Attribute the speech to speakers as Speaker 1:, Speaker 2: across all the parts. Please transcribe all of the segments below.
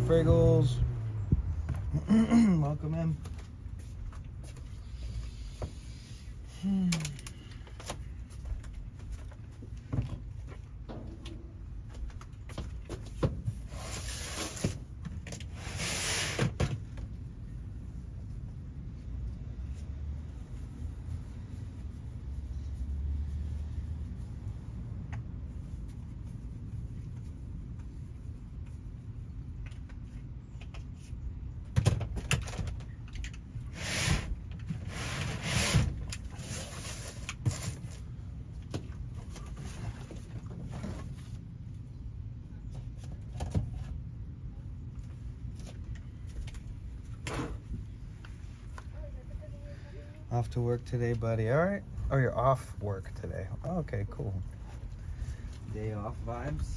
Speaker 1: Fraggles. Welcome in. Off to work today, buddy. All right. Oh, you're off work today. Oh, okay, cool. Day off vibes.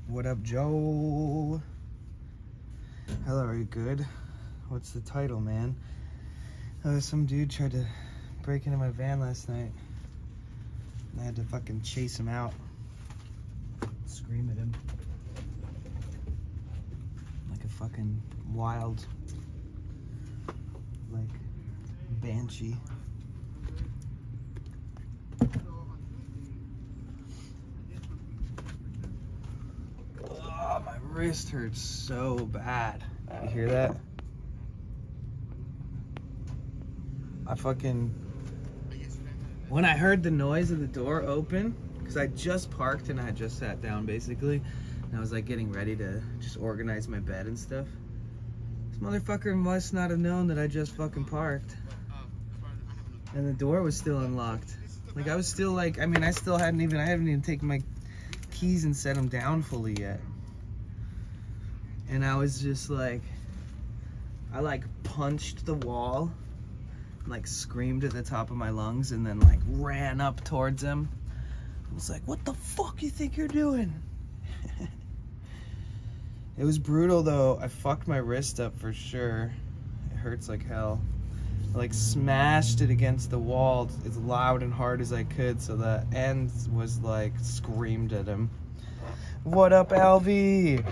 Speaker 1: What up, Joe? Hello, are you good? What's the title, man? Some dude tried to break into my van last night. I had to fucking chase him out. Scream at him. Like a fucking wild, like, banshee. Oh, my wrist hurts so bad. You hear that? When I heard the noise of the door open, because I just parked and I had just sat down basically, and I was like getting ready to just organize my bed and stuff. This motherfucker must not have known that I just fucking parked. And the door was still unlocked. Like I was still like, I mean, I haven't even taken my keys and set them down fully yet. And I was just like, I like punched the wall, like screamed at the top of my lungs, and then like ran up towards him. I was like, what the fuck you think you're doing? It was brutal though. I fucked my wrist up for sure. It hurts like hell. I like smashed it against the wall as loud and hard as I could, so the end was like screamed at him. What up, Alvy?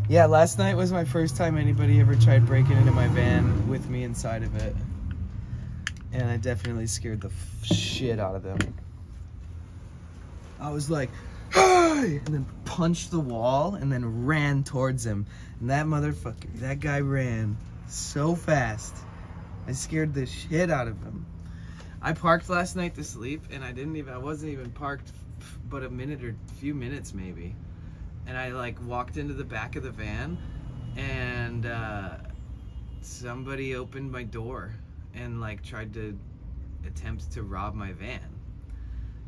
Speaker 1: Yeah, last night was my first time anybody ever tried breaking into my van with me inside of it. And I definitely scared the shit out of them. I was like, hey! And then punched the wall and then ran towards him. And that guy ran so fast. I scared the shit out of him. I parked last night to sleep and I wasn't even parked but a few minutes maybe. And I like walked into the back of the van and somebody opened my door and like tried to attempt to rob my van.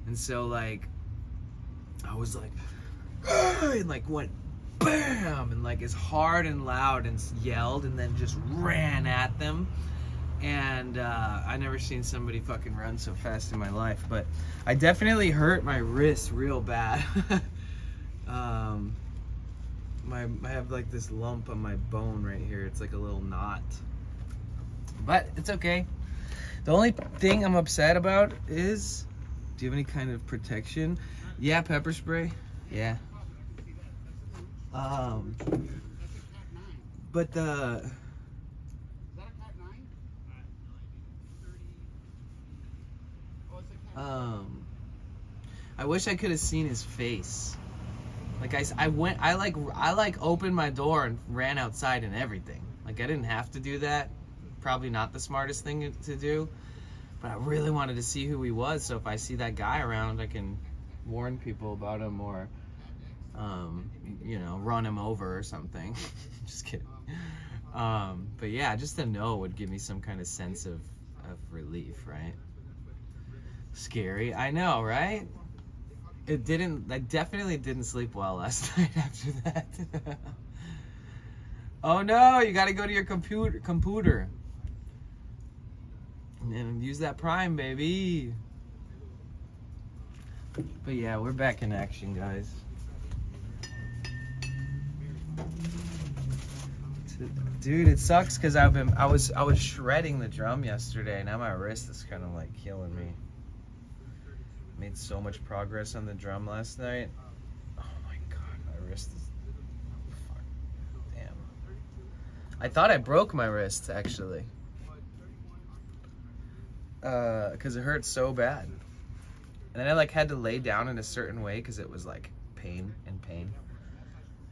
Speaker 1: And so like I was like and like went bam and like as hard and loud and yelled and then just ran at them. And I never seen somebody fucking run so fast in my life, but I definitely hurt my wrist real bad. I have like this lump on my bone right here. It's like a little knot, but it's okay. The only thing I'm upset about is, do you have any kind of protection? Yeah, pepper spray. Yeah. But I wish I could have seen his face. Like I opened my door and ran outside and everything. Like I didn't have to do that. Probably not the smartest thing to do, but I really wanted to see who he was. So if I see that guy around, I can warn people about him or, you know, run him over or something. Just kidding. But yeah, just to know would give me some kind of sense of relief. relief, right? Scary. I know, right? I definitely didn't sleep well last night after that. Oh no, you gotta go to your computer. And use that Prime, baby. But yeah, we're back in action, guys. Dude, it sucks because I was shredding the drum yesterday. Now my wrist is kind of like killing me. Made so much progress on the drum last night. Oh my god, my wrist is fuck. Damn. I thought I broke my wrist actually. Cause it hurt so bad. And then I like had to lay down in a certain way because it was like pain.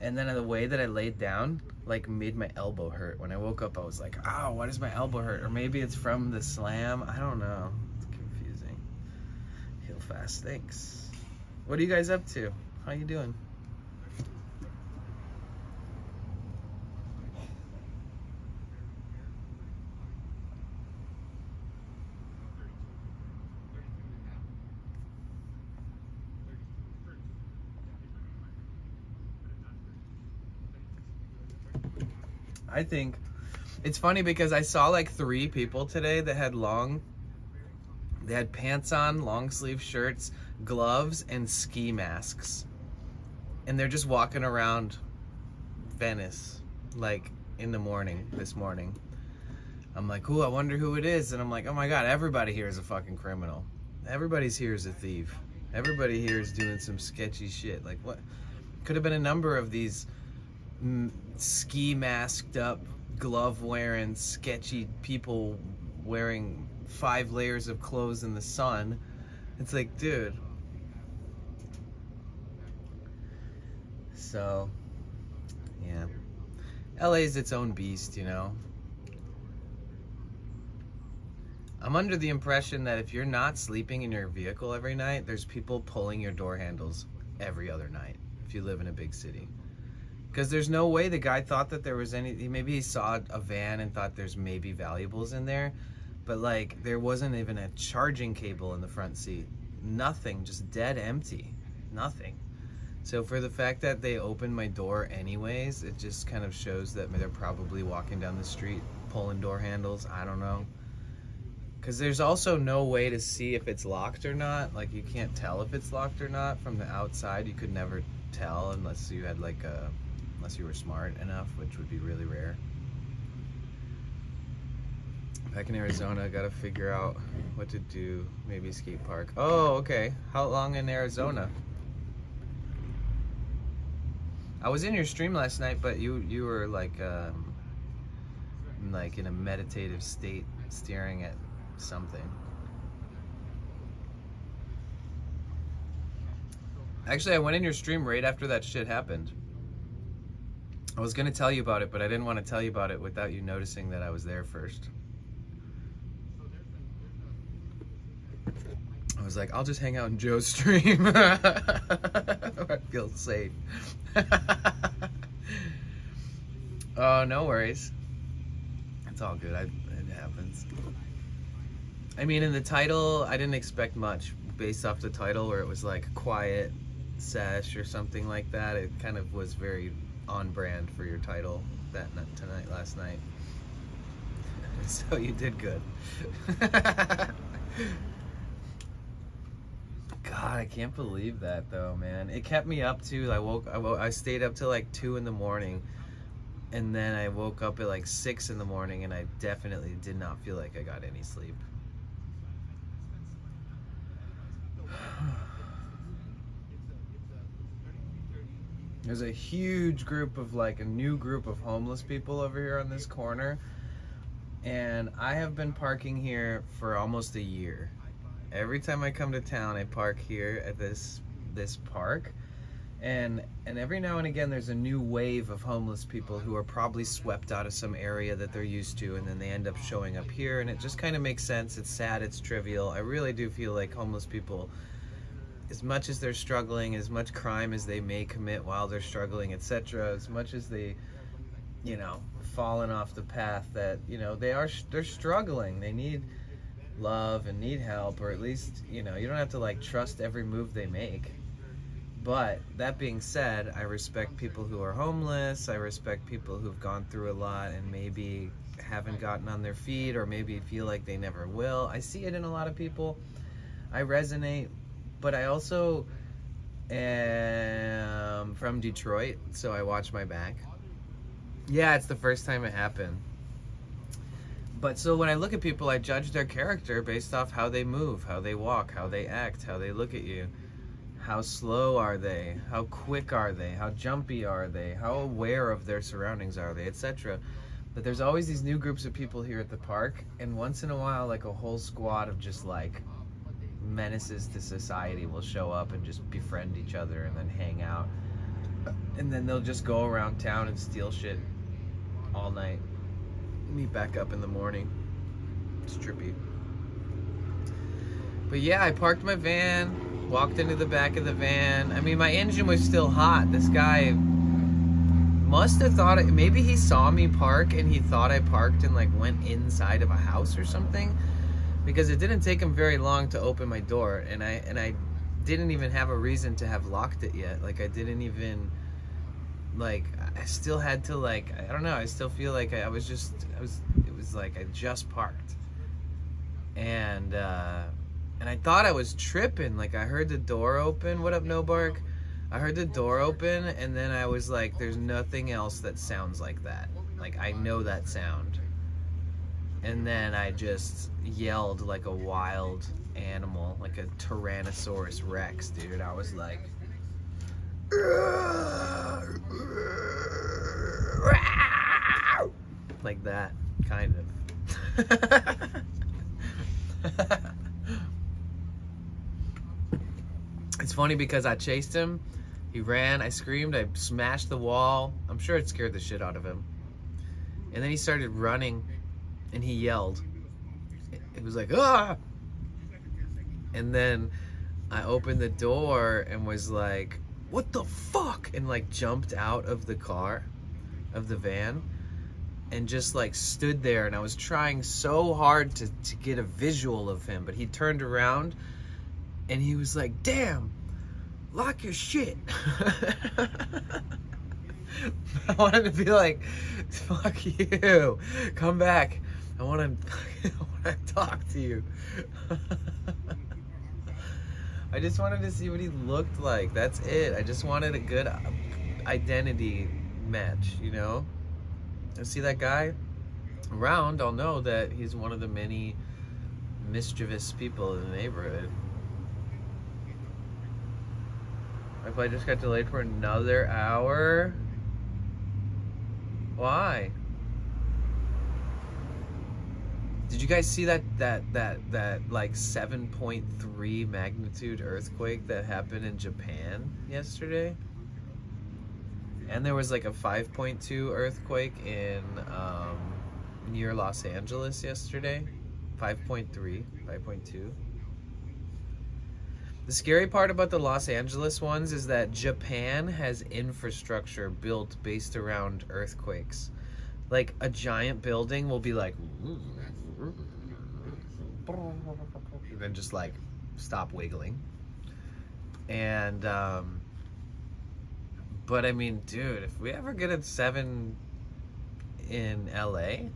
Speaker 1: And then the way that I laid down like made my elbow hurt. When I woke up I was like, ow, why does my elbow hurt? Or maybe it's from the slam. I don't know. It's confusing. Heal fast, thanks. What are you guys up to? How you doing? I think it's funny because I saw like 3 people today that had they had pants on, long sleeve shirts, gloves, and ski masks. And they're just walking around Venice, like in the morning, this morning. I'm like, ooh, I wonder who it is. And I'm like, oh my God, everybody here is a fucking criminal. Everybody's here is a thief. Everybody here is doing some sketchy shit. Like what? Could have been a number of these ski masked up, glove wearing, sketchy people wearing 5 layers of clothes in the sun. It's like, dude. So, yeah. LA's its own beast, you know. I'm under the impression that if you're not sleeping in your vehicle every night, there's people pulling your door handles every other night if you live in a big city. Because there's no way the guy thought that there was maybe he saw a van and thought there's maybe valuables in there, but like there wasn't even a charging cable in the front seat. Nothing, just dead empty, nothing. So for the fact that they opened my door anyways, it just kind of shows that they're probably walking down the street pulling door handles, I don't know. Because there's also no way to see if it's locked or not. Like you can't tell if it's locked or not from the outside. You could never tell unless you had like unless you were smart enough, which would be really rare. Back in Arizona, I gotta figure out what to do. Maybe skate park. Oh, okay. How long in Arizona? I was in your stream last night, but you were like in a meditative state, staring at something. Actually, I went in your stream right after that shit happened. I was gonna tell you about it, but I didn't want to tell you about it without you noticing that I was there first. I was like, I'll just hang out in Joe's stream. I feel safe. Oh, no worries. It's all good. It happens. I mean, in the title, I didn't expect much based off the title where it was like quiet sesh or something like that. It kind of was very on brand for your title last night. So you did good. God, I can't believe that though, man. It kept me up too. I stayed up till like 2 in the morning, and then I woke up at like 6 in the morning, and I definitely did not feel like I got any sleep. There's a huge group of a new group of homeless people over here on this corner, and I have been parking here for almost a year. Every time I come to town, I park here at this park, and every now and again there's a new wave of homeless people who are probably swept out of some area that they're used to, and then they end up showing up here, and it just kind of makes sense. It's sad, it's trivial. I really do feel like homeless people, as much as they're struggling, as much crime as they may commit while they're struggling, etc., as much as they, fallen off the path, that they're struggling. They need love and need help, or at least, you know, you don't have to like trust every move they make. But that being said, I respect people who are homeless. I respect people who've gone through a lot and maybe haven't gotten on their feet, or maybe feel like they never will. I see it in a lot of people. I resonate, but I also am from Detroit, so I watch my back. Yeah, it's the first time it happened. But so when I look at people, I judge their character based off how they move, how they walk, how they act, how they look at you. How slow are they? How quick are they? How jumpy are they? How aware of their surroundings are they, etc. But there's always these new groups of people here at the park, and once in a while, like a whole squad of just like menaces to society will show up and just befriend each other and then hang out. And then they'll just go around town and steal shit all night. Meet back up in the morning. It's trippy. But yeah, I parked my van, walked into the back of the van. I mean, my engine was still hot. This guy must have thought maybe he saw me park and he thought I parked and like went inside of a house or something, because it didn't take him very long to open my door, and I didn't even have a reason to have locked it yet. Like I didn't even, like, I still had to, like, I don't know, I still feel like it was like I just parked. And I thought I was tripping. Like I heard the door open. What up, No Bark? I heard the door open, and then I was like, there's nothing else that sounds like that. Like I know that sound. And then I just yelled like a wild animal, like a Tyrannosaurus Rex, dude. I was like, like that, kind of. It's funny because I chased him, he ran, I screamed, I smashed the wall. I'm sure it scared the shit out of him. And then he started running and he yelled. It was like, ah! And then I opened the door and was like, what the fuck? And like jumped out of the car, of the van, and just like stood there. And I was trying so hard to get a visual of him, but he turned around and he was like, damn, lock your shit. I wanted to be like, fuck you, come back. I want to talk to you. I just wanted to see what he looked like. That's it. I just wanted a good identity match, you know? I see that guy around, I'll know that he's one of the many mischievous people in the neighborhood. My flight just got delayed for another hour. Why? Did you guys see that like 7.3 magnitude earthquake that happened in Japan yesterday? And there was like a 5.2 earthquake in near Los Angeles yesterday. 5.3, 5.2. The scary part about the Los Angeles ones is that Japan has infrastructure built based around earthquakes. Like a giant building will be like, and then just like stop wiggling. And but I mean, dude, if we ever get a 7 in LA,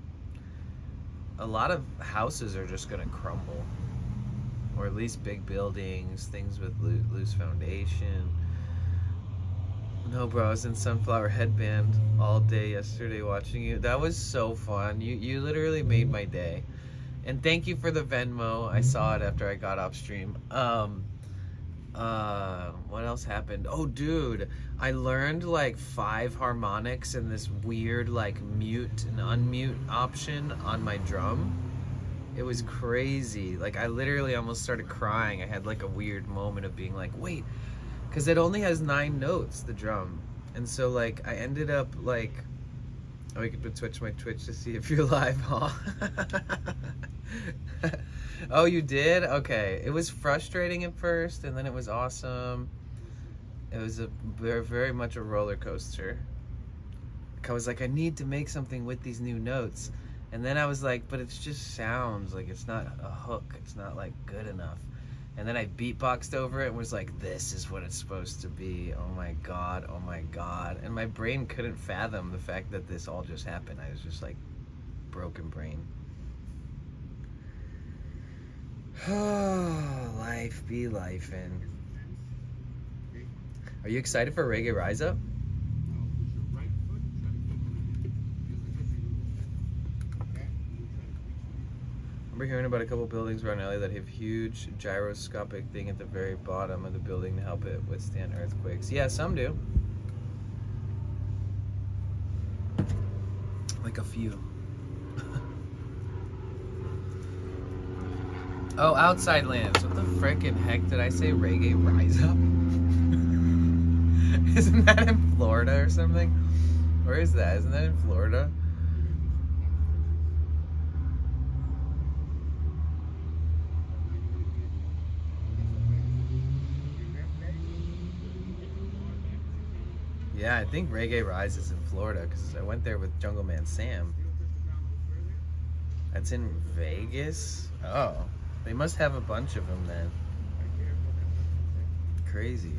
Speaker 1: a lot of houses are just gonna crumble. Or at least big buildings, things with loose foundation. No, bro, I was in Sunflower Headband all day yesterday watching you. That was so fun. You literally made my day. And thank you for the Venmo. I saw it after I got off stream. What else happened? Oh, dude, I learned like 5 harmonics and this weird like mute and unmute option on my drum. It was crazy. Like I literally almost started crying. I had like a weird moment of being like, wait, because it only has 9 notes, the drum. And so like I ended up like, oh, you could switch my Twitch to see if you're live, huh? Oh, you did? Okay. It was frustrating at first, and then it was awesome. It was a very, very much a roller coaster. I was like, I need to make something with these new notes. And then I was like, but it's just sounds, like it's not a hook, it's not like good enough. And then I beatboxed over it and was like, this is what it's supposed to be. Oh my God, oh my God. And my brain couldn't fathom the fact that this all just happened. I was just like, broken brain. Oh, life be lifing. Are you excited for Reggae Rise Up? I remember hearing about a couple buildings around LA that have huge gyroscopic thing at the very bottom of the building to help it withstand earthquakes. Yeah, some do. Like a few. Oh, outside lands. What the frickin' heck did I say? Reggae Rise Up? Isn't that in Florida or something? Where is that? Isn't that in Florida? Yeah, I think Reggae Rise is in Florida because I went there with Jungle Man Sam. That's in Vegas? Oh, they must have a bunch of them then. Crazy.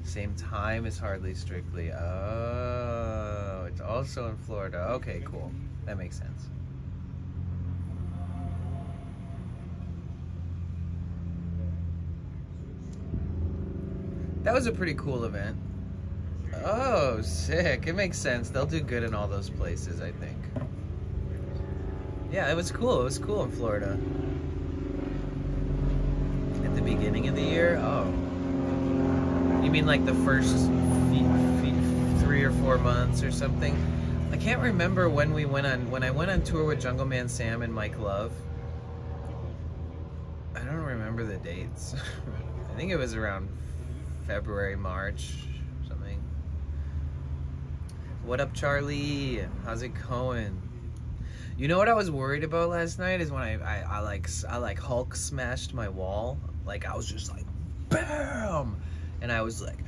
Speaker 1: Same time as Hardly Strictly. Oh, it's also in Florida. Okay, cool. That makes sense. That was a pretty cool event. Oh, sick. It makes sense. They'll do good in all those places, I think. Yeah, it was cool. It was cool in Florida. At the beginning of the year? Oh. You mean like the first 3 or 4 months or something? I can't remember when I went on tour with Jungle Man Sam and Mike Love. I don't remember the dates. I think it was around February, March, something. What up, Charlie? How's it going? You know what I was worried about last night is when I like Hulk smashed my wall. Like I was just like, BAM! And I was like,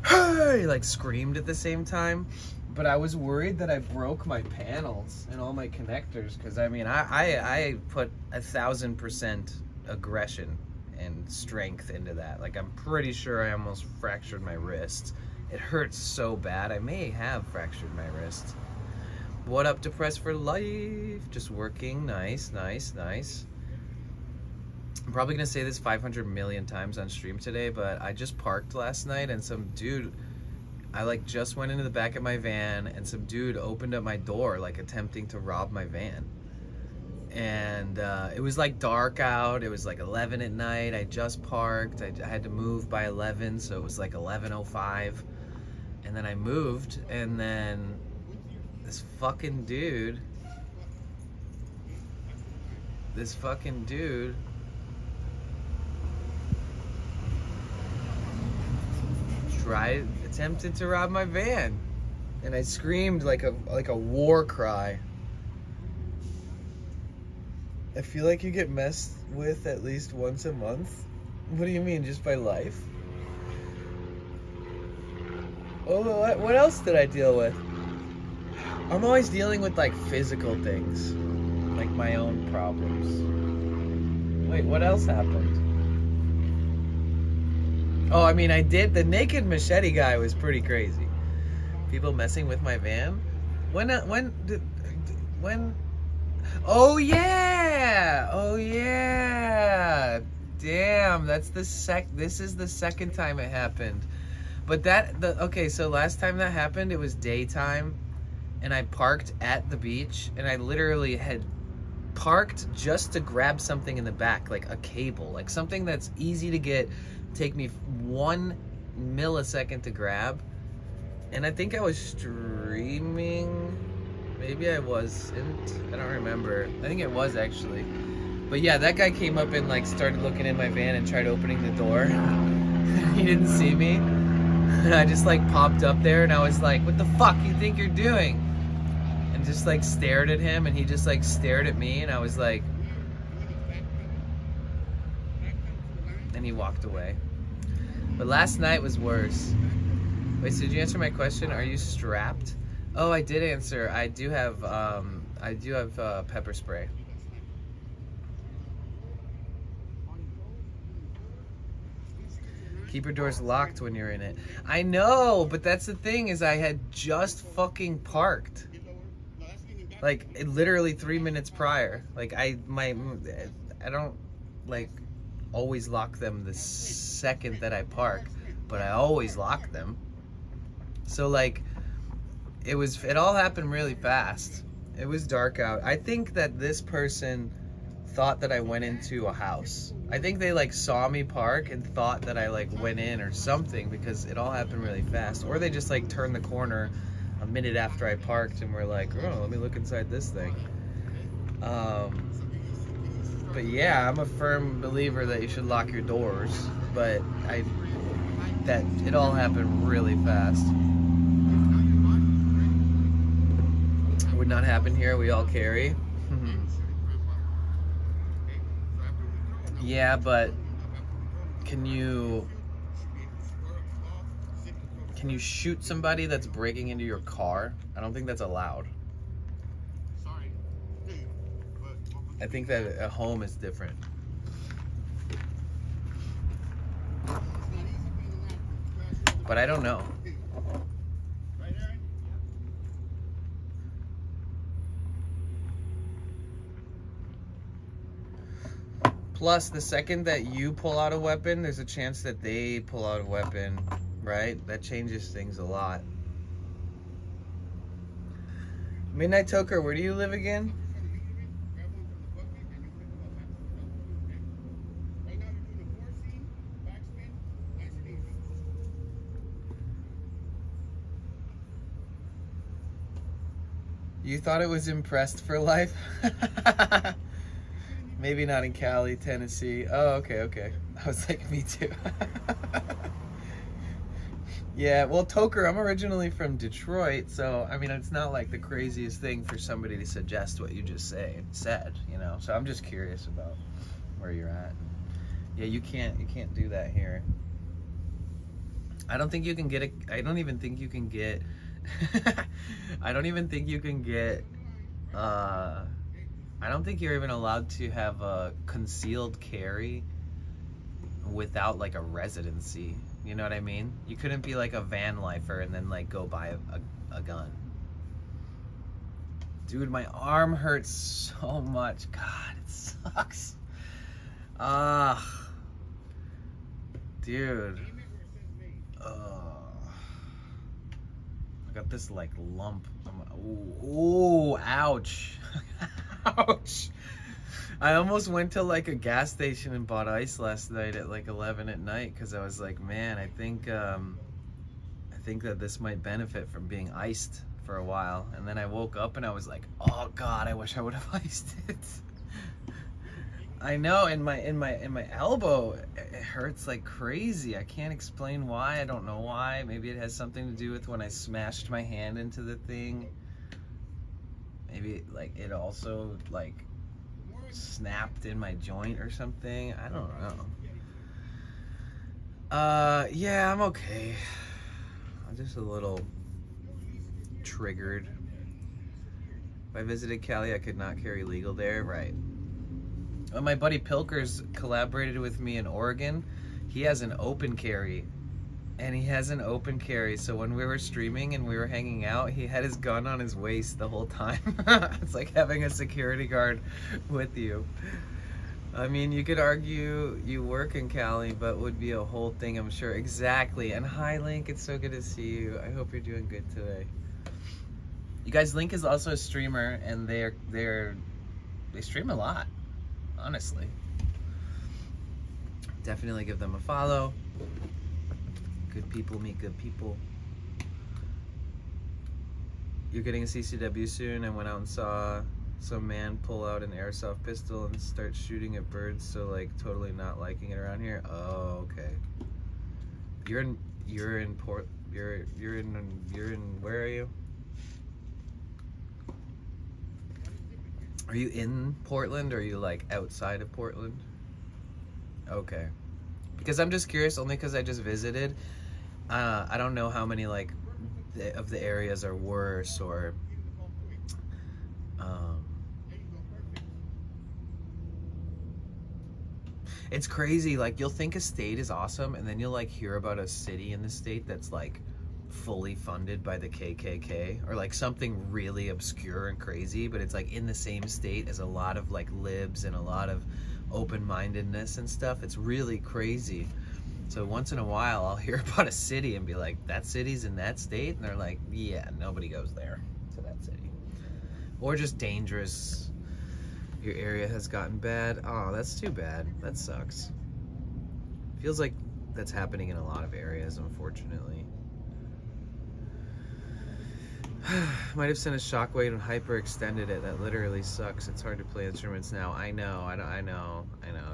Speaker 1: hey! Like screamed at the same time. But I was worried that I broke my panels and all my connectors because I mean I put 1,000% aggression and strength into that. Like I'm pretty sure I almost fractured my wrist. It hurts so bad. I may have fractured my wrist. What up, Depressed for Life? Just working. Nice, nice, nice. I'm probably gonna say this 500 million times on stream today, but I just parked last night and some dude, I like just went into the back of my van and some dude opened up my door like attempting to rob my van. And it was like dark out. It was like 11 at night. I just parked. I had to move by 11, so it was like 11:05. And then I moved, and then this fucking dude attempted to rob my van, and I screamed like a war cry. I feel like you get messed with at least once a month. What do you mean, just by life? Oh, what else did I deal with? I'm always dealing with like physical things, like my own problems. Wait, what else happened? Oh, I mean, I did. The naked machete guy was pretty crazy. People messing with my van. When? Oh yeah! Oh yeah! Damn, this is the second time it happened. But okay, so last time that happened, it was daytime, and I parked at the beach, and I literally had parked just to grab something in the back, like a cable, like something that's easy to get, take me 1 millisecond to grab. And I think I was streaming. Maybe I wasn't. I don't remember. I think it was actually. But yeah, that guy came up and like started looking in my van and tried opening the door. He didn't see me. And I just like popped up there and I was like, what the fuck you think you're doing? And just like stared at him and he just like stared at me and I was like, and he walked away. But last night was worse. Wait, so did you answer my question? Are you strapped? Oh, I did answer. I do have pepper spray. Keep your doors locked when you're in it. I know, but that's the thing is I had just fucking parked. Like literally 3 minutes prior. Like I don't like always lock them the second that I park, but I always lock them. So like it all happened really fast. It was dark out. I think that this person thought that I went into a house. I think they like saw me park and thought that I like went in or something because it all happened really fast. Or they just like turned the corner a minute after I parked and were like, oh, let me look inside this thing. But yeah, I'm a firm believer that you should lock your doors, but that it all happened really fast. Would not happen here. We all carry. Yeah, but can you shoot somebody that's breaking into your car? I don't think that's allowed. I think that a home is different. But I don't know. Plus, the second that you pull out a weapon, there's a chance that they pull out a weapon, right? That changes things a lot. Midnight Toker, where do you live again? You thought it was impressed for life? Maybe not in Cali, Tennessee. Oh, okay. I was like, me too. Yeah, well, Toker, I'm originally from Detroit, so, I mean, it's not like the craziest thing for somebody to suggest what you just said, you know? So I'm just curious about where you're at. Yeah, you can't do that here. I don't think you can get I don't even think you can get I don't think you're even allowed to have a concealed carry without like a residency. You know what I mean? You couldn't be like a van lifer and then like go buy a gun. Dude, my arm hurts so much. God, it sucks. Dude. I got this like lump. Ooh, ouch. Ouch. I almost went to like a gas station and bought ice last night at like 11 at night because I was like, man, I think that this might benefit from being iced for a while. And then I woke up and I was like, oh God, I wish I would have iced it. I know, in my elbow, it hurts like crazy. I can't explain why. I don't know why. Maybe it has something to do with when I smashed my hand into the thing. Maybe like it also like snapped in my joint or something. I don't know. Yeah, I'm okay. I'm just a little triggered. If I visited Cali, I could not carry legal there, right? Well, my buddy Pilkers collaborated with me in Oregon. He has an open carry. And he has an open carry, so when we were streaming and we were hanging out, he had his gun on his waist the whole time. It's like having a security guard with you. I mean, you could argue you work in Cali, but it would be a whole thing, I'm sure. Exactly. And hi, Link. It's so good to see you. I hope you're doing good today. You guys, Link is also a streamer, and they stream a lot, honestly. Definitely give them a follow. Good people meet good people. You're getting a CCW soon. I went out and saw some man pull out an airsoft pistol and start shooting at birds, so like totally not liking it around here. Oh, okay. You're in where are you? Are you in Portland or are you like outside of Portland? Okay. Because I'm just curious, only because I just visited. I don't know how many like of the areas are worse, or it's crazy. Like, you'll think a state is awesome, and then you'll like hear about a city in the state that's like fully funded by the KKK, or like something really obscure and crazy, but it's like in the same state as a lot of like libs and a lot of open-mindedness and stuff. It's really crazy. So once in a while I'll hear about a city and be like, that city's in that state, and they're like, yeah, nobody goes there to that city. Or just dangerous. Your area has gotten bad. Oh, that's too bad. That sucks. Feels like that's happening in a lot of areas, unfortunately. Might have sent a shockwave and hyperextended it. That literally sucks. It's hard to play instruments now. I know.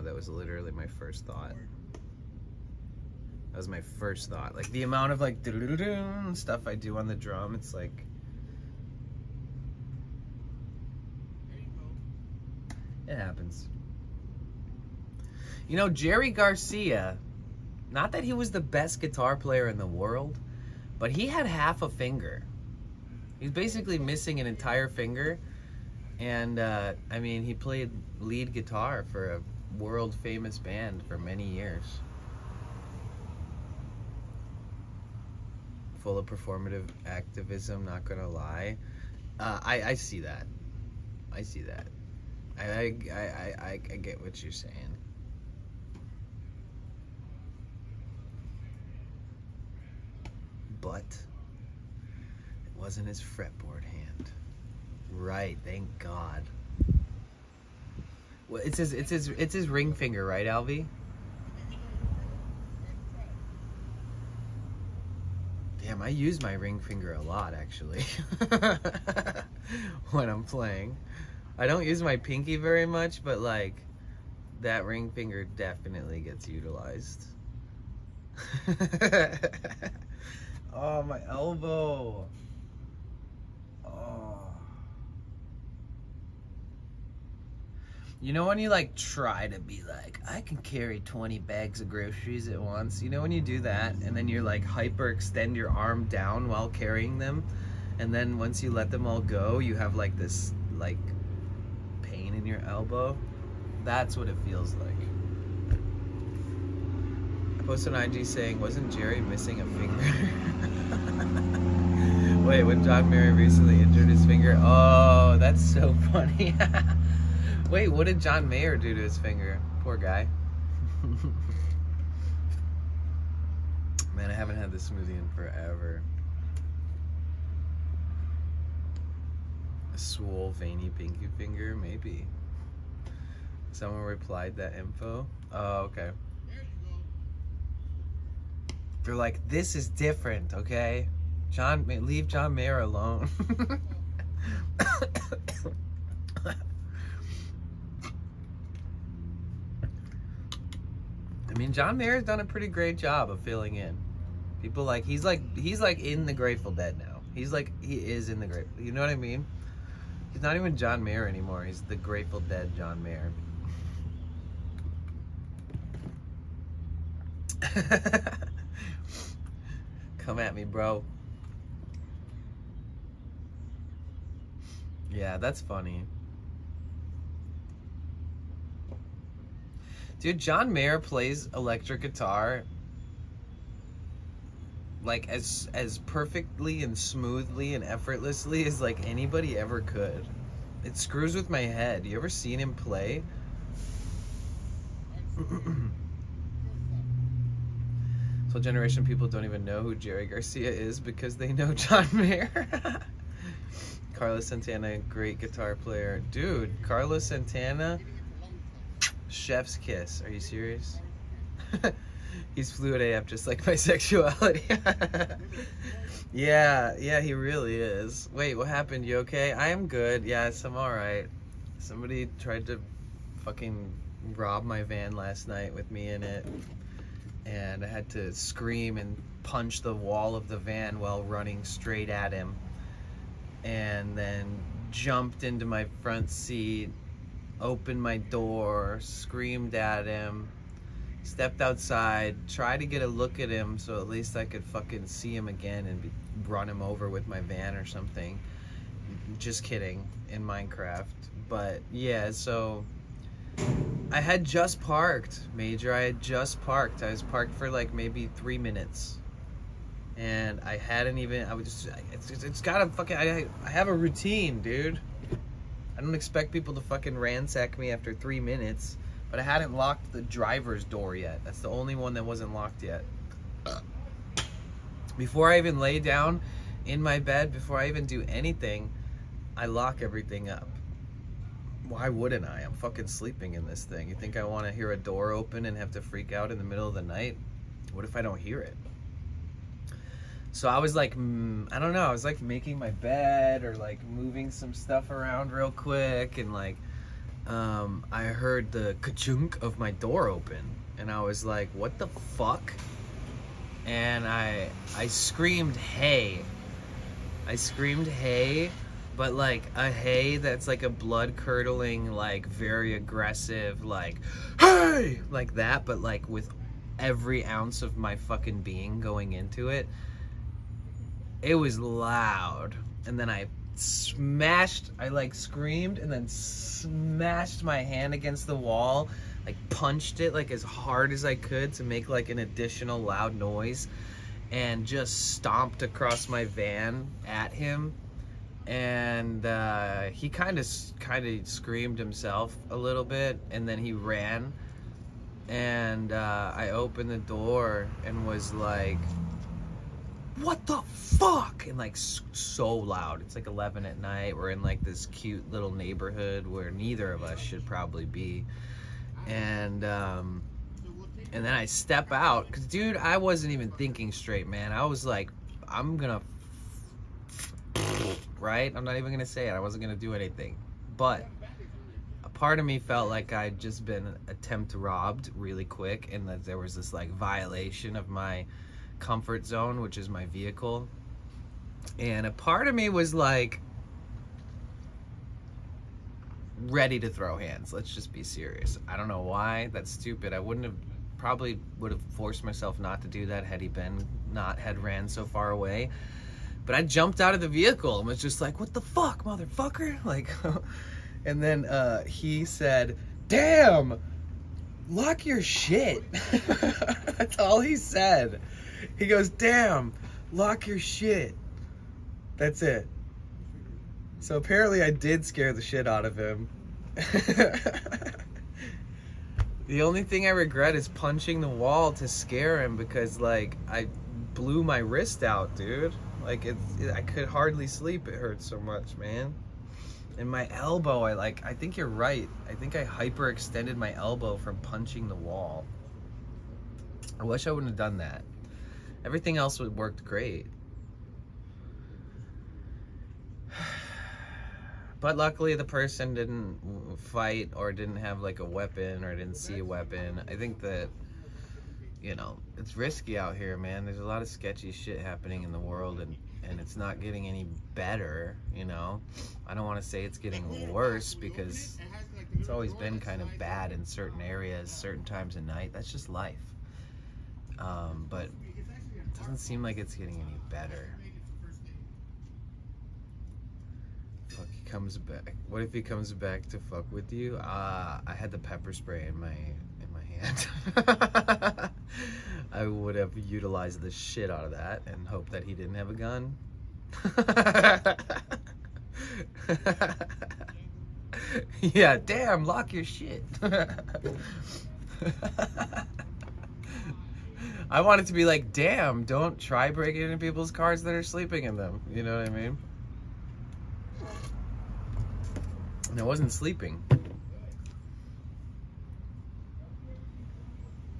Speaker 1: That was literally my first thought. That was my first thought. Like, the amount of like stuff I do on the drum, it's like, it happens. You know, Jerry Garcia, not that he was the best guitar player in the world, but he had half a finger. He's basically missing an entire finger. And I mean, he played lead guitar for a world famous band for many years. Full of performative activism, not gonna lie. I see that. I see that. I get what you're saying. But it wasn't his fretboard hand. Right, thank God. Well, it's his ring finger, right, Alvy? Damn, I use my ring finger a lot, actually, when I'm playing. I don't use my pinky very much, but like, that ring finger definitely gets utilized. Oh, my elbow. Oh. You know when you like try to be like, I can carry 20 bags of groceries at once? You know when you do that and then you're like hyperextend your arm down while carrying them, and then once you let them all go, you have like this like pain in your elbow? That's what it feels like. I posted on IG saying, wasn't Jerry missing a finger? Wait, when John Mayer recently injured his finger? Oh, that's so funny. Wait, what did John Mayer do to his finger? Poor guy. Man, I haven't had this smoothie in forever. A swole, veiny pinky finger? Maybe. Someone replied that info? Oh, okay. They're like, this is different, okay? Leave John Mayer alone. I mean, John Mayer's done a pretty great job of filling in. People like, he's like in the Grateful Dead now. He is in the Grateful, you know what I mean? He's not even John Mayer anymore. He's the Grateful Dead John Mayer. Come at me, bro. Yeah, that's funny. Dude, John Mayer plays electric guitar like as perfectly and smoothly and effortlessly as like anybody ever could. It screws with my head. You ever seen him play? So generation of people don't even know who Jerry Garcia is because they know John Mayer. Carlos Santana, great guitar player. Dude, Carlos Santana, chef's kiss. Are you serious? He's fluid AF, just like my sexuality. Yeah, he really is. Wait, what happened? You okay? I am good. Yes, I'm alright. Somebody tried to fucking rob my van last night with me in it, and I had to scream and punch the wall of the van while running straight at him, and then jumped into my front seat, opened my door, screamed at him, Stepped outside, tried to get a look at him so at least I could fucking see him again and run him over with my van or something. Just kidding, in Minecraft. But yeah, so I had just parked, Major. I had just parked. I was parked for like maybe 3 minutes. And I hadn't even, I was just, it's gotta fucking, I have a routine, dude. I don't expect people to fucking ransack me after 3 minutes, but I hadn't locked the driver's door yet. That's the only one that wasn't locked yet. Before I even lay down in my bed, before I even do anything, I lock everything up. Why wouldn't I? I'm fucking sleeping in this thing. You think I want to hear a door open and have to freak out in the middle of the night? What if I don't hear it? So I was like, I don't know, I was like making my bed or like moving some stuff around real quick, and like I heard the ka-chunk of my door open, and I was like, what the fuck? And I screamed, hey. I screamed, hey, but like a hey that's like a blood-curdling, like very aggressive, like, hey, like that, but like with every ounce of my fucking being going into it. It was loud, and then I like screamed and then smashed my hand against the wall, like punched it like as hard as I could to make like an additional loud noise, and just stomped across my van at him. And he kind of screamed himself a little bit, and then he ran, and I opened the door and was like, what the fuck? And like so loud. It's like 11 at night. We're in like this cute little neighborhood where neither of us should probably be. And then I step out, cause dude, I wasn't even thinking straight, man. I was like, I'm gonna, right? I'm not even gonna say it. I wasn't gonna do anything. But a part of me felt like I'd just been attempt robbed really quick, and that there was this like violation of my comfort zone, which is my vehicle. And a part of me was like ready to throw hands. Let's just be serious. I don't know why. That's stupid. I probably would have forced myself not to do that had he had ran so far away. But I jumped out of the vehicle and was just like, what the fuck, motherfucker? Like, and then he said, damn, lock your shit. That's all he said. He goes, damn, lock your shit. That's it. So apparently I did scare the shit out of him. The only thing I regret is punching the wall to scare him, because like I blew my wrist out, dude. Like I could hardly sleep. It hurt so much, man. And my elbow, I think you're right. I think I hyperextended my elbow from punching the wall. I wish I wouldn't have done that. Everything else worked great. But luckily the person didn't fight or didn't have like a weapon or didn't see a weapon. I think that, you know, it's risky out here, man. There's a lot of sketchy shit happening in the world, and it's not getting any better, you know. I don't want to say it's getting worse, because it's always been kind of bad in certain areas, certain times of night. That's just life. But it doesn't seem like it's getting any better. Fuck, he comes back. What if he comes back to fuck with you? I had the pepper spray in my hand. I would have utilized the shit out of that and hoped that he didn't have a gun. Yeah, damn, lock your shit. I want it to be like, damn, don't try breaking into people's cars that are sleeping in them. You know what I mean? And I wasn't sleeping.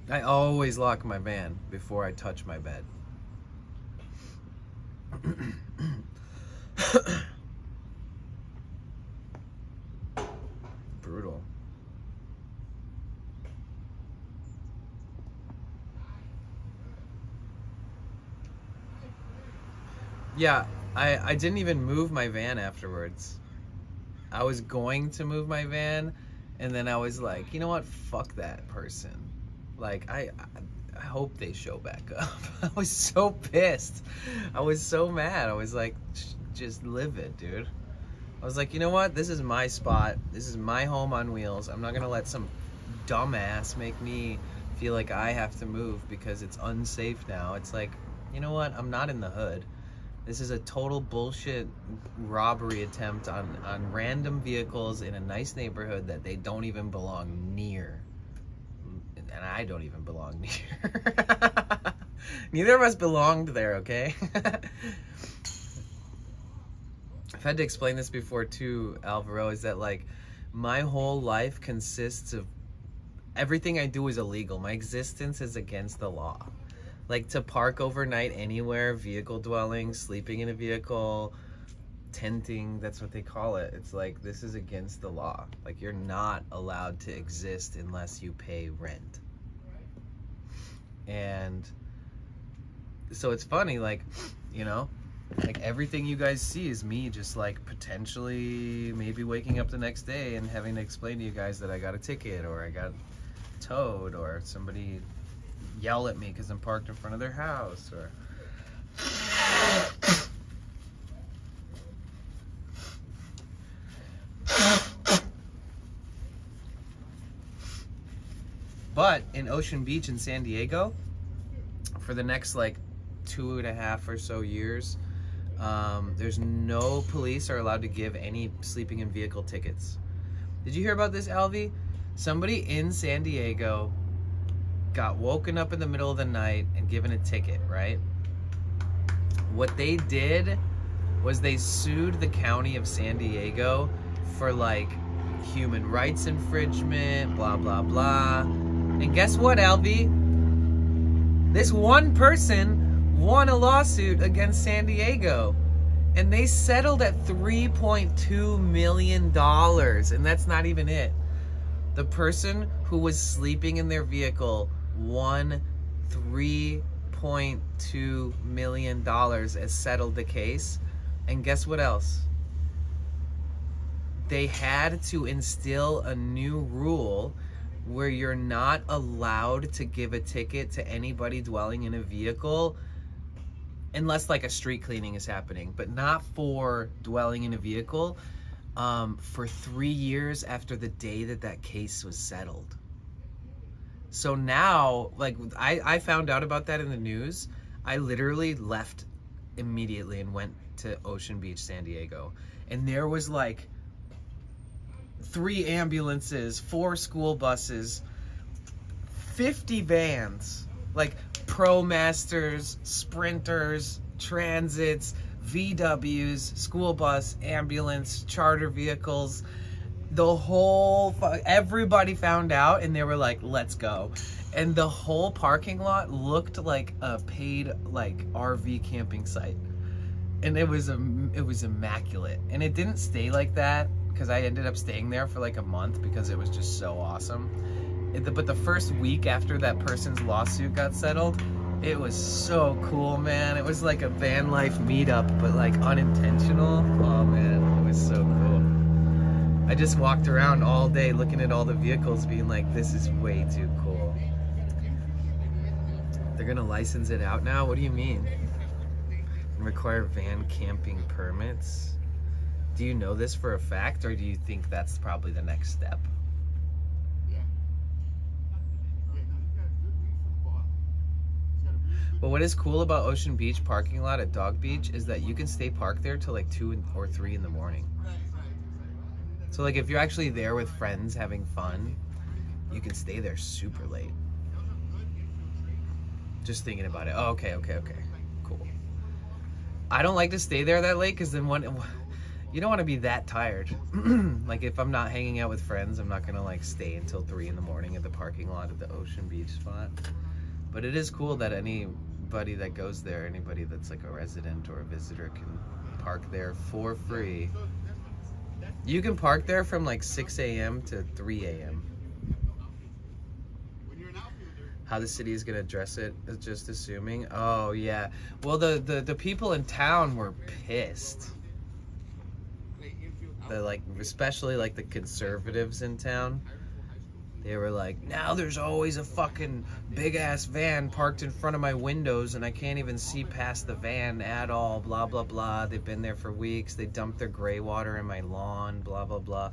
Speaker 1: I always lock my van before I touch my bed. Brutal. Yeah, I didn't even move my van afterwards. I was going to move my van, and then I was like, you know what? Fuck that person. Like, I hope they show back up. I was so pissed. I was so mad. I was like, just live it, dude. I was like, you know what? This is my spot. This is my home on wheels. I'm not gonna let some dumbass make me feel like I have to move because it's unsafe now. It's like, you know what? I'm not in the hood. This is a total bullshit robbery attempt on random vehicles in a nice neighborhood that they don't even belong near. And I don't even belong near. Neither of us belonged there, okay? I've had to explain this before too, Alvaro, is that like my whole life consists of everything I do is illegal. My existence is against the law. Like to park overnight anywhere, vehicle dwelling, sleeping in a vehicle, tenting, that's what they call it. It's like, this is against the law. Like, you're not allowed to exist unless you pay rent. And so it's funny, like, you know, like everything you guys see is me just like potentially maybe waking up the next day and having to explain to you guys that I got a ticket or I got towed or somebody yell at me because I'm parked in front of their house or but in Ocean Beach in San Diego for the next like 2.5 or so years, there's no police are allowed to give any sleeping in vehicle tickets. Did you hear about this, Alvy? Somebody in San Diego got woken up in the middle of the night and given a ticket, right? What they did was they sued the county of San Diego for like human rights infringement, blah, blah, blah. And guess what, Alvy? This one person won a lawsuit against San Diego and they settled at $3.2 million. And that's not even it. The person who was sleeping in their vehicle won $3.2 million as settled the case. And guess what else? They had to instill a new rule where you're not allowed to give a ticket to anybody dwelling in a vehicle unless like a street cleaning is happening, but not for dwelling in a vehicle for 3 years after the day that that case was settled. So now, like, I found out about that in the news. I literally left immediately and went to Ocean Beach, San Diego. And there was like 3 ambulances, 4 school buses, 50 vans, like ProMasters, Sprinters, Transits, VWs, school bus, ambulance, charter vehicles. The whole, everybody found out and they were like, let's go. And the whole parking lot looked like a paid like RV camping site. And it was immaculate. And it didn't stay like that because I ended up staying there for like a month because it was just so awesome. But the first week after that person's lawsuit got settled, it was so cool, man. It was like a van life meetup, but like unintentional. Oh man, it was so cool. I just walked around all day looking at all the vehicles being like, this is way too cool. They're gonna license it out now? What do you mean? Require van camping permits? Do you know this for a fact, or do you think that's probably the next step? But what is cool about Ocean Beach parking lot at Dog Beach is that you can stay parked there till like 2 or 3 in the morning. So like if you're actually there with friends having fun, you can stay there super late. Just thinking about it. Oh, okay. Cool. I don't like to stay there that late because then you don't want to be that tired. Like if I'm not hanging out with friends, I'm not gonna like stay until 3 in the morning at the parking lot at the Ocean Beach spot. But it is cool that anybody that goes there, anybody that's like a resident or a visitor can park there for free. You can park there from like 6 a.m. to 3 a.m. How the city is gonna address it is just assuming. Oh yeah. Well, the people in town were pissed. Like especially like the conservatives in town. They were like, now there's always a fucking big-ass van parked in front of my windows and I can't even see past the van at all, blah, blah, blah. They've been there for weeks. They dumped their gray water in my lawn, blah, blah, blah.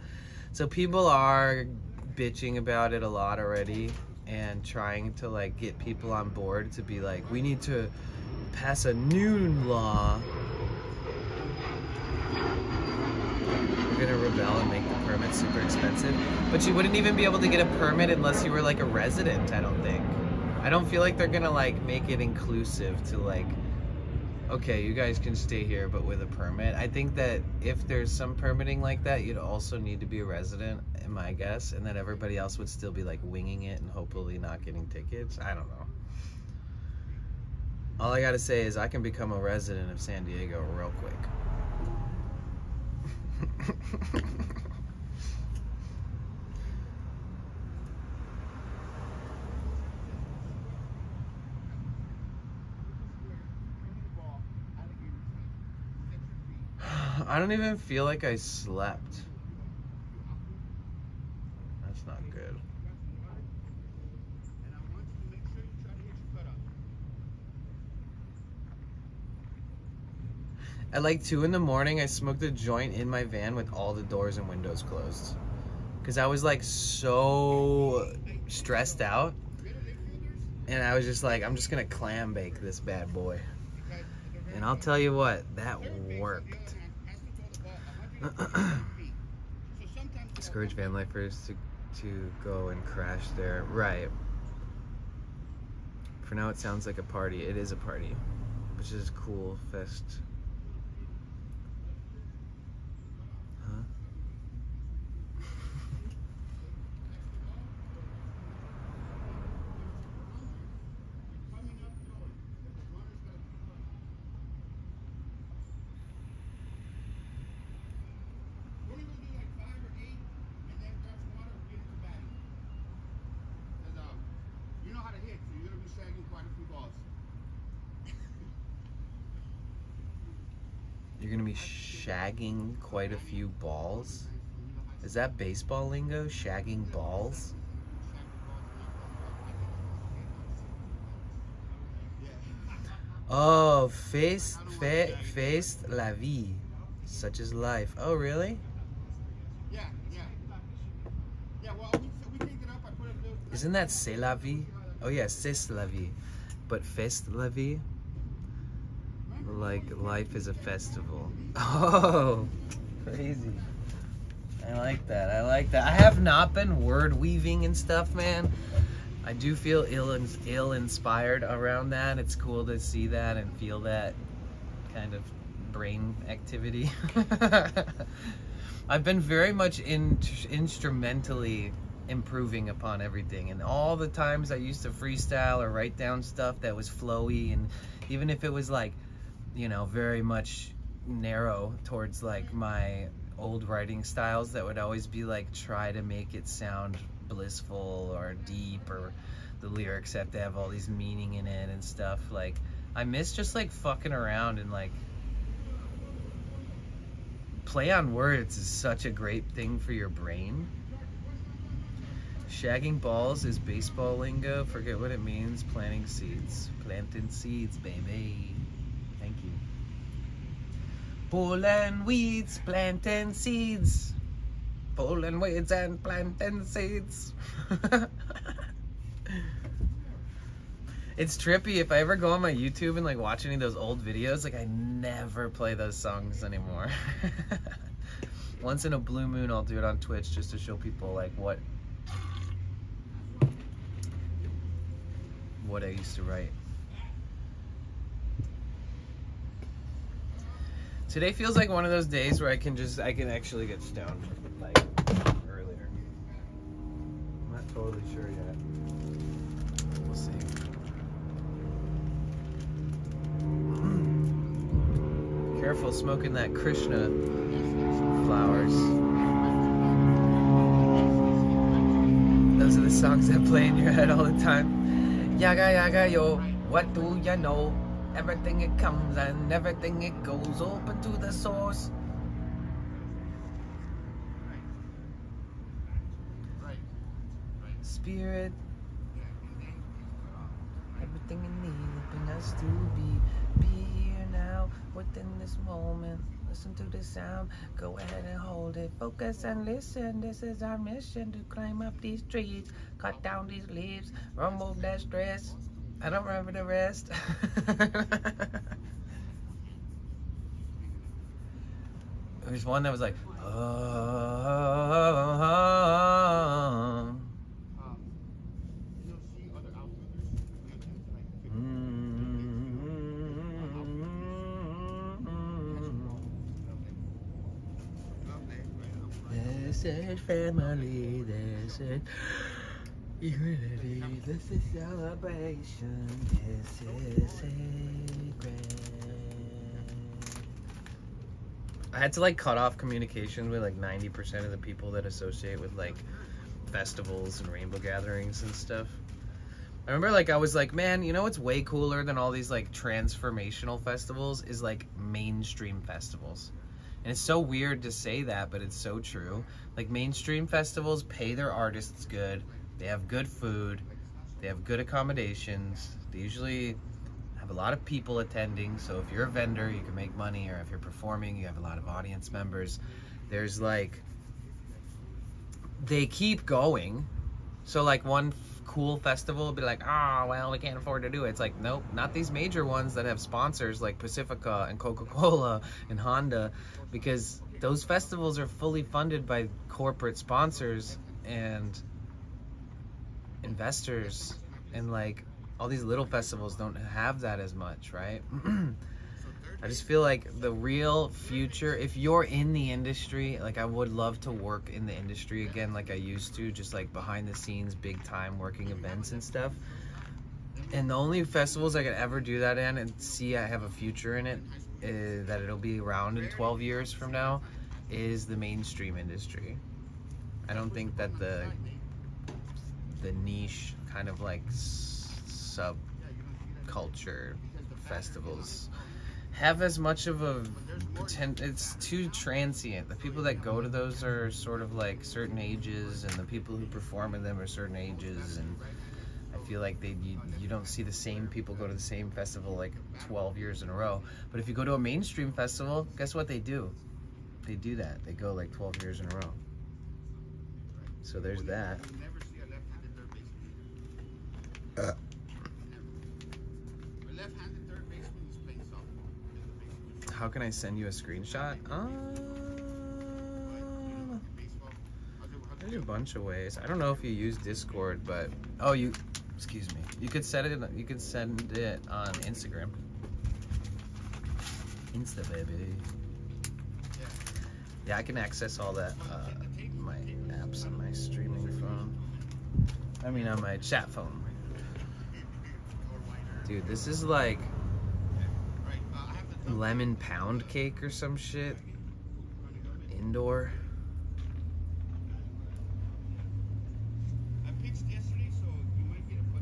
Speaker 1: So people are bitching about it a lot already and trying to, like, get people on board to be like, we need to pass a new law. We're gonna rebel and make the permit super expensive. But you wouldn't even be able to get a permit unless you were like a resident, I don't think. I don't feel like they're gonna like make it inclusive to like, okay, you guys can stay here but with a permit. I think that if there's some permitting like that, you'd also need to be a resident, in my guess, and then everybody else would still be like winging it and hopefully not getting tickets. I don't know. All I gotta say is I can become a resident of San Diego real quick. I don't even feel like I slept. That's not good. At like 2 in the morning, I smoked a joint in my van with all the doors and windows closed. Because I was like so stressed out. And I was just like, I'm just going to clam bake this bad boy. And I'll tell you what, that worked. Discourage van lifers to go and crash there. Right. For now, it sounds like a party. It is a party. Which is cool. Fest. You're gonna be shagging quite a few balls? Is that baseball lingo? Shagging balls? Oh, face la vie. Such is life. Oh, really? Yeah. Well, we cleaned it up. I put a little... Isn't that c'est la vie? Oh yeah, c'est la vie. But fest la vie? Like life is a festival. Oh, crazy. I like that. I have not been word weaving and stuff, man. I do feel ill inspired around that. It's cool to see that and feel that kind of brain activity. I've been very much instrumentally improving upon everything, and all the times I used to freestyle or write down stuff that was flowy, and even if it was like, you know, very much narrow towards like my old writing styles, that would always be like try to make it sound blissful or deep, or the lyrics have to have all these meaning in it and stuff. Like, I miss just like fucking around, and like play on words is such a great thing for your brain. Shagging balls is baseball lingo. Forget what it means. Planting seeds. Planting seeds, baby. Thank you. Pulling weeds, planting seeds. Pulling weeds and planting seeds. It's trippy. If I ever go on my YouTube and like watch any of those old videos, like I never play those songs anymore. Once in a blue moon, I'll do it on Twitch just to show people like what I used to write. Today feels like one of those days where I can actually get stoned like earlier. I'm not totally sure yet. We'll see. Careful smoking that Krishna flowers. Those are the songs that play in your head all the time. Yaga yaga yo, what do ya know? Everything it comes and everything it goes, open to the source. Spirit. Everything you need, bring us to be here now, within this moment. Listen to the sound, go ahead and hold it. Focus and listen, this is our mission, to climb up these trees, cut down these leaves, remove that stress. I don't remember the rest. There's one that was like, This is family, this is unity, this is celebration, this is sacred. I had to like cut off communication with like 90% of the people that associate with like festivals and rainbow gatherings and stuff. I remember like I was like, man, you know what's way cooler than all these like transformational festivals is like mainstream festivals. And it's so weird to say that, but it's so true. Like mainstream festivals pay their artists good, they have good food, they have good accommodations, they usually have a lot of people attending, so if you're a vendor you can make money, or if you're performing you have a lot of audience members. There's like, they keep going, so like one cool festival will be like, oh well, we can't afford to do it. It's like, nope, not these major ones that have sponsors like Pacifica and Coca-Cola and Honda, because those festivals are fully funded by corporate sponsors and investors, and like all these little festivals don't have that as much, right? I just feel like the real future, if you're in the industry, like I would love to work in the industry again like I used to, just like behind the scenes, big time working events and stuff. And the only festivals I could ever do that in and see I have a future in it, that it'll be around in 12 years from now, is the mainstream industry. I don't think that the niche kind of like subculture festivals have as much of a potential. It's too transient. The people that go to those are sort of like certain ages, and the people who perform in them are certain ages, and I feel like you don't see the same people go to the same festival like 12 years in a row. But if you go to a mainstream festival, guess what they do? They do that. They go like 12 years in a row. So there's that. How can I send you a screenshot? There's a bunch of ways. I don't know if you use Discord, but excuse me. You could set it. You could send it on Instagram. Insta baby. Yeah, I can access all that. My apps on my streaming phone. I mean, on my chat phone. Dude, this is like lemon pound cake or some shit. Indoor.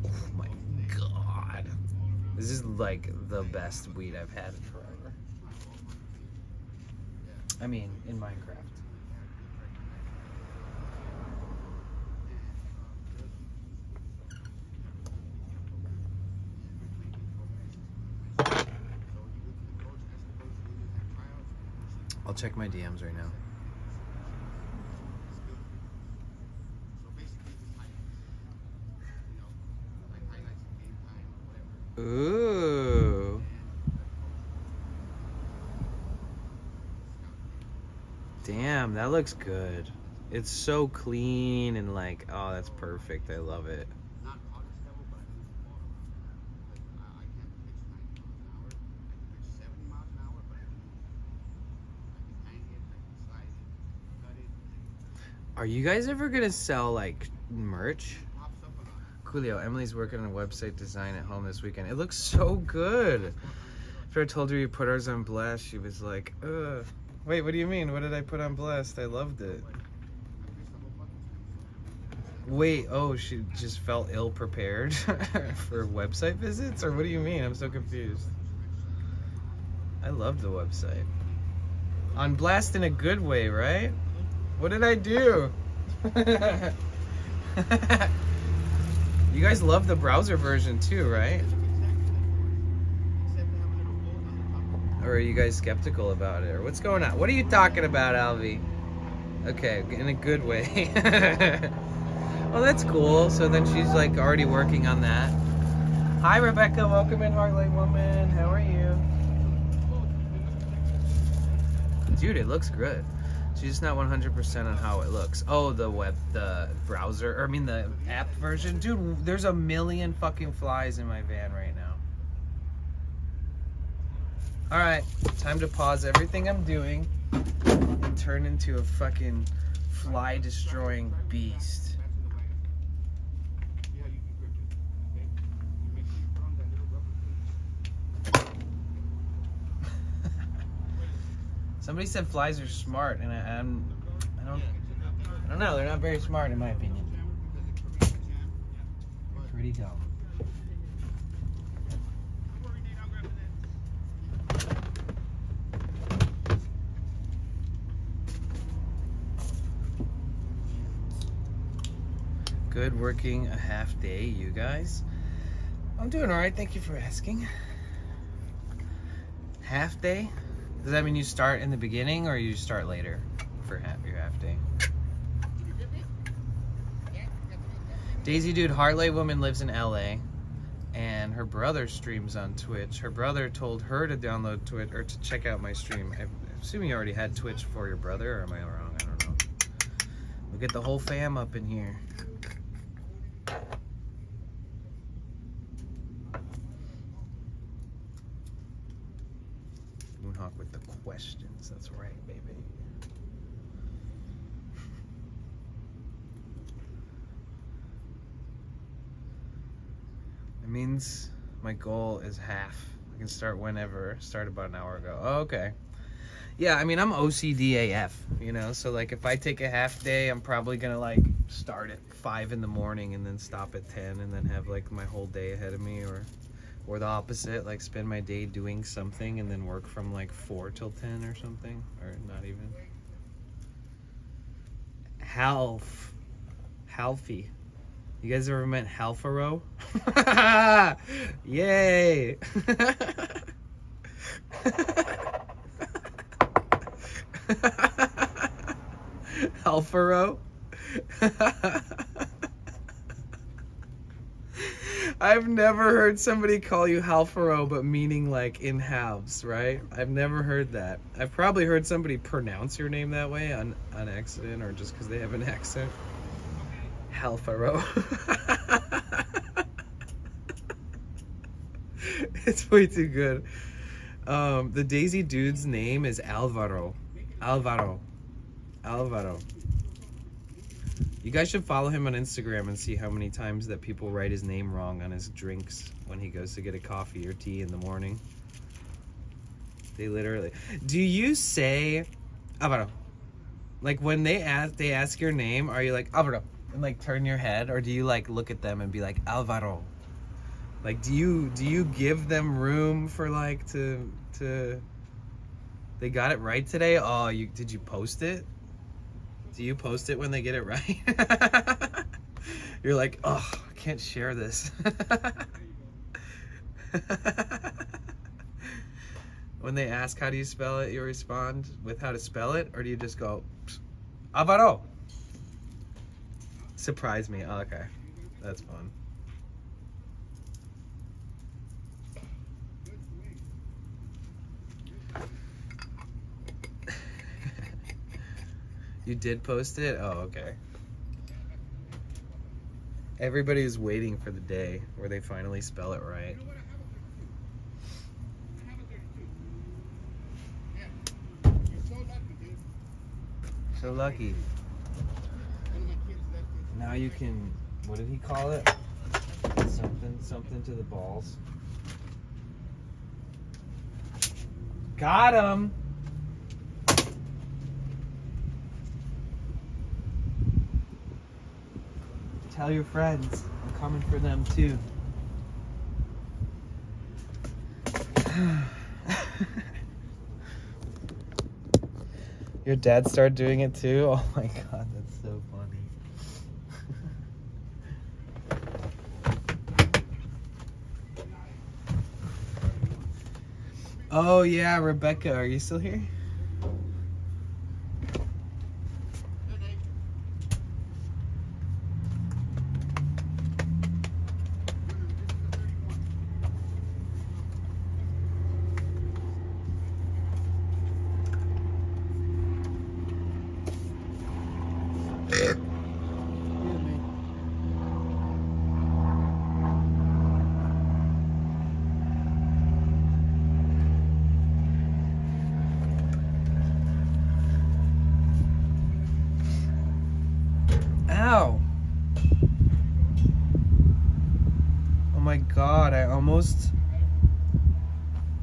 Speaker 1: Oh my god. This is like the best weed I've had in forever. I mean, in Minecraft. I'll check my DMs right now. Ooh. Damn, that looks good. It's so clean and like, oh, that's perfect. I love it. Are you guys ever gonna sell like merch? Coolio, Emily's working on a website design at home this weekend. It looks so good. After I told her you put ours on blast, she was like, ugh. Wait, what do you mean? What did I put on blast? I loved it. Wait, oh, she just felt ill prepared for website visits? Or what do you mean? I'm so confused. I loved the website. On blast in a good way, right? What did I do? You guys love the browser version too, right? Or are you guys skeptical about it? Or what's going on? What are you talking about, Alvi? Okay, in a good way. Well, that's cool. So then she's like already working on that. Hi, Rebecca. Welcome in, Heartlight Woman. How are you? Dude, it looks good. She's just not 100% on how it looks. Oh, the browser, or I mean the app version. Dude, there's a million fucking flies in my van right now. All right, time to pause everything I'm doing and turn into a fucking fly-destroying beast. Somebody said flies are smart, and I don't know. They're not very smart in my opinion. They're pretty dumb. Good working a half day, you guys. I'm doing all right. Thank you for asking. Half day? Does that mean you start in the beginning or you start later for your half day? Daisy Dude, Heartlight Woman lives in LA and her brother streams on Twitch. Her brother told her to download Twitch or to check out my stream. I'm assuming you already had Twitch for your brother, or am I wrong? I don't know. We'll get the whole fam up in here. Moonhawk with the questions. That's right, baby. It means my goal is half. I can start whenever. Start about an hour ago. Oh, okay. Yeah, I mean, I'm OCD AF, you know? So, like, if I take a half day, I'm probably gonna, like, start at 5 in the morning and then stop at 10 and then have, like, my whole day ahead of me, or the opposite, like spend my day doing something and then work from like 4 till 10 or something, or not even. Halfy. You guys ever met Halfaro? Yay! Halfaro? I've never heard somebody call you Halfaro, but meaning like in halves, right? I've never heard that. I've probably heard somebody pronounce your name that way on accident, or just because they have an accent. Halfaro. It's way too good. The Daisy Dude's name is Alvaro. Alvaro. You guys should follow him on Instagram and see how many times that people write his name wrong on his drinks when he goes to get a coffee or tea in the morning. They literally... Do you say Alvaro? Like when they ask your name, are you like Alvaro and like turn your head, or do you like look at them and be like Alvaro? Like do you give them room for like to they got it right today? Oh, did you post it? Do you post it when they get it right? You're like, oh, I can't share this. When they ask how do you spell it, you respond with how to spell it, or do you just go, Alvaro? Surprise me. Oh, okay. That's fun. You did post it? Oh, okay. Everybody is waiting for the day where they finally spell it right. So lucky. Now you can, what did he call it? Something to the balls. Got him! Tell your friends. I'm coming for them too. Your dad started doing it too? Oh my god, that's so funny. Oh yeah, Rebecca, are you still here? Ow! Oh my god, I almost...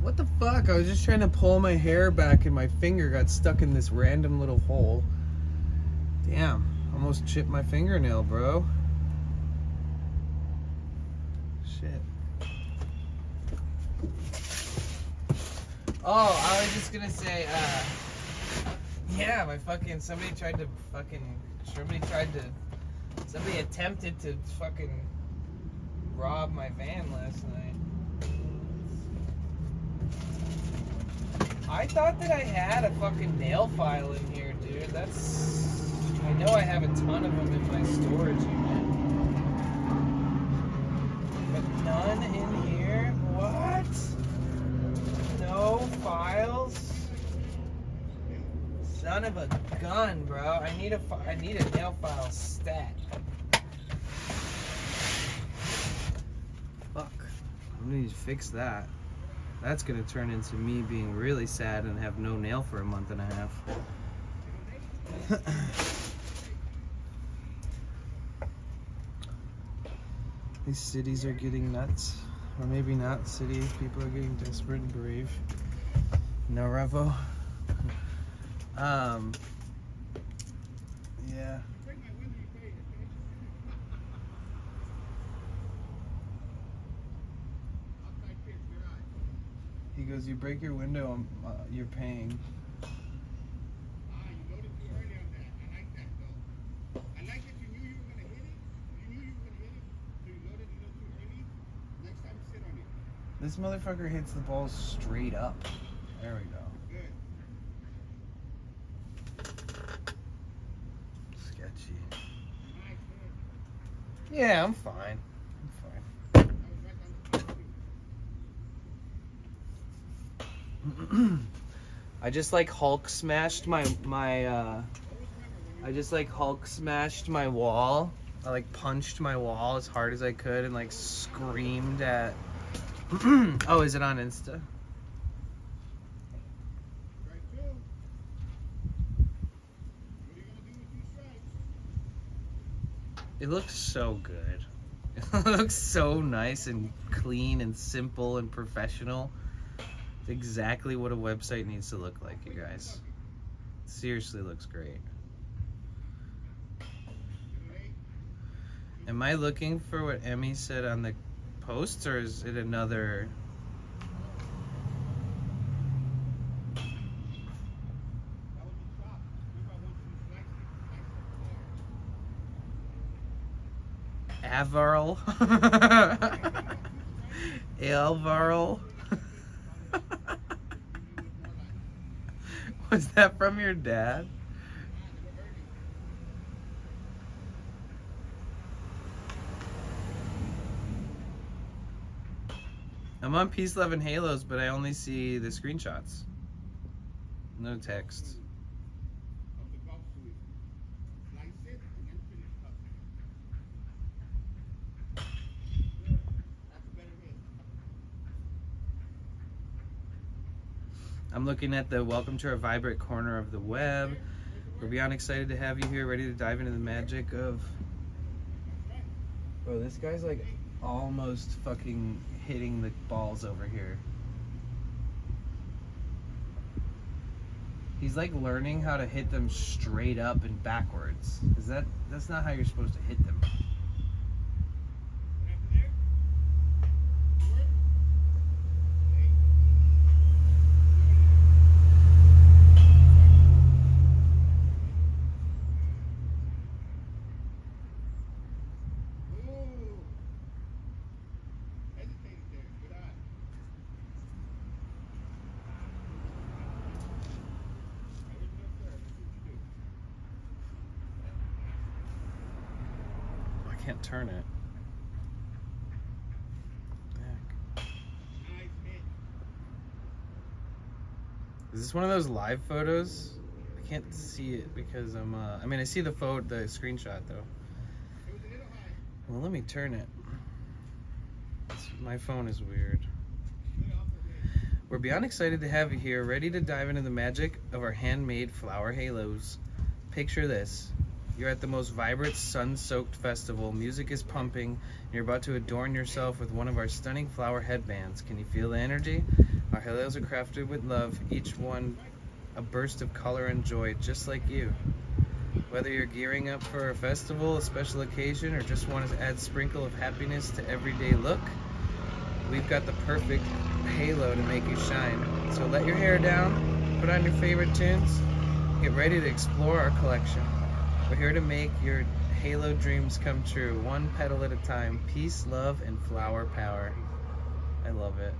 Speaker 1: What the fuck? I was just trying to pull my hair back and my finger got stuck in this random little hole. Damn, almost chipped my fingernail, bro. Shit. Oh, I was just gonna say, yeah, somebody attempted to fucking rob my van last night. I thought that I had a fucking nail file in here, dude. I know I have a ton of them in my storage unit. But none in here? What? No files? Son of a gun, bro. I need a nail file stat. Fuck. I need to fix that. That's gonna turn into me being really sad and have no nail for a month and a half. These cities are getting nuts. Or maybe not cities. People are getting desperate and brave. No, Revo. Yeah. He goes, you break your window, you're paying.
Speaker 2: You loaded too early on that. I like that though. I like that you knew you were gonna hit it. You knew you were gonna hit it, so you loaded it a little too early. Next time, sit on it.
Speaker 1: This motherfucker hits the ball straight up. There we go.
Speaker 2: Good.
Speaker 1: Sketchy.
Speaker 2: Nice, good.
Speaker 1: Yeah, I'm fine. I'm fine.
Speaker 2: I was right on the spot too.
Speaker 1: I just like Hulk smashed my wall. I like punched my wall as hard as I could and like screamed at oh, is it on Insta?
Speaker 2: Strike two. What are you gonna do with two strikes?
Speaker 1: It looks so good. It looks so nice and clean and simple and professional. It's exactly what a website needs to look like, you guys. It seriously looks great. Am I looking for what Emmy said on the posts, or is it another? Avarl? Alvarl? Was that from your dad? I'm on Peace, Love, and Halos, but I only see the screenshots. No text. I'm looking at the welcome to our vibrant corner of the web. We're beyond excited to have you here, ready to dive into the magic of... Bro, this guy's like almost fucking hitting the balls over here. He's like learning how to hit them straight up and backwards. That's not how you're supposed to hit them. can't turn it. Heck.
Speaker 2: Nice hit.
Speaker 1: Is this one of those live photos? I can't see it because I'm I mean I see the screenshot though.
Speaker 2: It was a little high.
Speaker 1: Well, let me turn it. My phone is weird. We're beyond excited to have you here, ready to dive into the magic of our handmade flower halos. Picture this. You're at the most vibrant, sun-soaked festival. Music is pumping, and you're about to adorn yourself with one of our stunning flower headbands. Can you feel the energy? Our halos are crafted with love, each one a burst of color and joy, just like you. Whether you're gearing up for a festival, a special occasion, or just want to add a sprinkle of happiness to everyday look, we've got the perfect halo to make you shine. So let your hair down, put on your favorite tunes, get ready to explore our collection. We're here to make your halo dreams come true, one petal at a time. Peace, love, and flower power. I love it.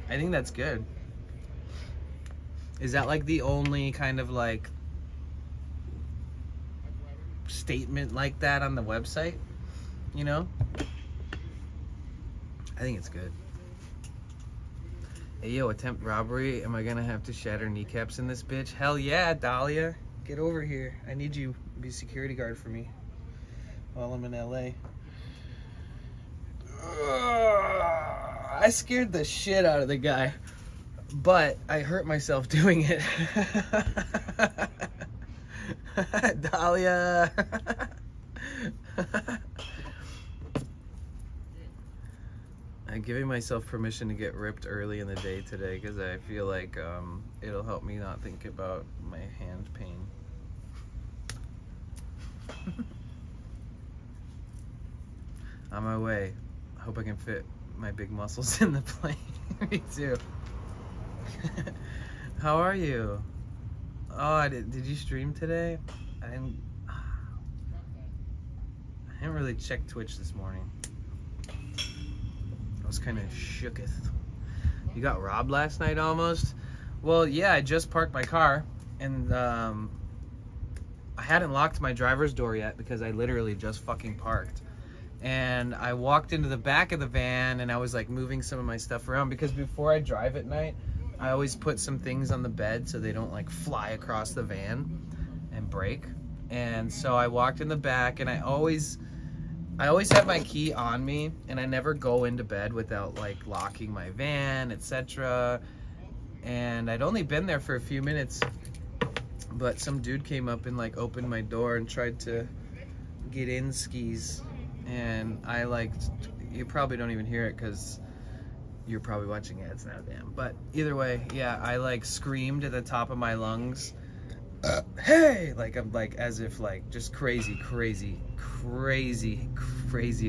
Speaker 1: I think that's good. Is that like the only kind of like statement like that on the website? You know? I think it's good. Hey yo, attempt robbery. Am I gonna have to shatter kneecaps in this bitch? Hell yeah, Dahlia. Get over here. I need you to be security guard for me while I'm in LA. I scared the shit out of the guy, but I hurt myself doing it. Dahlia. I'm giving myself permission to get ripped early in the day today because I feel like it'll help me not think about my hand pain. On my way. I hope I can fit my big muscles in the plane. Me too. How are you? Oh, did you stream today? I didn't really check Twitch this morning. I was kind of shooketh. You got robbed last night almost? Well, yeah, I just parked my car and I hadn't locked my driver's door yet because I literally just fucking parked. And I walked into the back of the van and I was like moving some of my stuff around because before I drive at night, I always put some things on the bed so they don't like fly across the van and break. And so I walked in the back and I always have my key on me and I never go into bed without like locking my van, etc. And I'd only been there for a few minutes, but some dude came up and like opened my door and tried to get in skis. And I like, you probably don't even hear it because you're probably watching ads now, damn. But either way, yeah, I like screamed at the top of my lungs, hey, like I'm like as if like just crazy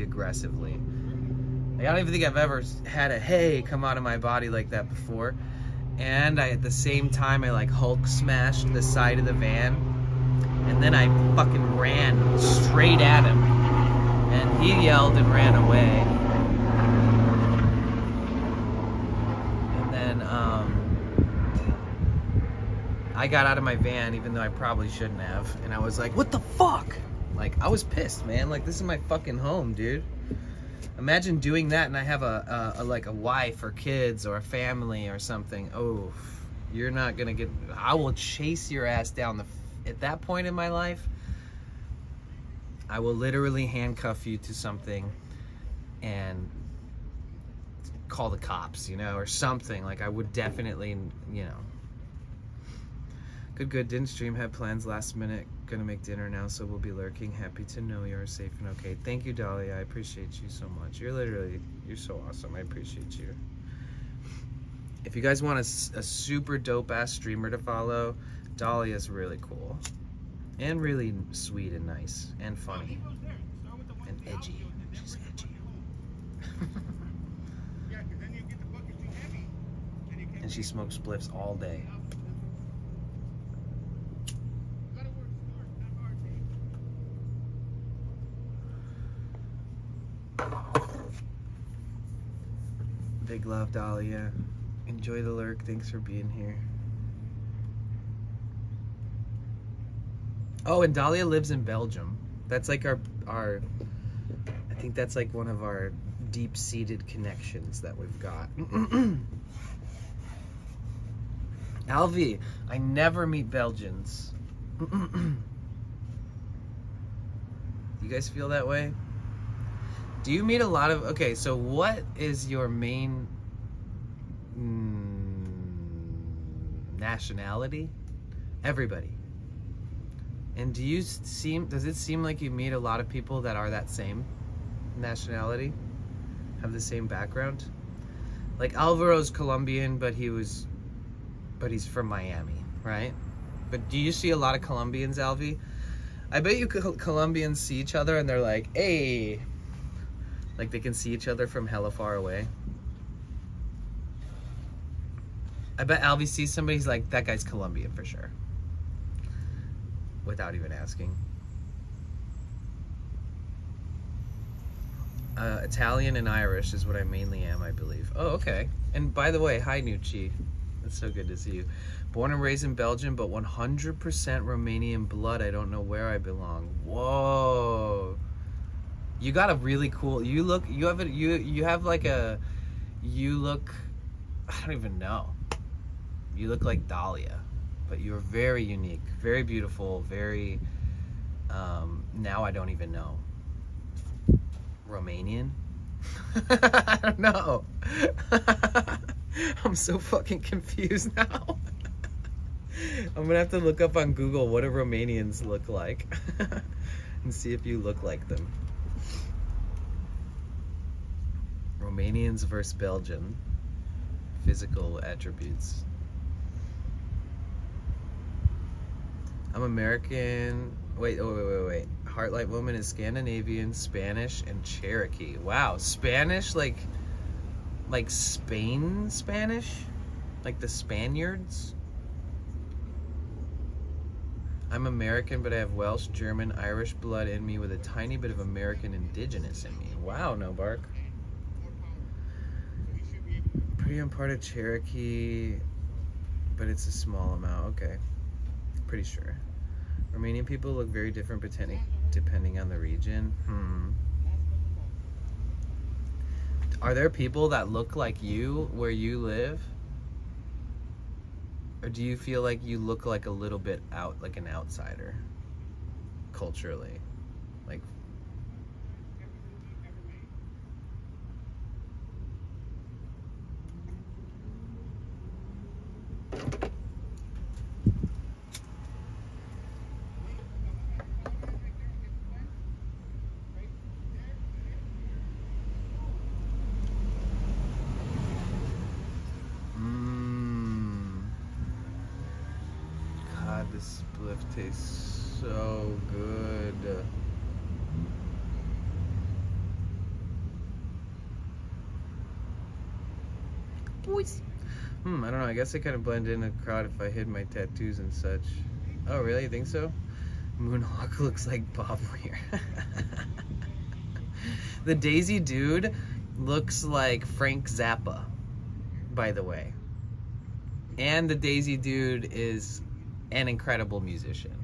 Speaker 1: aggressively. Like, I don't even think I've ever had a hey come out of my body like that before. And at the same time I like Hulk smashed the side of the van and then I fucking ran straight at him and he yelled and ran away. And then I got out of my van even though I probably shouldn't have, and I was like, what the fuck? Like, I was pissed, man. Like, this is my fucking home, dude. Imagine doing that and I have a like a wife or kids or a family or something. Oh, you're not gonna get, I will chase your ass down at that point in my life, I will literally handcuff you to something and call the cops, you know, or something. Like, I would definitely, you know. Good, didn't stream, had plans last minute, gonna make dinner now, so we'll be lurking. Happy to know you're safe and okay. Thank you, Dahlia, I appreciate you so much. You're so awesome, I appreciate you. If you guys want a super dope ass streamer to follow, Dahlia's really cool. And really sweet and nice and funny. And edgy. She's edgy. And she smokes spliffs all day. Big love, Dahlia. Enjoy the lurk. Thanks for being here. Oh, and Dahlia lives in Belgium. That's like our I think that's like one of our deep-seated connections that we've got. Alvi, I never meet Belgians. You guys feel that way? Do you meet a lot of... Okay, so what is your main nationality? Everybody. And does it seem like you meet a lot of people that are that same nationality? Have the same background? Like Alvaro's Colombian, but he's from Miami, right? But do you see a lot of Colombians, Alvi? I bet you Colombians see each other and they're like, hey, like they can see each other from hella far away. I bet Alvi sees somebody, he's like, that guy's Colombian for sure. Without even asking. Italian and Irish is what I mainly am, I believe. Oh, okay. And by the way, hi Nucci. It's so good to see you. Born and raised in Belgium, but 100% Romanian blood. I don't know where I belong. Whoa. You got a really cool, you look, you have like a, you look, I don't even know. You look like Dahlia, but you're very unique, very beautiful, very, now I don't even know. Romanian? I don't know. I'm so fucking confused now. I'm gonna have to look up on Google what do Romanians look like and see if you look like them. Romanians versus Belgian. Physical attributes. I'm American. Wait. Heartlight Woman is Scandinavian, Spanish, and Cherokee. Wow, Spanish like Spain Spanish? Like the Spaniards? I'm American, but I have Welsh, German, Irish blood in me with a tiny bit of American indigenous in me. Wow, no bark. Pretty I'm part of Cherokee, but it's a small amount. Okay, pretty sure. Romanian people look very different depending on the region. Are there people that look like you where you live? Or do you feel like you look like a little bit like an outsider culturally? Like, God, this spliff tastes so good. Boys. I don't know. I guess I kind of blend in the crowd if I hid my tattoos and such. Oh, really? You think so? Moonhawk looks like Bob Weir. The Daisy dude looks like Frank Zappa, by the way. And the Daisy dude is an incredible musician.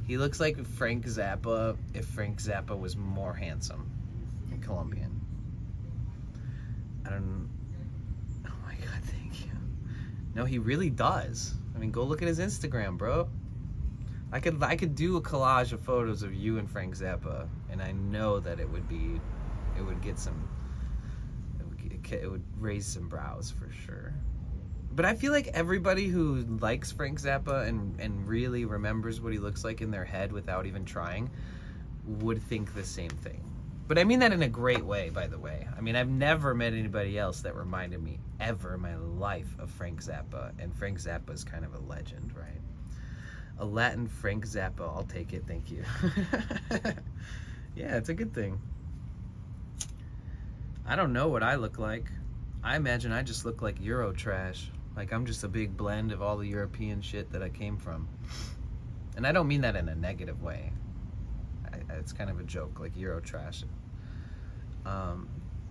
Speaker 1: He looks like Frank Zappa if Frank Zappa was more handsome and Colombian. I don't... Oh my God, thank you. No, he really does. I mean, go look at his Instagram, bro. I could do a collage of photos of you and Frank Zappa, and I know that it would raise some brows for sure. But I feel like everybody who likes Frank Zappa and really remembers what he looks like in their head without even trying would think the same thing. But I mean that in a great way, by the way. I mean, I've never met anybody else that reminded me ever in my life of Frank Zappa, and Frank Zappa is kind of a legend, right? A Latin Frank Zappa, I'll take it, thank you. Yeah, it's a good thing. I don't know what I look like. I imagine I just look like Euro trash. Like I'm just a big blend of all the European shit that I came from. And I don't mean that in a negative way. It's kind of a joke, like Euro trash.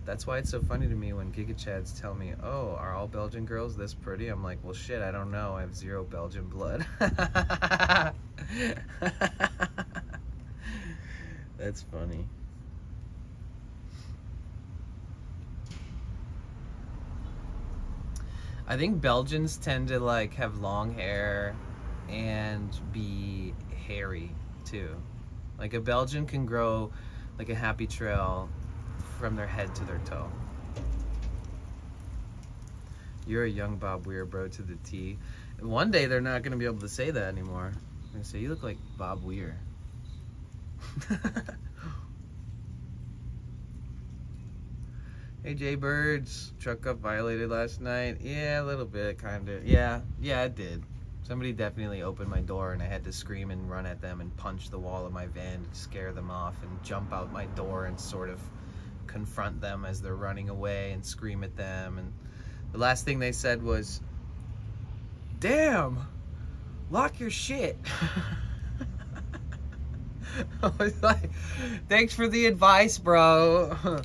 Speaker 1: That's why it's so funny to me when Gigachads tell me, oh, are all Belgian girls this pretty? I'm like, well, shit, I don't know. I have 0 Belgian blood. That's funny. I think Belgians tend to like have long hair and be hairy too. Like a Belgian can grow like a happy trail from their head to their toe. You're a young Bob Weir, bro, to the T. And one day they're not gonna be able to say that anymore. They're gonna say you look like Bob Weir. Hey Jay Birds, truck got violated last night. Yeah, a little bit, kinda. Yeah, it did. Somebody definitely opened my door and I had to scream and run at them and punch the wall of my van to scare them off and jump out my door and sort of confront them as they're running away and scream at them. And the last thing they said was, "Damn, lock your shit." I was like, thanks for the advice, bro.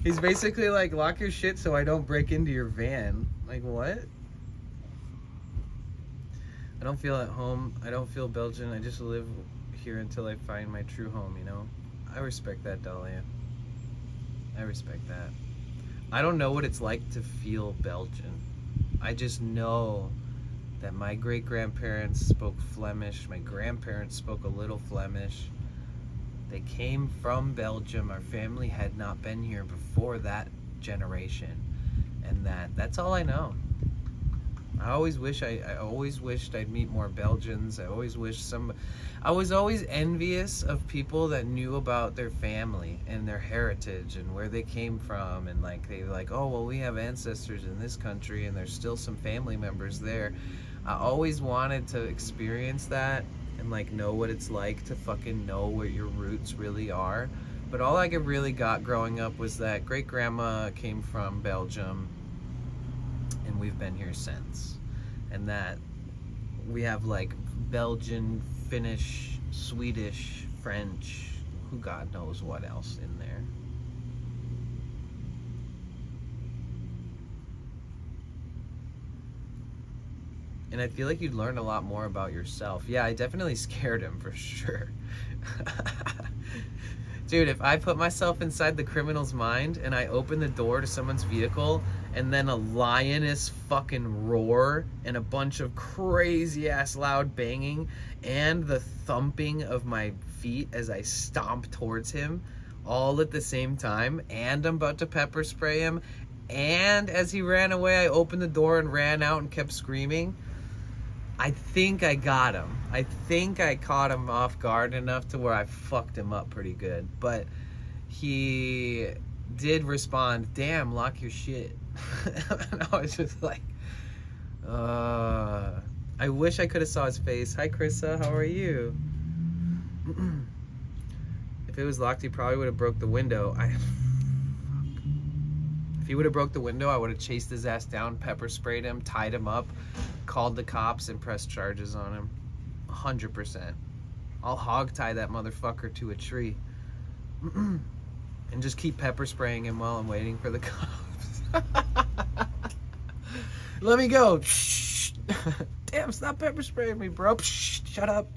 Speaker 1: He's basically like, lock your shit so I don't break into your van. Like, what? I don't feel at home. I don't feel Belgian. I just live here until I find my true home, you know? I respect that, Dahlia. I respect that. I don't know what it's like to feel Belgian. I just know that my great-grandparents spoke Flemish. My grandparents spoke a little Flemish. They came from Belgium. Our family had not been here before that generation. And that's all I know. I always wished I'd meet more Belgians. I was always envious of people that knew about their family and their heritage and where they came from, and like they were like, oh well, we have ancestors in this country and there's still some family members there. I always wanted to experience that and like know what it's like to fucking know where your roots really are. But all I really got growing up was that great grandma came from Belgium and we've been here since. And that we have like Belgian, Finnish, Swedish, French, who God knows what else in there. And I feel like you'd learn a lot more about yourself. Yeah, I definitely scared him for sure. Dude, if I put myself inside the criminal's mind and I open the door to someone's vehicle and then a lioness fucking roar and a bunch of crazy ass loud banging and the thumping of my feet as I stomp towards him all at the same time, and I'm about to pepper spray him, and as he ran away I opened the door and ran out and kept screaming, I think I got him. I think I caught him off guard enough to where I fucked him up pretty good. But he did respond, damn, lock your shit. And I was just like, I wish I could have saw his face. Hi, Krissa, how are you? If it was locked, he probably would have broke the window. If he would have broke the window, I would have chased his ass down, pepper sprayed him, tied him up, called the cops, and pressed charges on him. 100%. I'll hog tie that motherfucker to a tree. And just keep pepper spraying him while I'm waiting for the cops. Let me go. Damn, stop pepper spraying me, bro. Shut up.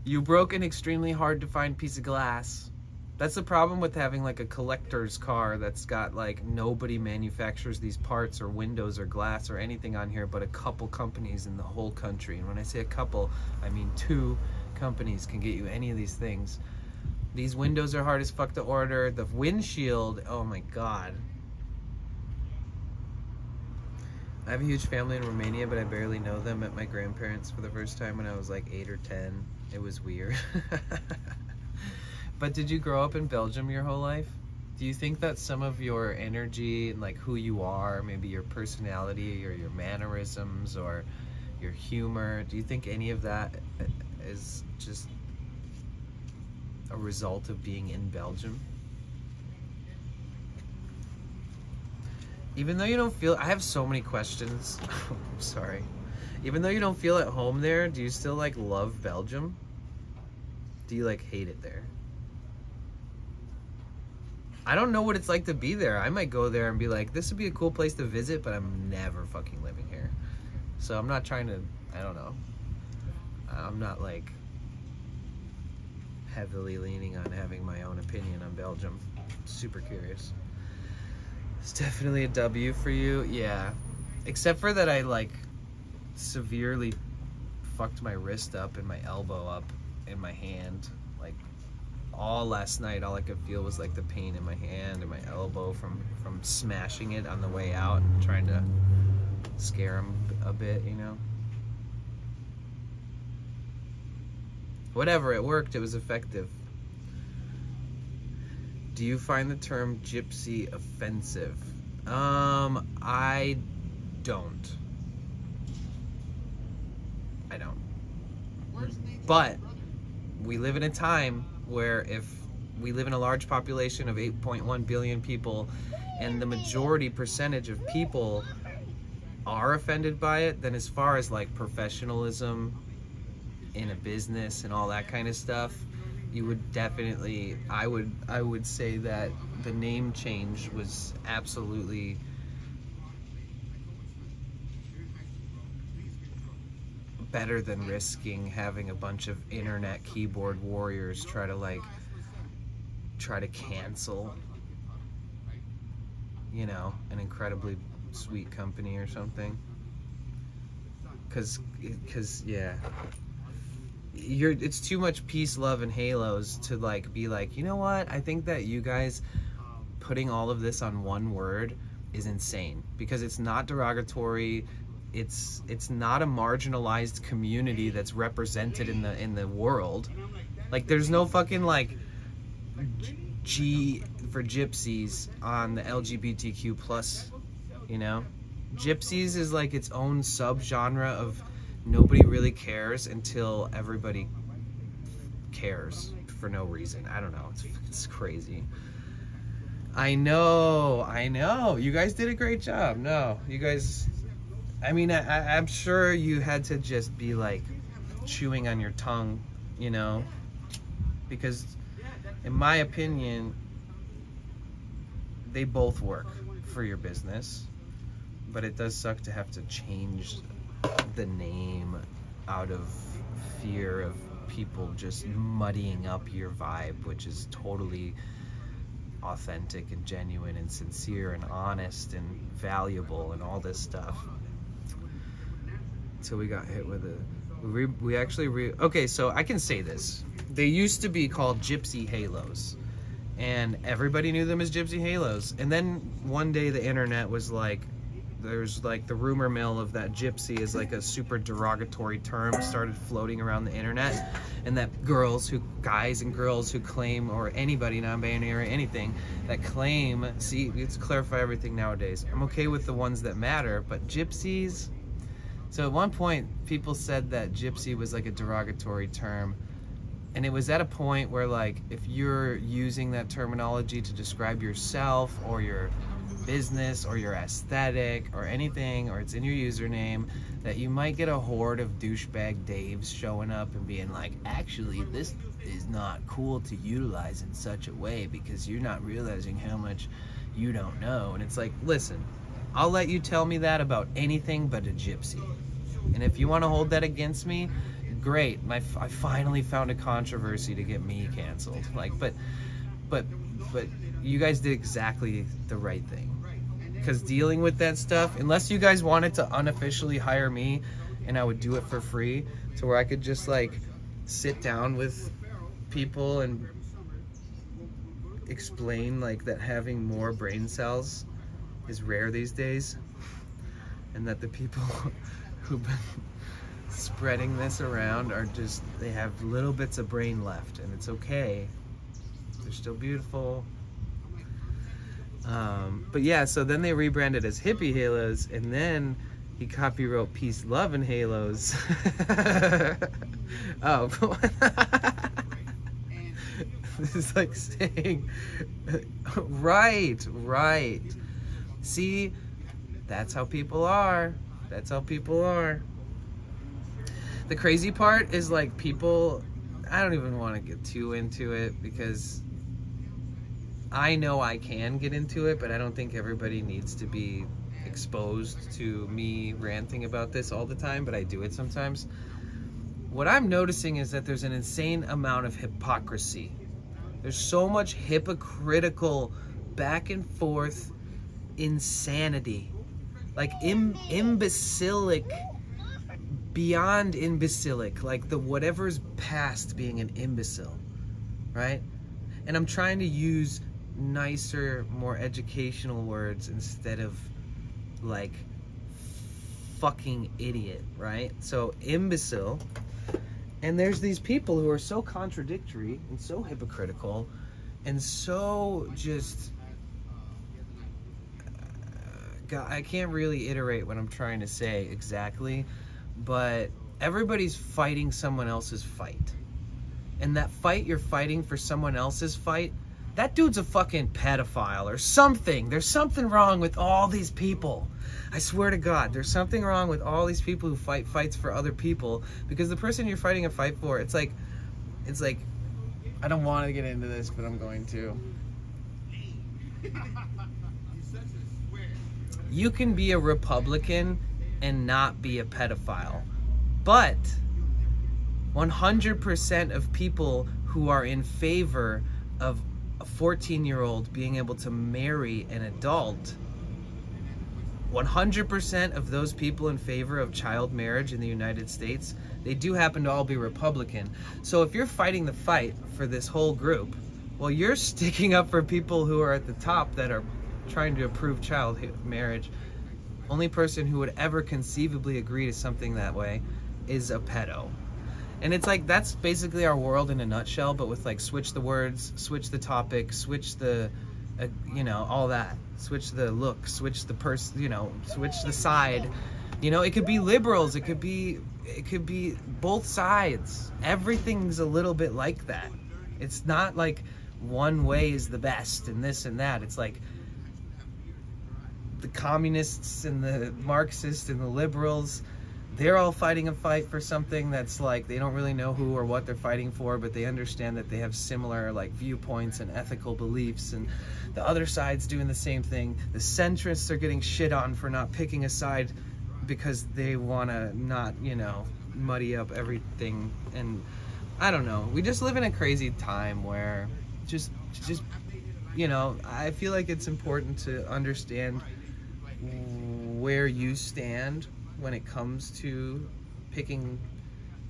Speaker 1: You broke an extremely hard to find piece of glass. That's the problem with having like a collector's car that's got like nobody manufactures these parts or windows or glass or anything on here but a couple companies in the whole country. And when I say a couple, I mean 2 companies can get you any of these things. These windows are hard as fuck to order. The windshield, oh my god. I have a huge family in Romania, but I barely know them. Met my grandparents for the first time when I was like 8 or 10. It was weird. But did you grow up in Belgium your whole life? Do you think that some of your energy and like who you are, maybe your personality or your mannerisms or your humor, do you think any of that is just a result of being in Belgium? Even though you don't feel, I have so many questions. I'm sorry. Even though you don't feel at home there, do you still like love Belgium? Do you like hate it there? I don't know what it's like to be there. I might go there and be like, this would be a cool place to visit, but I'm never fucking living here. So I'm not trying to, I don't know. I'm not like heavily leaning on having my own opinion on Belgium. Super curious. It's definitely a W for you, yeah. Except for that I like severely fucked my wrist up and my elbow up in my hand. Like all last night, all I could feel was like the pain in my hand and my elbow from smashing it on the way out and trying to scare him a bit, you know. Whatever, it worked. It was effective. Do you find the term gypsy offensive? I don't. I don't. But we live in a time where if we live in a large population of 8.1 billion people and the majority percentage of people are offended by it, then as far as like professionalism in a business and all that kind of stuff, you would definitely, I would say that the name change was absolutely better than risking having a bunch of internet keyboard warriors try to cancel, you know, an incredibly sweet company or something. Cause yeah, it's too much peace, love, and halos to like be like, you know what? I think that you guys putting all of this on one word is insane because it's not derogatory. It's not a marginalized community that's represented in the world. Like there's no fucking like G for gypsies on the LGBTQ plus, you know? Gypsies is like its own subgenre of nobody really cares until everybody cares for no reason. I don't know. It's crazy. I know. You guys did a great job. No, you guys, I mean, I'm sure you had to just be like chewing on your tongue, you know, because in my opinion, they both work for your business, but it does suck to have to change the name out of fear of people just muddying up your vibe, which is totally authentic and genuine and sincere and honest and valuable and all this stuff. So we got hit with okay, so I can say this. They used to be called Gypsy Halos, and everybody knew them as Gypsy Halos. And then one day the internet was like, there's like the rumor mill of that gypsy is like a super derogatory term started floating around the internet, and that guys and girls who claim, or anybody non-binary or anything that claim, see, let's clarify everything nowadays. I'm okay with the ones that matter, but gypsies. So at one point people said that gypsy was like a derogatory term, and it was at a point where like if you're using that terminology to describe yourself or your business or your aesthetic or anything, or it's in your username, that you might get a horde of douchebag Daves showing up and being like, actually this is not cool to utilize in such a way because you're not realizing how much you don't know. And it's like, listen, I'll let you tell me that about anything but a gypsy, and if you want to hold that against me, great. I finally found a controversy to get me canceled. Like, but you guys did exactly the right thing. Because dealing with that stuff, unless you guys wanted to unofficially hire me and I would do it for free, to where I could just like sit down with people and explain like that having more brain cells is rare these days, and that the people who've been spreading this around are just, they have little bits of brain left, and it's okay. They're still beautiful. But yeah, so then they rebranded as Hippie Halos, and then he copywrote Peace, Love, and Halos. Oh, this is like saying, right. See, that's how people are. That's how people are. The crazy part is like people, I don't even want to get too into it because I know I can get into it, but I don't think everybody needs to be exposed to me ranting about this all the time, but I do it sometimes. what I'm noticing is that there's an insane amount of hypocrisy. There's so much hypocritical back and forth insanity, like imbecilic, beyond imbecilic, like the whatever's past being an imbecile, right? And I'm trying to use nicer, more educational words instead of like fucking idiot, right? So imbecile. And there's these people who are so contradictory and so hypocritical and so just God, I can't really iterate what I'm trying to say exactly, but everybody's fighting someone else's fight. And that fight you're fighting for someone else's fight, that dude's a fucking pedophile or something. There's something wrong with all these people. I swear to God, there's something wrong with all these people who fight fights for other people, because the person you're fighting a fight for, it's like, I don't want to get into this, but I'm going to. You can be a Republican and not be a pedophile, but 100% of people who are in favor of a 14-year-old being able to marry an adult, 100% of those people in favor of child marriage in the United States, they do happen to all be Republican. So if you're fighting the fight for this whole group, well, you're sticking up for people who are at the top that are trying to approve child marriage. Only person who would ever conceivably agree to something that way is a pedo. And it's like, that's basically our world in a nutshell, but with like switch the words, switch the topic, switch the, all that. Switch the look, switch the person, switch the side. It could be liberals, it could be both sides. Everything's a little bit like that. It's not like one way is the best and this and that. It's like the communists and the Marxists and the liberals, they're all fighting a fight for something that's like, they don't really know who or what they're fighting for, but they understand that they have similar like viewpoints and ethical beliefs, and the other side's doing the same thing. The centrists are getting shit on for not picking a side because they want to not, muddy up everything. And I don't know, we just live in a crazy time where just I feel like it's important to understand where you stand when it comes to picking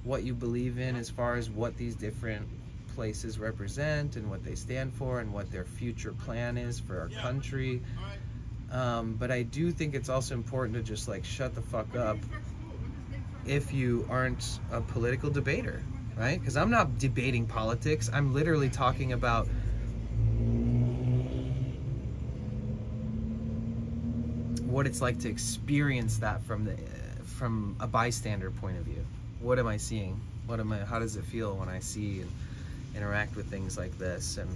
Speaker 1: what you believe in, as far as what these different places represent and what they stand for and what their future plan is for our country. But I do think it's also important to just like shut the fuck up if you aren't a political debater, right? Because I'm not debating politics. I'm literally talking about what it's like to experience that from a bystander point of view. What am I seeing? How does it feel when I see and interact with things like this? And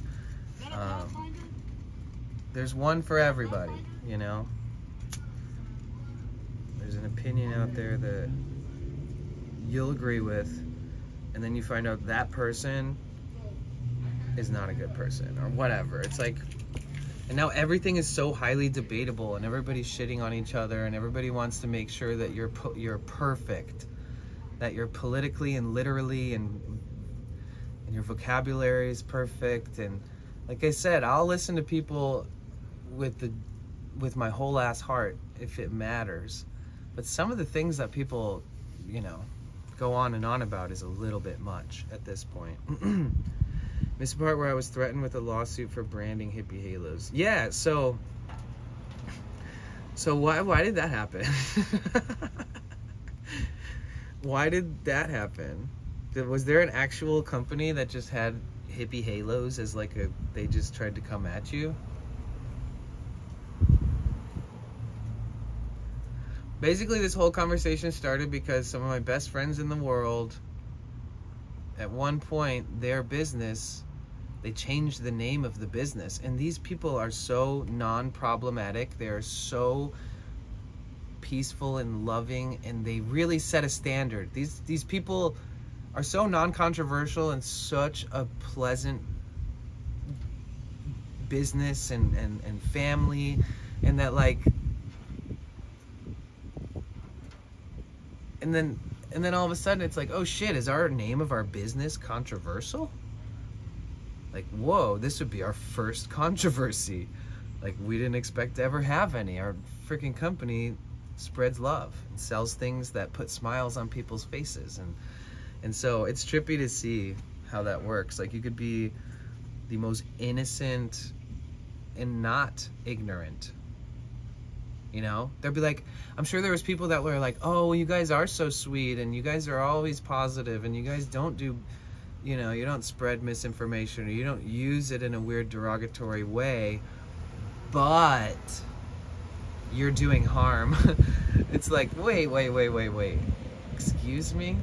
Speaker 1: there's one for everybody, There's an opinion out there that you'll agree with, and then you find out that person is not a good person or whatever. It's like, and now everything is so highly debatable, and everybody's shitting on each other, and everybody wants to make sure that you're perfect, that you're politically and literally and your vocabulary is perfect. And like I said, I'll listen to people with my whole ass heart if it matters. But some of the things that people, go on and on about is a little bit much at this point. Missed the part where I was threatened with a lawsuit for branding hippie halos. Yeah, so why did that happen? Why did that happen? Was there an actual company that just had hippie halos as like they just tried to come at you? Basically, this whole conversation started because some of my best friends in the world, at one point, their business, they changed the name of the business. And these people are so non-problematic. They are so peaceful and loving, and they really set a standard. These people are so non-controversial and such a pleasant business and family, and that like, and then And then all of a sudden it's like, oh shit, is our name of our business controversial? Like, whoa, this would be our first controversy. Like, we didn't expect to ever have any. Our freaking company spreads love and sells things that put smiles on people's faces. And so it's trippy to see how that works. Like, you could be the most innocent and not ignorant. You know, they'll be like, I'm sure there was people that were like, oh, well, you guys are so sweet and you guys are always positive and you guys don't do, you know, you don't spread misinformation or you don't use it in a weird derogatory way, but you're doing harm. It's like, wait. Excuse me?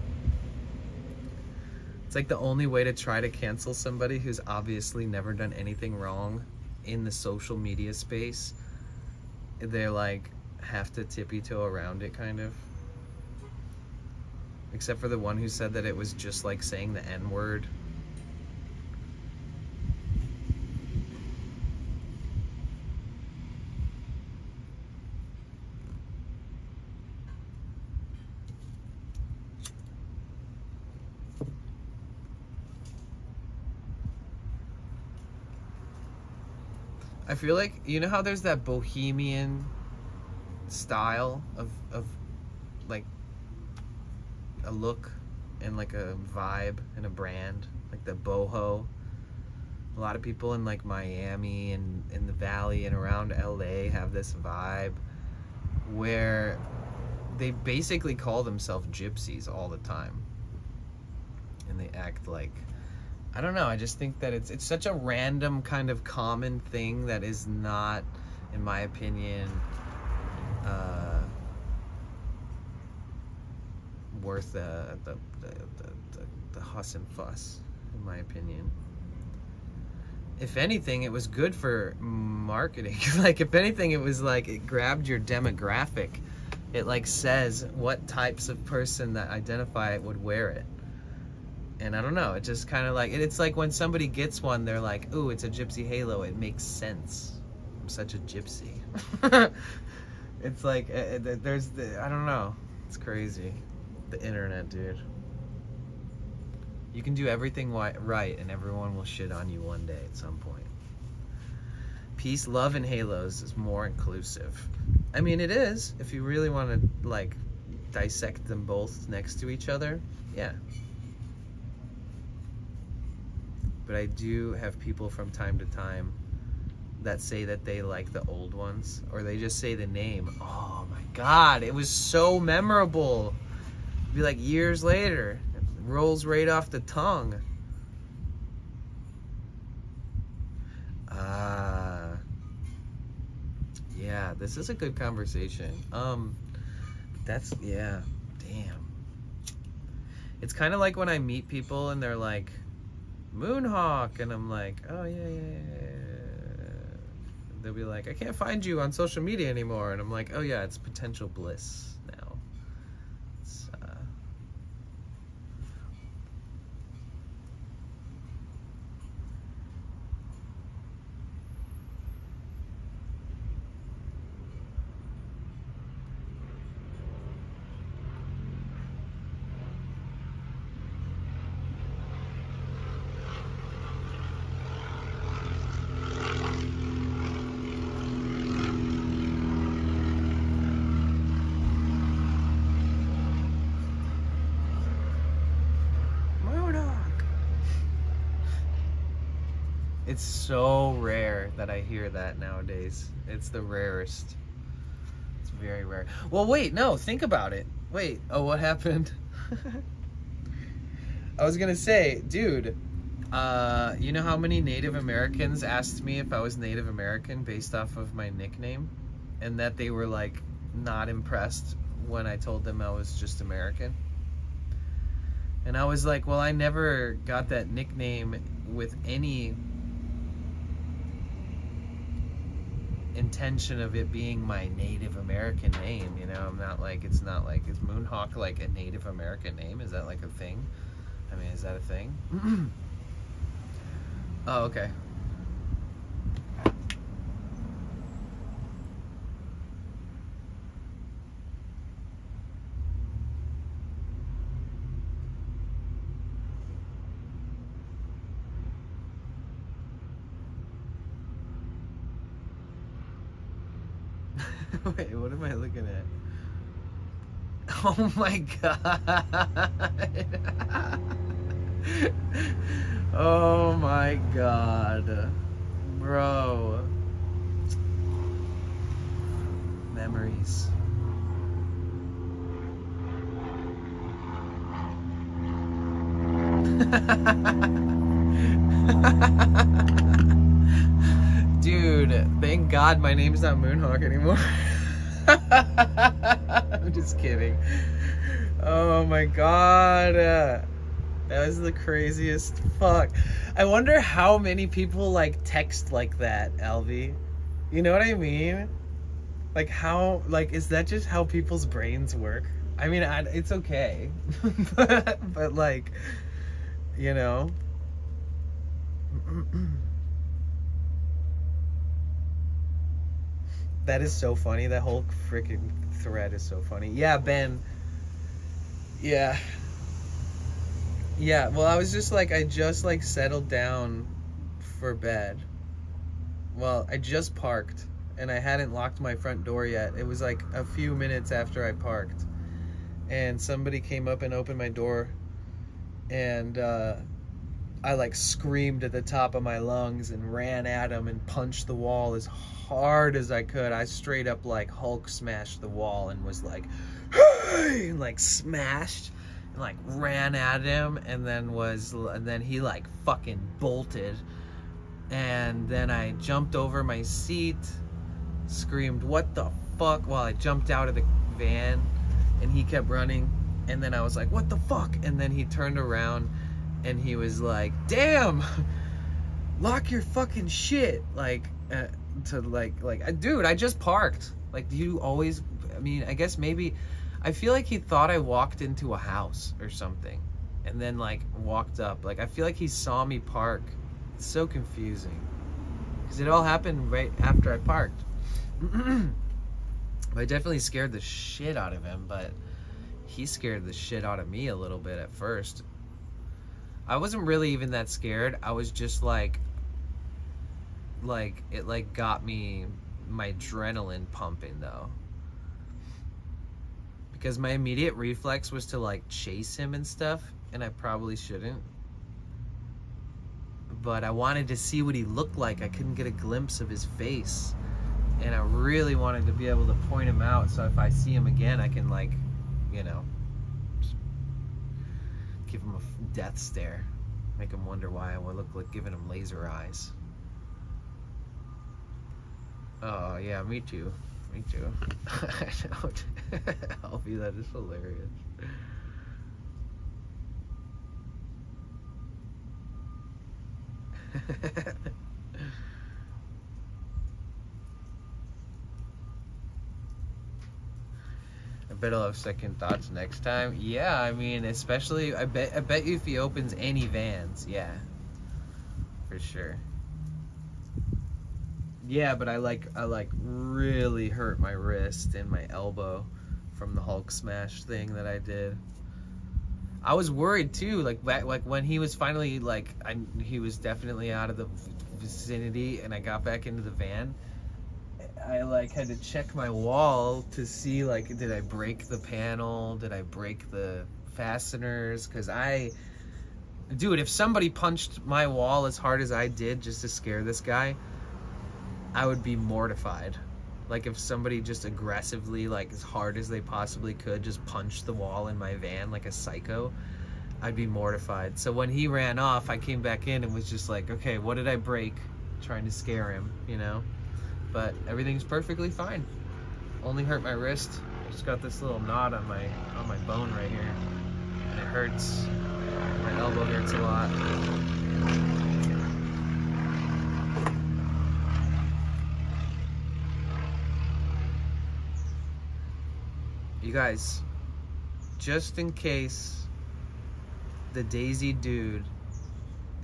Speaker 1: It's like the only way to try to cancel somebody who's obviously never done anything wrong in the social media space. They're like, have to tippy-toe around it, kind of. Except for the one who said that it was just like saying the N-word. I feel like, you know how there's that bohemian style of like a look and like a vibe and a brand, like the boho. A lot of people in like Miami and in the Valley and around LA have this vibe where they basically call themselves gypsies all the time. And they act like, I don't know, I just think that it's such a random kind of common thing that is not, in my opinion, worth the huss and fuss, in my opinion. If anything, it was good for marketing. Like, if anything, it was like, it grabbed your demographic. It like says what types of person that identify it would wear it. And I don't know, it just kind of like, it's like when somebody gets one, they're like, ooh, it's a gypsy halo, it makes sense. I'm such a gypsy. It's like, there's, I don't know, it's crazy. The internet, dude. You can do everything right and everyone will shit on you one day at some point. Peace, love, and halos is more inclusive. I mean, it is, if you really want to, like, dissect them both next to each other, yeah. But I do have people from time to time that say that they like the old ones, or they just say the name. Oh my God, it was so memorable. It'd be like years later, it rolls right off the tongue. Yeah, this is a good conversation. Yeah, damn. It's kind of like when I meet people and they're like, Moonhawk, and I'm like, oh yeah. They'll be like, I can't find you on social media anymore, and I'm like, oh yeah, it's potential bliss now. It's, It's so rare that I hear that nowadays. It's the rarest. It's very rare. Well, wait, no, think about it. Wait, oh, what happened? I was gonna say, dude, you know how many Native Americans asked me if I was Native American based off of my nickname? And that they were, like, not impressed when I told them I was just American? And I was like, well, I never got that nickname with any intention of it being my Native American name, you know? I'm not like, it's not like, is Moonhawk like a Native American name? Is that like a thing? I mean, is that a thing? Oh, okay. Wait, what am I looking at? Oh my god. Oh my god. Bro. Memories. Dude, thank God my name's not Moonhawk anymore. I'm just kidding. Oh my god. That was the craziest. Fuck. I wonder how many people like text like that, Alvy. You know what I mean? Like how, like, is that just how people's brains work? I mean, it's okay. but like, you know. That is so funny. That whole freaking thread is so funny. Yeah, Ben. Yeah. Yeah, well, I was just like, I just like settled down for bed. Well, I just parked and I hadn't locked my front door yet. It was like a few minutes after I parked. And somebody came up and opened my door. And I like screamed at the top of my lungs and ran at him and punched the wall as hard as I could. I straight up like Hulk smashed the wall and was like, hey! And like smashed and like ran at him, and then he like fucking bolted. And then I jumped over my seat, screamed, what the fuck, while I jumped out of the van, and he kept running. And then I was like, what the fuck? And then he turned around and he was like, damn, lock your fucking shit. Like, dude, I just parked. Like, do you always, I mean, I guess maybe, I feel like he thought I walked into a house or something and then like walked up. Like, I feel like he saw me park. It's so confusing because it all happened right after I parked. I definitely scared the shit out of him, but he scared the shit out of me a little bit at first. I wasn't really even that scared. I was just like it like got me, my adrenaline pumping though. Because my immediate reflex was to like chase him and stuff, and I probably shouldn't. But I wanted to see what he looked like. I couldn't get a glimpse of his face. And I really wanted to be able to point him out, so if I see him again, I can like, you know, give him a death stare. Make him wonder why I would look like giving him laser eyes. Oh, yeah, me too. Me too. I don't. Alfie, that is hilarious. I bet I'll have second thoughts next time. Yeah, I mean, especially, I bet you if he opens any vans, yeah, for sure. Yeah, but I like really hurt my wrist and my elbow from the Hulk smash thing that I did. I was worried too, like when he was finally like, he was definitely out of the vicinity, and I got back into the van. I like had to check my wall to see like, did I break the panel? Did I break the fasteners? Cause dude, if somebody punched my wall as hard as I did just to scare this guy, I would be mortified. Like if somebody just aggressively, like as hard as they possibly could, just punched the wall in my van like a psycho, I'd be mortified. So when he ran off, I came back in and was just like, okay, what did I break? Trying to scare him, you know? But everything's perfectly fine. Only hurt my wrist. I just got this little knot on my bone right here, and it hurts. My elbow hurts a lot. You guys, just in case the Daisy dude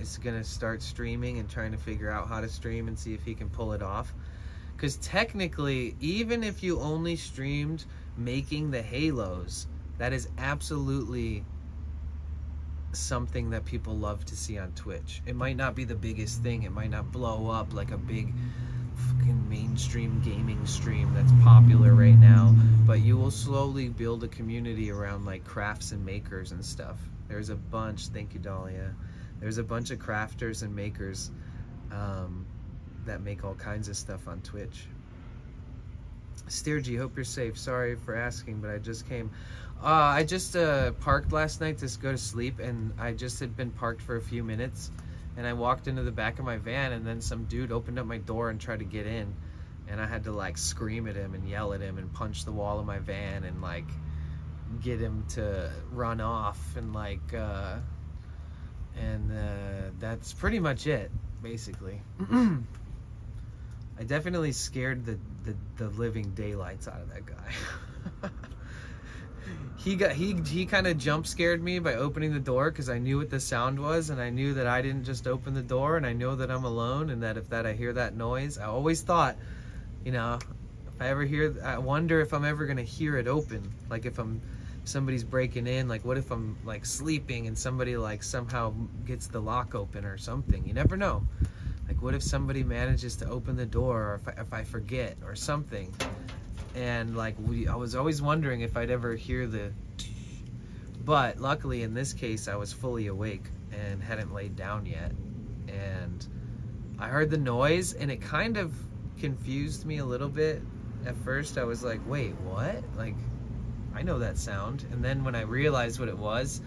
Speaker 1: is gonna start streaming and trying to figure out how to stream and see if he can pull it off. Because technically, even if you only streamed making the halos, that is absolutely something that people love to see on Twitch. It might not be the biggest thing. It might not blow up like a big fucking mainstream gaming stream that's popular right now, but you will slowly build a community around like crafts and makers and stuff. There's a bunch, thank you Dahlia, there's a bunch of crafters and makers that make all kinds of stuff on Twitch. Steergy, hope you're safe. Sorry for asking, but I just came. I just parked last night to go to sleep, and I just had been parked for a few minutes, and I walked into the back of my van, and then some dude opened up my door and tried to get in, and I had to like scream at him and yell at him and punch the wall of my van and like get him to run off and like that's pretty much it, basically. I definitely scared the living daylights out of that guy. He kind of jump scared me by opening the door because I knew what the sound was, and I knew that I didn't just open the door, and I know that I'm alone, and that if I hear that noise, I always thought, you know, if I ever hear, I wonder if I'm ever gonna hear it open, like if somebody's breaking in, like what if I'm like sleeping and somebody like somehow gets the lock open or something. You never know. Like what if somebody manages to open the door, or if I forget or something. And like I was always wondering if I'd ever hear but luckily in this case I was fully awake and hadn't laid down yet, and I heard the noise, and it kind of confused me a little bit. At first I was like, wait, what? Like I know that sound. And then when I realized what it was,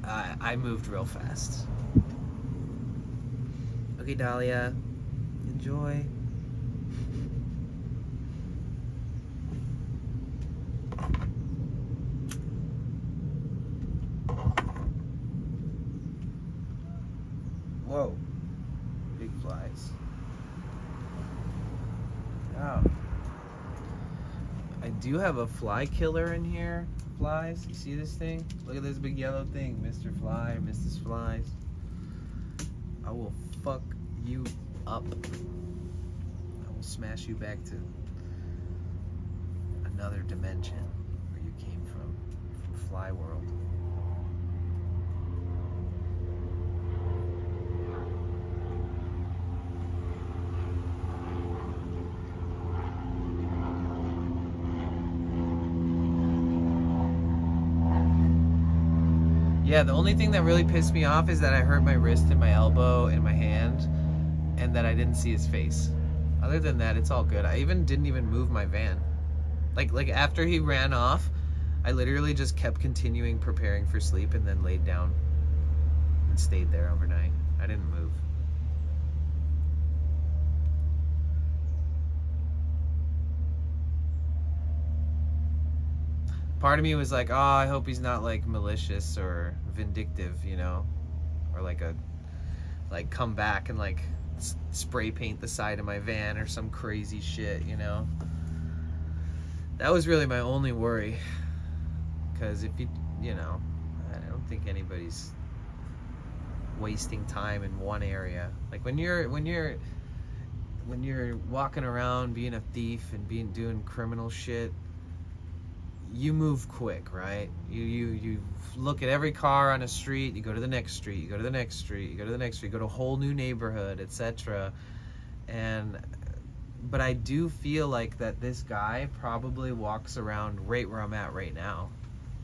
Speaker 1: I moved real fast. Okay, Dahlia, enjoy. Whoa, big flies. Oh. I do have a fly killer in here. Flies, you see this thing? Look at this big yellow thing, Mr. Fly, Mrs. Flies. I will fuck you up. I will smash you back to another dimension where you came from Fly World. Yeah, the only thing that really pissed me off is that I hurt my wrist and my elbow and my hand, and that I didn't see his face. Other than that, it's all good. I didn't even move my van. Like after he ran off, I literally just kept continuing preparing for sleep and then laid down and stayed there overnight. I didn't move. Part of me was like, oh, I hope he's not like malicious or vindictive, you know, or like come back and like spray paint the side of my van or some crazy shit, you know. That was really my only worry, because if you know, I don't think anybody's wasting time in one area. Like when you're walking around being a thief and doing criminal shit, you move quick, right? You look at every car on a street, you go to the next street, you go to the next street, you go to the next street, you go to a whole new neighborhood, etc. But I do feel like that this guy probably walks around right where I'm at right now,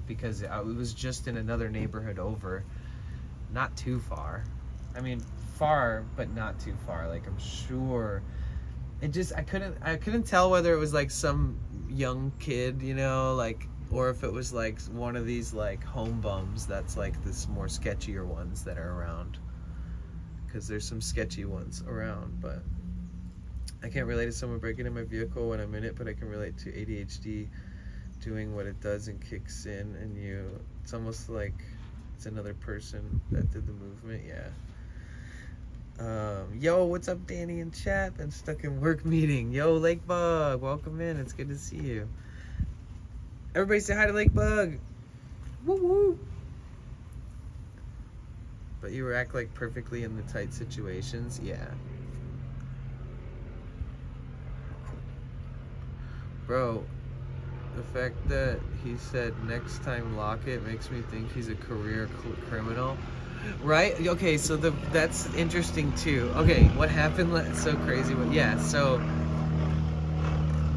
Speaker 1: because it was just in another neighborhood over, not too far. I mean, far, but not too far. Like I'm sure. It just, I couldn't tell whether it was like some young kid, you know, like, or if it was like one of these like home bums that's like this more sketchier ones that are around, because there's some sketchy ones around. But I can't relate to someone breaking in my vehicle when I'm in it, but I can relate to ADHD doing what it does and kicks in, and it's almost like it's another person that did the movement. Yeah. Yo, what's up, Danny in chat? Been stuck in work meeting. Yo, Lakebug, welcome in. It's good to see you. Everybody say hi to Lakebug. Woo woo. But you act like perfectly in the tight situations. Yeah. Bro, the fact that he said next time lock it makes me think he's a career criminal. Right? Okay, so that's interesting too. Okay, what happened? So crazy. Yeah, so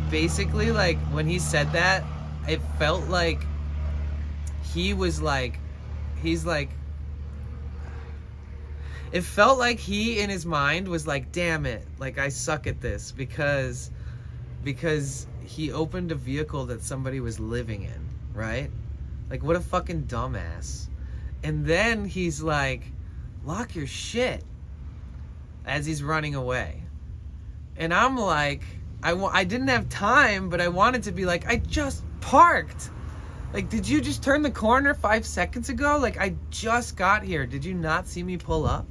Speaker 1: basically, like, when he said that, it felt like he was like, he's like, it felt like he in his mind was like, damn it, like, I suck at this because he opened a vehicle that somebody was living in, right? Like, what a fucking dumbass. And then he's like, lock your shit, as he's running away. And I'm like, I didn't have time, but I wanted to be like, I just parked. Like, did you just turn the corner 5 seconds ago? Like, I just got here. Did you not see me pull up?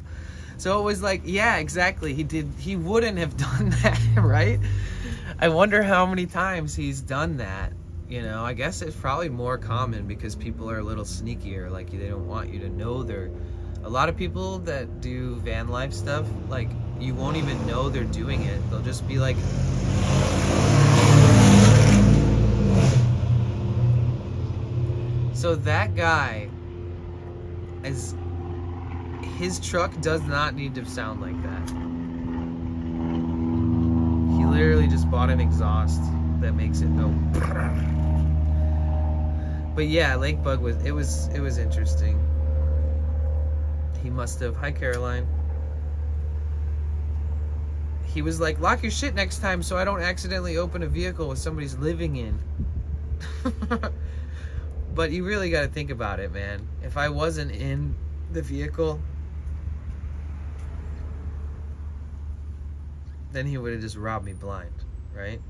Speaker 1: So it was like, yeah, exactly. He wouldn't have done that, right? I wonder how many times he's done that. You know, I guess it's probably more common because people are a little sneakier. Like, they don't want you to know they're... A lot of people that do van life stuff, like, you won't even know they're doing it. They'll just be like... So that guy, his truck does not need to sound like that. He literally just bought an exhaust that makes it go. But yeah, Lake Bug was interesting. He must have. Hi, Caroline. He was like, lock your shit next time so I don't accidentally open a vehicle with somebody's living in. But you really got to think about it, man. If I wasn't in the vehicle, then he would have just robbed me blind, right?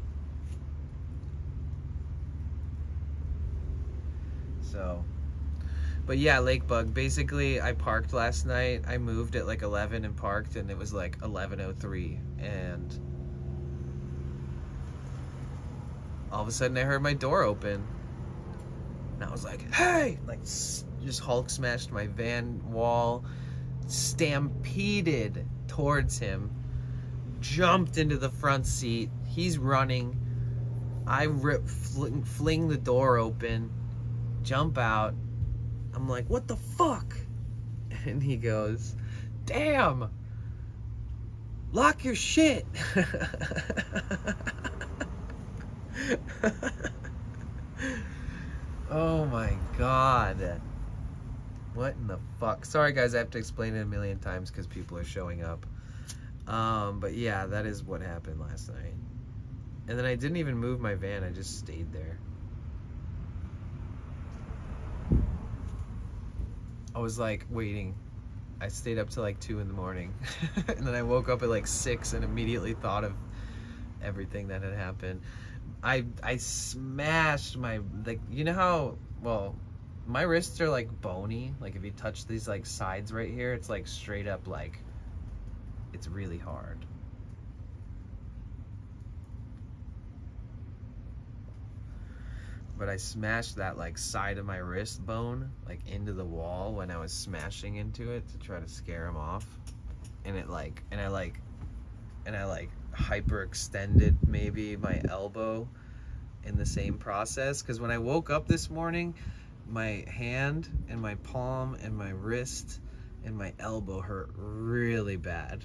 Speaker 1: So, but yeah, Lake Bug. Basically, I parked last night. I moved at like 11 and parked, and it was like 11:03, and all of a sudden I heard my door open. And I was like, hey! Like, just Hulk smashed my van wall, stampeded towards him, jumped into the front seat. He's running. I fling the door open, jump out. I'm like, what the fuck? And he goes, damn! Lock your shit! Oh my god. What in the fuck? Sorry guys, I have to explain it a million times because people are showing up. But yeah, that is what happened last night. And then I didn't even move my van, I just stayed there. I was like waiting. I stayed up till like 2 in the morning. And then I woke up at like 6 and immediately thought of everything that had happened. I smashed my, like, you know how, well, my wrists are like bony. Like if you touch these like sides right here, it's like straight up, like, it's really hard. But I smashed that like side of my wrist bone like into the wall when I was smashing into it to try to scare him off. And it like, and I hyperextended maybe my elbow in the same process, because when I woke up this morning, my hand and my palm and my wrist and my elbow hurt really bad.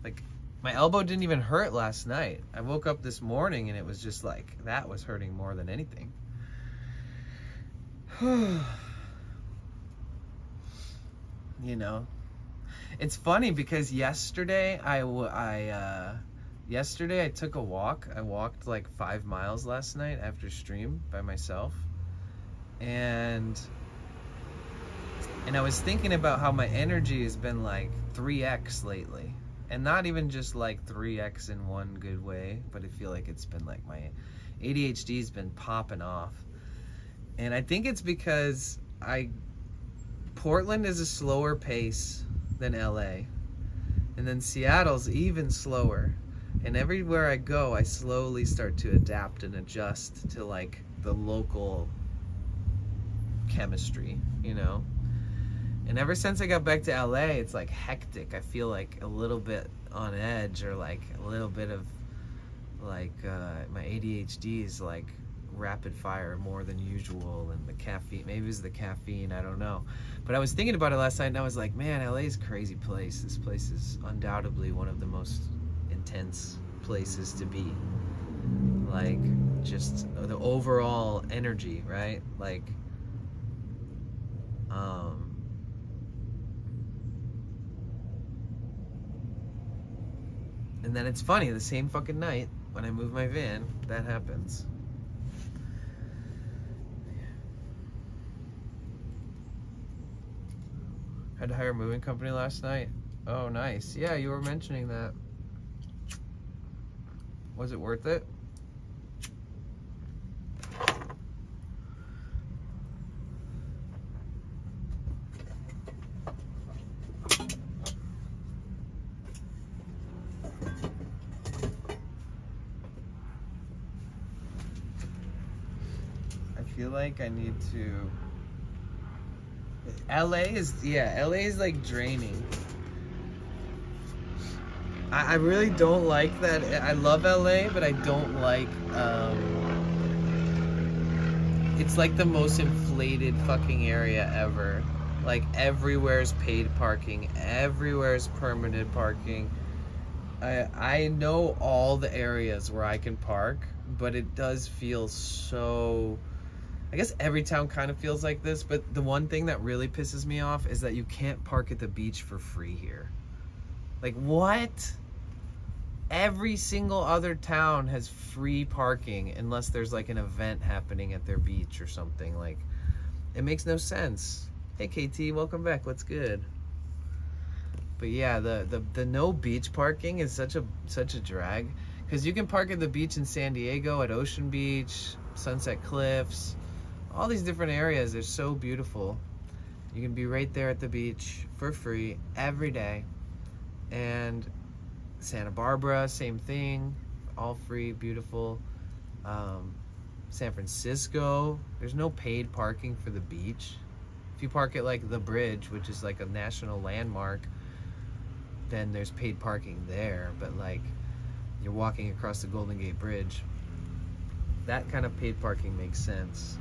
Speaker 1: Like, my elbow didn't even hurt last night. I woke up this morning and it was just like, that was hurting more than anything. You know, it's funny because yesterday I took a walk. I walked like 5 miles last night after stream by myself, and I was thinking about how my energy has been like 3x lately, and not even just like 3x in one good way, but I feel like it's been like my ADHD's been popping off. And I think it's because Portland is a slower pace than LA, and then Seattle's even slower. And everywhere I go, I slowly start to adapt and adjust to like the local chemistry, you know? And ever since I got back to LA, it's like hectic. I feel like a little bit on edge, or like a little bit of like my ADHD is like rapid fire more than usual, and the caffeine, maybe it was the caffeine, I don't know. But I was thinking about it last night and I was like, man, LA is a crazy place. This place is undoubtedly one of the most intense places to be. Like, just the overall energy, right? Like, and then it's funny, the same fucking night when I move my van, that happens. Had to hire a moving company last night. Oh, nice. Yeah, you were mentioning that. Was it worth it? I feel like I need to... LA is like draining. I really don't like that. I love LA, but I don't like, it's like the most inflated fucking area ever. Like, everywhere's paid parking, everywhere's permanent parking. I know all the areas where I can park, but it does feel so... I guess every town kind of feels like this, but the one thing that really pisses me off is that you can't park at the beach for free here. Like, what? Every single other town has free parking unless there's like an event happening at their beach or something. Like, it makes no sense. Hey KT, welcome back. What's good? But yeah, the no beach parking is such a drag, because you can park at the beach in San Diego, at Ocean Beach, Sunset Cliffs, all these different areas. They're so beautiful. You can be right there at the beach for free every day. And Santa Barbara, same thing, all free, beautiful. San Francisco, there's no paid parking for the beach. If you park at like the bridge, which is like a national landmark, then there's paid parking there. But like, you're walking across the Golden Gate Bridge, that kind of paid parking makes sense.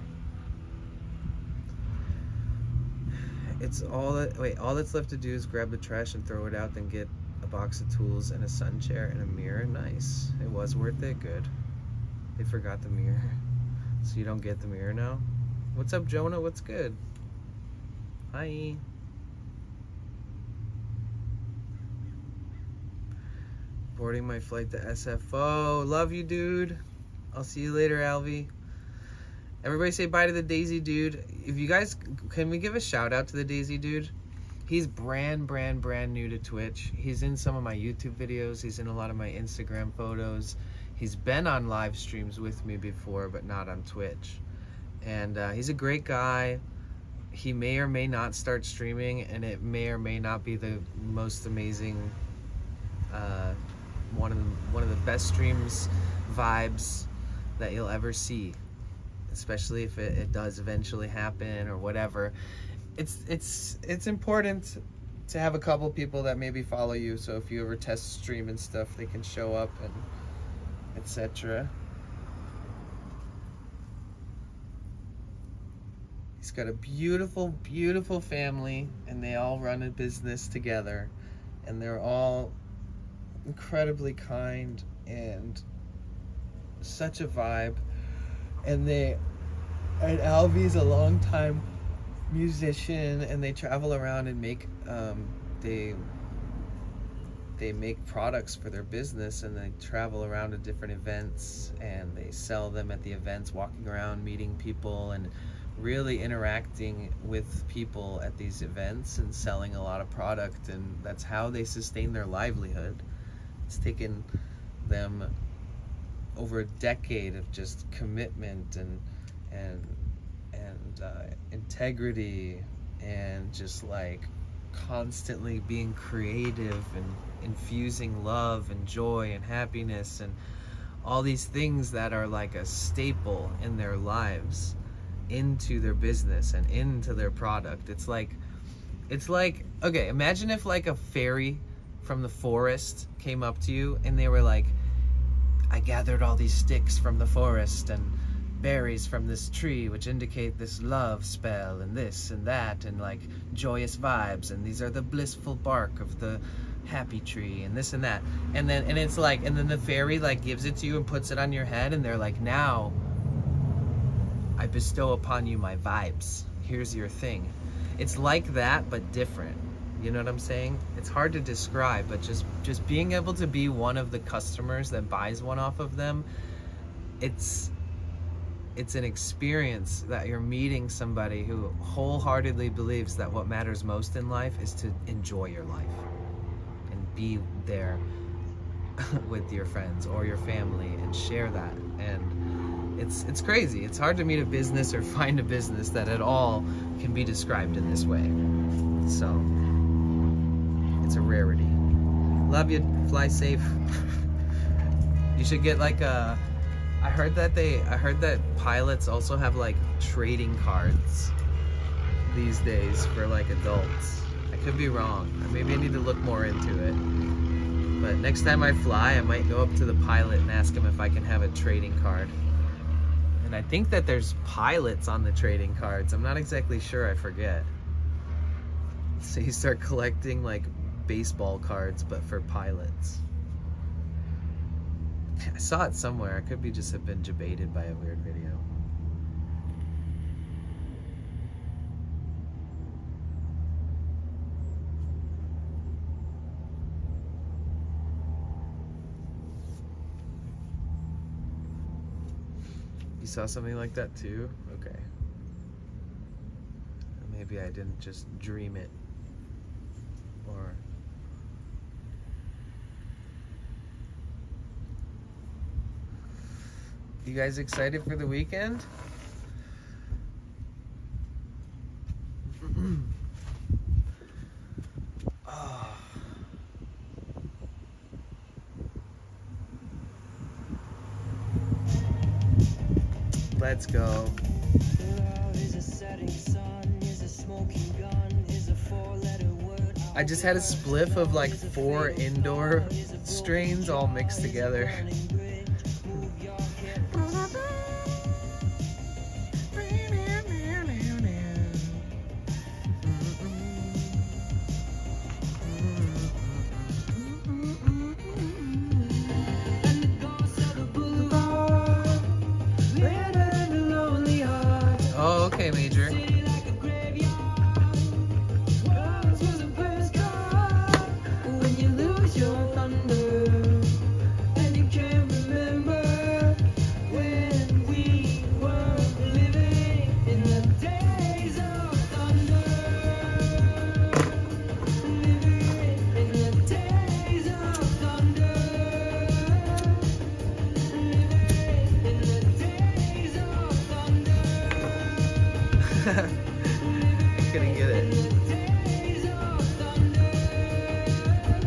Speaker 1: It's all that, wait, all that's left to do is grab the trash and throw it out, then get a box of tools and a sun chair and a mirror. Nice. It was worth it. Good. They forgot the mirror. So you don't get the mirror now? What's up, Jonah? What's good? Hi. Boarding my flight to SFO. Love you, dude. I'll see you later, Alvy. Everybody say bye to the Daisy Dude. If you guys, can we give a shout out to the Daisy Dude? He's brand new to Twitch. He's in some of my YouTube videos. He's in a lot of my Instagram photos. He's been on live streams with me before, but not on Twitch. And he's a great guy. He may or may not start streaming, and it may or may not be the most amazing, one of the best streams vibes that you'll ever see. Especially if it does eventually happen or whatever. It's important to have a couple people that maybe follow you, so if you ever test stream and stuff, they can show up and etc. He's got a beautiful family, and they all run a business together, and they're all incredibly kind and such a vibe. And Alvy's a long-time musician, and they travel around and make they make products for their business, and they travel around to different events and they sell them at the events, walking around meeting people and really interacting with people at these events and selling a lot of product, and that's how they sustain their livelihood. It's taken them over a decade of just commitment and integrity, and just like constantly being creative and infusing love and joy and happiness and all these things that are like a staple in their lives into their business and into their product. It's like, okay, imagine if like a fairy from the forest came up to you and they were like, I gathered all these sticks from the forest and berries from this tree which indicate this love spell and this and that and like joyous vibes, and these are the blissful bark of the happy tree and this and that, and then it's like, and then the fairy like gives it to you and puts it on your head, and they're like, now I bestow upon you my vibes, here's your thing. It's like that but different, you know what I'm saying? It's hard to describe, but just being able to be one of the customers that buys one off of them, it's an experience that you're meeting somebody who wholeheartedly believes that what matters most in life is to enjoy your life and be there with your friends or your family and share that. And it's crazy. It's hard to meet a business or find a business that at all can be described in this way. So it's a rarity. Love you. Fly safe. You should get like a, I heard that pilots also have like trading cards these days for like adults. I could be wrong. Maybe I need to look more into it. But next time I fly, I might go up to the pilot and ask him if I can have a trading card. And I think that there's pilots on the trading cards. I'm not exactly sure, I forget. So you start collecting like baseball cards, but for pilots. I saw it somewhere. I could be just have been debated by a weird video. You saw something like that too? Okay. Maybe I didn't just dream it. Or... You guys excited for the weekend? Oh. Let's go. I just had a spliff of like 4 indoor strains all mixed together. Oh, okay, Major. I couldn't get it.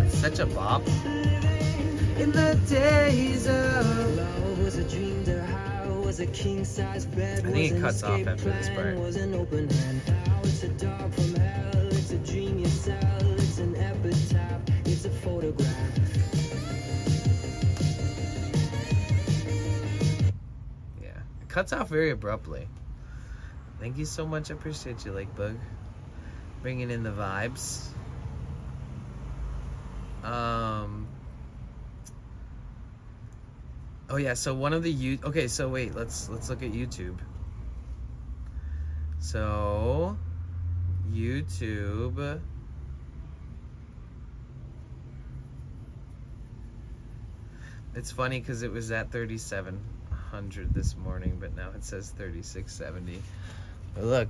Speaker 1: It's such a bop. In the days of love was a dream to how was a king size bed. I think it cuts off after this part. Was an open hand. Now it's a dog from hell. It's a dream you sell. It's an epitaph. It's a photograph. Yeah, it cuts off very abruptly. Thank you so much. I appreciate you, Lake Bug, bringing in the vibes. Oh yeah. So one of the okay. So wait. Let's look at YouTube. So YouTube. It's funny because it was at 3,700 this morning, but now it says 3,670. But look,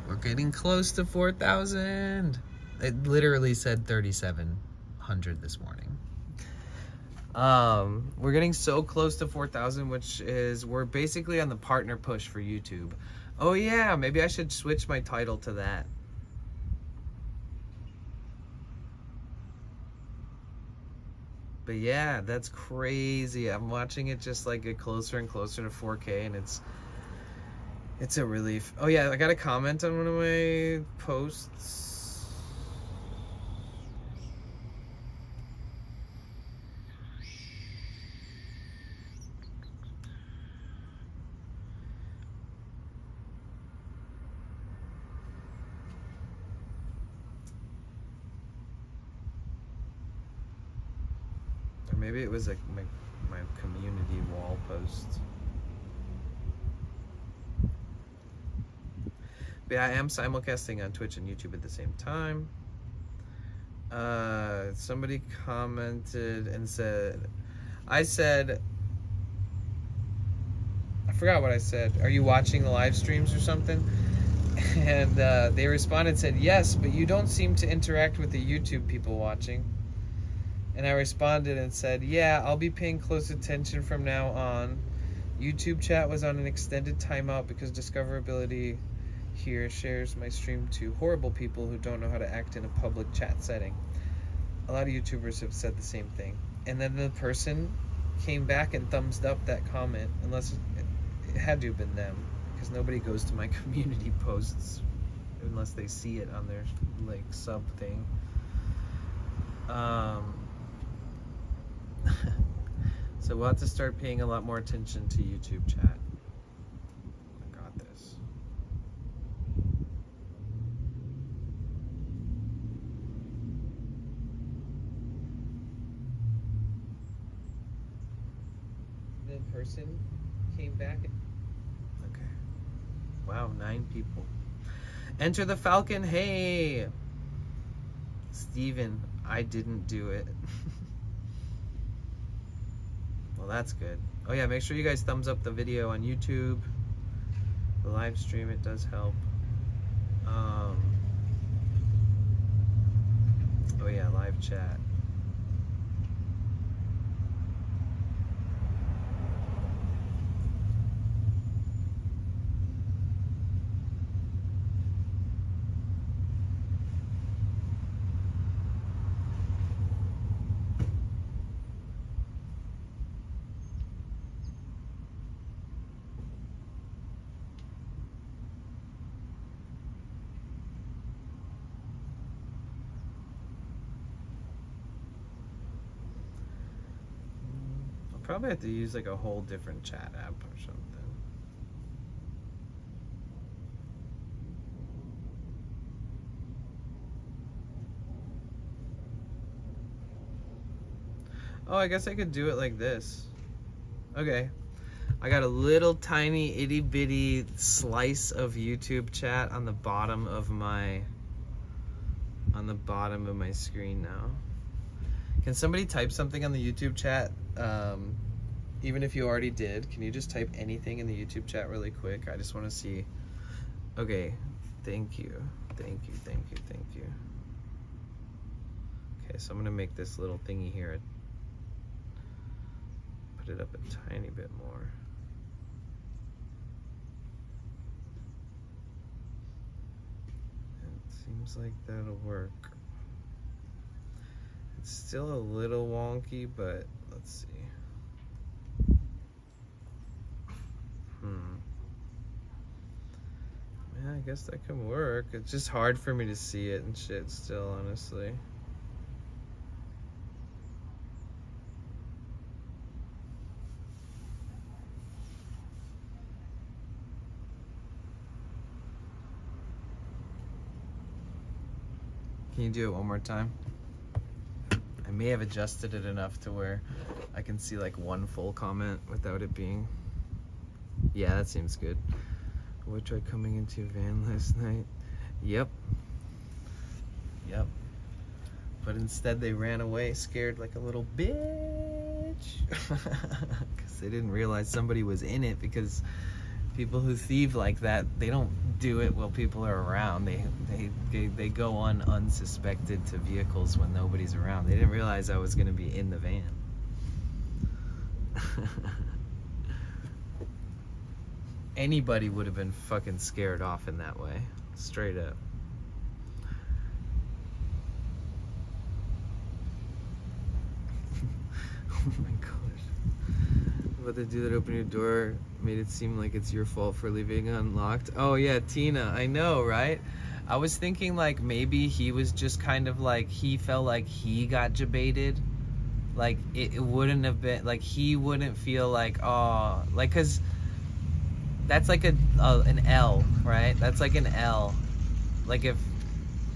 Speaker 1: we're getting close to 4,000. It literally said 3,700 this morning. We're getting so close to 4,000, which is, we're basically on the partner push for YouTube. Oh yeah, maybe I should switch my title to that. But yeah, that's crazy. I'm watching it just like get closer and closer to 4K, and it's a relief. Oh yeah, I got a comment on one of my posts. maybe it was like my community wall post. But yeah, I am simulcasting on Twitch and YouTube at the same time. Somebody commented and said, I forgot what I said. Are you watching the live streams or something? And they responded and said, yes, but you don't seem to interact with the YouTube people watching. And I responded and said, yeah, I'll be paying close attention from now on. YouTube chat was on an extended timeout because discoverability here shares my stream to horrible people who don't know how to act in a public chat setting. A lot of YouTubers have said the same thing. And then the person came back and thumbs up that comment, unless it had to have been them, because nobody goes to my community posts unless they see it on their like sub thing. So we'll have to start paying a lot more attention to YouTube chat. I got this. The person came back. Okay. Wow, 9 people. Enter the Falcon. Hey, Steven, I didn't do it. Well, that's good. Oh yeah, make sure you guys thumbs up the video on YouTube. The live stream, it does help. Oh yeah, live chat. Probably have to use like a whole different chat app or something. Oh, I guess I could do it like this. Okay. I got a little tiny itty bitty slice of YouTube chat on the bottom of my screen now. Can somebody type something on the YouTube chat? Even if you already did, can you just type anything in the YouTube chat really quick? I just want to see. Okay, thank you. Okay, so I'm gonna make this little thingy here. Put it up a tiny bit more. It seems like that'll work. It's still a little wonky, but let's see. Yeah, I guess that can work. It's just hard for me to see it and shit still, honestly. Can you do it one more time? I may have adjusted it enough to where I can see like one full comment without it being... Yeah, that seems good. We tried coming into a van last night. Yep. But instead they ran away scared like a little bitch. Because they didn't realize somebody was in it, because people who thieve like that, they don't do it while people are around. They go on unsuspected to vehicles when nobody's around. They didn't realize I was going to be in the van. Anybody would have been fucking scared off in that way. Straight up. Oh my gosh. But the dude that opened your door made it seem like it's your fault for leaving it unlocked. Oh yeah, Tina, I know, right? I was thinking like maybe he was just kind of like, he felt like he got jebaited. Like it wouldn't have been, like he wouldn't feel like, oh, like, cause that's like an L, right? That's like an L. Like if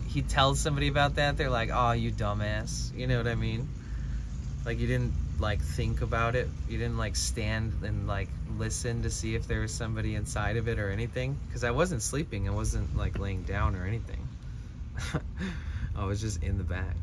Speaker 1: he tells somebody about that, they're like, oh, you dumbass. You know what I mean? Like you didn't like think about it. You didn't like stand and like listen to see if there was somebody inside of it or anything. Because I wasn't sleeping. I wasn't like laying down or anything. I was just in the back.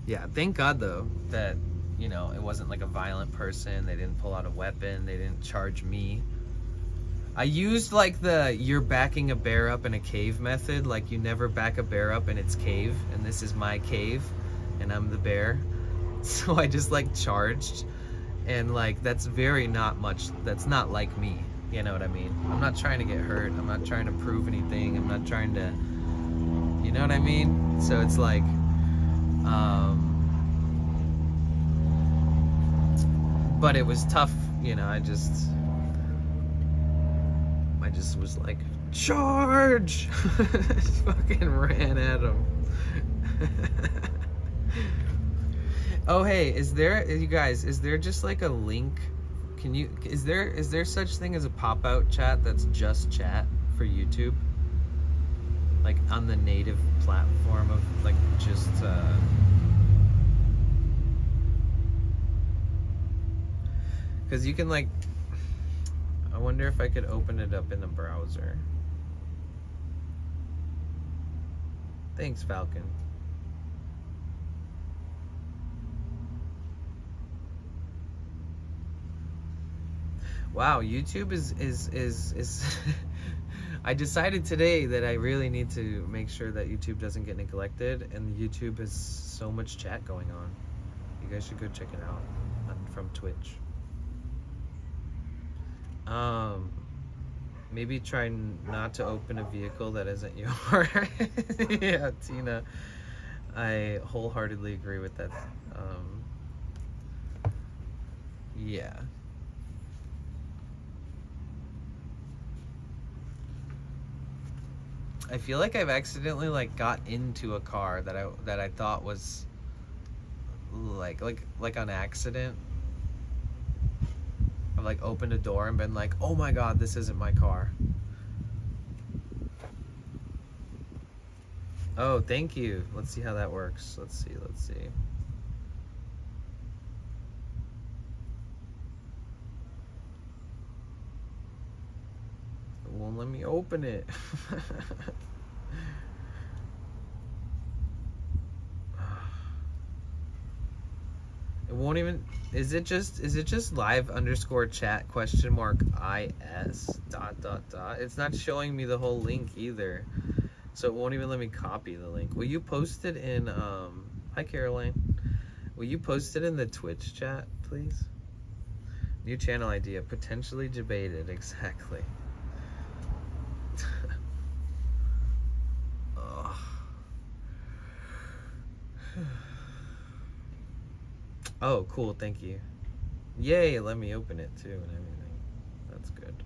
Speaker 1: Yeah, thank God though that, you know, it wasn't like a violent person. They didn't pull out a weapon. They didn't charge me. I used like the you're backing a bear up in a cave method. Like you never back a bear up in its cave, and this is my cave and I'm the bear. So I just like charged, and like that's very not much. That's not like me. You know what I mean? I'm not trying to get hurt. I'm not trying to prove anything. I'm not trying to, you know what I mean? So it's like but it was tough, you know. I just was like, charge! Just fucking ran at him. Oh hey, is there, you guys, is there just like a link? Can you, is there such thing as a pop-out chat that's just chat for YouTube? Like on the native platform of like just because you can like, I wonder if I could open it up in the browser. Thanks, Falcon. Wow, YouTube is I decided today that I really need to make sure that YouTube doesn't get neglected, and YouTube has so much chat going on. You guys should go check it out from Twitch. Maybe try not to open a vehicle that isn't yours. Yeah, Tina, I wholeheartedly agree with that. Yeah. I feel like I've accidentally like got into a car that I thought was like on accident. I've like opened a door and been like, oh my god, this isn't my car. Oh, thank you. Let's see how that works. Let's see. It won't let me open it. It won't even, is it just live_chat ?IS ... It's not showing me the whole link either. So it won't even let me copy the link. Will you post it in hi Caroline. Will you post it in the Twitch chat, please? New channel idea, potentially debated, exactly. Oh, cool, thank you. Yay, let me open it too and everything. That's good.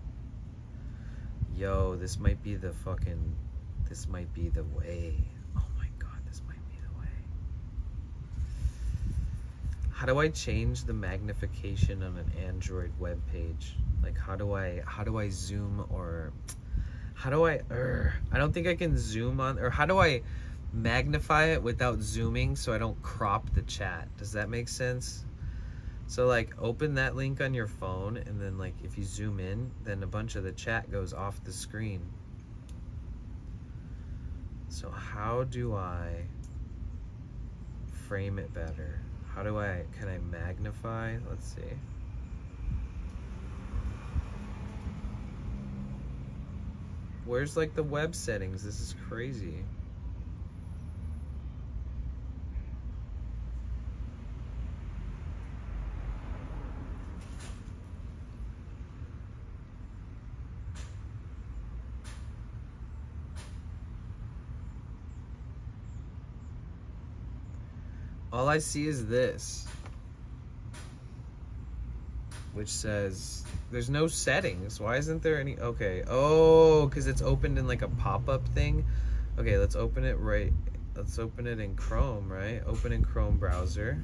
Speaker 1: Yo, this might be the way. Oh my god, this might be the way. How do I change the magnification on an Android web page? Like how do I zoom, or how do I don't think I can zoom on, or how do I magnify it without zooming so I don't crop the chat? Does that make sense? So like open that link on your phone, and then like if you zoom in, then a bunch of the chat goes off the screen. So how do I frame it better? Can I magnify? Let's see. Where's like the web settings? This is crazy. All I see is this, which says there's no settings. Why isn't there any? Okay. Oh, because it's opened in like a pop-up thing. Okay, let's open it right. Let's open it in Chrome, right? Open in Chrome browser.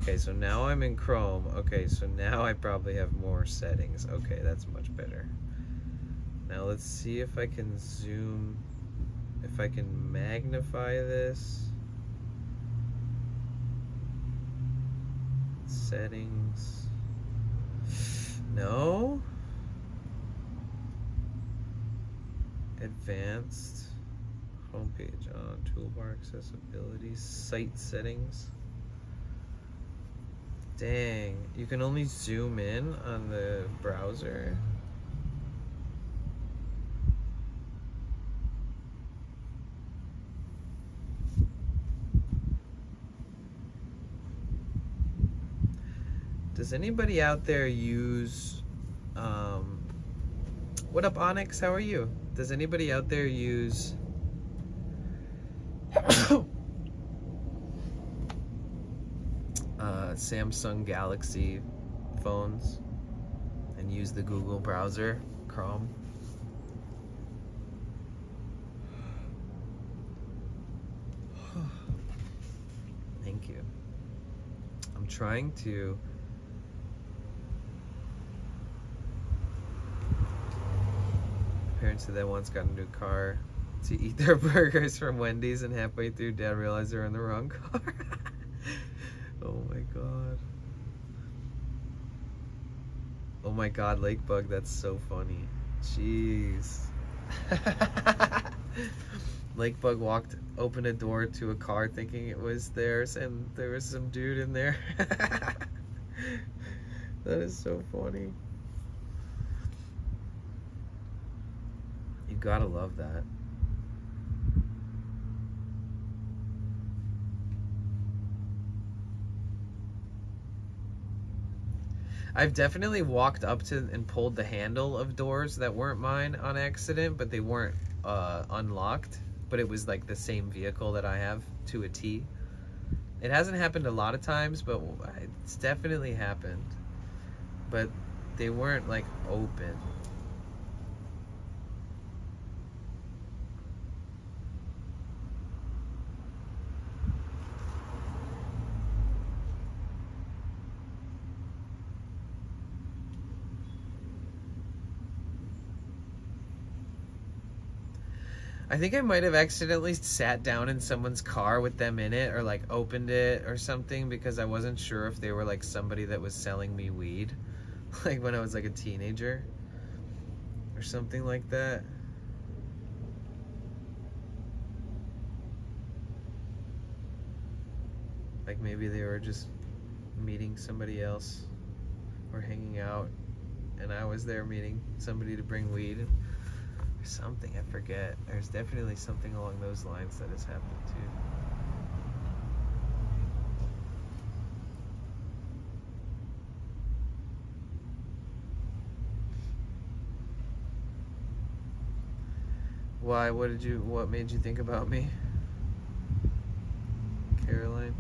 Speaker 1: Okay, so now I'm in Chrome. Okay, so now I probably have more settings. Okay, that's much better. Now let's see if I can zoom, if I can magnify this. Settings. No. Advanced. Homepage on. Toolbar accessibility. Site settings. Dang. You can only zoom in on the browser. Does anybody out there use what up, Onyx? How are you? Does anybody out there use Samsung Galaxy phones and use the Google browser, Chrome? Thank you. I'm trying to parents said they once got a new car to eat their burgers from Wendy's, and halfway through Dad realized they were in the wrong car. Oh my god. Oh my god, Lakebug, that's so funny. Jeez. Lakebug opened a door to a car thinking it was theirs, and there was some dude in there. That is so funny. You gotta love that. I've definitely walked up to and pulled the handle of doors that weren't mine on accident, but they weren't unlocked. But it was like the same vehicle that I have to a T. It hasn't happened a lot of times, but it's definitely happened. But they weren't like open. I think I might have accidentally sat down in someone's car with them in it, or like opened it or something, because I wasn't sure if they were like somebody that was selling me weed, like when I was like a teenager or something like that. Like maybe they were just meeting somebody else or hanging out, and I was there meeting somebody to bring weed. Something, I forget. There's definitely something along those lines that has happened too. Why? What made you think about me? Caroline?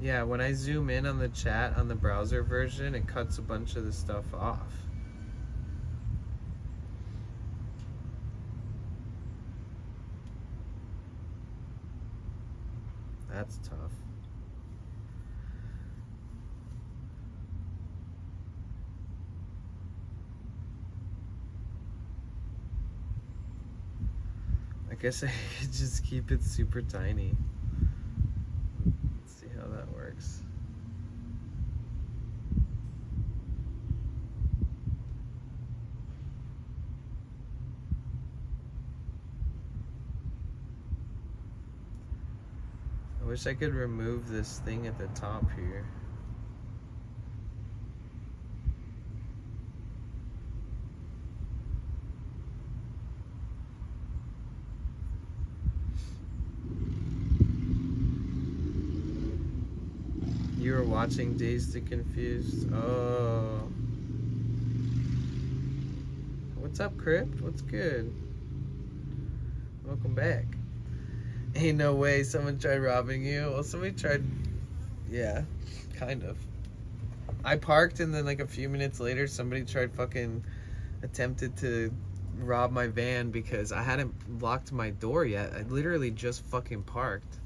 Speaker 1: Yeah, when I zoom in on the chat on the browser version, it cuts a bunch of the stuff off. That's tough. I guess I could just keep it super tiny. Let's see how that works. I wish I could remove this thing at the top here. You were watching Dazed and Confused? Oh. What's up, Crypt? What's good? Welcome back. Ain't no way someone tried robbing you. Well, somebody tried. Yeah, kind of. I parked and then like a few minutes later somebody tried fucking attempted to rob my van because I hadn't locked my door yet. I literally just fucking parked.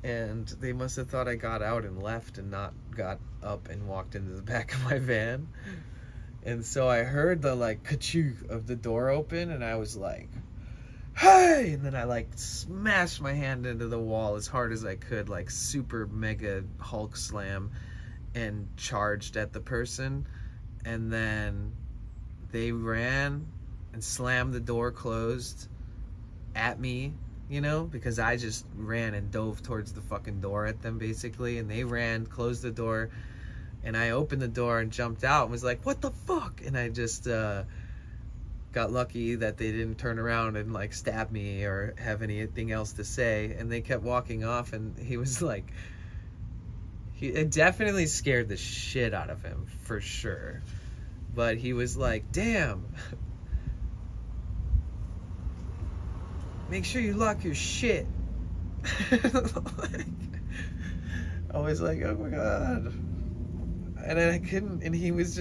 Speaker 1: And they must have thought I got out and left and not got up and walked into the back of my van. And so I heard the like ka-choo of the door open and I was like, hey! And then I like smashed my hand into the wall as hard as I could, like super mega Hulk slam, and charged at the person. And then they ran and slammed the door closed at me, you know, because I just ran and dove towards the fucking door at them basically. And they ran, closed the door, and I opened the door and jumped out and was like, what the fuck? And I just got lucky that they didn't turn around and like stab me or have anything else to say. And they kept walking off, and he was like, it definitely scared the shit out of him for sure. But he was like, damn, make sure you lock your shit. Like, I was like, oh my god. And I couldn't, and he was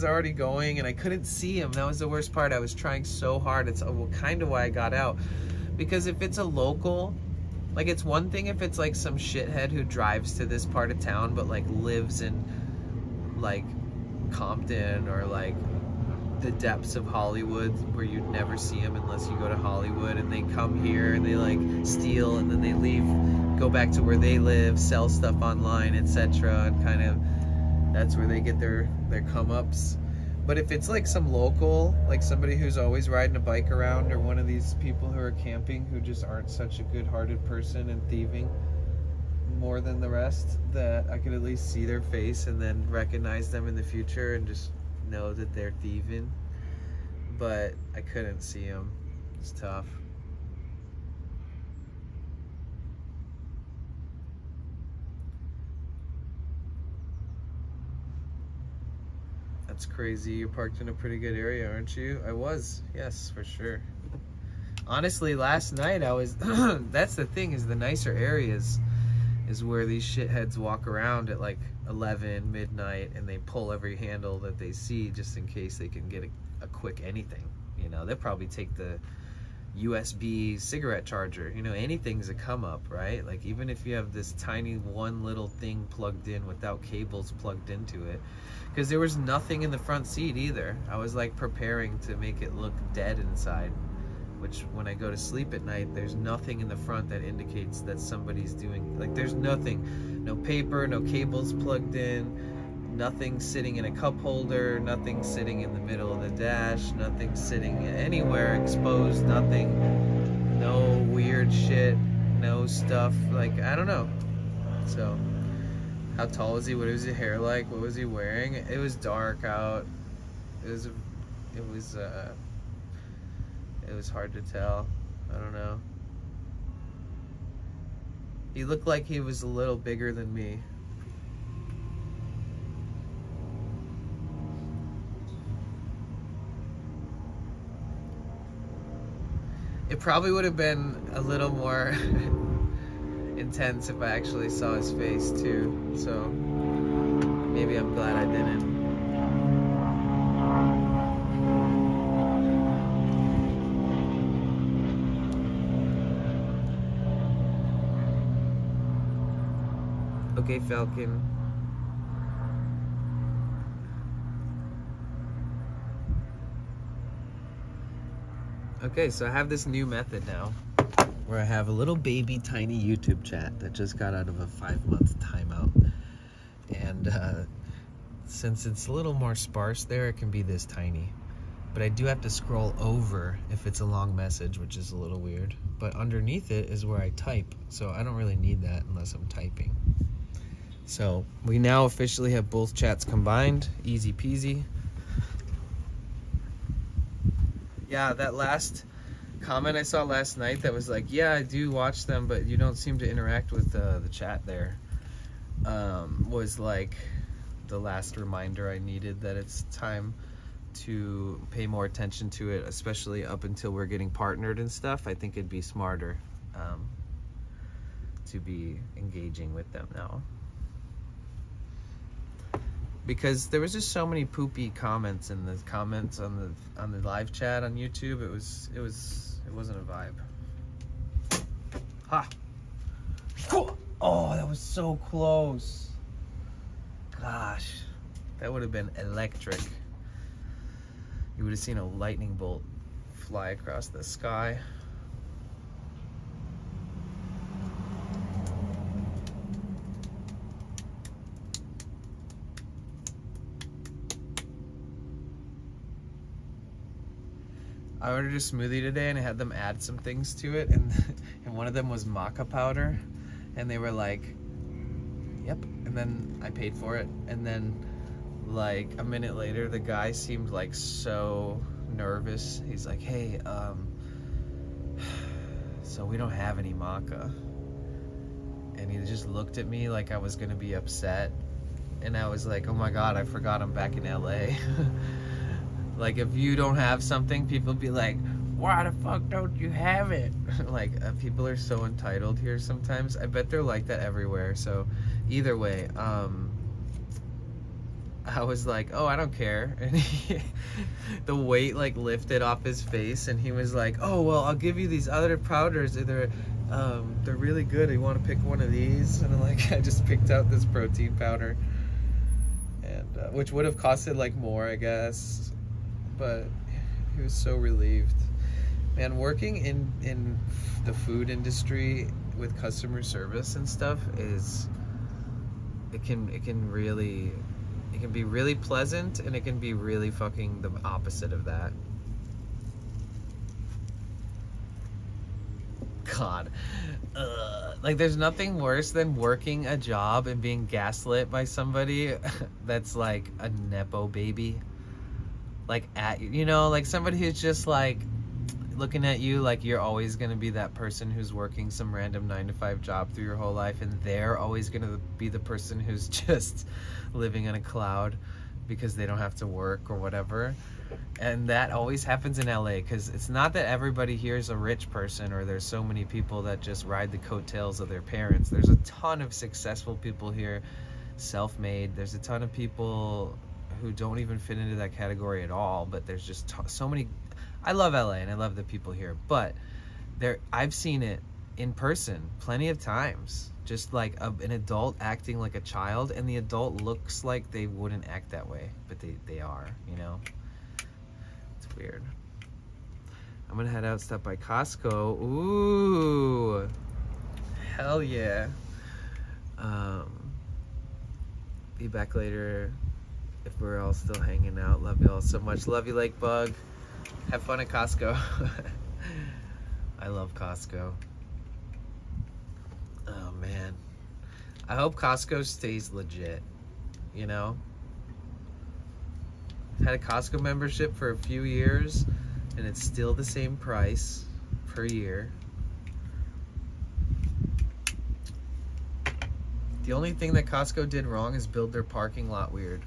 Speaker 1: already going, and I couldn't see him. That was the worst part. I was trying so hard. It's kind of why I got out. Because if it's a local, like, it's one thing if it's like some shithead who drives to this part of town but like lives in like Compton or like the depths of Hollywood where you'd never see them unless you go to Hollywood, and they come here and they like steal and then they leave, go back to where they live, sell stuff online, etc., and kind of that's where they get their come ups. But if it's like some local, like somebody who's always riding a bike around, or one of these people who are camping who just aren't such a good-hearted person and thieving more than the rest, that I could at least see their face and then recognize them in the future and just know that they're thieving. But I couldn't see them. It's tough. That's crazy. You're parked in a pretty good area, aren't you? I was. Yes, for sure. Honestly, last night I was that's the thing, is the nicer areas is where these shitheads walk around at like 11 midnight and they pull every handle that they see just in case they can get a quick anything. You know, they'll probably take the USB cigarette charger. You know, anything's a come up, right? Like, even if you have this tiny one little thing plugged in without cables plugged into it, because there was nothing in the front seat either. I was like preparing to make it look dead inside, which when I go to sleep at night, there's nothing in the front that indicates that somebody's doing, like, there's nothing, no paper, no cables plugged in, nothing sitting in a cup holder, nothing sitting in the middle of the dash, nothing sitting anywhere exposed, nothing, no weird shit, no stuff, like, I don't know. So, how tall was he? What was his hair like? What was he wearing? It was dark out. It was hard to tell. I don't know. He looked like he was a little bigger than me. It probably would have been a little more intense if I actually saw his face too. So maybe I'm glad I didn't. Okay, Falcon. Okay, so I have this new method now where I have a little baby tiny YouTube chat that just got out of a 5-month timeout. And since it's a little more sparse there, it can be this tiny. But I do have to scroll over if it's a long message, which is a little weird. But underneath it is where I type, so I don't really need that unless I'm typing. So we now officially have both chats combined. Easy peasy. Yeah, that last comment I saw last night that was like, yeah, I do watch them, but you don't seem to interact with the chat there, was like the last reminder I needed that it's time to pay more attention to it, especially up until we're getting partnered and stuff. I think it'd be smarter to be engaging with them now, because there was just so many poopy comments in the comments on the live chat on YouTube. It wasn't a vibe. Ha! Oh, that was so close. Gosh, that would have been electric. You would have seen a lightning bolt fly across the sky. I ordered a smoothie today and I had them add some things to it, and one of them was maca powder, and they were like, yep, and then I paid for it, and then like a minute later the guy seemed like so nervous. He's like, hey, so we don't have any maca, and he just looked at me like I was gonna be upset, and I was like, oh my god, I forgot I'm back in LA. Like, if you don't have something, people be like, why the fuck don't you have it? Like, people are so entitled here sometimes. I bet they're like that everywhere. So either way, I was like, oh, I don't care. And the weight like lifted off his face, and he was like, oh, well, I'll give you these other powders. They're really good. You want to pick one of these? And like, I just picked out this protein powder, and which would have costed like more, I guess. But he was so relieved. Man, working in the food industry with customer service and stuff it can be really pleasant, and it can be really fucking the opposite of that. God. Like, there's nothing worse than working a job and being gaslit by somebody that's like a nepo baby. Like, like somebody who's just like looking at you like you're always going to be that person who's working some random 9-to-5 job through your whole life, and they're always going to be the person who's just living in a cloud because they don't have to work or whatever. And that always happens in LA, because it's not that everybody here is a rich person, or there's so many people that just ride the coattails of their parents. There's a ton of successful people here, self-made. There's a ton of people who don't even fit into that category at all, but there's just so many. I love LA and I love the people here, but I've seen it in person plenty of times, just like an adult acting like a child, and the adult looks like they wouldn't act that way, but they are, it's weird. I'm gonna head out, stop by Costco. Ooh, hell yeah. Be back later if we're all still hanging out. Love you all so much. Love you, Lake Bug. Have fun at Costco. I love Costco. Oh man, I hope Costco stays legit. Had a Costco membership for a few years, and it's still the same price per year. The only thing that Costco did wrong is build their parking lot weird.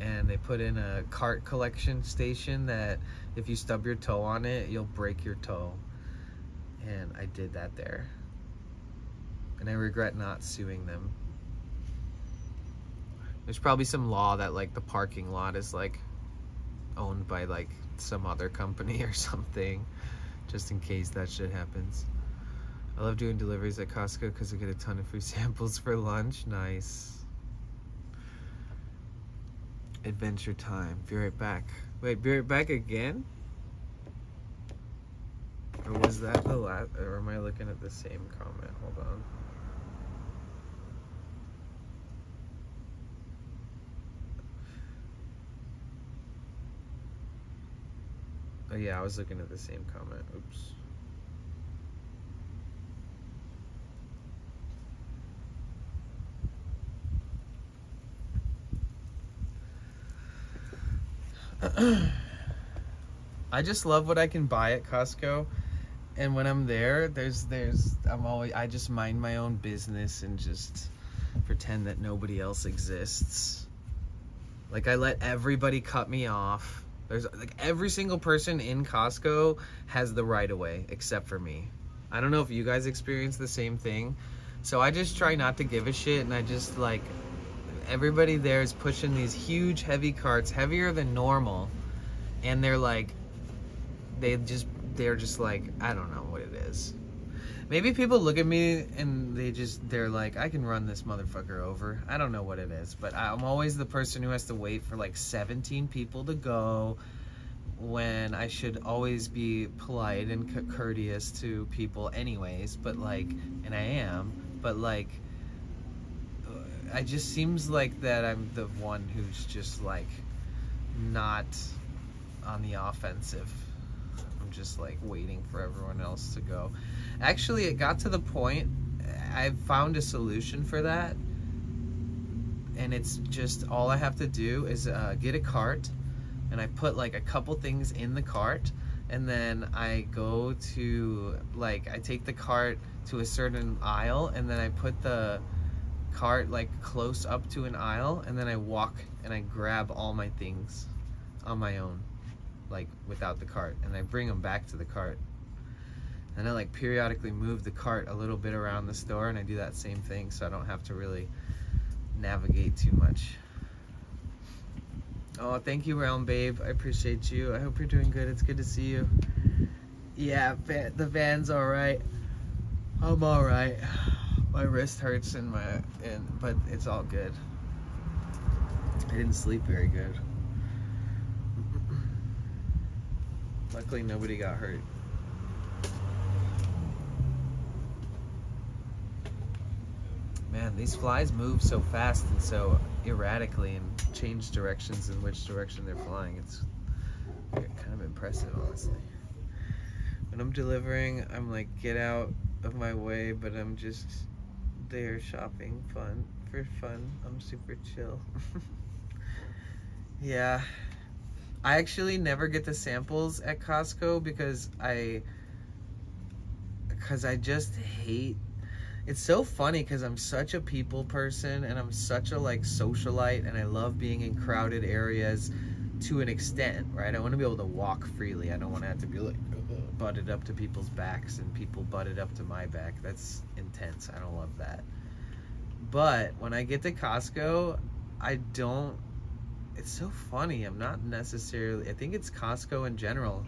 Speaker 1: And they put in a cart collection station that if you stub your toe on it, you'll break your toe. And I did that there. And I regret not suing them. There's probably some law that like the parking lot is like owned by like some other company or something, just in case that shit happens. I love doing deliveries at Costco because I get a ton of free samples for lunch. Nice. Adventure time. Be right back. Wait, be right back again? Or was that the last? Or am I looking at the same comment? Hold on. Oh yeah, I was looking at the same comment. Oops. I just love what I can buy at Costco, and when I'm there, I just mind my own business and just pretend that nobody else exists. Like, I let everybody cut me off. There's like every single person in Costco has the right of way except for me. I don't know if you guys experience the same thing. So I just try not to give a shit, and I just like, everybody there is pushing these huge heavy carts, heavier than normal, and they're just like, I don't know what it is. Maybe people look at me and they're like, I can run this motherfucker over. I don't know what it is, but I'm always the person who has to wait for like 17 people to go, when I should always be polite and courteous to people anyways, but like, and I am, but like, it just seems like that I'm the one who's just like not on the offensive. I'm just like waiting for everyone else to go. Actually, it got to the point, I found a solution for that, and it's just, all I have to do is get a cart, and I put like a couple things in the cart, and then I go to, like, I take the cart to a certain aisle, and then I put the cart like close up to an aisle, and then I walk and I grab all my things on my own, like without the cart, and I bring them back to the cart. And I like periodically move the cart a little bit around the store, and I do that same thing so I don't have to really navigate too much. Oh, thank you, Realm Babe. I appreciate you. I hope you're doing good. It's good to see you. Yeah, the van's alright. I'm alright. My wrist hurts but it's all good. I didn't sleep very good. Luckily nobody got hurt. Man, these flies move so fast and so erratically and change directions in which direction they're flying. It's kind of impressive, honestly. When I'm delivering, I'm like, get out of my way, but I'm just there shopping for fun. I'm super chill. Yeah. I actually never get the samples at Costco because I just hate. It's so funny because I'm such a people person, and I'm such a like socialite, and I love being in crowded areas to an extent, right? I want to be able to walk freely. I don't want to have to be like butted up to people's backs and people butted up to my back. That's intense. I don't love that. But when I get to Costco, it's so funny. I'm not necessarily, I think it's Costco in general.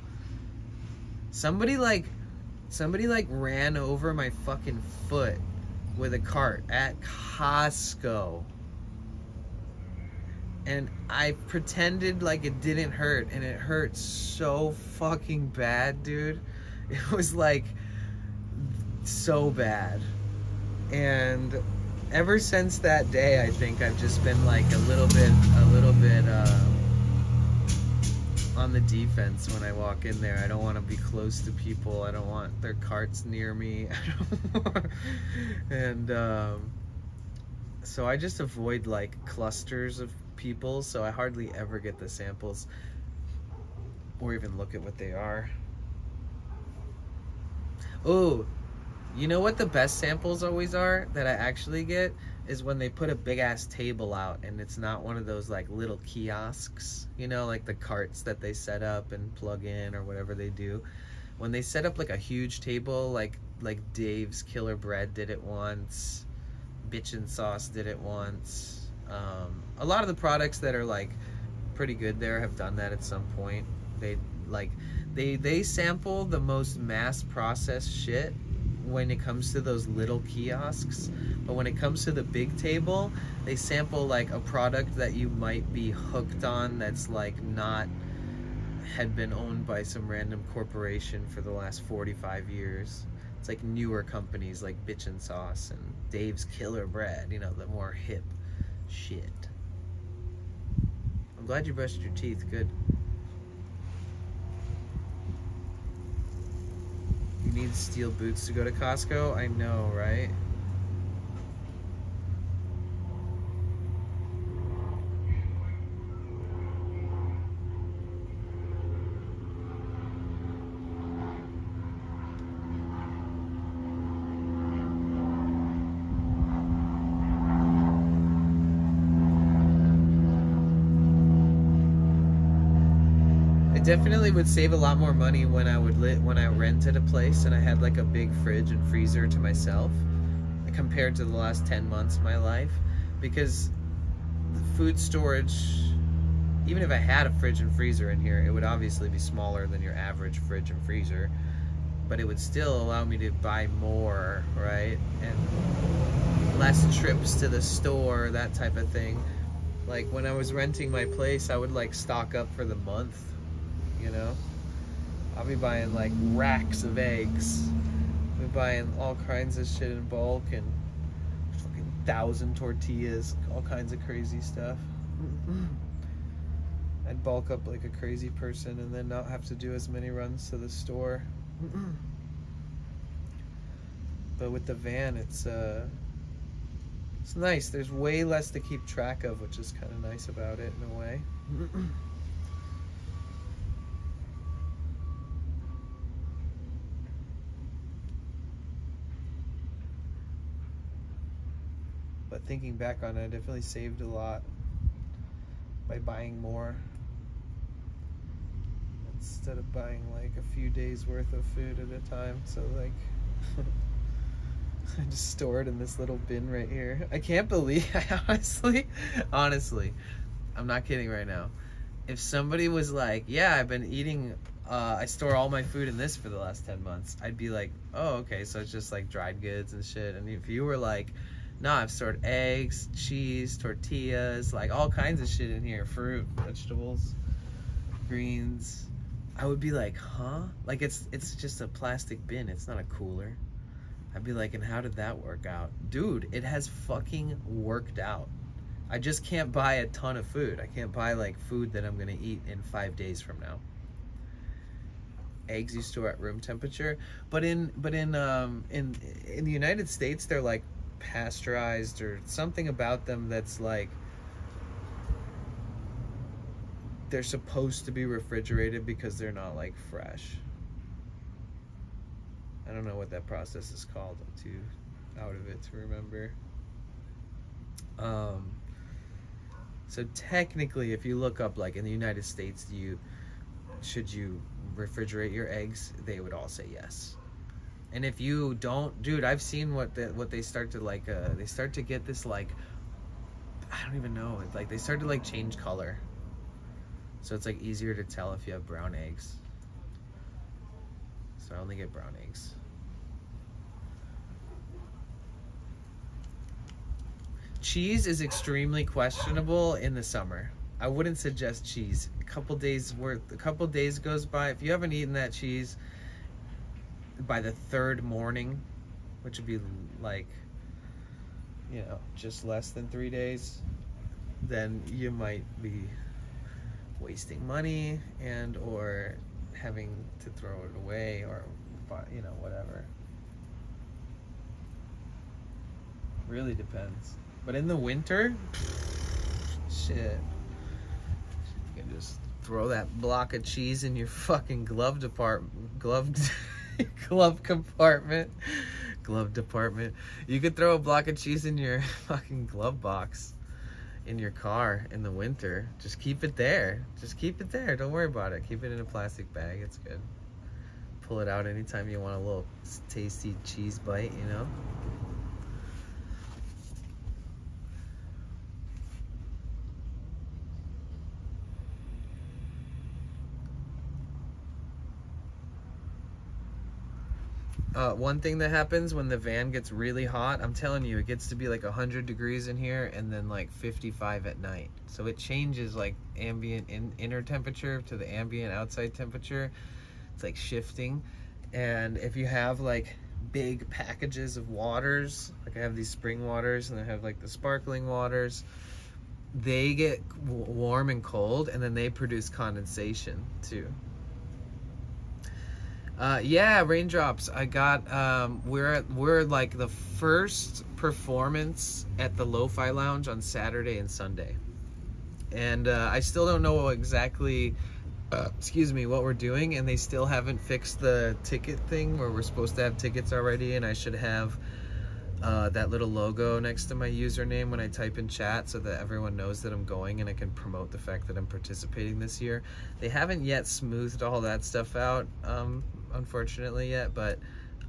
Speaker 1: Somebody ran over my fucking foot with a cart at Costco. And I pretended like it didn't hurt, and it hurt so fucking bad, dude. It was like so bad. And ever since that day, I think I've just been like a little bit on the defense when I walk in there. I don't want to be close to people. I don't want their carts near me. And so I just avoid like clusters of people, so I hardly ever get the samples or even look at what they are. Oh, you know what the best samples always are that I actually get is when they put a big ass table out, and it's not one of those like little kiosks, you know, like the carts that they set up and plug in or whatever they do. When they set up like a huge table, like Dave's Killer Bread did it once, Bitchin' Sauce did it once. A lot of the products that are like pretty good there have done that at some point. They sample the most mass processed shit when it comes to those little kiosks, but when it comes to the big table, they sample like a product that you might be hooked on that's like not had been owned by some random corporation for the last 45 years. It's like newer companies like Bitchin' Sauce and Dave's Killer Bread, you know, the more hip shit. I'm glad you brushed your teeth. Good. You need steel boots to go to Costco? I know, right? definitely would save a lot more money when I rented a place and I had like a big fridge and freezer to myself compared to the last 10 months of my life, because the food storage, even if I had a fridge and freezer in here, it would obviously be smaller than your average fridge and freezer, but it would still allow me to buy more, right? And less trips to the store, that type of thing. Like when I was renting my place, I would like stock up for the month, you know? I'll be buying like racks of eggs. I'll be buying all kinds of shit in bulk and fucking 1,000 tortillas, all kinds of crazy stuff. I'd bulk up like a crazy person and then not have to do as many runs to the store. But with the van, it's nice. There's way less to keep track of, which is kind of nice about it in a way. But thinking back on it, I definitely saved a lot by buying more instead of buying like a few days worth of food at a time. So like I just store it in this little bin right here. I can't believe, honestly, I'm not kidding right now. If somebody was like, yeah, I've been eating, I store all my food in this for the last 10 months, I'd be like, oh, okay, so it's just like dried goods and shit. And if you were like, no, I've stored eggs, cheese, tortillas, like all kinds of shit in here, fruit, vegetables, greens, I would be like, huh? Like it's just a plastic bin, it's not a cooler. I'd be like, and how did that work out? Dude, it has fucking worked out. I just can't buy a ton of food. I can't buy like food that I'm gonna eat in 5 days from now. Eggs you store at room temperature, but in the United States they're like pasteurized or something about them that's like they're supposed to be refrigerated because they're not like fresh. I don't know what that process is called. I'm too out of it to remember. So technically, if you look up like in the United States, should you refrigerate your eggs? They would all say yes. And if you don't, dude, I've seen what they start to like. They start to get this like, I don't even know. It's like they start to like change color. So it's like easier to tell if you have brown eggs. So I only get brown eggs. Cheese is extremely questionable in the summer. I wouldn't suggest cheese. A couple days goes by. If you haven't eaten that cheese by the third morning, which would be like, you know, just less than 3 days, then you might be wasting money and or having to throw it away or, you know, whatever. Really depends. But in the winter, shit, you can just throw that block of cheese in your fucking glove compartment. You could throw a block of cheese in your fucking glove box in your car in the winter. Just keep it there. Don't worry about it. Keep it in a plastic bag. It's good. Pull it out anytime you want a little tasty cheese bite, you know? One thing that happens when the van gets really hot, I'm telling you, it gets to be like 100 degrees in here and then like 55 at night. So it changes like ambient inner temperature to the ambient outside temperature. It's like shifting. And if you have like big packages of waters, like I have these spring waters and I have like the sparkling waters, they get warm and cold and then they produce condensation too. Yeah, raindrops. I got we're like the first performance at the Lo-Fi Lounge on Saturday and Sunday, and I still don't know exactly what we're doing, and they still haven't fixed the ticket thing where we're supposed to have tickets already, and I should have that little logo next to my username when I type in chat so that everyone knows that I'm going and I can promote the fact that I'm participating this year. They haven't yet smoothed all that stuff out, unfortunately yet, but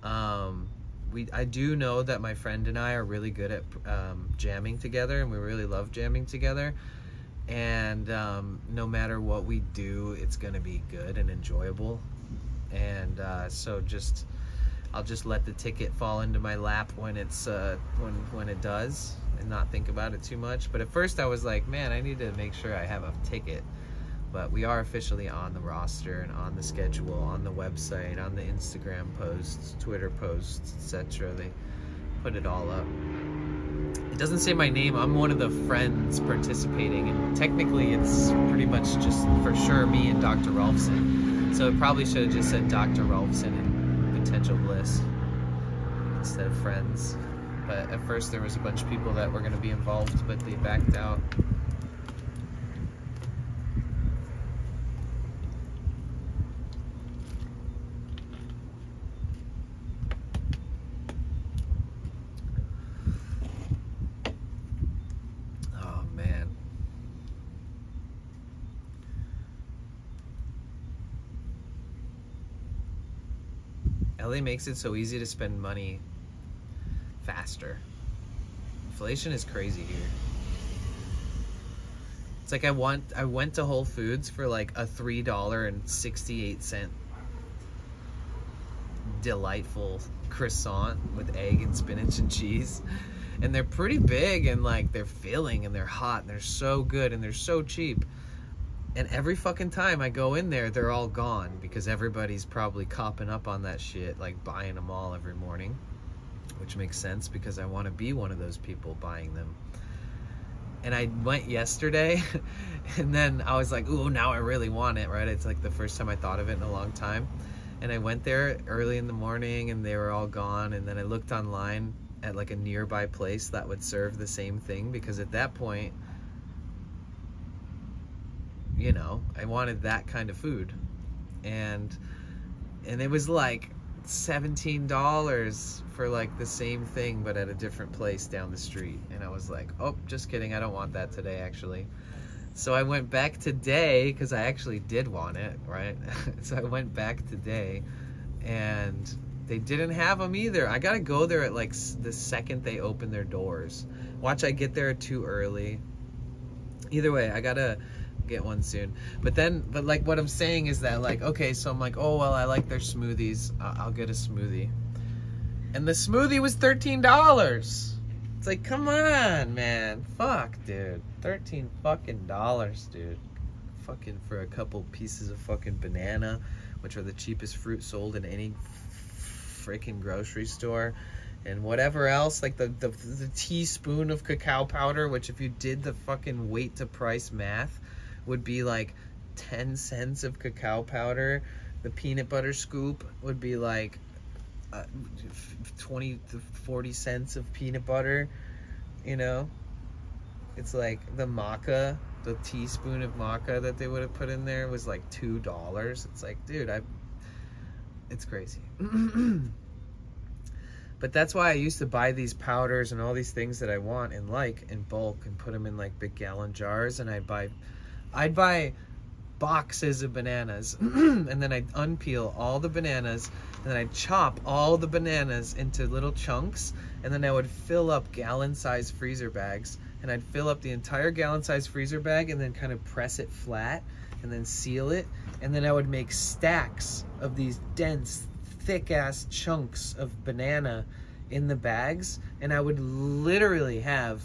Speaker 1: I do know that my friend and I are really good at jamming together, and we really love jamming together. And no matter what we do, it's gonna be good and enjoyable. And so I'll just let the ticket fall into my lap when it's when it does, and not think about it too much. But at first I was like, man, I need to make sure I have a ticket. But we are officially on the roster and on the schedule, on the website, on the Instagram posts, Twitter posts, etc. They put it all up. It doesn't say my name. I'm one of the friends participating, and technically it's pretty much just for sure me and Dr. Rolfson. So it probably should have just said Dr. Rolfson and Potential Bliss instead of friends. But at first there was a bunch of people that were going to be involved, but they backed out. LA makes it so easy to spend money faster. Inflation is crazy here. It's like I went to Whole Foods for like a $3.68 delightful croissant with egg and spinach and cheese. And they're pretty big, and like they're filling, and they're hot, and they're so good, and they're so cheap. And every fucking time I go in there, they're all gone because everybody's probably copping up on that shit, like buying them all every morning, which makes sense because I want to be one of those people buying them. And I went yesterday, and then I was like, ooh, now I really want it, right? It's like the first time I thought of it in a long time. And I went there early in the morning, and they were all gone. And then I looked online at like a nearby place that would serve the same thing, because at that point, you know, I wanted that kind of food. And it was like $17 for like the same thing but at a different place down the street. And I was like, oh, just kidding, I don't want that today actually. So I went back today because I actually did want it, right? So I went back today, and they didn't have them either. I gotta go there at like the second they open their doors. Watch, I get there too early. Either way, I gotta get one soon. But like what I'm saying is that, like, okay, so I'm like, oh well, I like their smoothies, I'll get a smoothie. And the smoothie was $13. It's like, come on, man. Fuck, dude. $13 fucking dollars, dude. Fucking for a couple pieces of fucking banana, which are the cheapest fruit sold in any freaking grocery store. And whatever else, like the teaspoon of cacao powder, which if you did the fucking weight to price math, would be like 10 cents of cacao powder. The peanut butter scoop would be like 20 to 40 cents of peanut butter, you know? It's like the maca, the teaspoon of maca that they would have put in there was like $2. It's like, dude, it's crazy. But that's why I used to buy these powders and all these things that I want and like in bulk and put them in like big gallon jars, and I'd buy boxes of bananas and then I'd unpeel all the bananas, and then I'd chop all the bananas into little chunks, and then I would fill up gallon-sized freezer bags, and I'd fill up the entire gallon-sized freezer bag and then kind of press it flat and then seal it, and then I would make stacks of these dense, thick-ass chunks of banana in the bags, and I would literally have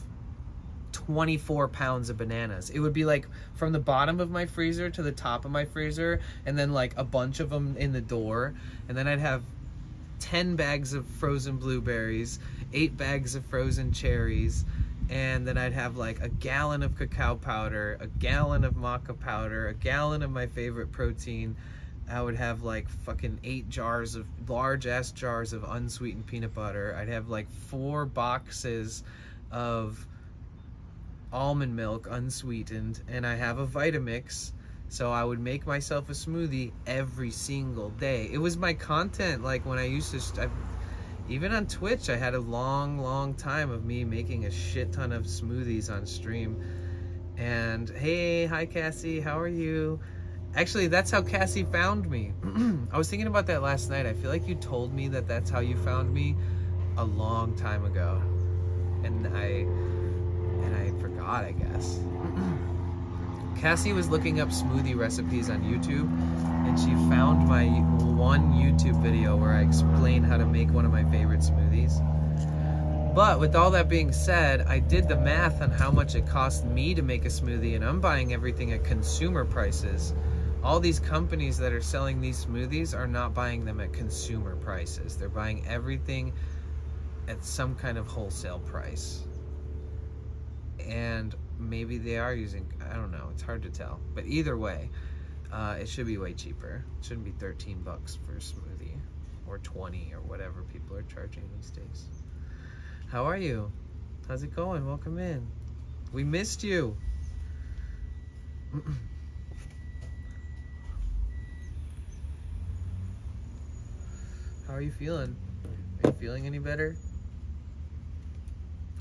Speaker 1: 24 pounds of bananas. It would be like from the bottom of my freezer to the top of my freezer, and then like a bunch of them in the door, and then I'd have 10 bags of frozen blueberries, 8 bags of frozen cherries, and then I'd have like a gallon of cacao powder, a gallon of maca powder, a gallon of my favorite protein. I would have like fucking 8 jars of large ass jars of unsweetened peanut butter. I'd have like 4 boxes of almond milk unsweetened, and I have a Vitamix, so I would make myself a smoothie every single day. It was my content, like when I used to Even on Twitch, I had a long time of me making a shit ton of smoothies on stream. And hey, hi Cassie, how are you? Actually, that's how Cassie found me. I was thinking about that last night. I feel like you told me that that's how you found me a long time ago. And I forgot, I guess. Cassie was looking up smoothie recipes on YouTube, and she found my one YouTube video where I explain how to make one of my favorite smoothies. But with all that being said, I did the math on how much it cost me to make a smoothie, and I'm buying everything at consumer prices. All these companies that are selling these smoothies are not buying them at consumer prices. They're buying everything at some kind of wholesale price. And maybe they are using, I don't know, it's hard to tell. But either way, it should be way cheaper. It shouldn't be $13 for a smoothie, or 20, or whatever people are charging these days. How are you? How's it going? Welcome in. We missed you. How are you feeling? Are you feeling any better?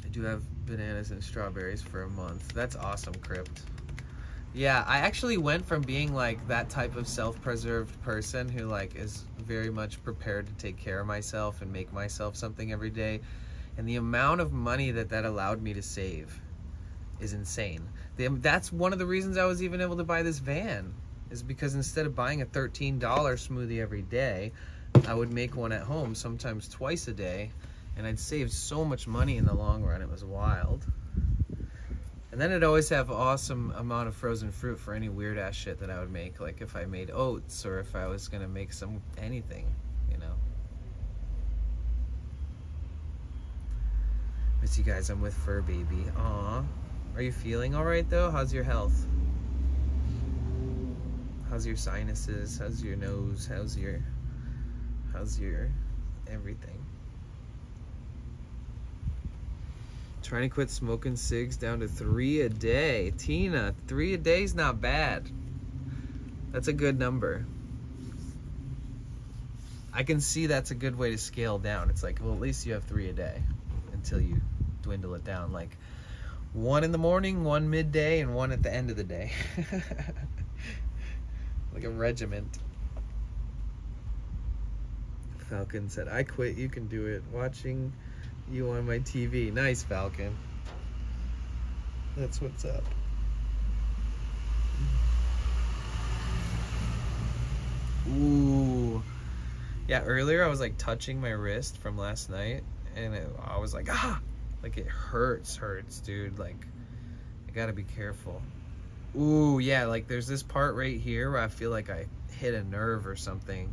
Speaker 1: I do have bananas and strawberries for a month. That's awesome, Crypt. Yeah, I actually went from being like that type of self-preserved person who like is very much prepared to take care of myself and make myself something every day. And the amount of money that allowed me to save is insane. That's one of the reasons I was even able to buy this van, is because instead of buying a $13 smoothie every day, I would make one at home sometimes twice a day, and I'd save so much money in the long run. It was wild. And then I'd always have awesome amount of frozen fruit for any weird ass shit that I would make, like if I made oats or if I was gonna make anything, you know. Miss you guys, I'm with Fur Baby. Aw. Are you feeling alright though? How's your health? How's your sinuses? How's your nose? How's your everything? Trying to quit smoking cigs down to 3 a day. Tina, 3 a day's not bad. That's a good number. I can see that's a good way to scale down. It's like, well, at least you have 3 a day until you dwindle it down. Like 1 in the morning, 1 midday, and 1 at the end of the day. Like a regiment. Falcon said, I quit, you can do it. Watching you on my TV. Nice, Falcon. That's what's up. Ooh. Yeah, earlier I was like touching my wrist from last night, and I was like, ah! Like it hurts, dude. Like, I gotta be careful. Ooh, yeah, like there's this part right here where I feel like I hit a nerve or something.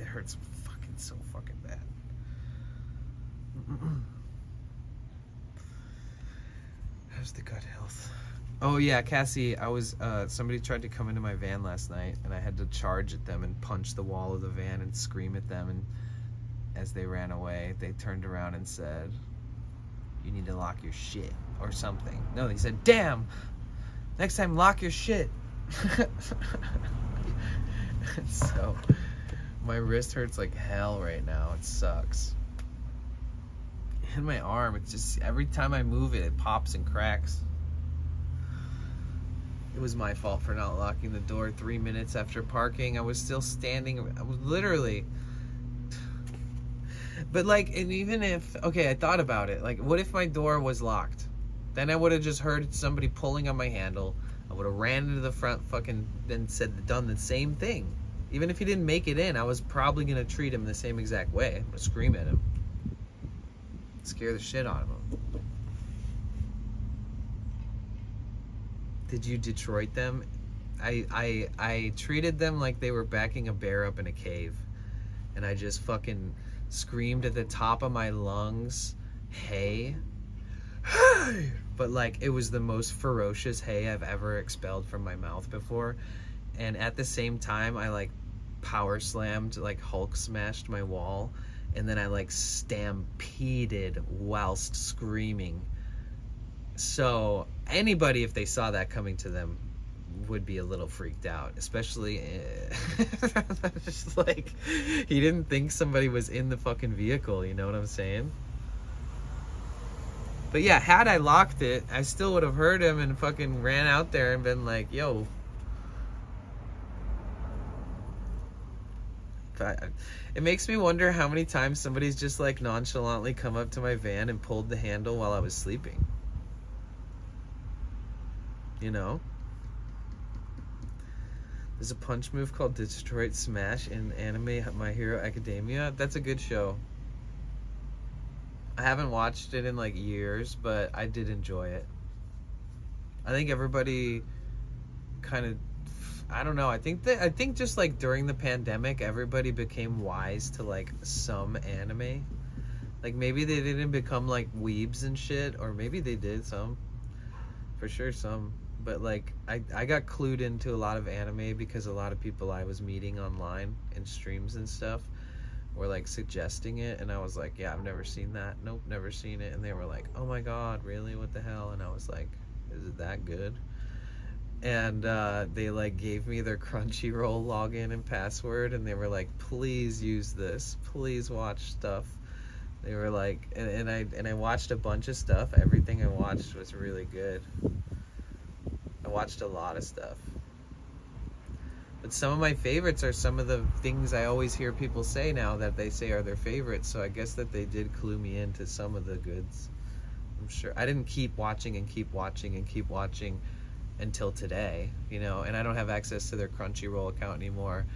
Speaker 1: It hurts so fucking bad. How's the gut health? Oh yeah, Cassie, I was somebody tried to come into my van last night, and I had to charge at them and punch the wall of the van and scream at them, and as they ran away, they turned around and said, you need to lock your shit or something. No, they said, damn, next time lock your shit. So my wrist hurts like hell right now. It sucks. And my arm, it's just, every time I move it, it pops and cracks. It was my fault for not locking the door 3 minutes after parking. I was still standing, I was literally. But like, and even if, okay, I thought about it. Like, what if my door was locked? Then I would have just heard somebody pulling on my handle. I would have ran into the front fucking, then done the same thing. Even if he didn't make it in, I was probably going to treat him the same exact way. I'm going to scream at him. Scare the shit out of him. Did you Detroit them? I treated them like they were backing a bear up in a cave. And I just fucking screamed at the top of my lungs, hey. Hey! But like, it was the most ferocious hey I've ever expelled from my mouth before. And at the same time, I like power slammed, like Hulk smashed my wall, and then I like stampeded whilst screaming. So anybody, if they saw that coming to them, would be a little freaked out, especially just like he didn't think somebody was in the fucking vehicle, you know what I'm saying? But yeah, had I locked it, I still would have heard him and fucking ran out there and been like, yo. It makes me wonder how many times somebody's just like nonchalantly come up to my van and pulled the handle while I was sleeping. You know? There's a punch move called Detroit Smash in anime My Hero Academia. That's a good show. I haven't watched it in like years, but I did enjoy it. I think everybody kind of, I don't know. I think just like during the pandemic, everybody became wise to like some anime. Like maybe they didn't become like weebs and shit, or maybe they did some. For sure some. But like I got clued into a lot of anime because a lot of people I was meeting online in streams and stuff were like suggesting it, and I was like, yeah, I've never seen that. Nope, never seen it. And they were like, oh my god, really? What the hell? And I was like, is it that good? And they like gave me their Crunchyroll login and password, and they were like, please use this, please watch stuff. They were like, and I watched a bunch of stuff. Everything I watched was really good. I watched a lot of stuff, but some of my favorites are some of the things I always hear people say now that they say are their favorites. So I guess that they did clue me into some of the goods. I'm sure I didn't keep watching and keep watching and keep watching until today, you know, and I don't have access to their Crunchyroll account anymore,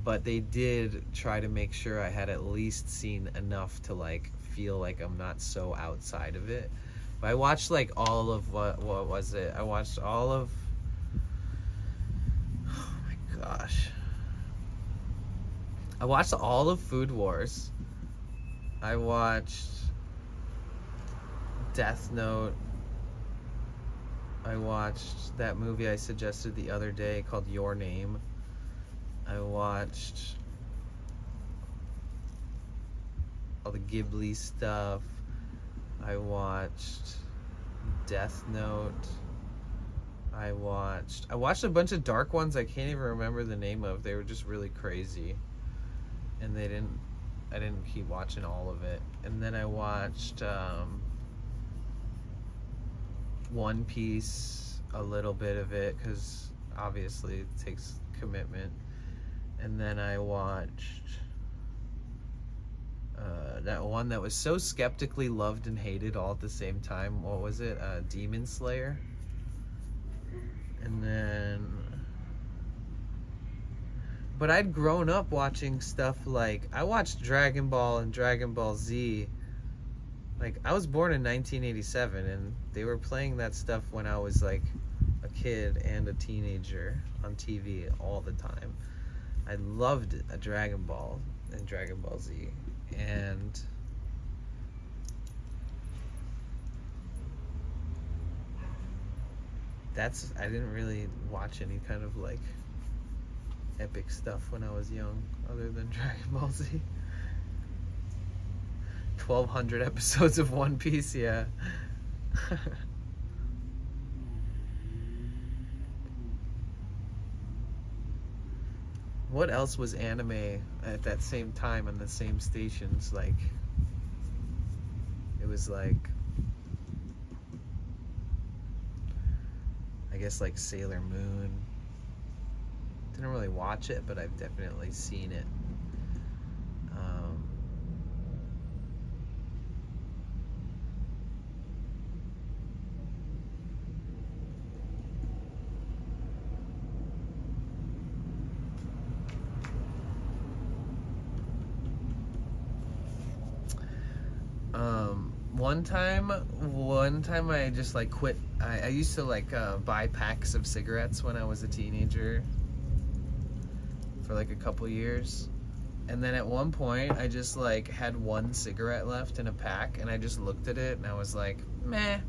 Speaker 1: but they did try to make sure I had at least seen enough to like feel like I'm not so outside of it. But I watched like all of what was it? I watched all of, oh my gosh, I watched all of Food Wars. I watched Death Note. I watched that movie I suggested the other day called Your Name. I watched all the Ghibli stuff. I watched Death Note. I watched a bunch of dark ones I can't even remember the name of. They were just really crazy. And I didn't keep watching all of it. And then I watched One Piece, a little bit of it, because obviously it takes commitment. And then I watched that one that was so skeptically loved and hated all at the same time. What was it? Demon Slayer. And then, but I'd grown up watching stuff like, I watched Dragon Ball and Dragon Ball Z. Like, I was born in 1987, and they were playing that stuff when I was like a kid and a teenager on TV all the time. I loved a Dragon Ball and Dragon Ball Z, and I didn't really watch any kind of like epic stuff when I was young other than Dragon Ball Z. 1,200 episodes of One Piece, yeah. What else was anime at that same time on the same stations? Like, it was like, I guess like Sailor Moon. Didn't really watch it, but I've definitely seen it. One time I just like quit. I used to like buy packs of cigarettes when I was a teenager for like a couple years, and then at one point I just like had one cigarette left in a pack, and I just looked at it and I was like, meh,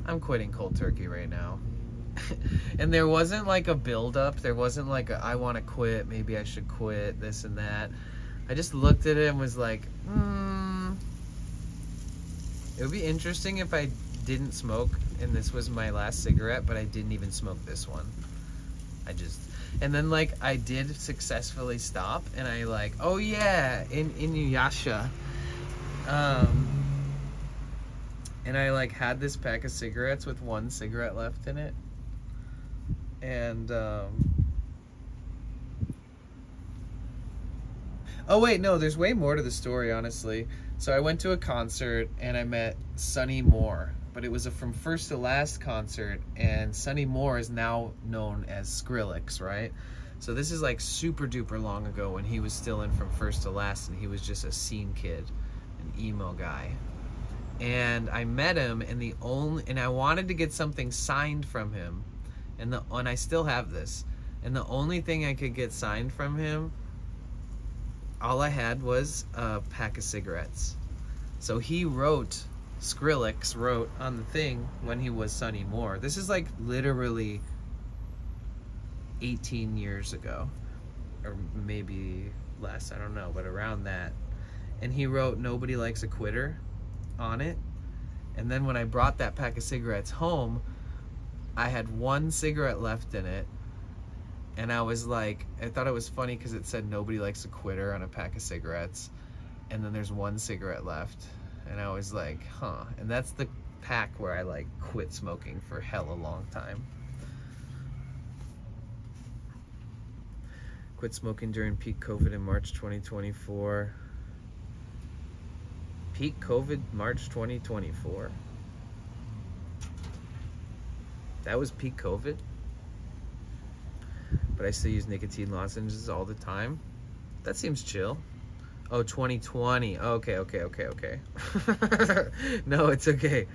Speaker 1: I'm quitting cold turkey right now. And there wasn't like a build up, there wasn't like I want to quit, maybe I should quit, this and that. I just looked at it and was like, it would be interesting if I didn't smoke, and this was my last cigarette, but I didn't even smoke this one. And then like I did successfully stop, and I like, oh yeah, in Inuyasha, and I like had this pack of cigarettes with one cigarette left in it, and oh wait, no, there's way more to the story, honestly. So I went to a concert and I met Sonny Moore, but it was a From First to Last concert, and Sonny Moore is now known as Skrillex, right? So this is like super duper long ago when he was still in From First to Last, and he was just a scene kid, an emo guy. And I met him, and I wanted to get something signed from him, and I still have this, and the only thing I could get signed from him, all I had was a pack of cigarettes. So Skrillex wrote on the thing when he was Sonny Moore. This is like literally 18 years ago, or maybe less, I don't know, but around that. And he wrote "Nobody Likes a Quitter" on it. And then when I brought that pack of cigarettes home, I had one cigarette left in it. And I was like, I thought it was funny because it said "Nobody Likes a Quitter" on a pack of cigarettes. And then there's one cigarette left. And I was like, huh. And that's the pack where I like quit smoking for hella long time. Quit smoking during peak COVID in March 2024. Peak COVID, March 2024. That was peak COVID? But I still use nicotine lozenges all the time. That seems chill. Oh, 2020. Okay. No, it's okay.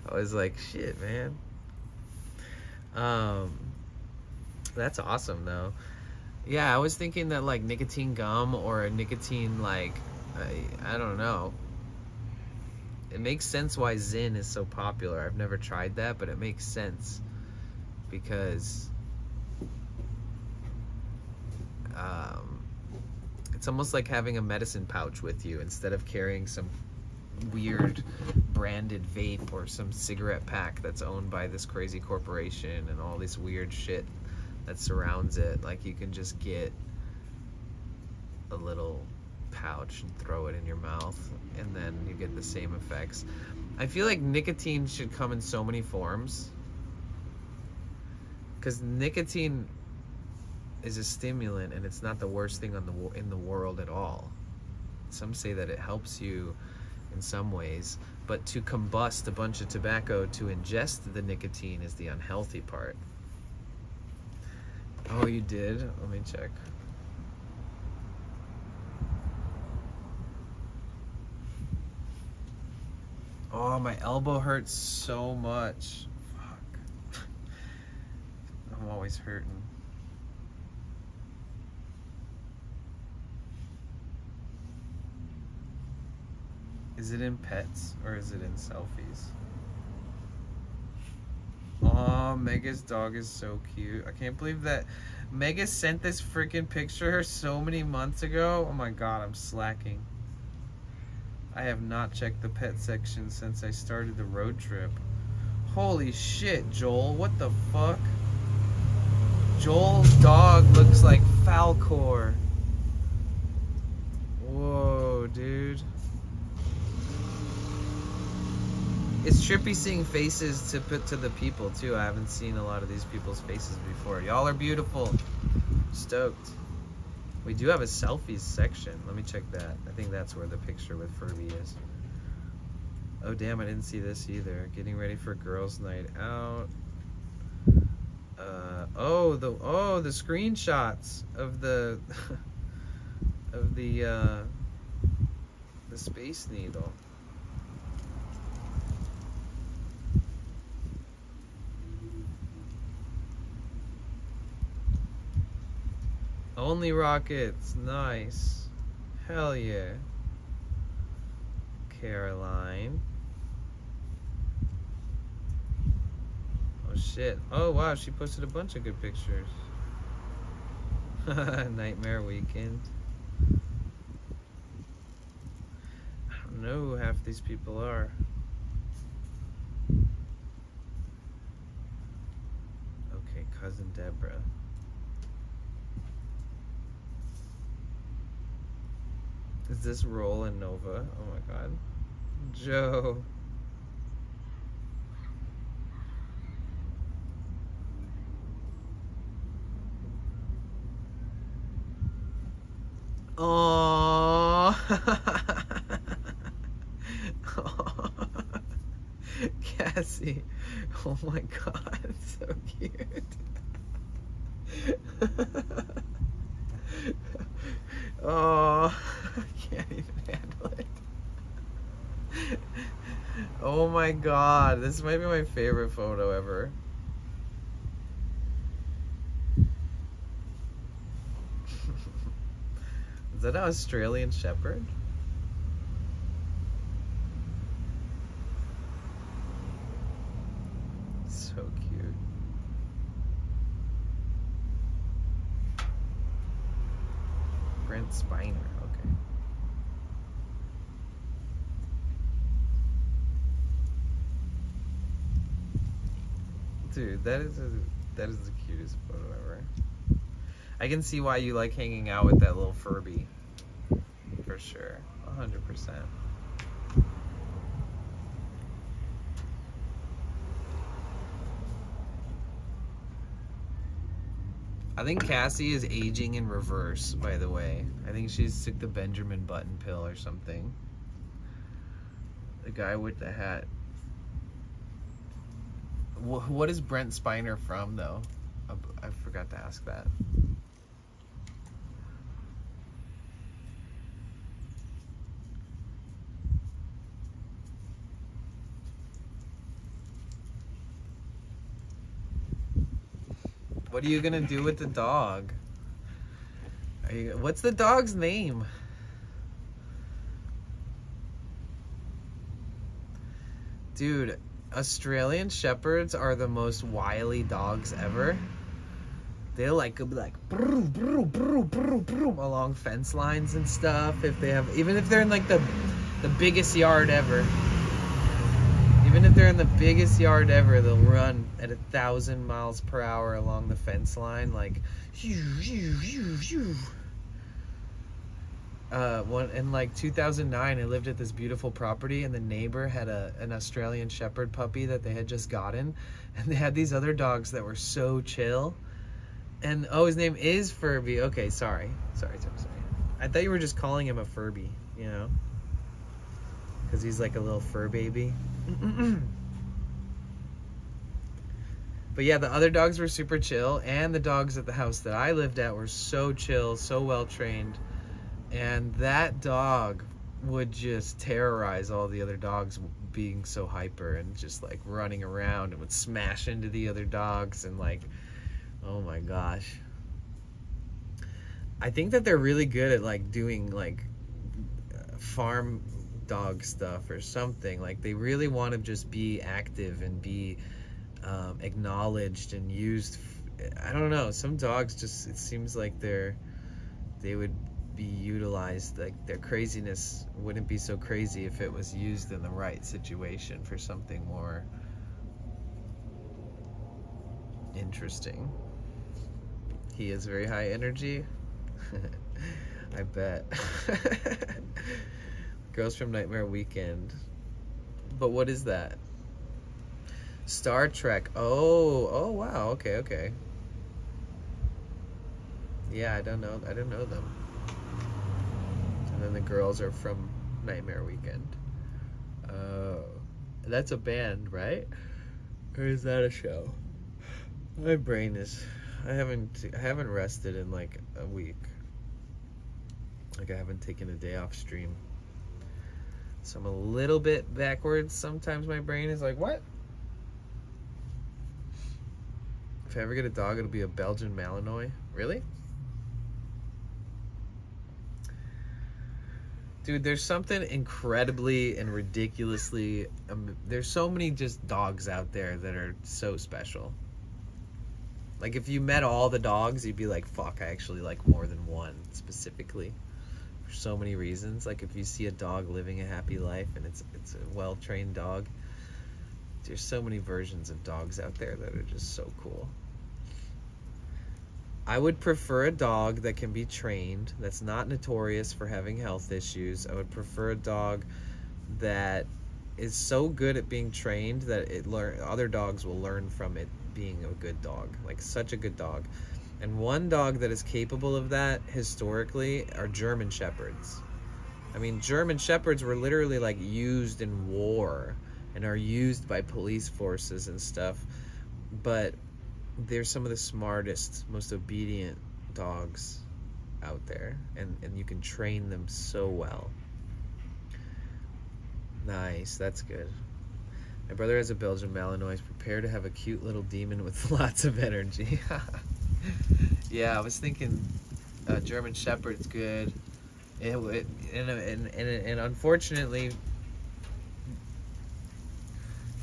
Speaker 1: I was like, shit, man. That's awesome though. Yeah, I was thinking that like nicotine gum or a nicotine like, I don't know. It makes sense why Zyn is so popular. I've never tried that, but it makes sense because it's almost like having a medicine pouch with you instead of carrying some weird branded vape or some cigarette pack that's owned by this crazy corporation and all this weird shit that surrounds it. Like, you can just get a little pouch and throw it in your mouth, and then you get the same effects. I feel like nicotine should come in so many forms, because nicotine is a stimulant and it's not the worst thing in the world at all. Some say that it helps you in some ways, but to combust a bunch of tobacco to ingest the nicotine is the unhealthy part. Oh, you did? Let me check. Oh, my elbow hurts so much. Fuck. I'm always hurting. Is it in pets or is it in selfies? Oh, Mega's dog is so cute. I can't believe that Mega sent this freaking picture so many months ago. Oh my god, I'm slacking. I have not checked the pet section since I started the road trip. Holy shit, Joel. What the fuck? Joel's dog looks like Falcor. Whoa, dude. It's trippy seeing faces to put to the people too. I haven't seen a lot of these people's faces before. Y'all are beautiful. Stoked. We do have a selfies section. Let me check that. I think that's where the picture with Furby is. Oh damn, I didn't see this either. Getting ready for girls' night out. The screenshots of the of the Space Needle. Only rockets, nice. Hell yeah. Caroline. Oh shit. Oh wow, she posted a bunch of good pictures. Nightmare Weekend. don't know who half these people are. Okay, cousin Deborah. Is this Roland Nova? Oh my god. Joe. Oh. Cassie. Oh my god, so cute. Oh, I can't even handle it. Oh my god, this might be my favorite photo ever. Is that an Australian Shepherd? So cute. Brent Spiner, okay. Dude, that is the cutest photo ever. I can see why you like hanging out with that little Furby. For sure. 100%. I think Cassie is aging in reverse, by the way. I think she's took the Benjamin Button pill or something. The guy with the hat. What is Brent Spiner from, though? I forgot to ask that. What are you gonna do with the dog? What's the dog's name? Dude, Australian Shepherds are the most wily dogs ever. They'll go brr, brr, brr, brr, brr, along fence lines and stuff. Even if they're in like the biggest yard ever. Even if they're in the biggest yard ever, they'll run at 1,000 miles per hour along the fence line, like in like 2009, I lived at this beautiful property, and the neighbor had an Australian Shepherd puppy that they had just gotten, and they had these other dogs that were so chill. And his name is Furby. Okay, sorry. I thought you were just calling him a Furby, you know, because he's like a little fur baby. But yeah, the other dogs were super chill, and the dogs at the house that I lived at were so chill, so well trained, and that dog would just terrorize all the other dogs being so hyper and just like running around, and would smash into the other dogs, and like, oh my gosh. I think that they're really good at like doing like farm dog stuff or something. Like they really want to just be active and be acknowledged and used. I don't know, some dogs just, it seems like they would be utilized, like their craziness wouldn't be so crazy if it was used in the right situation for something more interesting. He is very high energy. I bet. Girls from Nightmare Weekend. But what is that? Star Trek. Oh wow, okay. Yeah, I don't know them. And then the girls are from Nightmare Weekend. Oh, that's a band, right? Or is that a show? My brain is, I haven't rested in like a week. Like I haven't taken a day off stream. So I'm a little bit backwards. Sometimes my brain is like, what? If I ever get a dog, it'll be a Belgian Malinois. Really? Dude, there's something incredibly and ridiculously, there's so many just dogs out there that are so special. Like if you met all the dogs, you'd be like, fuck, I actually like more than one specifically. For for so many reasons. Like if you see a dog living a happy life and it's a well-trained dog, there's so many versions of dogs out there that are just so cool. I would prefer a dog that can be trained, that's not notorious for having health issues. I would prefer a dog that is so good at being trained that other dogs will learn from it being a good dog, like such a good dog. And one dog that is capable of that historically are German Shepherds. I mean, German Shepherds were literally like used in war and are used by police forces and stuff, but they're some of the smartest, most obedient dogs out there, and you can train them so well. Nice, that's good. My brother has a Belgian Malinois. Prepare to have a cute little demon with lots of energy. Yeah, I was thinking German Shepherd's good. And unfortunately,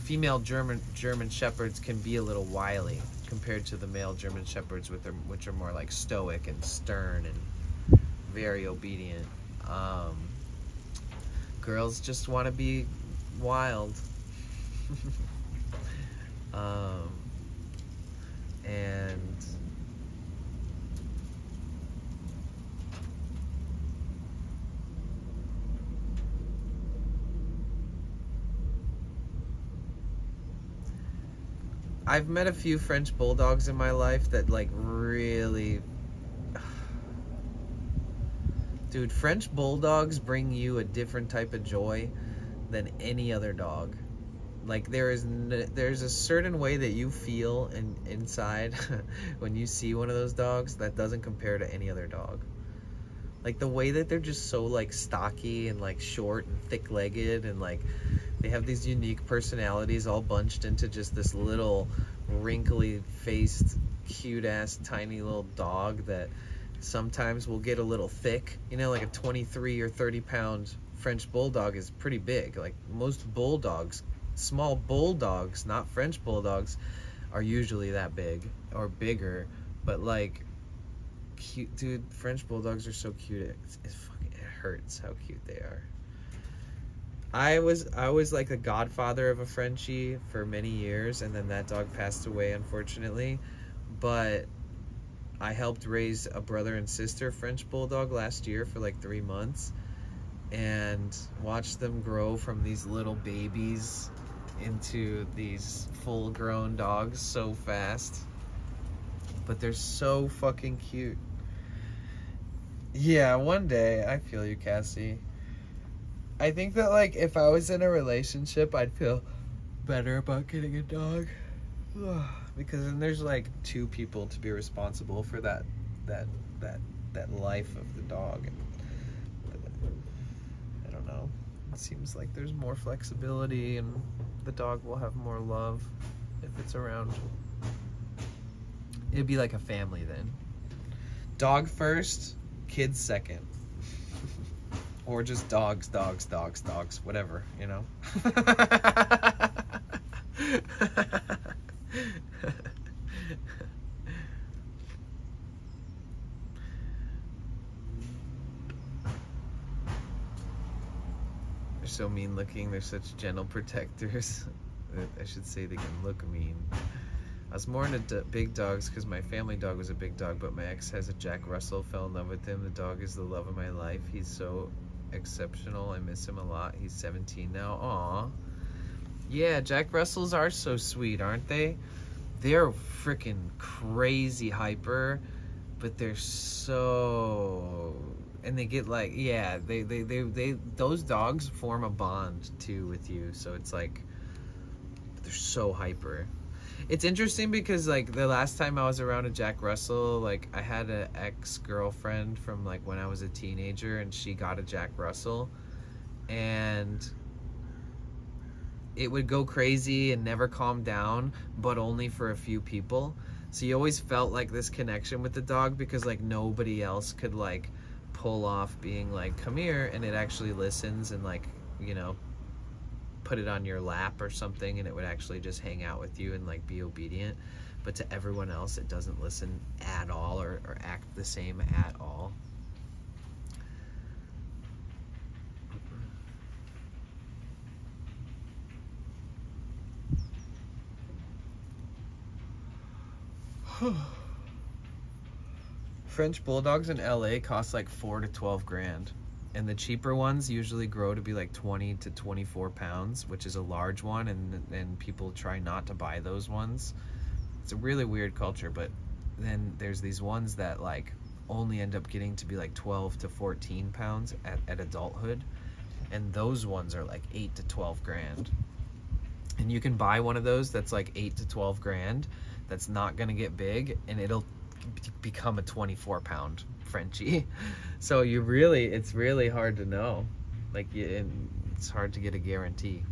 Speaker 1: female German Shepherds can be a little wily compared to the male German Shepherds, which are more like stoic and stern and very obedient. Girls just want to be wild. And I've met a few French bulldogs in my life that like really, dude, French bulldogs bring you a different type of joy than any other dog. Like there's a certain way that you feel inside when you see one of those dogs that doesn't compare to any other dog. Like the way that they're just so like stocky and like short and thick-legged, and like they have these unique personalities all bunched into just this little wrinkly faced cute ass tiny little dog that sometimes will get a little thick. You know, like a 23 or 30 pound French bulldog is pretty big. Like most bulldogs, small bulldogs, not French bulldogs, are usually that big or bigger. But like cute, dude, French bulldogs are so cute. It hurts how cute they are. I was like the godfather of a Frenchie for many years, and then that dog passed away, unfortunately. But I helped raise a brother and sister French bulldog last year for like 3 months, and watched them grow from these little babies into these full-grown dogs so fast. But they're so fucking cute. Yeah, one day. I feel you, Cassie. I think that like if I was in a relationship, I'd feel better about getting a dog. Because then there's like 2 people to be responsible for that life of the dog. And I don't know. It seems like there's more flexibility, and the dog will have more love if it's around. It'd be like a family then. Dog first, kids second. Or just dogs, whatever, you know? They're so mean looking, they're such gentle protectors. I should say they can look mean. I was more into big dogs because my family dog was a big dog, but my ex has a Jack Russell, fell in love with him. The dog is the love of my life. He's so exceptional. I miss him a lot. He's 17 now. Aw. Yeah, Jack Russells are so sweet, aren't they? They're freaking crazy hyper, but they're so... And they get like, yeah, they those dogs form a bond too with you. So it's like, they're so hyper. It's interesting because like the last time I was around a Jack Russell, like I had an ex-girlfriend from like when I was a teenager, and she got a Jack Russell, and it would go crazy and never calm down, but only for a few people. So you always felt like this connection with the dog because like nobody else could like pull off being like, come here, and it actually listens and like, you know, put it on your lap or something, and it would actually just hang out with you and like be obedient. But to everyone else, it doesn't listen at all or act the same at all. French bulldogs in LA cost like 4 to 12 grand. And the cheaper ones usually grow to be like 20 to 24 pounds, which is a large one, and people try not to buy those ones. It's a really weird culture, but then there's these ones that like only end up getting to be like 12 to 14 pounds at adulthood, and those ones are like 8 to 12 grand. And you can buy one of those that's like 8 to 12 grand that's not gonna get big, and it'll become a 24 pound Frenchie. So it's really hard to know. Like, it's hard to get a guarantee.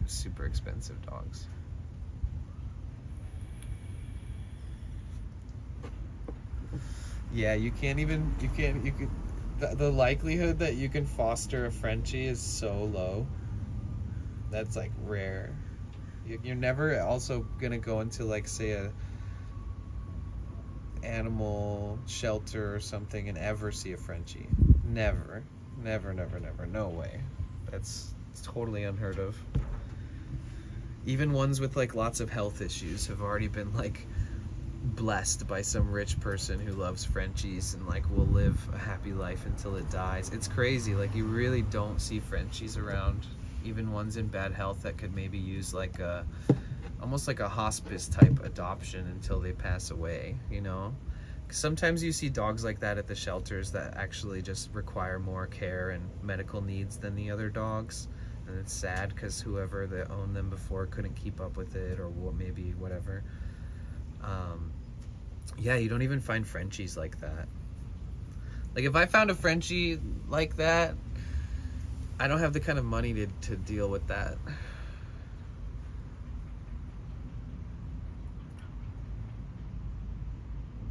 Speaker 1: Super expensive dogs. Yeah, the likelihood that you can foster a Frenchie is so low. That's like rare. You're never also gonna go into like, say, a animal shelter or something and ever see a Frenchie. Never, no way. It's totally unheard of. Even ones with like lots of health issues have already been like blessed by some rich person who loves Frenchies and like will live a happy life until it dies. It's crazy. Like, you really don't see Frenchies around, even ones in bad health that could maybe use like almost like a hospice type adoption until they pass away, you know? 'Cause sometimes you see dogs like that at the shelters that actually just require more care and medical needs than the other dogs. And it's sad because whoever that owned them before couldn't keep up with it, or maybe whatever. Yeah, you don't even find Frenchies like that. Like, if I found a Frenchie like that, I don't have the kind of money to deal with that.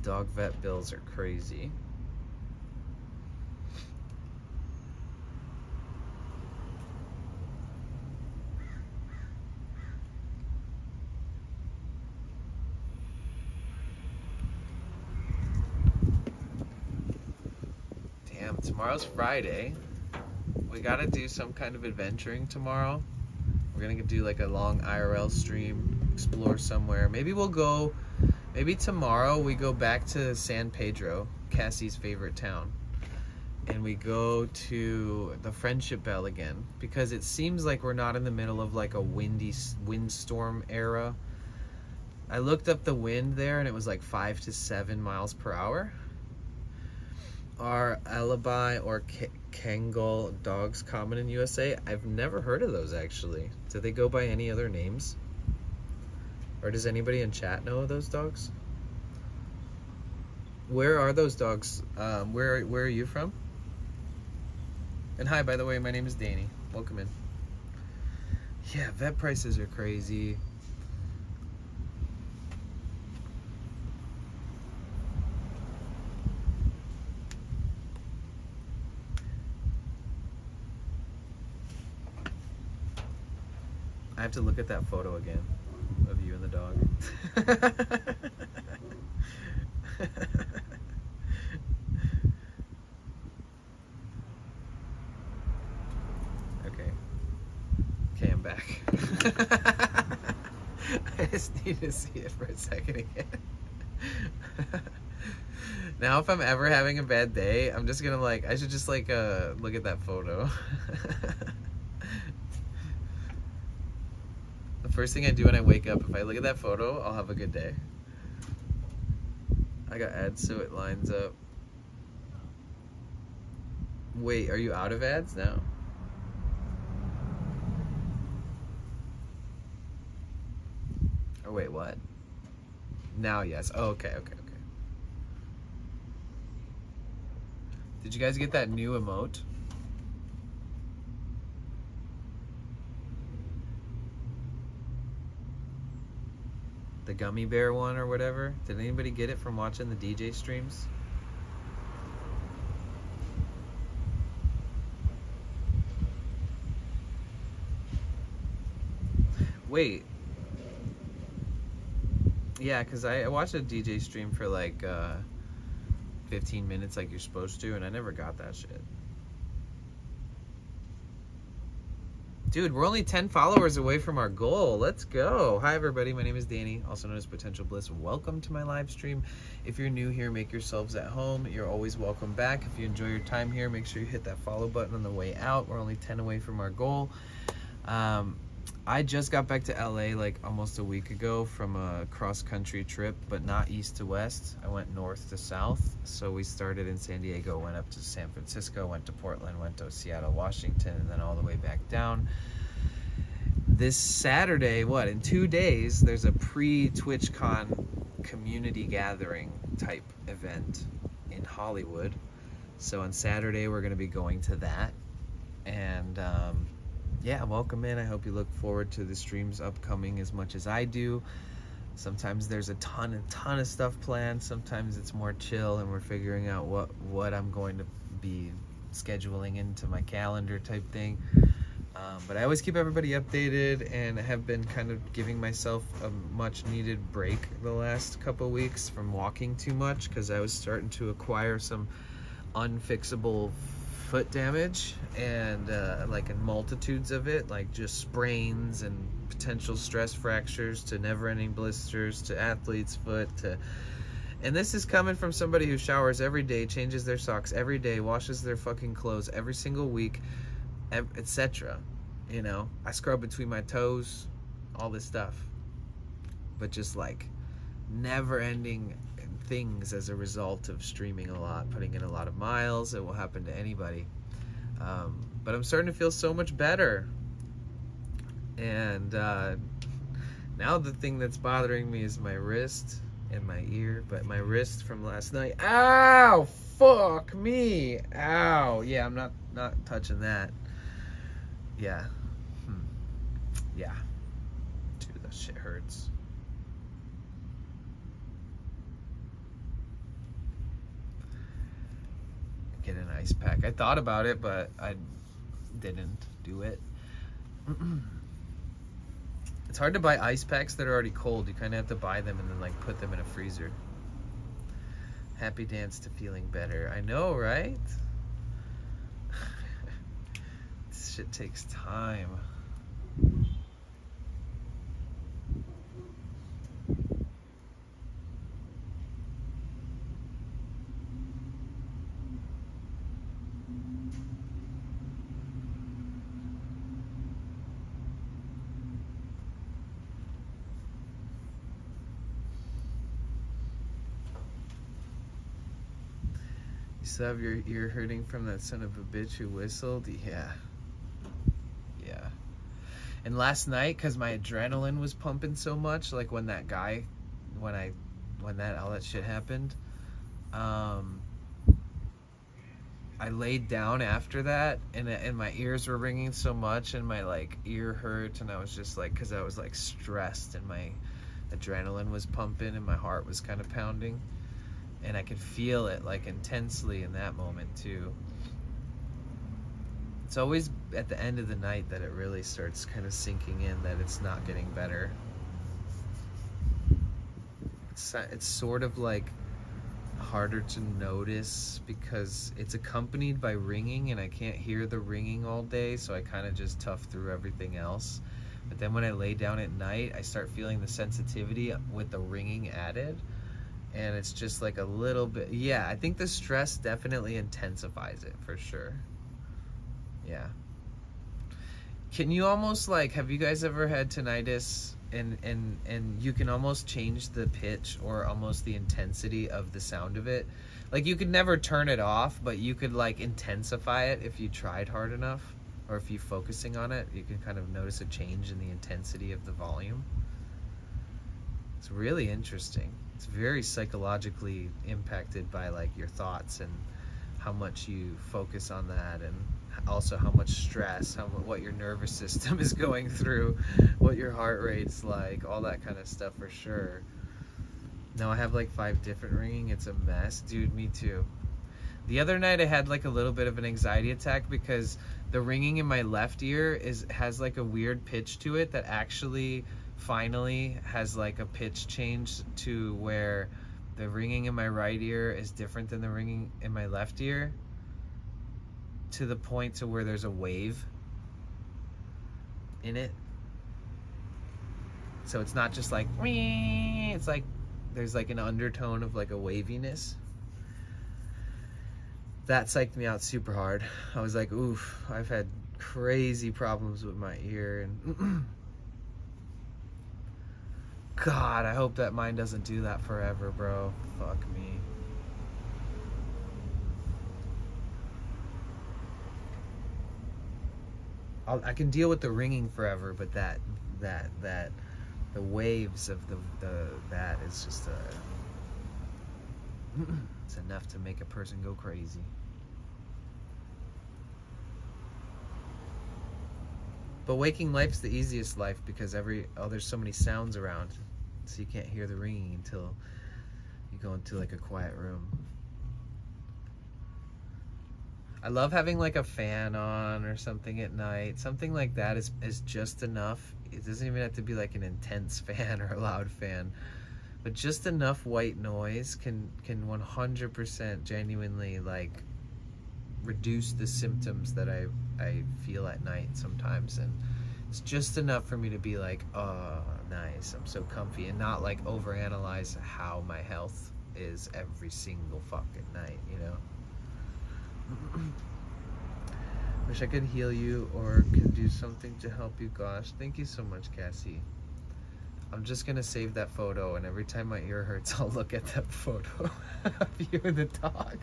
Speaker 1: Dog vet bills are crazy. Damn, tomorrow's Friday. We gotta do some kind of adventuring tomorrow. We're gonna do like a long IRL stream, explore somewhere. Maybe tomorrow we go back to San Pedro, Cassie's favorite town, and we go to the Friendship Bell again, because it seems like we're not in the middle of like a windstorm era. I looked up the wind there and it was like 5 to 7 miles per hour. Are Alibi or Kangal dogs common in USA? I've never heard of those, actually. Do they go by any other names? Or does anybody in chat know of those dogs? Where are those dogs? Where are you from? And hi, by the way, my name is Danny. Welcome in. Yeah, vet prices are crazy. I have to look at that photo again of you and the dog. Okay, I'm back. I just need to see it for a second again. Now if I'm ever having a bad day, I'm just gonna I should just look at that photo. The first thing I do when I wake up, if I look at that photo, I'll have a good day. I got ads so it lines up. Wait, are you out of ads now? Or wait, what? Now, yes. Oh, okay. Did you guys get that new emote? The gummy bear one or whatever? Did anybody get it from watching the DJ streams? Wait. Yeah, because I watched a DJ stream for 15 minutes like you're supposed to, and I never got that shit. Dude, we're only 10 followers away from our goal. Let's go. Hi, everybody. My name is Danny, also known as Potential Bliss. Welcome to my live stream. If you're new here, make yourselves at home. You're always welcome back. If you enjoy your time here, make sure you hit that follow button on the way out. We're only 10 away from our goal. I just got back to LA like almost a week ago from a cross-country trip, but not east to west. I went north to south. So we started in San Diego, went up to San Francisco, went to Portland, went to Seattle, Washington, and then all the way back down. This Saturday, in 2 days, there's a pre-TwitchCon community gathering type event in Hollywood. So on Saturday, we're going to be going to that. And yeah, welcome in. I hope you look forward to the streams upcoming as much as I do. Sometimes there's a ton of stuff planned. Sometimes it's more chill and we're figuring out what I'm going to be scheduling into my calendar type thing. But I always keep everybody updated, and I have been kind of giving myself a much needed break the last couple weeks from walking too much, because I was starting to acquire some unfixable foot damage, and like in multitudes of it, like just sprains and potential stress fractures to never-ending blisters to athlete's foot to, and this is coming from somebody who showers every day, changes their socks every day, washes their fucking clothes every single week, etc. You know, I scrub between my toes, all this stuff, but just like never-ending things as a result of streaming a lot, putting in a lot of miles. It will happen to anybody. But I'm starting to feel so much better. And now the thing that's bothering me is my wrist and my ear. But my wrist from last night, ow, fuck me, ow. Yeah, I'm not touching that. Yeah. Yeah. Dude, that shit hurts. Get an ice pack. I thought about it, but I didn't do it. It's hard to buy ice packs that are already cold. You kind of have to buy them and then like put them in a freezer. Happy dance to feeling better. I know, right? This shit takes time. You still have your ear hurting from that son of a bitch who whistled? Yeah. Yeah. And last night, because my adrenaline was pumping so much, like when that guy, when all that shit happened, I laid down after that, and my ears were ringing so much, and my like ear hurt, and I was just like, because I was like stressed, and my adrenaline was pumping, and my heart was kind of pounding. And I could feel it like intensely in that moment too. It's always at the end of the night that it really starts kind of sinking in that it's not getting better. It's sort of like harder to notice because it's accompanied by ringing, and I can't hear the ringing all day, so I kind of just tough through everything else. But then when I lay down at night, I start feeling the sensitivity with the ringing added. And it's just like a little bit, yeah, I think the stress definitely intensifies it for sure. Yeah. Can you almost like, have you guys ever had tinnitus and you can almost change the pitch or almost the intensity of the sound of it? Like you could never turn it off, but you could like intensify it if you tried hard enough, or if you're focusing on it, you can kind of notice a change in the intensity of the volume. It's really interesting. It's very psychologically impacted by like your thoughts and how much you focus on that, and also how much stress, what your nervous system is going through, what your heart rate's like, all that kind of stuff for sure. Now I have like 5 different ringing. It's a mess, dude. Me too. The other night I had like a little bit of an anxiety attack because the ringing in my left ear has like a weird pitch to it that actually finally has like a pitch change to where the ringing in my right ear is different than the ringing in my left ear, to the point to where there's a wave. in it. So it's not just like, it's like there's like an undertone of like a waviness. That psyched me out super hard. I was like, oof, I've had crazy problems with my ear, and God, I hope that mine doesn't do that forever, bro. Fuck me. I can deal with the ringing forever, but that the waves of that is just it's enough to make a person go crazy. But waking life's the easiest life because there's so many sounds around, so you can't hear the ringing until you go into like a quiet room. I love having like a fan on or something at night. Something like that is just enough. It doesn't even have to be like an intense fan or a loud fan, but just enough white noise can 100% genuinely like reduce the symptoms that I feel at night sometimes. And it's just enough for me to be like, oh, nice, I'm so comfy, and not like overanalyze how my health is every single fucking night, you know? Wish I could heal you or could do something to help you. Gosh, thank you so much, Cassie. I'm just gonna save that photo, and every time my ear hurts, I'll look at that photo of you and the dog.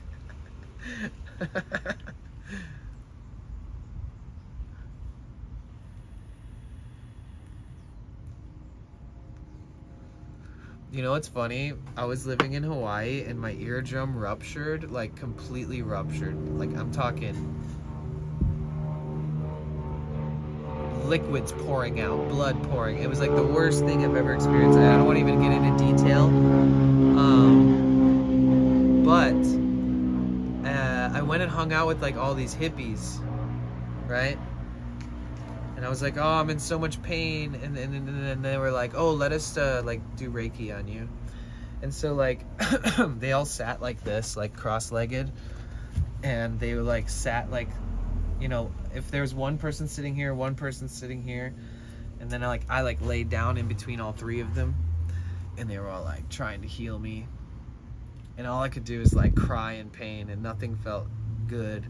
Speaker 1: You know what's funny? I was living in Hawaii and my eardrum ruptured, like completely ruptured. Like I'm talking liquids pouring out, blood pouring. It was like the worst thing I've ever experienced. I don't want to even get into detail. But I went and hung out with like all these hippies, right? And I was like, oh, I'm in so much pain. And they were like, oh, let us like do Reiki on you. And so like they all sat like this, like cross-legged. And they were like sat like, you know, if there's one person sitting here, one person sitting here. And then I laid down in between all three of them. And they were all like trying to heal me. And all I could do is like cry in pain, and nothing felt good.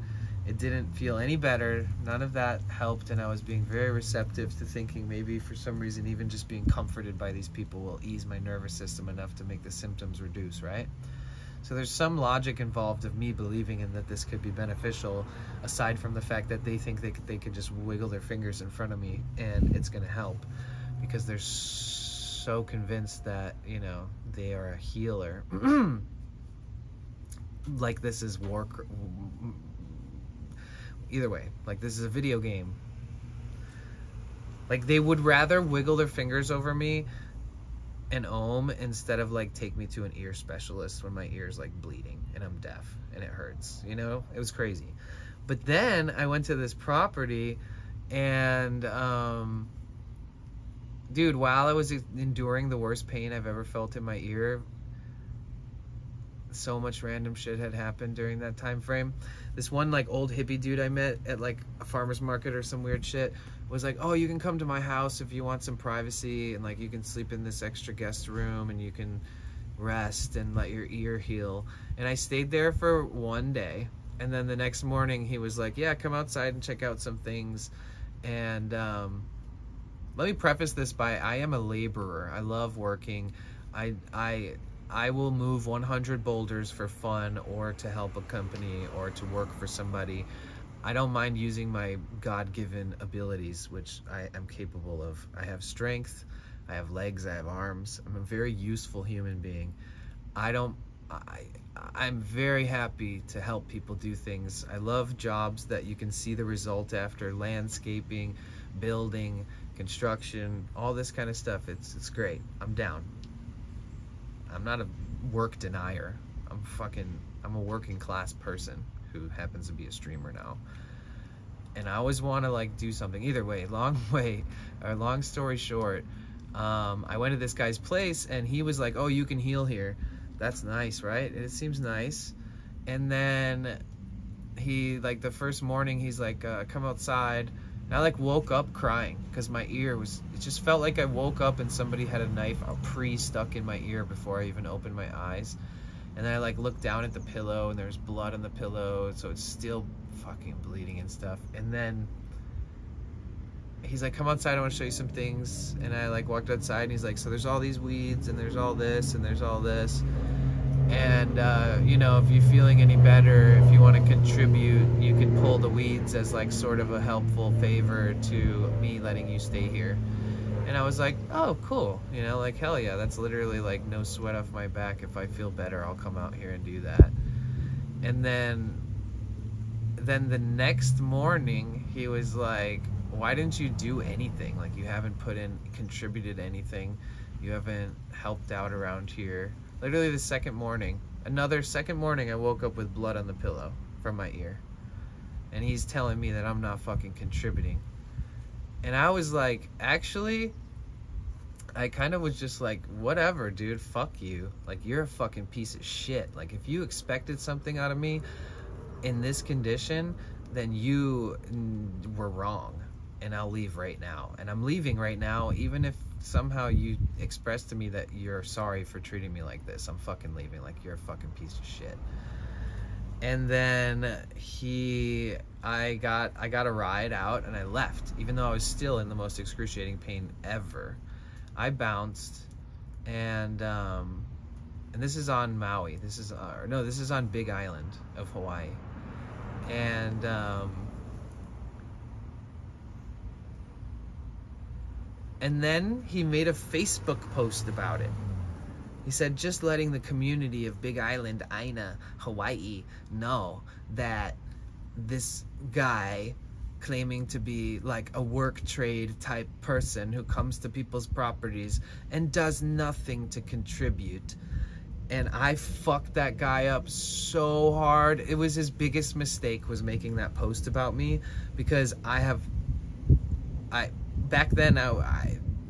Speaker 1: It didn't feel any better. None of that helped, and I was being very receptive to thinking maybe for some reason even just being comforted by these people will ease my nervous system enough to make the symptoms reduce, right? So there's some logic involved of me believing in that this could be beneficial, aside from the fact that they think they could just wiggle their fingers in front of me and it's gonna help, because they're so convinced that, you know, they are a healer. Like this is either way, like this is a video game. Like they would rather wiggle their fingers over me and ohm instead of like take me to an ear specialist when my ear's like bleeding and I'm deaf and it hurts, you know? It was crazy. But then I went to this property and dude, while I was enduring the worst pain I've ever felt in my ear, so much random shit had happened during that time frame. This one like old hippie dude I met at like a farmer's market or some weird shit was like, oh, you can come to my house if you want some privacy, and like you can sleep in this extra guest room and you can rest and let your ear heal. And I stayed there for one day, and then the next morning he was like, yeah, come outside and check out some things. And let me preface this by, I am a laborer. I love working. I will move 100 boulders for fun or to help a company or to work for somebody. I don't mind using my God-given abilities, which I am capable of. I have strength, I have legs, I have arms. I'm a very useful human being. I'm very happy to help people do things. I love jobs that you can see the result after: landscaping, building, construction, all this kind of stuff. It's great. I'm down. I'm not a work denier. I'm a working class person who happens to be a streamer now. And I always want to like do something. Either way, long story short, I went to this guy's place and he was like, oh, you can heal here. That's nice, right? It seems nice. And then he, like the first morning, he's like, come outside And I like woke up crying because my ear was, it just felt like I woke up and somebody had a knife stuck in my ear before I even opened my eyes. And then I like looked down at the pillow and there's blood on the pillow, so it's still fucking bleeding and stuff. And then he's like, come outside, I want to show you some things. And I like walked outside and he's like, so there's all these weeds and there's all this and there's all this. And you know, if you're feeling any better, if you want to contribute, you can pull the weeds as like sort of a helpful favor to me letting you stay here. And I was like, oh, cool. You know, like, hell yeah, that's literally like no sweat off my back. If I feel better, I'll come out here and do that. And then the next morning, he was like, why didn't you do anything? Like, you haven't contributed anything. You haven't helped out around here. Literally the second morning, I woke up with blood on the pillow from my ear. And he's telling me that I'm not fucking contributing. And I was like, actually, I kind of was just like, whatever, dude, fuck you. Like, you're a fucking piece of shit. Like, if you expected something out of me in this condition, then you were wrong. And I'll leave right now. And I'm leaving right now, even if somehow you express to me that you're sorry for treating me like this. I'm fucking leaving. Like, you're a fucking piece of shit. And then I got a ride out and I left, even though I was still in the most excruciating pain ever. I bounced, and this is on Maui. This is on Big Island of Hawaii. And then he made a Facebook post about it. He said, just letting the community of Big Island, Aina, Hawaii know that this guy claiming to be like a work trade type person who comes to people's properties and does nothing to contribute. And I fucked that guy up so hard. It was his biggest mistake, was making that post about me, because back then,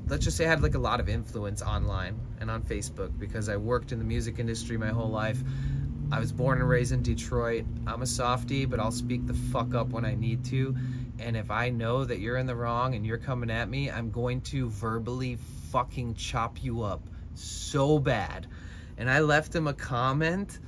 Speaker 1: let's just say I had like a lot of influence online and on Facebook, because I worked in the music industry my whole life. I was born and raised in Detroit. I'm a softie, but I'll speak the fuck up when I need to. And if I know that you're in the wrong and you're coming at me, I'm going to verbally fucking chop you up so bad. And I left him a comment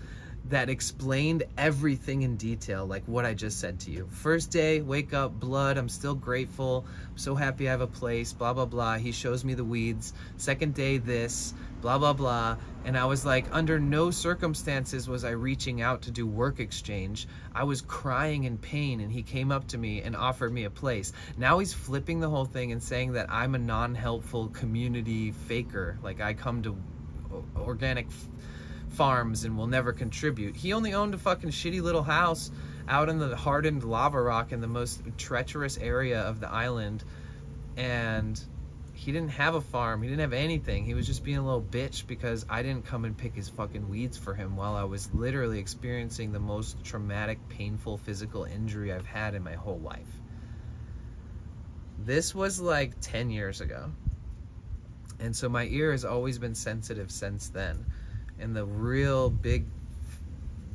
Speaker 1: that explained everything in detail, like what I just said to you. First day, wake up, blood, I'm still grateful, I'm so happy I have a place, blah, blah, blah. He shows me the weeds. Second day, this, blah, blah, blah. And I was like, under no circumstances was I reaching out to do work exchange. I was crying in pain, and he came up to me and offered me a place. Now he's flipping the whole thing and saying that I'm a non-helpful community faker. Like, I come to organic farms and will never contribute. He only owned a fucking shitty little house out in the hardened lava rock in the most treacherous area of the island, and he didn't have a farm, he didn't have anything. He was just being a little bitch because I didn't come and pick his fucking weeds for him while I was literally experiencing the most traumatic, painful physical injury I've had in my whole life. This was like 10 years ago, and so my ear has always been sensitive since then. And the real big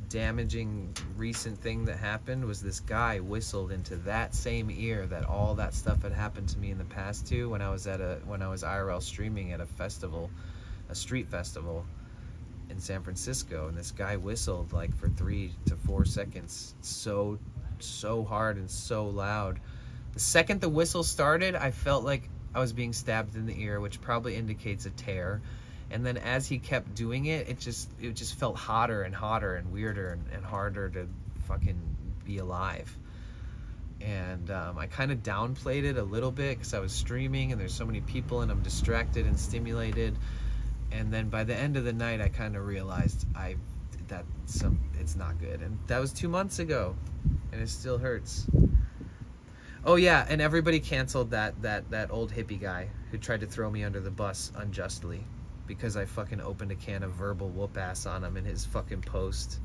Speaker 1: damaging recent thing that happened was this guy whistled into that same ear that all that stuff had happened to me in the past too, when I was IRL streaming at a street festival in San Francisco. And this guy whistled like for 3 to 4 seconds so hard and so loud. The second the whistle started, I felt like I was being stabbed in the ear, which probably indicates a tear. And then as he kept doing it, it just felt hotter and hotter and weirder and harder to fucking be alive. And I kind of downplayed it a little bit because I was streaming and there's so many people and I'm distracted and stimulated. And then by the end of the night, I kind of realized it's not good. And that was 2 months ago, and it still hurts. Oh yeah, and everybody canceled that old hippie guy who tried to throw me under the bus unjustly, because I fucking opened a can of verbal whoop ass on him in his fucking post.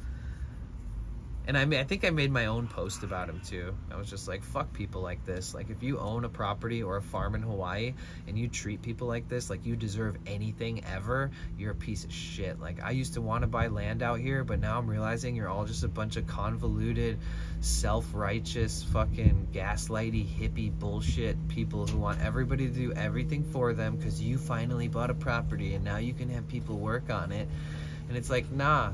Speaker 3: And I think I made my own post about him too. I was just like, fuck people like this. Like, if you own a property or a farm in Hawaii and you treat people like this, like you deserve anything ever, you're a piece of shit. Like, I used to want to buy land out here, but now I'm realizing you're all just a bunch of convoluted, self-righteous, fucking gaslighty, hippie bullshit people who want everybody to do everything for them because you finally bought a property and now you can have people work on it. And it's like, nah.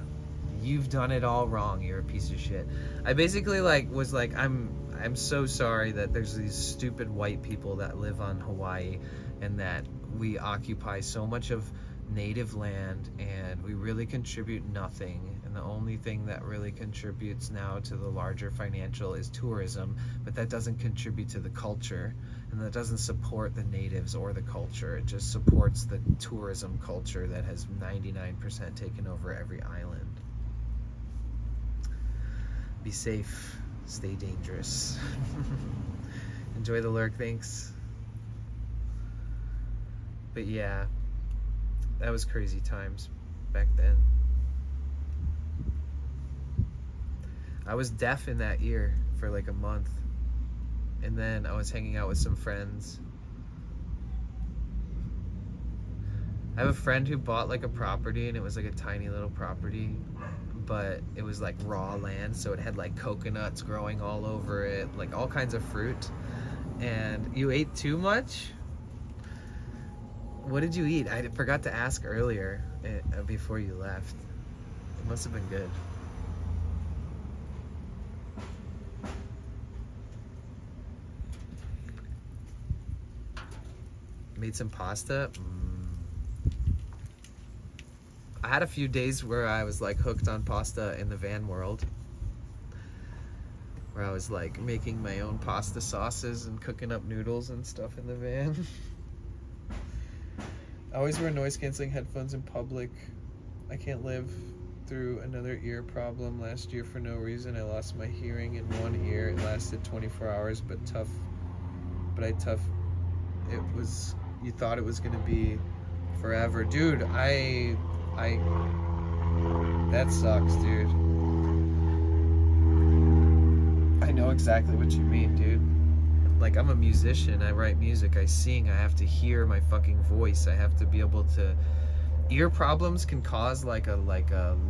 Speaker 3: You've done it all wrong. You're a piece of shit. I basically was like, I'm so sorry that there's these stupid white people that live on Hawaii and that we occupy so much of native land and we really contribute nothing. And the only thing that really contributes now to the larger financial is tourism, but that doesn't contribute to the culture and that doesn't support the natives or the culture. It just supports the tourism culture that has 99% taken over every island. Be safe, stay dangerous. Enjoy the lurk, thanks. But yeah, that was crazy times back then. I was deaf in that ear for like a month. And then I was hanging out with some friends. I have a friend who bought like a property and it was like a tiny little property, but it was like raw land, so it had like coconuts growing all over it, like all kinds of fruit. And you ate too much? What did you eat? I forgot to ask earlier before you left. It must have been good. Made some pasta. I had a few days where I was like hooked on pasta in the van world, where I was like making my own pasta sauces and cooking up noodles and stuff in the van. I always wear noise canceling headphones in public. I can't live through another ear problem. Last year for no reason I lost my hearing in one ear. It lasted 24 hours, but it was, you thought it was gonna be forever. Dude, that sucks, dude. I know exactly what you mean, dude. Like, I'm a musician, I write music, I sing, I have to hear my fucking voice, I have to be able to... Ear problems can cause like a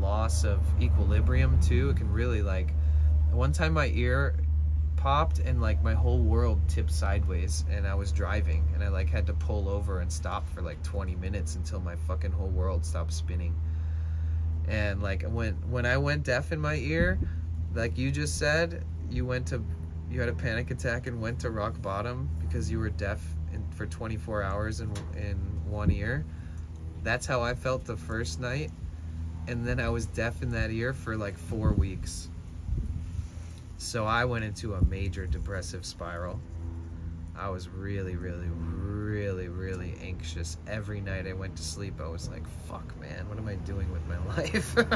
Speaker 3: loss of equilibrium too. It can really like... One time my ear popped and like my whole world tipped sideways and I was driving and I like had to pull over and stop for like 20 minutes until my fucking whole world stopped spinning. And like when I went deaf in my ear, like you just said, you had a panic attack and went to rock bottom because you were deaf for 24 hours in one ear. That's how I felt the first night, and then I was deaf in that ear for like 4 weeks. So I went into a major depressive spiral. I was really, really, really, really anxious. Every night I went to sleep, I was like, fuck, man, what am I doing with my life? But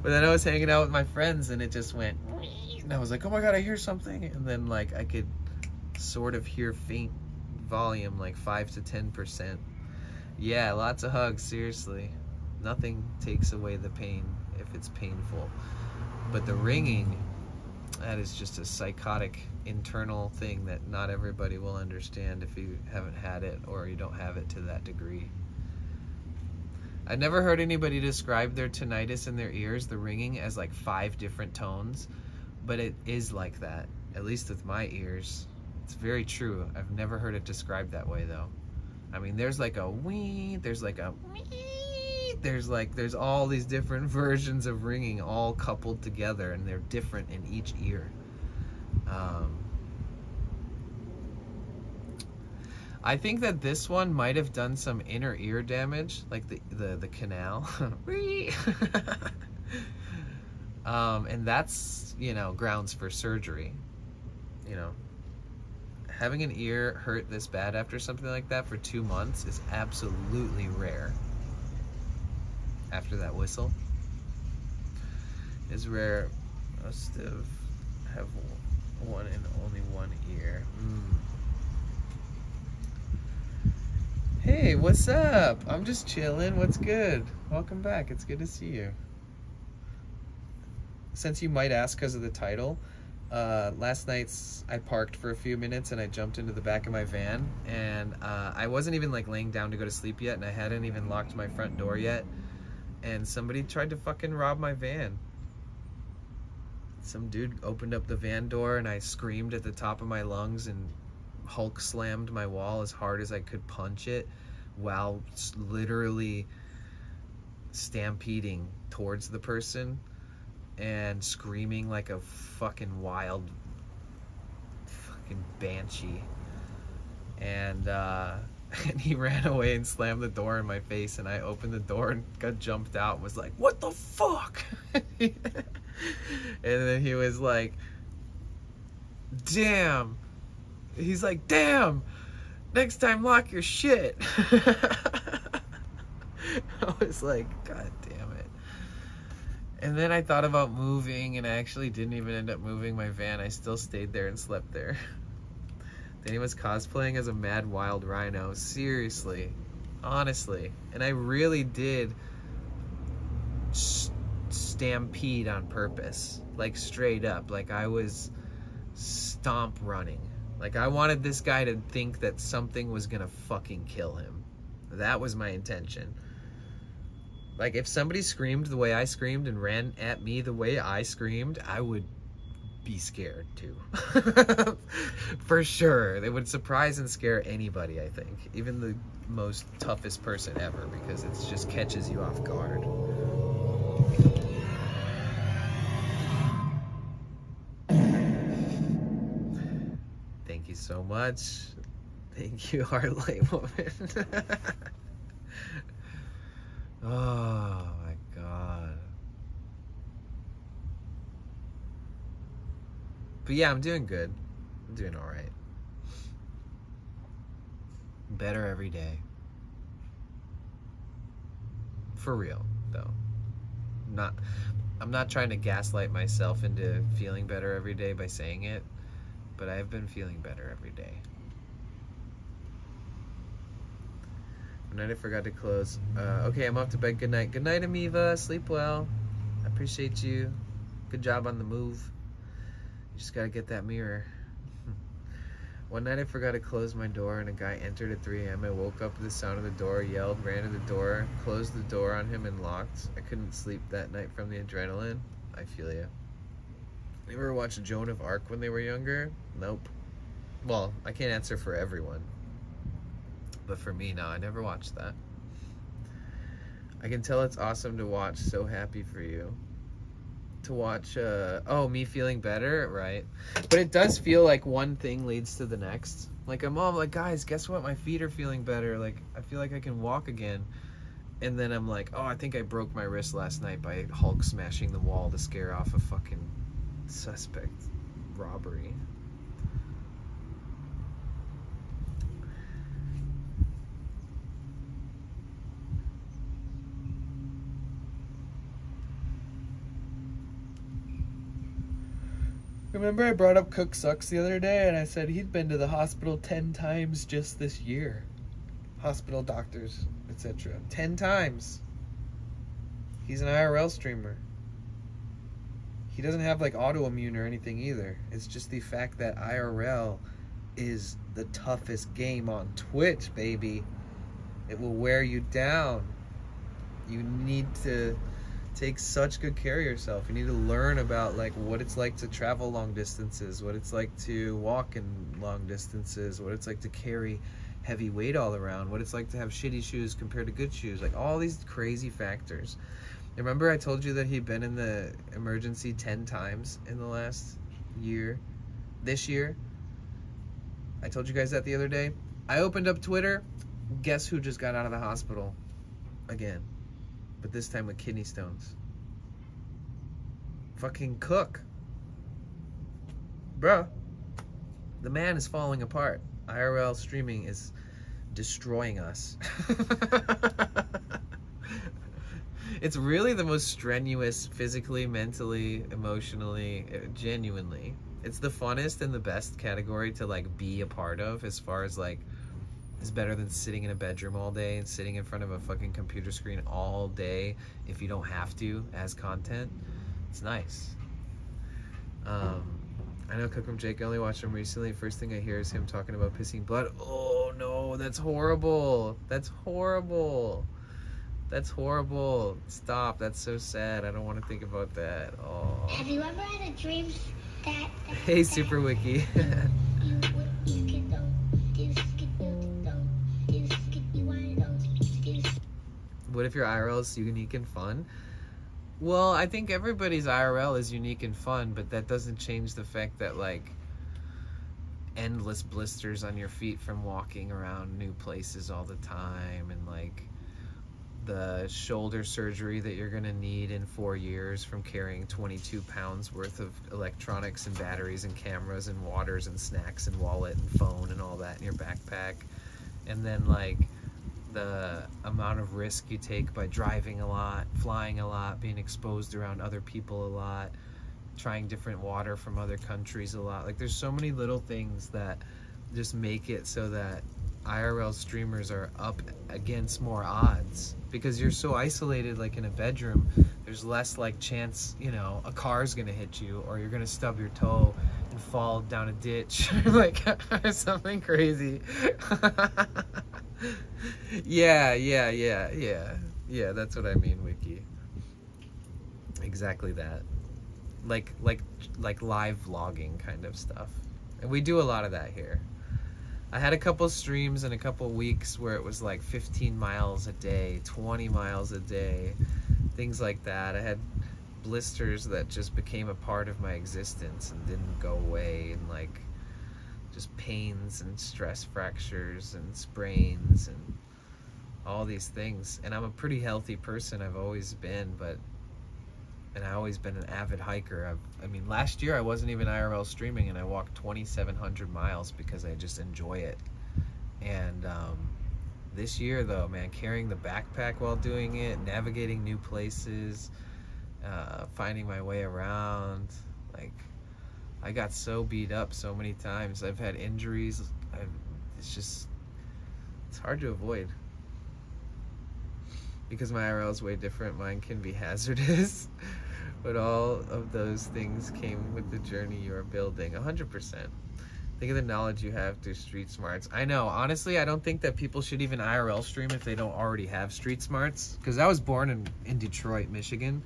Speaker 3: then I was hanging out with my friends and it just went, and I was like, oh my God, I hear something. And then like I could sort of hear faint volume, like 5 to 10%. Yeah, lots of hugs, seriously. Nothing takes away the pain if it's painful. But the ringing, that is just a psychotic internal thing that not everybody will understand if you haven't had it or you don't have it to that degree. I've never heard anybody describe their tinnitus in their ears, the ringing, as like 5 different tones, but it is like that, at least with my ears. It's very true. I've never heard it described that way though. I mean, there's like a wee, there's like a wee, there's all these different versions of ringing all coupled together, and they're different in each ear. I think that this one might have done some inner ear damage, like the canal. And that's, you know, grounds for surgery. You know, having an ear hurt this bad after something like that for 2 months is absolutely rare. After that whistle is rare. Must have one and only one ear. Hey, what's up? I'm just chilling. What's good? Welcome back. It's good to see you.
Speaker 1: since you might ask because of the title, last night's I parked for a few minutes and I jumped into the back of my van, and I wasn't even like laying down to go to sleep yet, and I hadn't even locked my front door yet, and somebody tried to fucking rob my van. Some dude opened up the van door and I screamed at the top of my lungs and Hulk slammed my wall as hard as I could punch it while literally stampeding towards the person and screaming like a fucking wild fucking banshee. And and he ran away and slammed the door in my face, and I opened the door and got jumped out and was like, what the fuck? And then he was like, damn. He's like, damn, next time lock your shit. I was like, God damn it. And then I thought about moving, and I actually didn't even end up moving my van. I still stayed there and slept there. Then he was cosplaying as a mad wild rhino. Seriously. Honestly. And I really did stampede on purpose. Like, straight up. Like, I was stomp running. Like, I wanted this guy to think that something was gonna fucking kill him. That was my intention. Like, if somebody screamed the way I screamed and ran at me the way I screamed, I would be scared too. For sure. It would surprise and scare anybody, I think. Even the most toughest person ever, because it just catches you off guard. Thank you so much. Thank you, Heart Light Woman. Oh my God. But yeah, I'm doing good. I'm doing all right. Better every day. For real, though. I'm not trying to gaslight myself into feeling better every day by saying it, but I've been feeling better every day. One night I forgot to close. Okay, I'm off to bed. Good night. Good night, Amiva. Sleep well. I appreciate you. Good job on the move. You just gotta get that mirror. One night I forgot to close my door and a guy entered at 3 a.m. I woke up to the sound of the door, yelled, ran to the door, closed the door on him and locked. I couldn't sleep that night from the adrenaline. I feel you. You ever watch Joan of Arc when they were younger? Nope. Well, I can't answer for everyone. But for me, no, I never watched that. I can tell it's awesome to watch. So happy for you. To watch, me feeling better, right? But it does feel like one thing leads to the next. Like, I'm all like, guys, guess what? My feet are feeling better. Like, I feel like I can walk again. And then I'm like, oh, I think I broke my wrist last night by Hulk smashing the wall to scare off a fucking suspect robbery. Remember I brought up Cook Sucks the other day and I said he'd been to the hospital 10 times just this year. Hospital, doctors, etc. 10 times. He's an IRL streamer. He doesn't have like autoimmune or anything either. It's just the fact that IRL is the toughest game on Twitch, baby. It will wear you down. You need to take such good care of yourself. You need to learn about like what it's like to travel long distances, what it's like to walk in long distances, what it's like to carry heavy weight all around, what it's like to have shitty shoes compared to good shoes, like all these crazy factors. Remember I told you that he'd been in the emergency 10 times in the last year, this year? I told you guys that the other day. I opened up Twitter, guess who just got out of the hospital again? But this time with kidney stones. Fucking Cook. Bruh. The man is falling apart. IRL streaming is destroying us. It's really the most strenuous physically, mentally, emotionally, genuinely. It's the funnest and the best category to like be a part of, as far as like is better than sitting in a bedroom all day and sitting in front of a fucking computer screen all day if you don't have to as content. It's nice.
Speaker 3: I know Cookum Jake, I only watched him recently. First thing I hear is him talking about pissing blood. Oh no, that's horrible. That's horrible. That's horrible. Stop. That's so sad. I don't want to think about that. Oh.
Speaker 4: Have you ever had a dream that
Speaker 3: Hey, Super Wiki. What if your IRL is unique and fun? Well, I think everybody's IRL is unique and fun, but that doesn't change the fact that, like, endless blisters on your feet from walking around new places all the time, and, like, the shoulder surgery that you're gonna need in 4 years from carrying 22 pounds worth of electronics and batteries and cameras and waters and snacks and wallet and phone and all that in your backpack. And then, like, the amount of risk you take by driving a lot, flying a lot, being exposed around other people a lot, trying different water from other countries a lot. Like, there's so many little things that just make it so that IRL streamers are up against more odds, because you're so isolated, like in a bedroom. There's less like chance, you know, a car's gonna hit you, or you're gonna stub your toe and fall down a ditch like or something crazy. Yeah, that's what I mean, Wiki. Exactly that. Like live vlogging kind of stuff. And we do a lot of that here. I had a couple streams and a couple weeks where it was like 15 miles a day, 20 miles a day, things like that. I had blisters that just became a part of my existence and didn't go away, and like just pains and stress fractures and sprains and all these things. And I'm a pretty healthy person, I've always been, and I've always been an avid hiker. I mean, last year I wasn't even IRL streaming and I walked 2,700 miles because I just enjoy it. And this year though, man, carrying the backpack while doing it, navigating new places, finding my way around, like, I got so beat up so many times. I've had injuries. It's hard to avoid. Because my IRL is way different, mine can be hazardous. But all of those things came with the journey you are building. 100%. Think of the knowledge you have through street smarts. I know, honestly, I don't think that people should even IRL stream if they don't already have street smarts. Because I was born in Detroit, Michigan.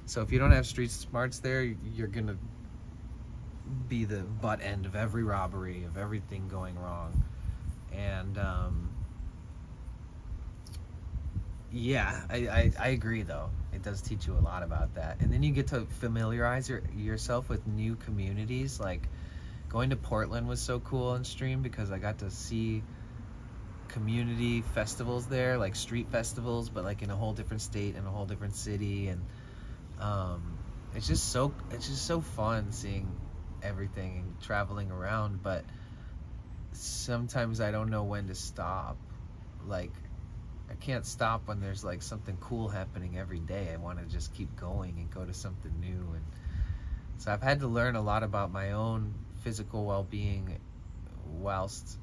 Speaker 3: So if you don't have street smarts there, you're gonna be the butt end of every robbery, of everything going wrong. And yeah, I agree though. It does teach you a lot about that. And then you get to familiarize yourself with new communities. Like going to Portland was so cool on stream because I got to see community festivals there, like street festivals, but like in a whole different state and a whole different city. And it's just so fun seeing everything and traveling around. But sometimes I don't know when to stop. Like, I can't stop when there's like something cool happening every day. I want to just keep going and go to something new. And so I've had to learn a lot about my own physical well-being whilst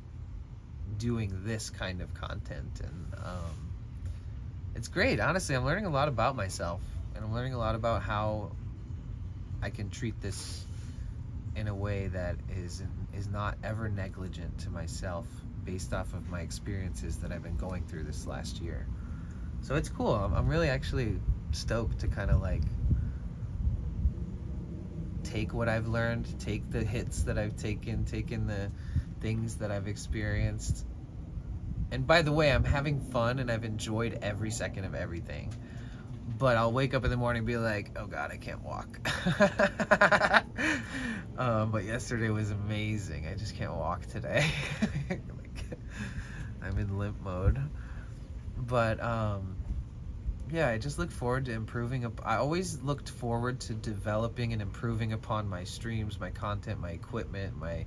Speaker 3: doing this kind of content. And it's great. Honestly, I'm learning a lot about myself, and I'm learning a lot about how I can treat this in a way that is not ever negligent to myself, based off of my experiences that I've been going through this last year. So it's cool. I'm really actually stoked to kind of like take what I've learned, take the hits that I've taken the things that I've experienced. And by the way, I'm having fun and I've enjoyed every second of everything. But I'll wake up in the morning and be like, oh God, I can't walk. But yesterday was amazing. I just can't walk today. I'm in limp mode. But yeah, I just look forward to improving. I always looked forward to developing and improving upon my streams, my content, my equipment, my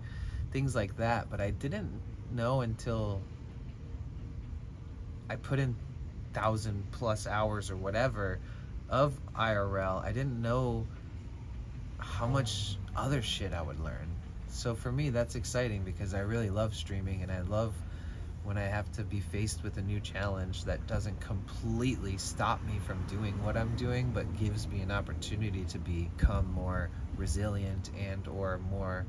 Speaker 3: things like that. But I didn't know until I put in 1,000+ hours or whatever of IRL. I didn't know how much other shit I would learn. So for me, that's exciting because I really love streaming and I love when I have to be faced with a new challenge that doesn't completely stop me from doing what I'm doing, but gives me an opportunity to become more resilient and or more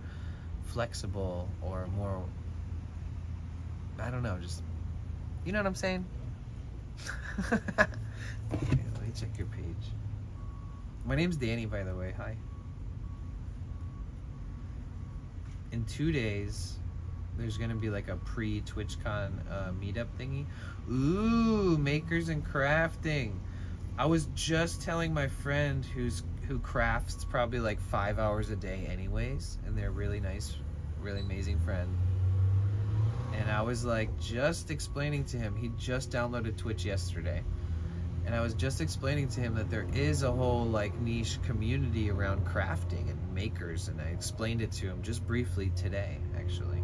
Speaker 3: flexible or more, I don't know, just, you know what I'm saying? Okay, let me check your page. My name's Danny, by the way. Hi. In 2 days, there's gonna be like a pre-TwitchCon meetup thingy. Ooh, makers and crafting. I was just telling my friend who crafts probably like 5 hours a day anyways, and they're really nice, really amazing friend. And I was like just explaining to him, he just downloaded Twitch yesterday. And I was just explaining to him that there is a whole like niche community around crafting and makers, and I explained it to him just briefly today, actually.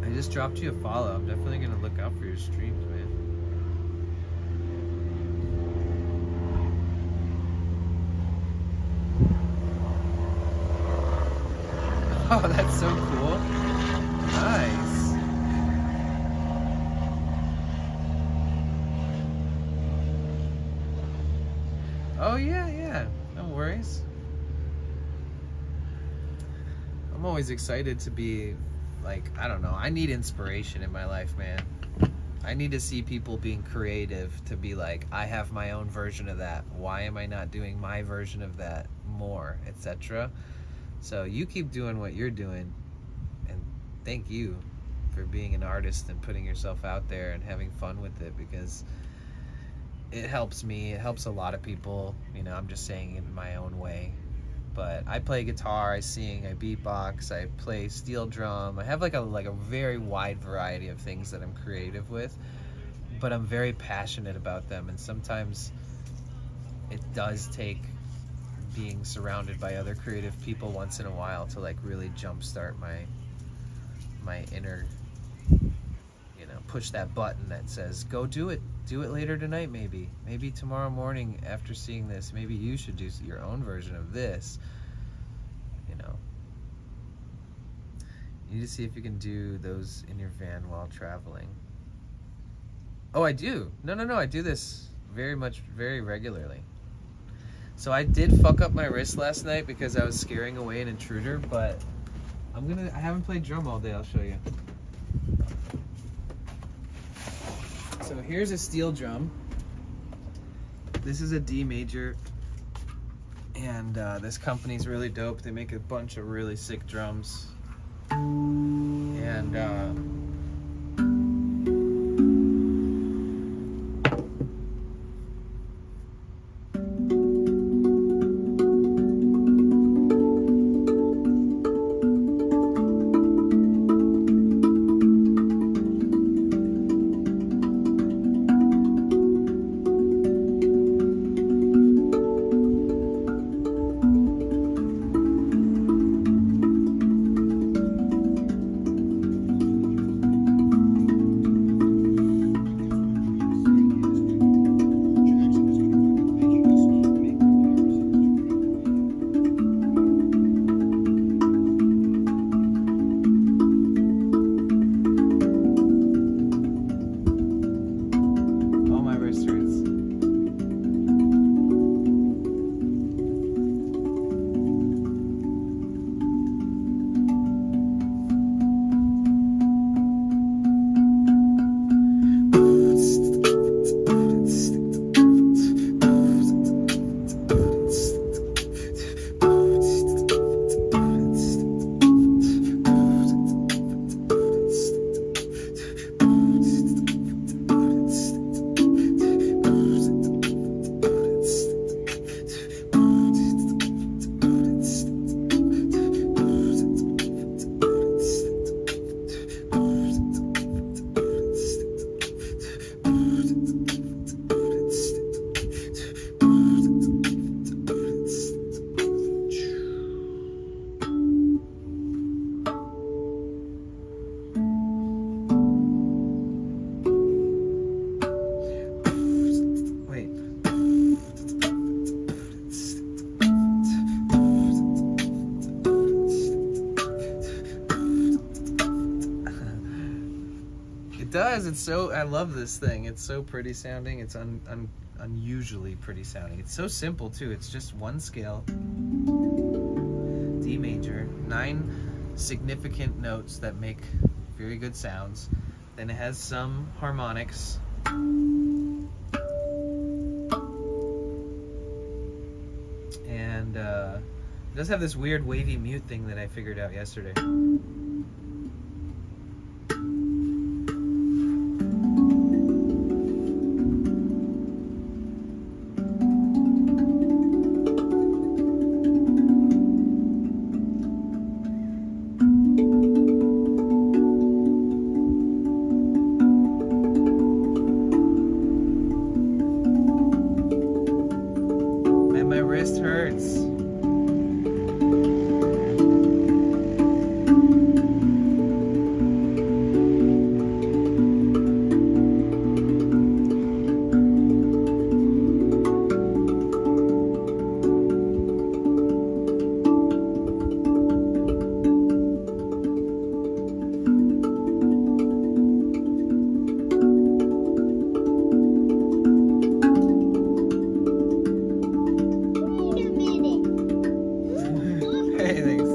Speaker 3: I just dropped you a follow. I'm definitely gonna look out for your streams, man. Oh, that's so cool. Nice. Oh yeah, no worries. I'm always excited to be like, I don't know, I need inspiration in my life, man. I need to see people being creative to be like, I have my own version of that. Why am I not doing my version of that more, etc.? So you keep doing what you're doing, and thank you for being an artist and putting yourself out there and having fun with it, because it helps me, it helps a lot of people. You know, I'm just saying it in my own way. But I play guitar, I sing, I beatbox, I play steel drum. I have like a very wide variety of things that I'm creative with, but I'm very passionate about them, and sometimes it does take being surrounded by other creative people once in a while to like really jumpstart my inner, you know, push that button that says go do it later tonight, maybe tomorrow morning after seeing this, maybe you should do your own version of this, you know. You need to see if you can do those in your van while traveling. Oh, I do. No, I do this very regularly. So I did fuck up my wrist last night because I was scaring away an intruder, but I haven't played drum all day, I'll show you. So here's a steel drum. This is a D major, and this company's really dope. They make a bunch of really sick drums. And
Speaker 1: does. It's so, I love this thing. It's so pretty sounding. It's unusually pretty sounding. It's so simple too. It's just one scale, D major, 9 significant notes that make very good sounds. Then it has some harmonics. And it does have this weird wavy mute thing that I figured out yesterday. Man, my wrist hurts.
Speaker 4: Wait a minute.
Speaker 1: Hey, thanks.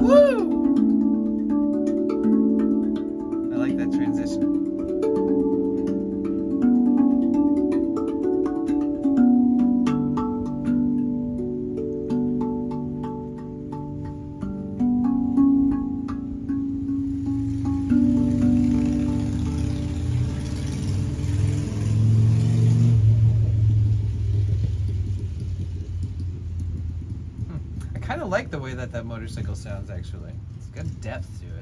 Speaker 1: Woo! I like that transition. I kind of like the way that motorcycle sounds, actually. It's got depth to it.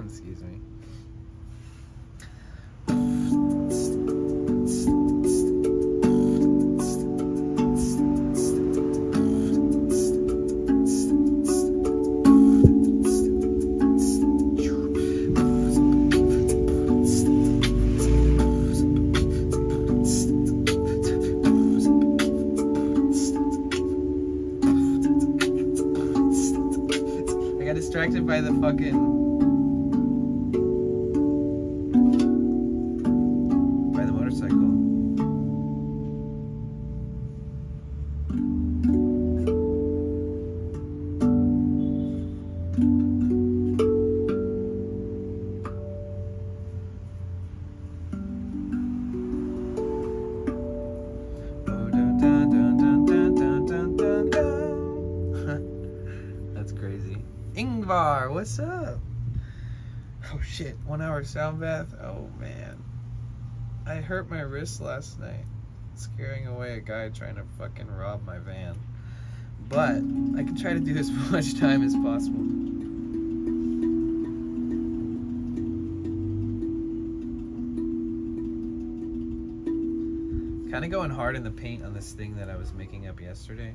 Speaker 1: Excuse me. I got distracted by the motorcycle. Oh, dun, dun, dun, dun, dun, dun, dun, dun, dun. That's crazy. Ingvar, what's up? Oh shit, 1 hour sound bath? Oh man. I hurt my wrist last night, scaring away a guy trying to fucking rob my van. But I can try to do as much time as possible. Kind of going hard in the paint on this thing that I was making up yesterday.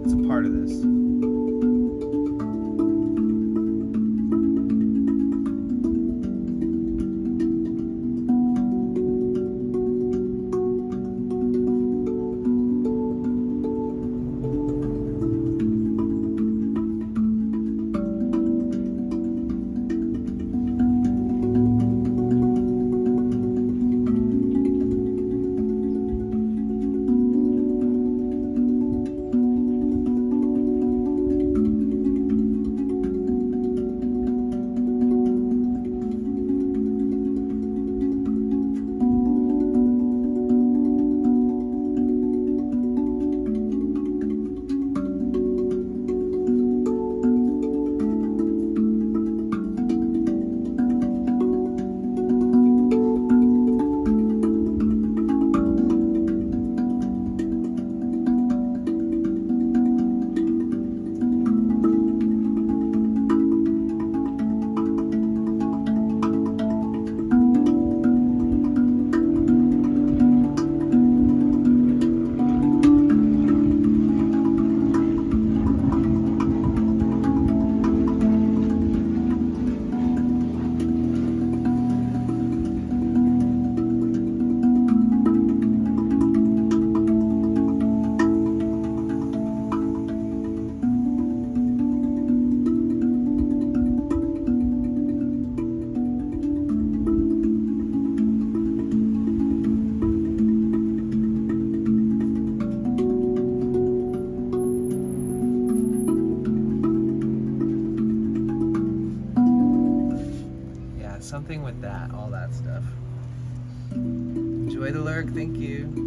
Speaker 1: It's a part of this. thing with that, all that stuff. Enjoy the lurk, thank you.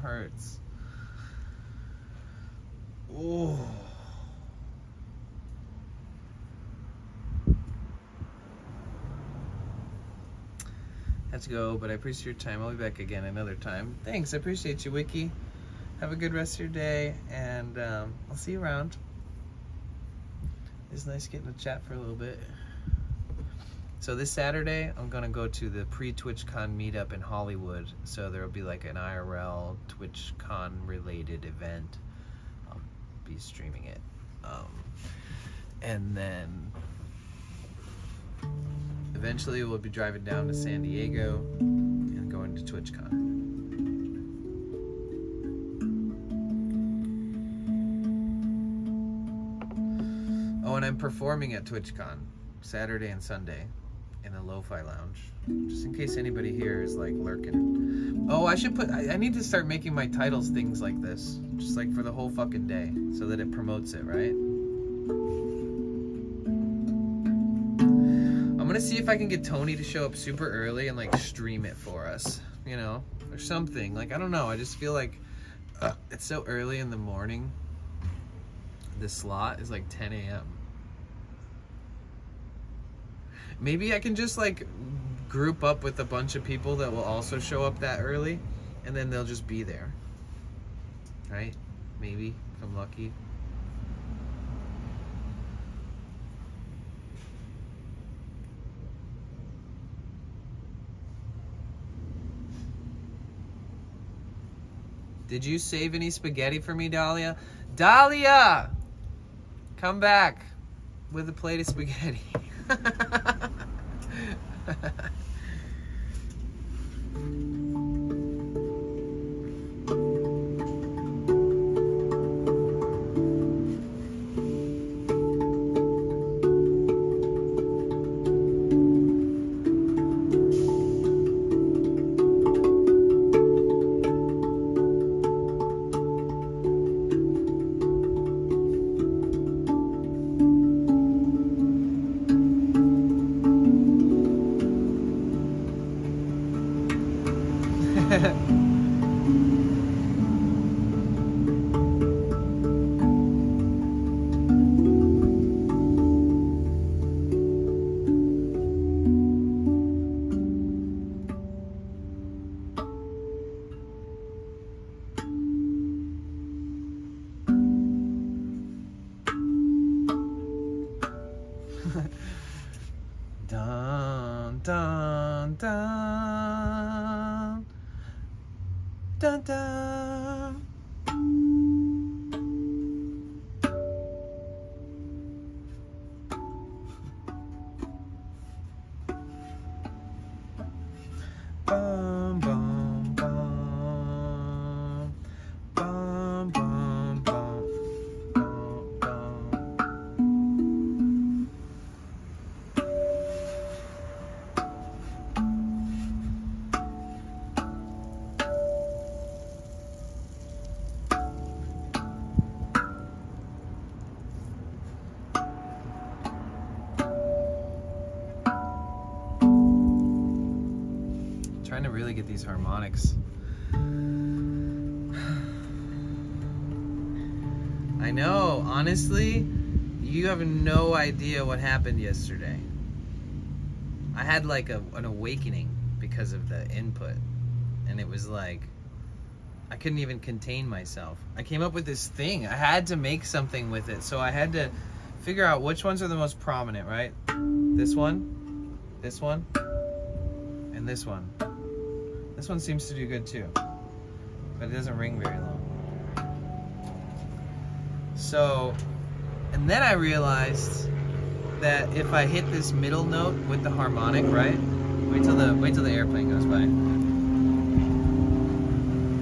Speaker 1: Hurts. Oh. Have to go, but I appreciate your time. I'll be back again another time. Thanks, I appreciate you, Wiki. Have a good rest of your day, and I'll see you around. It's nice getting to chat for a little bit. So this Saturday, I'm gonna go to the pre-TwitchCon meetup in Hollywood. So there'll be like an IRL TwitchCon related event. I'll be streaming it. And then eventually we'll be driving down to San Diego and going to TwitchCon. Oh, and I'm performing at TwitchCon Saturday and Sunday in the Lo-Fi Lounge, just in case anybody here is like lurking. Oh, I should put, I need to start making my titles things like this, just like for the whole fucking day, so that it promotes it, right? I'm gonna see if I can get Tony to show up super early and like stream it for us, you know, or something. Like, I don't know, I just feel like it's so early in the morning. The slot is like 10 a.m. Maybe I can just like group up with a bunch of people that will also show up that early, and then they'll just be there, right? Maybe, if I'm lucky. Did you save any spaghetti for me, Dahlia? Dahlia! Come back with a plate of spaghetti. Dun, dun, dun. Dun, dun. Bum, bum, bum. Bum, bum, bum. Bum, bum. Trying to really get these harmonics. I know, honestly, you have no idea what happened yesterday. I had like an awakening because of the input, and it was like, I couldn't even contain myself. I came up with this thing. I had to make something with it. So I had to figure out which ones are the most prominent, right? This one, and this one. This one seems to do good too, but it doesn't ring very long. So, and then I realized that if I hit this middle note with the harmonic, right? Wait till the airplane goes by.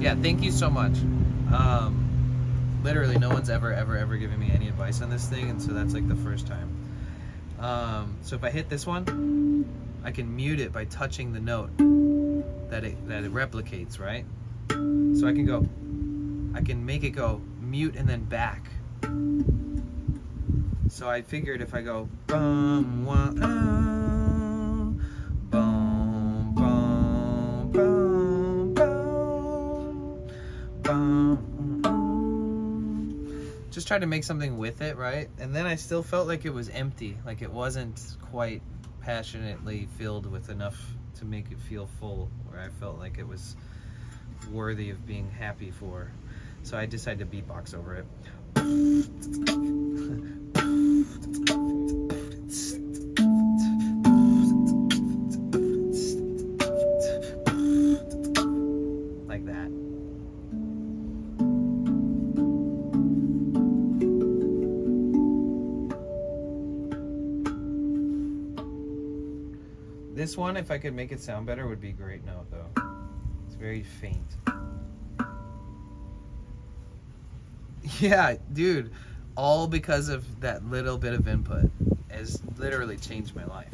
Speaker 1: Yeah, thank you so much. Literally, no one's ever given me any advice on this thing, and so that's like the first time. So if I hit this one, I can mute it by touching the note that it replicates, right? So I can make it go mute and then back. So I figured if I go bum wah bum bum bum bum bum, just try to make something with it, right? And then I still felt like it was empty, like it wasn't quite passionately filled with enough to make it feel full, where I felt like it was worthy of being happy for. So I decided to beatbox over it. Like that. This one, if I could make it sound better, would be a great note though. It's very faint. Yeah, dude, all because of that little bit of input has literally changed my life.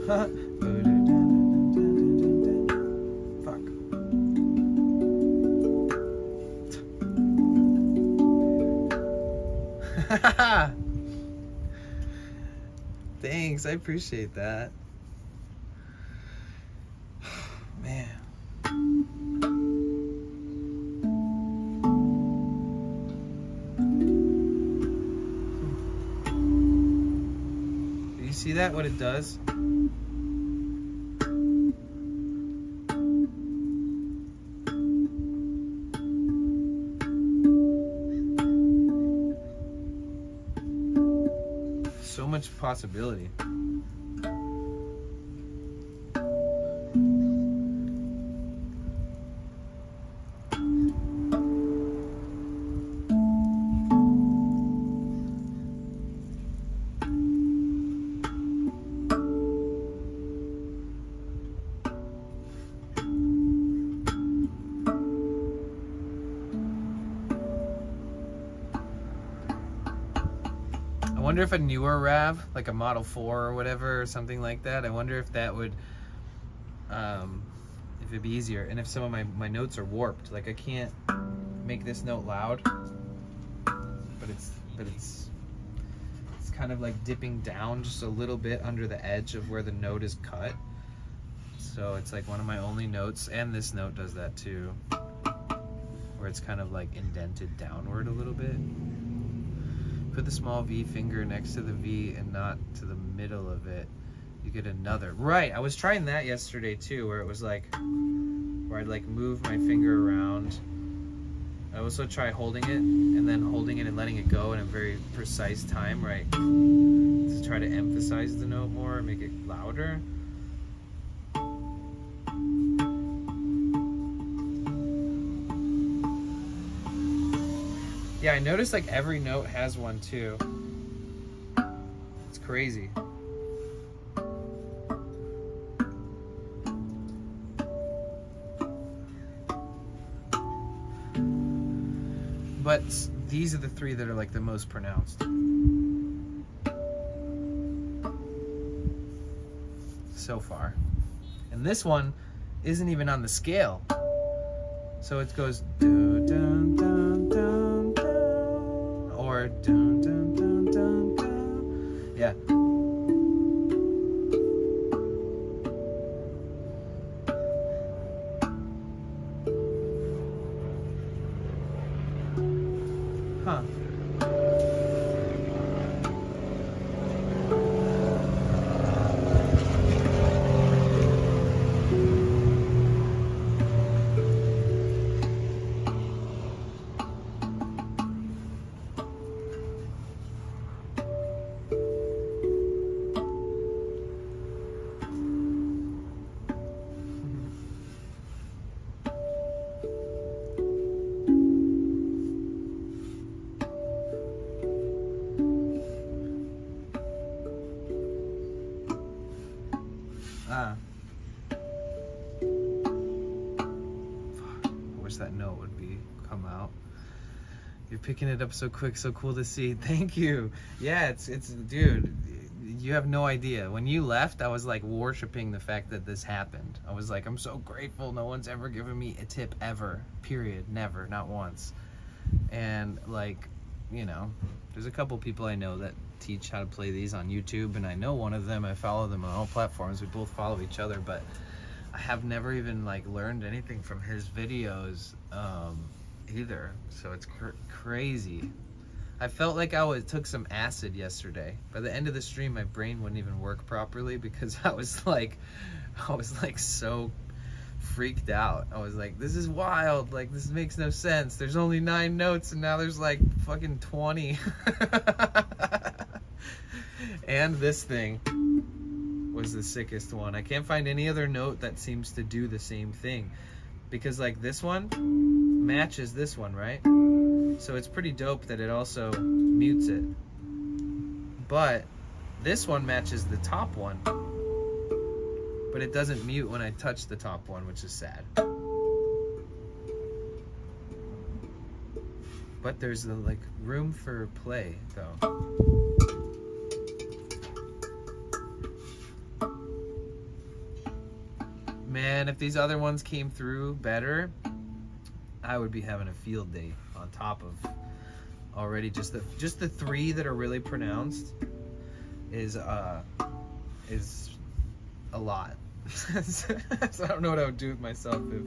Speaker 1: Fuck. Thanks, I appreciate that. Man. Do you see that, what it does? So much possibility. I wonder if a newer RAV, like a Model 4 or whatever, or something like that, I wonder if that would, if it'd be easier, and if some of my notes are warped. Like I can't make this note loud, but it's kind of like dipping down just a little bit under the edge of where the note is cut. So it's like one of my only notes, and this note does that too, where it's kind of like indented downward a little bit. Put the small V finger next to the V and not to the middle of it. You get another. Right, I was trying that yesterday too, where it was like, where I'd like move my finger around I also try holding it and then holding it and letting it go in a very precise time, right? To try to emphasize the note more, make it louder. Yeah, I noticed like every note has one too. It's crazy. But these are the three that are like the most pronounced. So far. And this one isn't even on the scale. So it goes dun dun dun dun dun or dun dun dun dun dun. Yeah. Huh. Ah. Fuck. I wish that note would come out. You're picking it up so quick, so cool to see. Thank you. Yeah, it's dude, you have no idea. When you left, I was like worshiping the fact that this happened. I was like, I'm so grateful no one's ever given me a tip ever. Period. Never, not once. And like, you know, there's a couple people I know that teach how to play these on YouTube, and I know one of them. I follow them on all platforms. We both follow each other, but I have never even like learned anything from his videos either. So it's crazy. I felt like took some acid yesterday. By the end of the stream, my brain wouldn't even work properly because I was like so freaked out. I was like, this is wild, like this makes no sense. There's only 9 notes and now there's like fucking 20. And this thing was the sickest one. I can't find any other note that seems to do the same thing, because like this one matches this one, right? So it's pretty dope that it also mutes it. But this one matches the top one, but it doesn't mute when I touch the top one, which is sad. But there's the like room for play though. Man, if these other ones came through better, I would be having a field day on top of already just the 3 that are really pronounced is a lot. So I don't know what I would do with myself if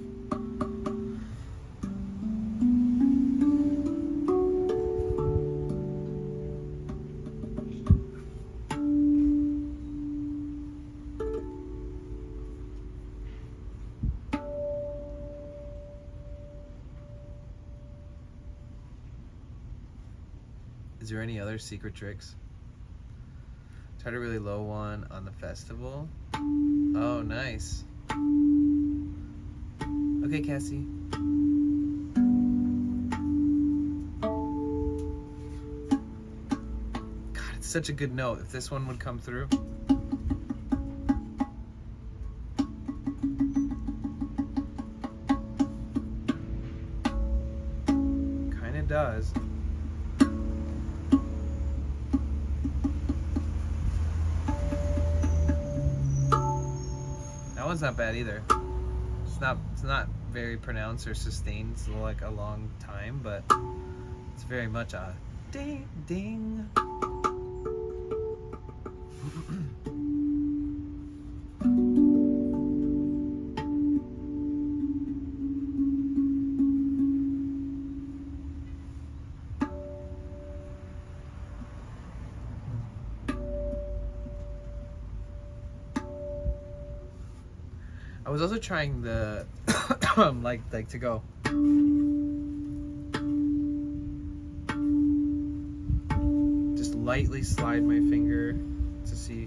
Speaker 1: Is there any other secret tricks? Tried a really low one on the festival. Oh, nice. Okay, Cassie. God, it's such a good note. If this one would come through. Kinda does. That one's not bad either. It's not very pronounced or sustained. It's like a long time, but it's very much a ding ding. I was also trying the like to go lightly slide my finger to see.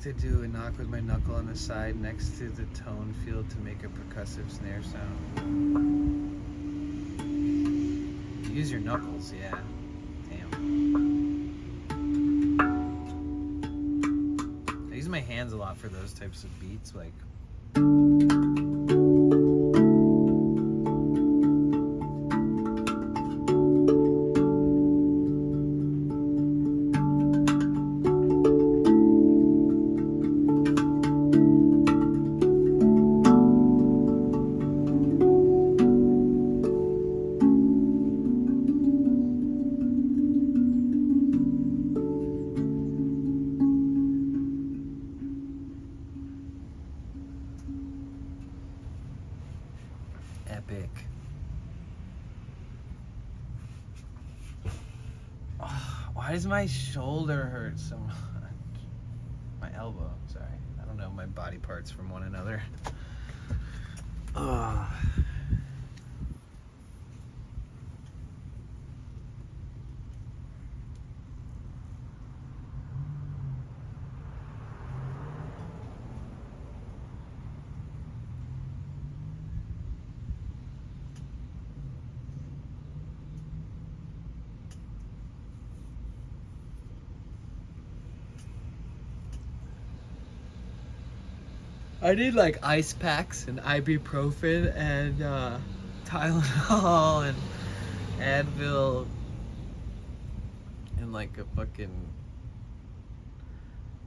Speaker 1: To do a knock with my knuckle on the side next to the tone field to make a percussive snare sound. Use your knuckles, yeah. Damn. I use my hands a lot for those types of beats, like. Epic. Oh, why does my shoulder hurt so much? My elbow, sorry. I don't know my body parts from one another. Oh. I need like ice packs and ibuprofen and Tylenol and Advil and like a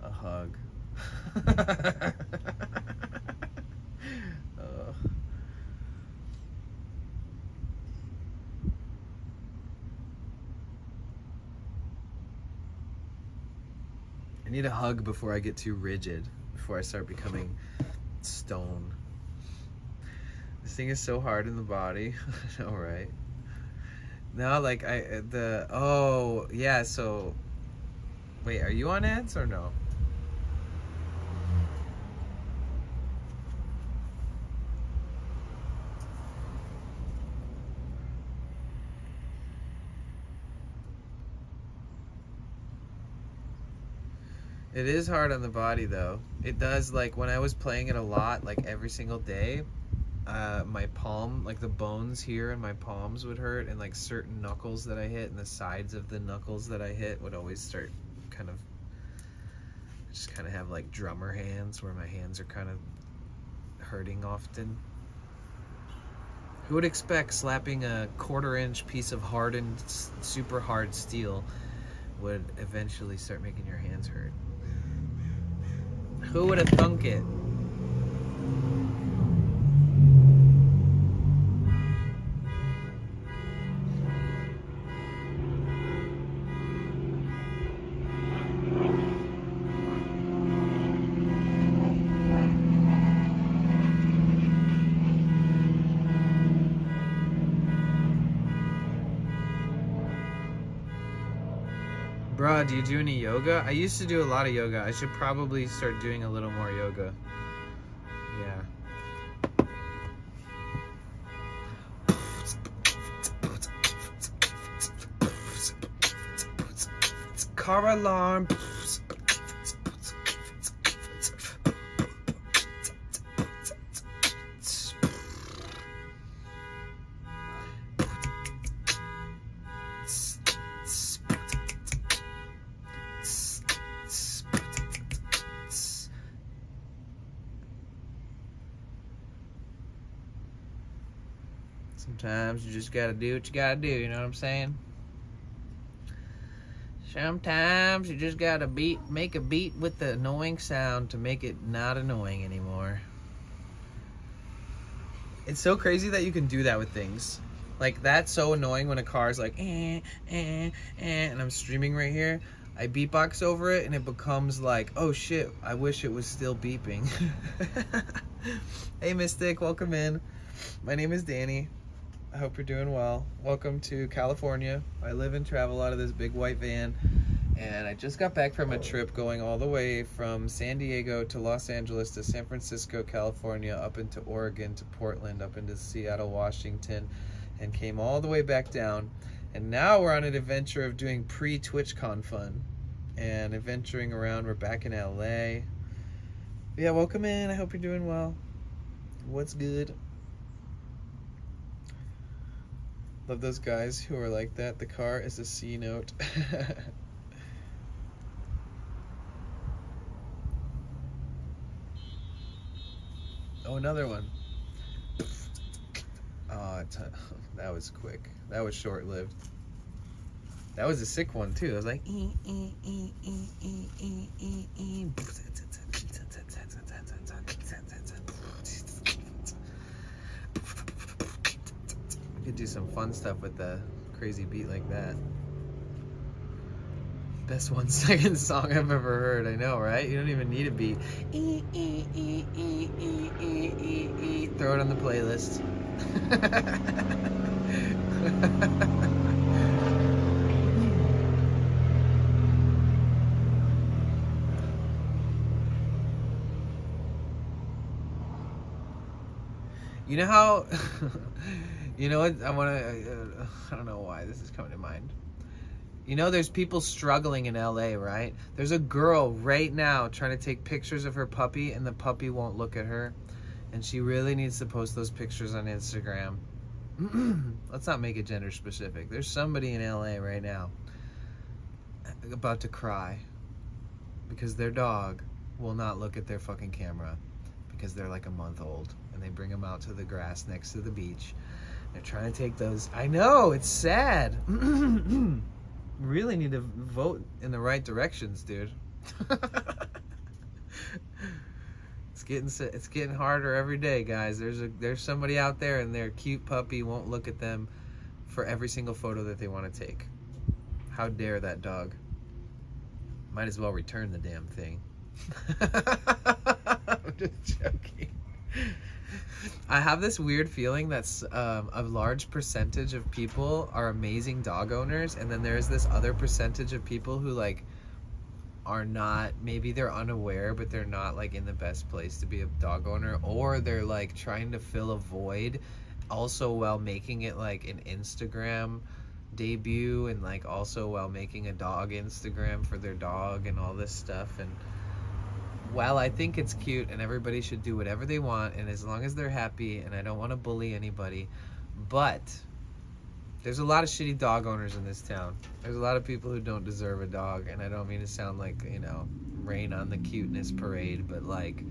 Speaker 1: hug. Ugh. I need a hug before I get too rigid, before I start becoming stone. This thing is so hard in the body. I know, right? Now, like, oh, yeah, so, wait, are you on ads or no? It is hard on the body though. It does, like when I was playing it a lot, like every single day, my palm, like the bones here in my palms would hurt, and like certain knuckles that I hit and the sides of the knuckles that I hit would always start kind of, just kind of have like drummer hands where my hands are kind of hurting often. Who would expect slapping a 1/4-inch piece of hardened, super hard steel would eventually start making your hands hurt? Who would have thunk it? Bruh, do you do any yoga? I used to do a lot of yoga. I should probably start doing a little more yoga. Yeah.
Speaker 3: car alarm. Sometimes you just gotta do what you gotta do, you know what I'm saying? Sometimes you just gotta make a beat with the annoying sound to make it not annoying anymore. It's so crazy that you can do that with things. Like, that's so annoying when a car's like, and I'm streaming right here. I beatbox over it and it becomes like, oh shit, I wish it was still beeping. Hey Mystic, welcome in. My name is Danny. I hope you're doing well. Welcome to California. I live and travel out of this big white van, and I just got back from a trip going all the way from San Diego to Los Angeles to San Francisco, California, up into Oregon to Portland, up into Seattle, Washington, and came all the way back down. And now we're on an adventure of doing pre-TwitchCon fun and adventuring around. We're back in LA. But yeah, welcome in. I hope you're doing well. What's good? Love those guys who are like that. The car is a C note. Oh, another one. Oh, that was quick. That was short-lived. That was a sick one too. I was like, I could do some fun stuff with a crazy beat like that. Best 1 second song I've ever heard. I know, right? You don't even need a beat. Throw it on the playlist. You know how, you know what, I don't know why this is coming to mind. You know, there's people struggling in LA, right? There's a girl right now trying to take pictures of her puppy, and the puppy won't look at her. And she really needs to post those pictures on Instagram. Let's not make it gender specific. There's somebody in LA right now about to cry because their dog will not look at their fucking camera because they're like a month old, and they bring them out to the grass next to the beach. They're trying to take those. I know, it's sad. Really need to vote in the right directions, dude. It's getting harder every day, guys. There's somebody out there and their cute puppy won't look at them for every single photo that they want to take. How dare that dog? Might as well return the damn thing. I'm just joking. I have this weird feeling that a large percentage of people are amazing dog owners, and then there's this other percentage of people who like are not, maybe they're unaware, but they're not like in the best place to be a dog owner, or they're like trying to fill a void also while making it like an Instagram debut, and like also while making a dog Instagram for their dog and all this stuff. And while I think it's cute and everybody should do whatever they want, and as long as they're happy, and I don't want to bully anybody, but there's a lot of shitty dog owners in this town. There's a lot of people who don't deserve a dog, and I don't mean to sound like, you know, rain on the cuteness parade, but like,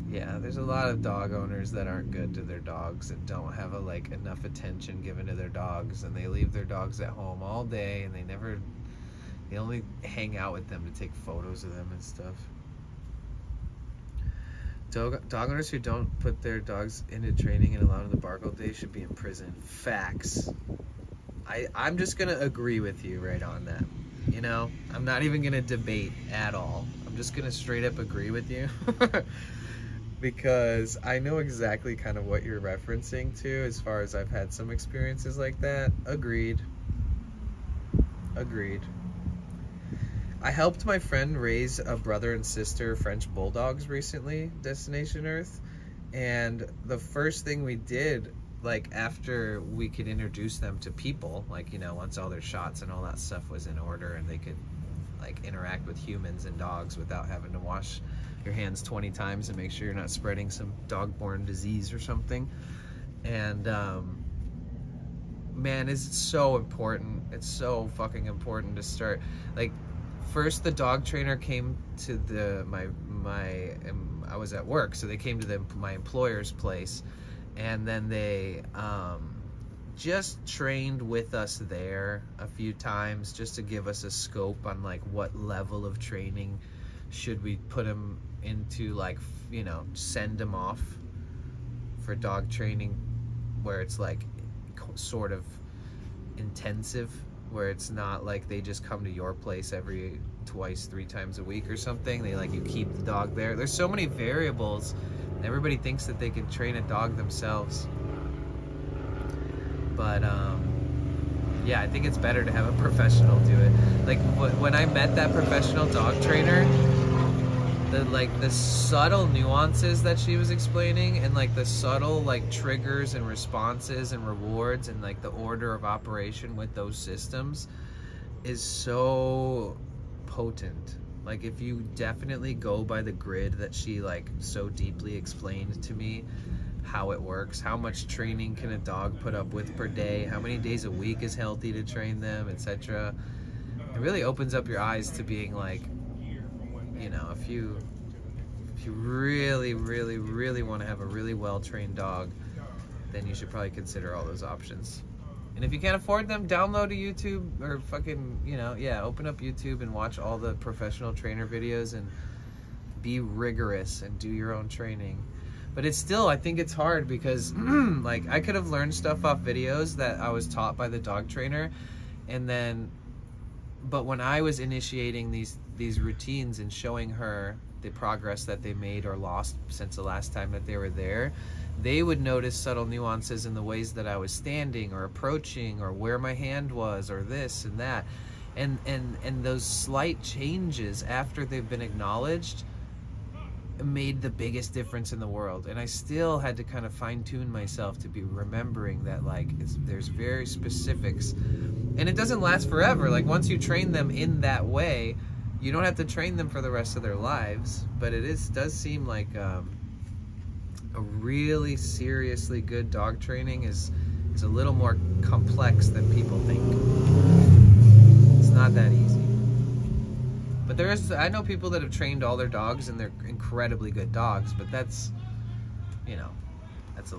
Speaker 3: yeah, there's a lot of dog owners that aren't good to their dogs and don't have like enough attention given to their dogs, and they leave their dogs at home all day, and they only hang out with them to take photos of them and stuff. Dog owners who don't put their dogs into training and allow them to bark all day should be in prison. Facts. I'm just gonna agree with you right on that. You know, I'm not even gonna debate at all. I'm just gonna straight up agree with you. Because I know exactly kind of what you're referencing to, as far as I've had some experiences like that. Agreed. I helped my friend raise a brother and sister French bulldogs recently, Destination Earth, and the first thing we did like after we could introduce them to people, like, you know, once all their shots and all that stuff was in order and they could like interact with humans and dogs without having to wash your hands 20 times and make sure you're not spreading some dog-borne disease or something. And man, is it so important. It's so fucking important to start. Like, first the dog trainer came to I was at work, so they came to my employer's place, and then they just trained with us there a few times just to give us a scope on like what level of training should we put him into, like, you know, send him off for dog training where it's like sort of intensive, where it's not like they just come to your place every twice, 3 times a week or something. They like, you keep the dog there. There's so many variables. Everybody thinks that they can train a dog themselves, but yeah, I think it's better to have a professional do it. Like when I met that professional dog trainer, the subtle nuances that she was explaining, and like the subtle like triggers and responses and rewards and like the order of operation with those systems is so potent. Like, if you definitely go by the grid that she like so deeply explained to me, how it works, how much training can a dog put up with per day, how many days a week is healthy to train them, etc. It really opens up your eyes to being like, you know, if you really want to have a really well-trained dog, then you should probably consider all those options. And if you can't afford them, download a YouTube or fucking, you know, yeah, open up YouTube and watch all the professional trainer videos and be rigorous and do your own training. But it's still, I think it's hard because like I could have learned stuff off videos that I was taught by the dog trainer, and then, but when I was initiating these routines and showing her the progress that they made or lost since the last time that they were there, they would notice subtle nuances in the ways that I was standing or approaching or where my hand was or this and that. And those slight changes after they've been acknowledged made the biggest difference in the world. And I still had to kind of fine-tune myself to be remembering that like there's very specifics, and it doesn't last forever. Like, once you train them in that way, you don't have to train them for the rest of their lives. But it does seem like a really seriously good dog training is a little more complex than people think. It's not that easy. But I know people that have trained all their dogs and they're incredibly good dogs, but that's, you know, that's I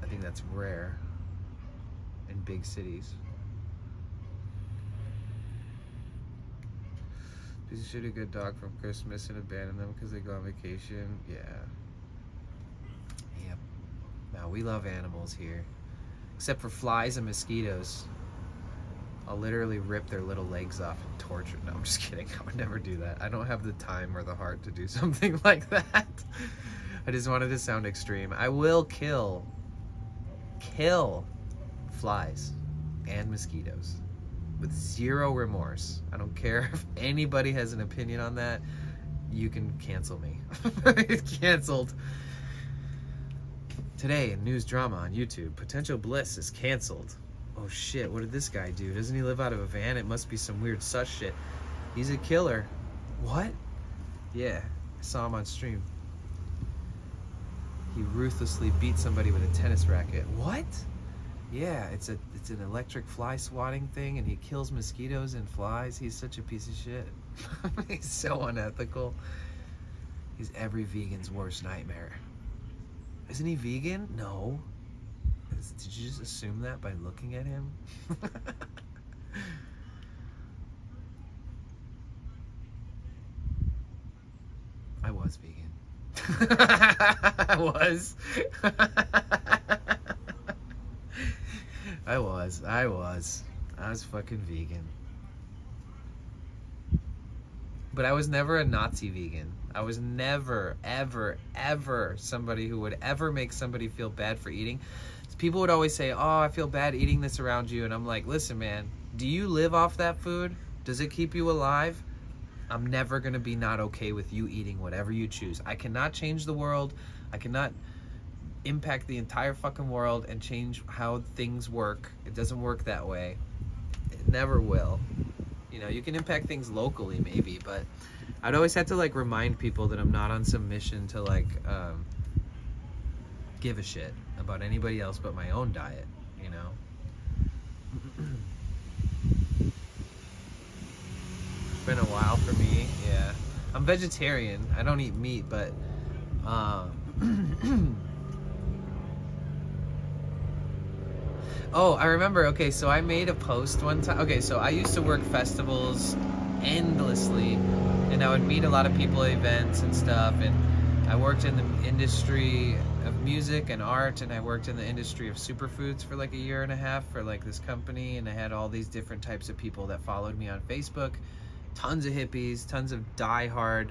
Speaker 3: think that's rare in big cities. Did you shoot a good dog from Christmas and abandon them because they go on vacation? Yeah. Yep. Now, we love animals here. Except for flies and mosquitoes. I'll literally rip their little legs off and torture. No, I'm just kidding. I would never do that. I don't have the time or the heart to do something like that. I just wanted to sound extreme. I will kill flies and mosquitoes with zero remorse. I don't care if anybody has an opinion on that. You can cancel me. It's canceled. Today in news drama on YouTube, Potential Bliss is canceled. Oh shit, what did this guy do? Doesn't he live out of a van? It must be some weird sus shit. He's a killer. What? Yeah, I saw him on stream. He ruthlessly beat somebody with a tennis racket. What? Yeah, it's an electric fly swatting thing, and he kills mosquitoes and flies. He's such a piece of shit. He's so unethical. He's every vegan's worst nightmare. Isn't he vegan? No. Did you just assume that by looking at him? I was vegan. I was. I was fucking vegan. But I was never a Nazi vegan. I was never, ever somebody who would ever make somebody feel bad for eating. People would always say, oh, I feel bad eating this around you. And I'm like, listen, man, do you live off that food? Does it keep you alive? I'm never going to be not okay with you eating whatever you choose. I cannot change the world. I cannot impact the entire fucking world and change how things work. It doesn't work that way. It never will. You know, you can impact things locally maybe, but I'd always have to like remind people that I'm not on some mission to like give a shit about anybody else but my own diet, you know. It's been a while for me. Yeah, I'm vegetarian. I don't eat meat, but oh, I remember. Okay, so I made a post one time. Okay, so I used to work festivals endlessly, and I would meet a lot of people at events and stuff, and I worked in the industry of music and art, and I worked in the industry of superfoods for like a year and a half for like this company, and I had all these different types of people that followed me on Facebook. Tons of hippies, tons of diehard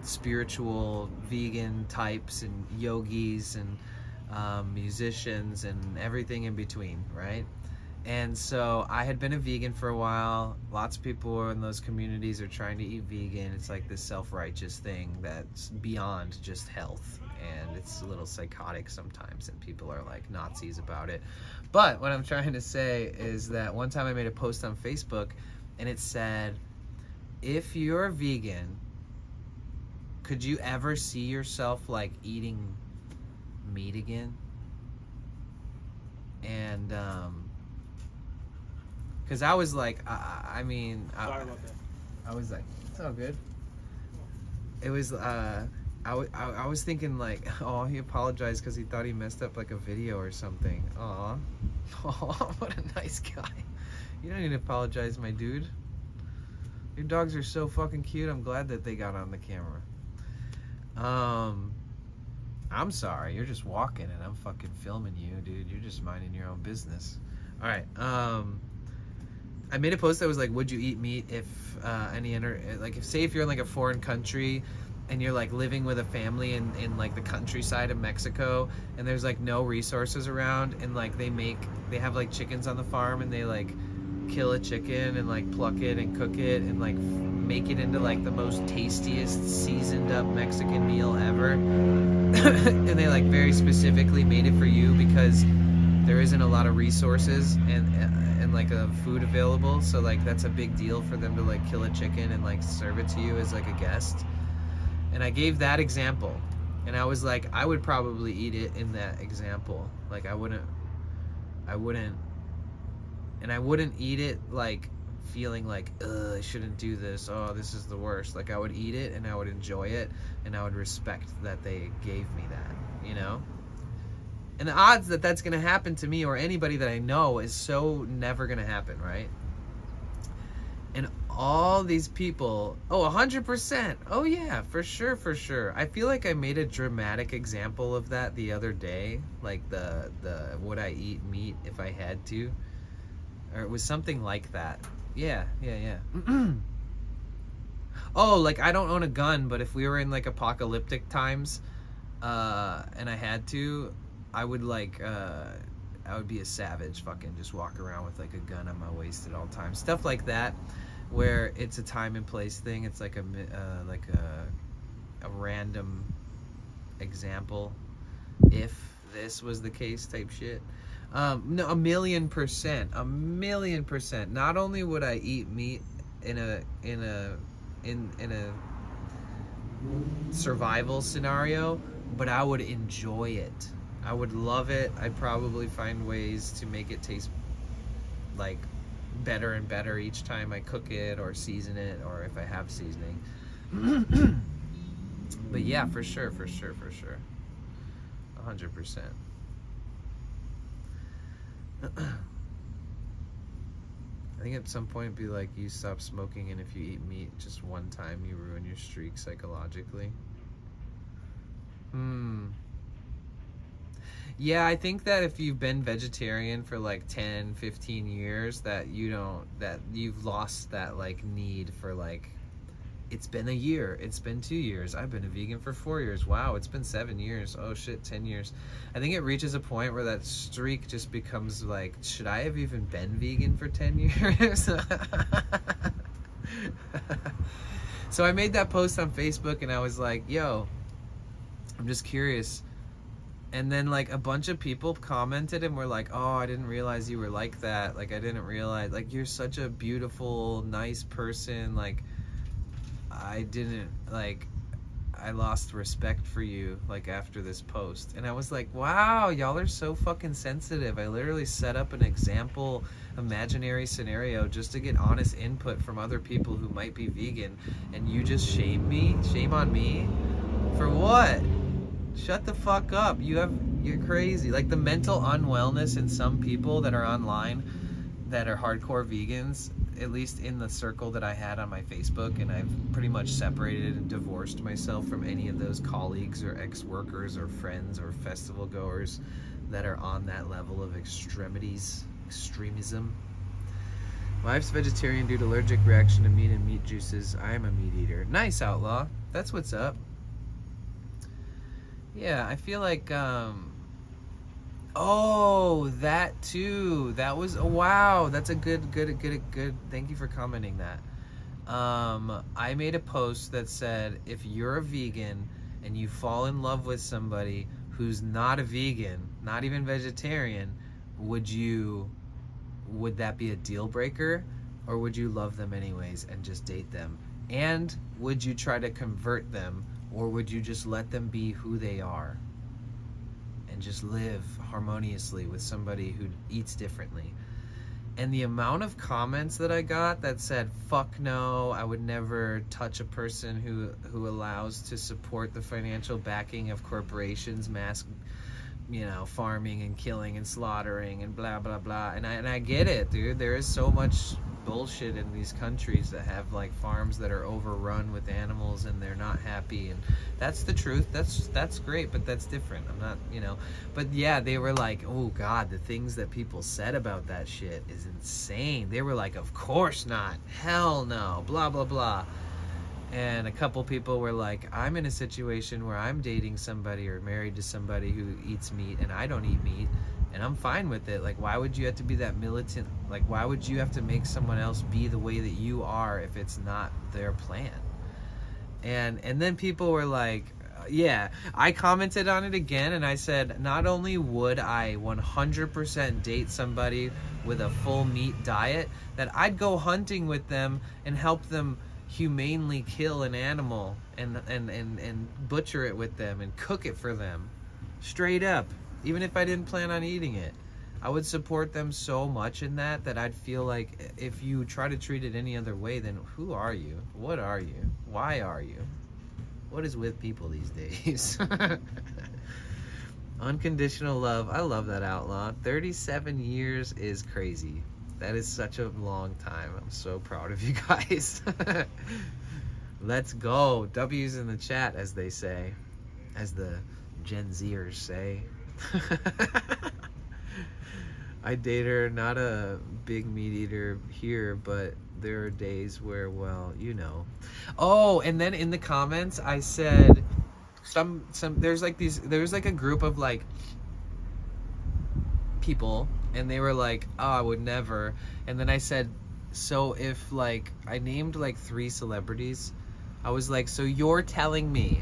Speaker 3: spiritual vegan types and yogis and musicians and everything in between, right? And so I had been a vegan for a while. Lots of people in those communities are trying to eat vegan. It's like this self-righteous thing that's beyond just health, and it's a little psychotic sometimes, and people are like Nazis about it. But what I'm trying to say is that one time I made a post on Facebook, and it said, if you're vegan, could you ever see yourself like eating meat again? And because I was like, I mean,
Speaker 5: Sorry about that.
Speaker 3: I was like, it's all good. It was, I was thinking like, oh, he apologized because he thought he messed up like a video or something. Aw. Oh, what a nice guy. You don't need to apologize, my dude. Your dogs are so fucking cute. I'm glad that they got on the camera. I'm sorry. You're just walking and I'm fucking filming you, dude. You're just minding your own business. All right. I made a post that was like, would you eat meat if if say if you're in like a foreign country and you're like living with a family in like the countryside of Mexico, and there's like no resources around, and like they have like chickens on the farm, and they like kill a chicken and like pluck it and cook it and like make it into like the most tastiest seasoned up Mexican meal ever. And they like very specifically made it for you because there isn't a lot of resources and like a food available, so like that's a big deal for them to like kill a chicken and like serve it to you as like a guest. And I gave that example, and I was like, I would probably eat it in that example. Like I wouldn't eat it like feeling like, ugh, I shouldn't do this, oh, this is the worst. Like I would eat it and I would enjoy it and I would respect that they gave me that, you know? And the odds that that's gonna happen to me or anybody that I know is so never gonna happen, right? And all these people, oh, 100%, oh yeah, for sure. I feel like I made a dramatic example of that the other day, like the would I eat meat if I had to? Or it was something like that. Yeah. Oh, like I don't own a gun, but if we were in like apocalyptic times, and I had to, I would like, I would be a savage, fucking just walk around with like a gun on my waist at all times. Stuff like that, where it's a time and place thing. It's like a random example. If this was the case type shit. No, 1,000,000%. Not only would I eat meat in a survival scenario, but I would enjoy it. I would love it. I'd probably find ways to make it taste like better and better each time I cook it or season it, or if I have seasoning. But yeah, for sure. 100%. I think at some point be like, you stop smoking, and if you eat meat just one time, you ruin your streak psychologically. Yeah, I think that if you've been vegetarian for like 10, 15 years, that you've lost that like need for like, it's been a year, it's been 2 years, I've been a vegan for 4 years, wow, it's been 7 years, oh shit, 10 years. I think it reaches a point where that streak just becomes like, should I have even been vegan for 10 years? So I made that post on Facebook, and I was like, yo, I'm just curious, And then like a bunch of people commented and were like, oh, I didn't realize you were like that. Like, I didn't realize, like, you're such a beautiful, nice person. Like, I didn't, like, I lost respect for you, like, after this post. And I was like, wow, y'all are so fucking sensitive. I literally set up an example imaginary scenario just to get honest input from other people who might be vegan, and you just shame on me for what? Shut the fuck up. You're crazy. Like, the mental unwellness in some people that are online that are hardcore vegans, at least in the circle that I had on my Facebook, and I've pretty much separated and divorced myself from any of those colleagues or ex-workers or friends or festival goers that are on that level of extremism. Wife's vegetarian due to allergic reaction to meat and meat juices. I am a meat eater. Nice, Outlaw. That's what's up. Yeah, I feel like, oh, that too. That was, wow, that's a good, thank you for commenting that. I made a post that said, if you're a vegan and you fall in love with somebody who's not a vegan, not even vegetarian, would that be a deal breaker? Or would you love them anyways and just date them? And would you try to convert them? Or would you just let them be who they are and just live harmoniously with somebody who eats differently? And the amount of comments that I got that said, fuck no, I would never touch a person who allows to support the financial backing of corporations, mass, farming and killing and slaughtering and blah, blah, blah. And I get it, dude. There is so much bullshit in these countries that have like farms that are overrun with animals and they're not happy, and that's the truth. That's great, but that's different. I'm not, but yeah, they were like, oh god, the things that people said about that shit is insane. They were like, of course not, hell no, blah blah blah. And a couple people were like, I'm in a situation where I'm dating somebody or married to somebody who eats meat and I don't eat meat, and I'm fine with it. Like, why would you have to be that militant? Like, why would you have to make someone else be the way that you are if it's not their plan? And then people were like, yeah, I commented on it again and I said, not only would I 100% date somebody with a full meat diet, that I'd go hunting with them and help them humanely kill an animal and butcher it with them and cook it for them, straight up. Even if I didn't plan on eating it, I would support them so much in that I'd feel like if you try to treat it any other way, then who are you? What are you? Why are you? What is with people these days? Unconditional love. I love that, Outlaw. 37 years is crazy. That is such a long time. I'm so proud of you guys. Let's go. W's in the chat, as they say. As the Gen Zers say. I date her, not a big meat eater here, but there are days where, well, Oh, and then in the comments I said there's like a group of like people, and they were like, oh, I would never. And then I said, so if like I named like 3 celebrities, I was like, so you're telling me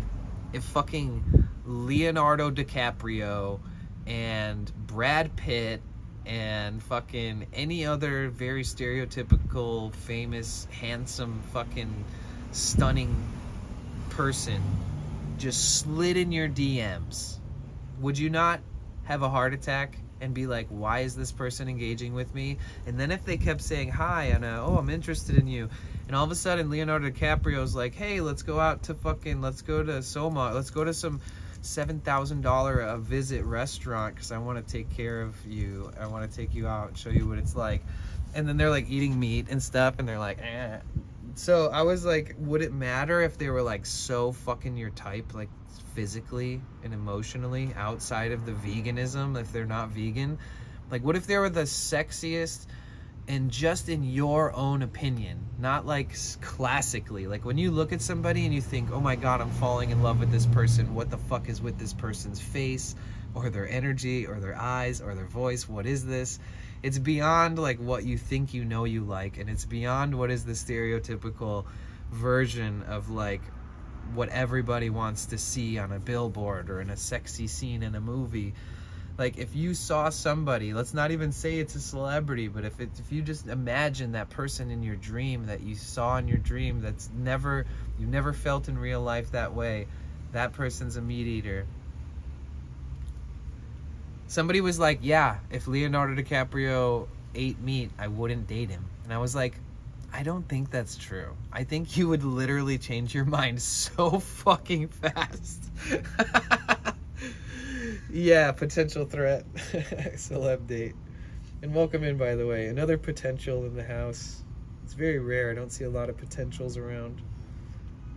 Speaker 3: if fucking Leonardo DiCaprio and Brad Pitt and fucking any other very stereotypical, famous, handsome, fucking stunning person just slid in your DMs, would you not have a heart attack and be like, why is this person engaging with me? And then if they kept saying hi and I'm interested in you, and all of a sudden Leonardo DiCaprio's like, hey, let's go to Soma, let's go to some $7,000 a visit restaurant because I want to take care of you, I want to take you out and show you what it's like, and then they're like eating meat and stuff and they're like, eh. So I was like, would it matter if they were like so fucking your type, like physically and emotionally, outside of the veganism, if they're not vegan? Like, what if they were the sexiest, and just in your own opinion, not like classically, like when you look at somebody and you think, oh my god, I'm falling in love with this person, what the fuck is with this person's face or their energy or their eyes or their voice, what is this? It's beyond like what you think you like, and it's beyond what is the stereotypical version of like what everybody wants to see on a billboard or in a sexy scene in a movie. Like, if you saw somebody, let's not even say it's a celebrity, but if you just imagine that person in your dream that you saw in your dream you've never felt in real life that way, that person's a meat eater. Somebody was like, yeah, if Leonardo DiCaprio ate meat, I wouldn't date him. And I was like, I don't think that's true. I think you would literally change your mind so fucking fast. Yeah, potential threat. Celeb date. And welcome in, by the way. Another potential in the house. It's very rare. I don't see a lot of potentials around.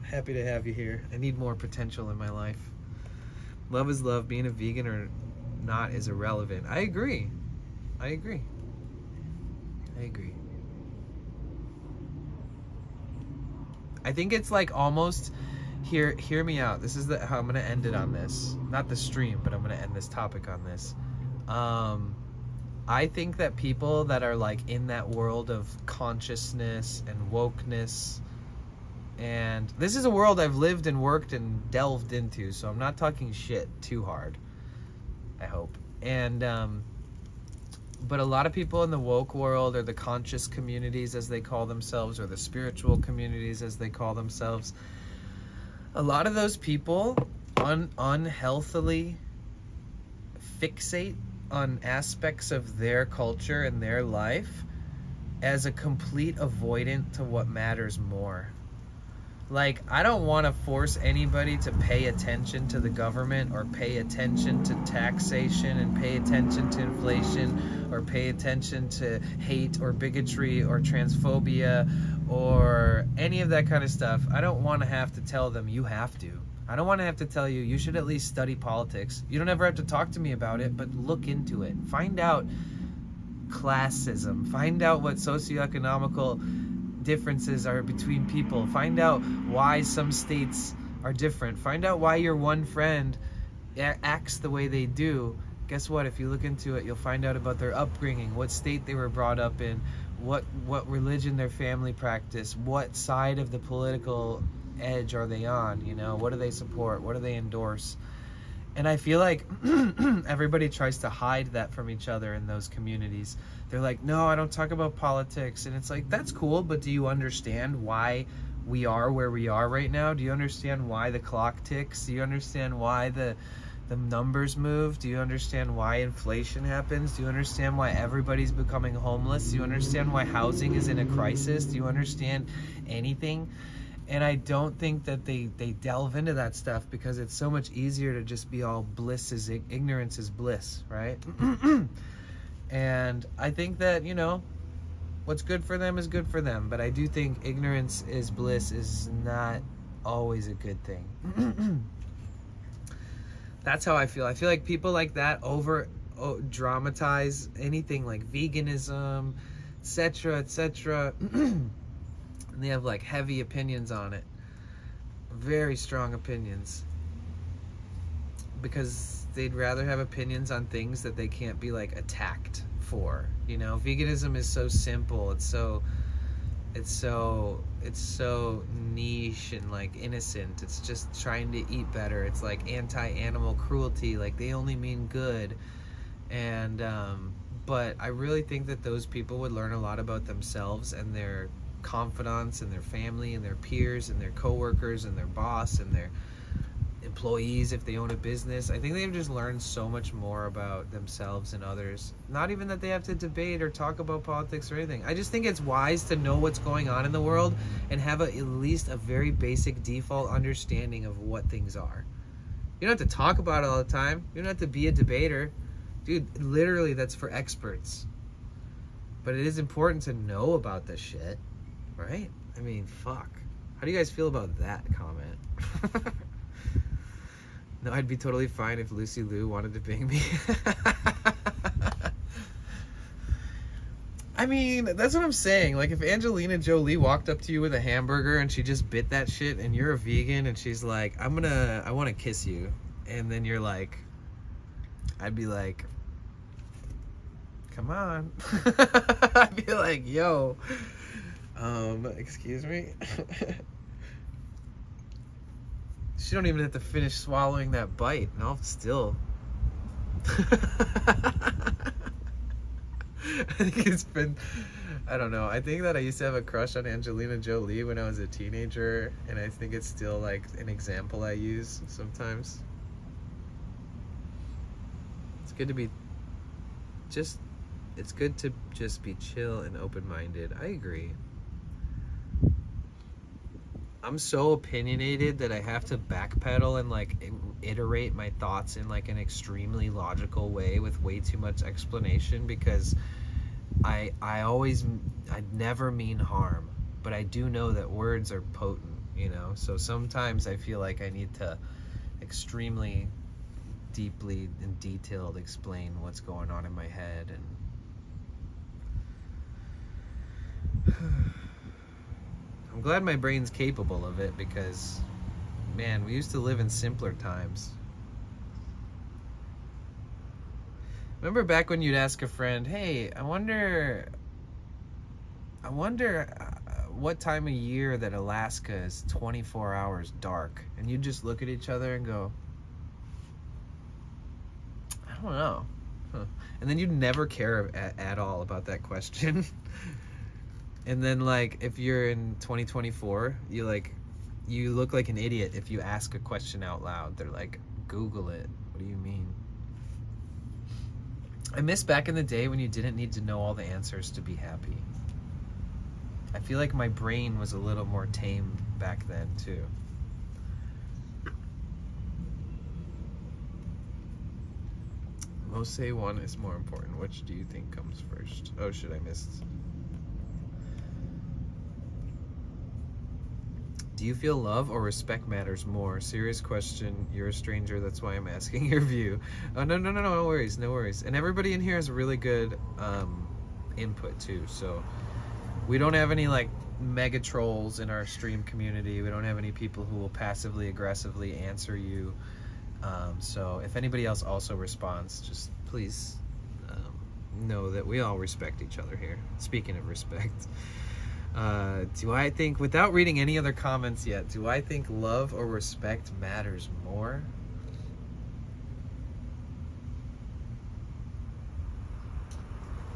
Speaker 3: Happy to have you here. I need more potential in my life. Love is love. Being a vegan or not is irrelevant. I agree. I agree. I think it's like almost... Hear me out. This is how I'm gonna end it on this. Not the stream, but I'm gonna end this topic on this. I think that people that are like in that world of consciousness and wokeness, and this is a world I've lived and worked and delved into, so I'm not talking shit too hard, I hope. And but a lot of people in the woke world, or the conscious communities as they call themselves, or the spiritual communities as they call themselves, a lot of those people unhealthily fixate on aspects of their culture and their life as a complete avoidant to what matters more. Like, I don't want to force anybody to pay attention to the government, or pay attention to taxation, and pay attention to inflation, or pay attention to hate or bigotry or transphobia or any of that kind of stuff. I don't want to have to tell them you have to. I don't want to have to tell you you should at least study politics. You don't ever have to talk to me about it, but look into it. Find out classism. Find out what socioeconomical differences are between people. Find out why some states are different. Find out why your one friend acts the way they do. Guess what? If you look into it, you'll find out about their upbringing, what state they were brought up in, what religion their family practiced, what side of the political edge are they on, you know, what do they support, what do they endorse. And I feel like everybody tries to hide that from each other in those communities. They're like, no, I don't talk about politics. And it's like, that's cool, but do you understand why we are where we are right now? Do you understand why the clock ticks? Do you understand why the numbers move? Do you understand why inflation happens? Do you understand why everybody's becoming homeless? Do you understand why housing is in a crisis? Do you understand anything? And I don't think that they delve into that stuff, because it's so much easier to just be all ignorance is bliss, right? And I think that, you know, what's good for them is good for them. But I do think ignorance is bliss is not always a good thing. That's how I feel. I feel like people like that dramatize anything like veganism, etc., etc. And they have like heavy opinions on it. Very strong opinions. Because they'd rather have opinions on things that they can't be like attacked for. You know, veganism is so simple. It's so niche and like innocent. It's just trying to eat better. It's like anti-animal cruelty. Like, they only mean good. And but I really think that those people would learn a lot about themselves and their confidants and their family and their peers and their coworkers and their boss and their employees if they own a business. I think they've just learned so much more about themselves and others. Not even that they have to debate or talk about politics or anything. I just think it's wise to know what's going on in the world and have at least a very basic default understanding of what things are. You don't have to talk about it all the time. You don't have to be a debater. Dude, literally that's for experts. But it is important to know about this shit, right? I mean, fuck. How do you guys feel about that comment? No, I'd be totally fine if Lucy Liu wanted to bang me. I mean, that's what I'm saying. Like, if Angelina Jolie walked up to you with a hamburger and she just bit that shit and you're a vegan and she's like, I want to kiss you. And then you're like, I'd be like, come on. I'd be like, yo, excuse me. She don't even have to finish swallowing that bite. No, still. I think it's been, I don't know. I think that I used to have a crush on Angelina Jolie when I was a teenager, and I think it's still like an example I use sometimes. It's good to be it's good to just be chill and open-minded. I agree. I'm so opinionated that I have to backpedal and like iterate my thoughts in like an extremely logical way with way too much explanation, because I never mean harm, but I do know that words are potent, you know? So sometimes I feel like I need to extremely deeply and detailed explain what's going on in my head. And I'm glad my brain's capable of it, because man, we used to live in simpler times. Remember back when you'd ask a friend, hey, I wonder what time of year that Alaska is 24 hours dark, and you'd just look at each other and go, I don't know. Huh. And then you'd never care at all about that question. And then like if you're in 2024, you look like an idiot if you ask a question out loud. They're like, Google it. What do you mean? I miss back in the day when you didn't need to know all the answers to be happy. I feel like my brain was a little more tame back then too. Most say one is more important. Which do you think comes first? Oh shit, I missed. Do you feel love or respect matters more? Serious question. You're a stranger, that's why I'm asking your view. Oh, no worries, no worries. And everybody in here has really good input too. So we don't have any like mega trolls in our stream community. We don't have any people who will passively aggressively answer you. So if anybody else also responds, just please know that we all respect each other here. Speaking of respect. Do I think, without reading any other comments yet, do I think love or respect matters more?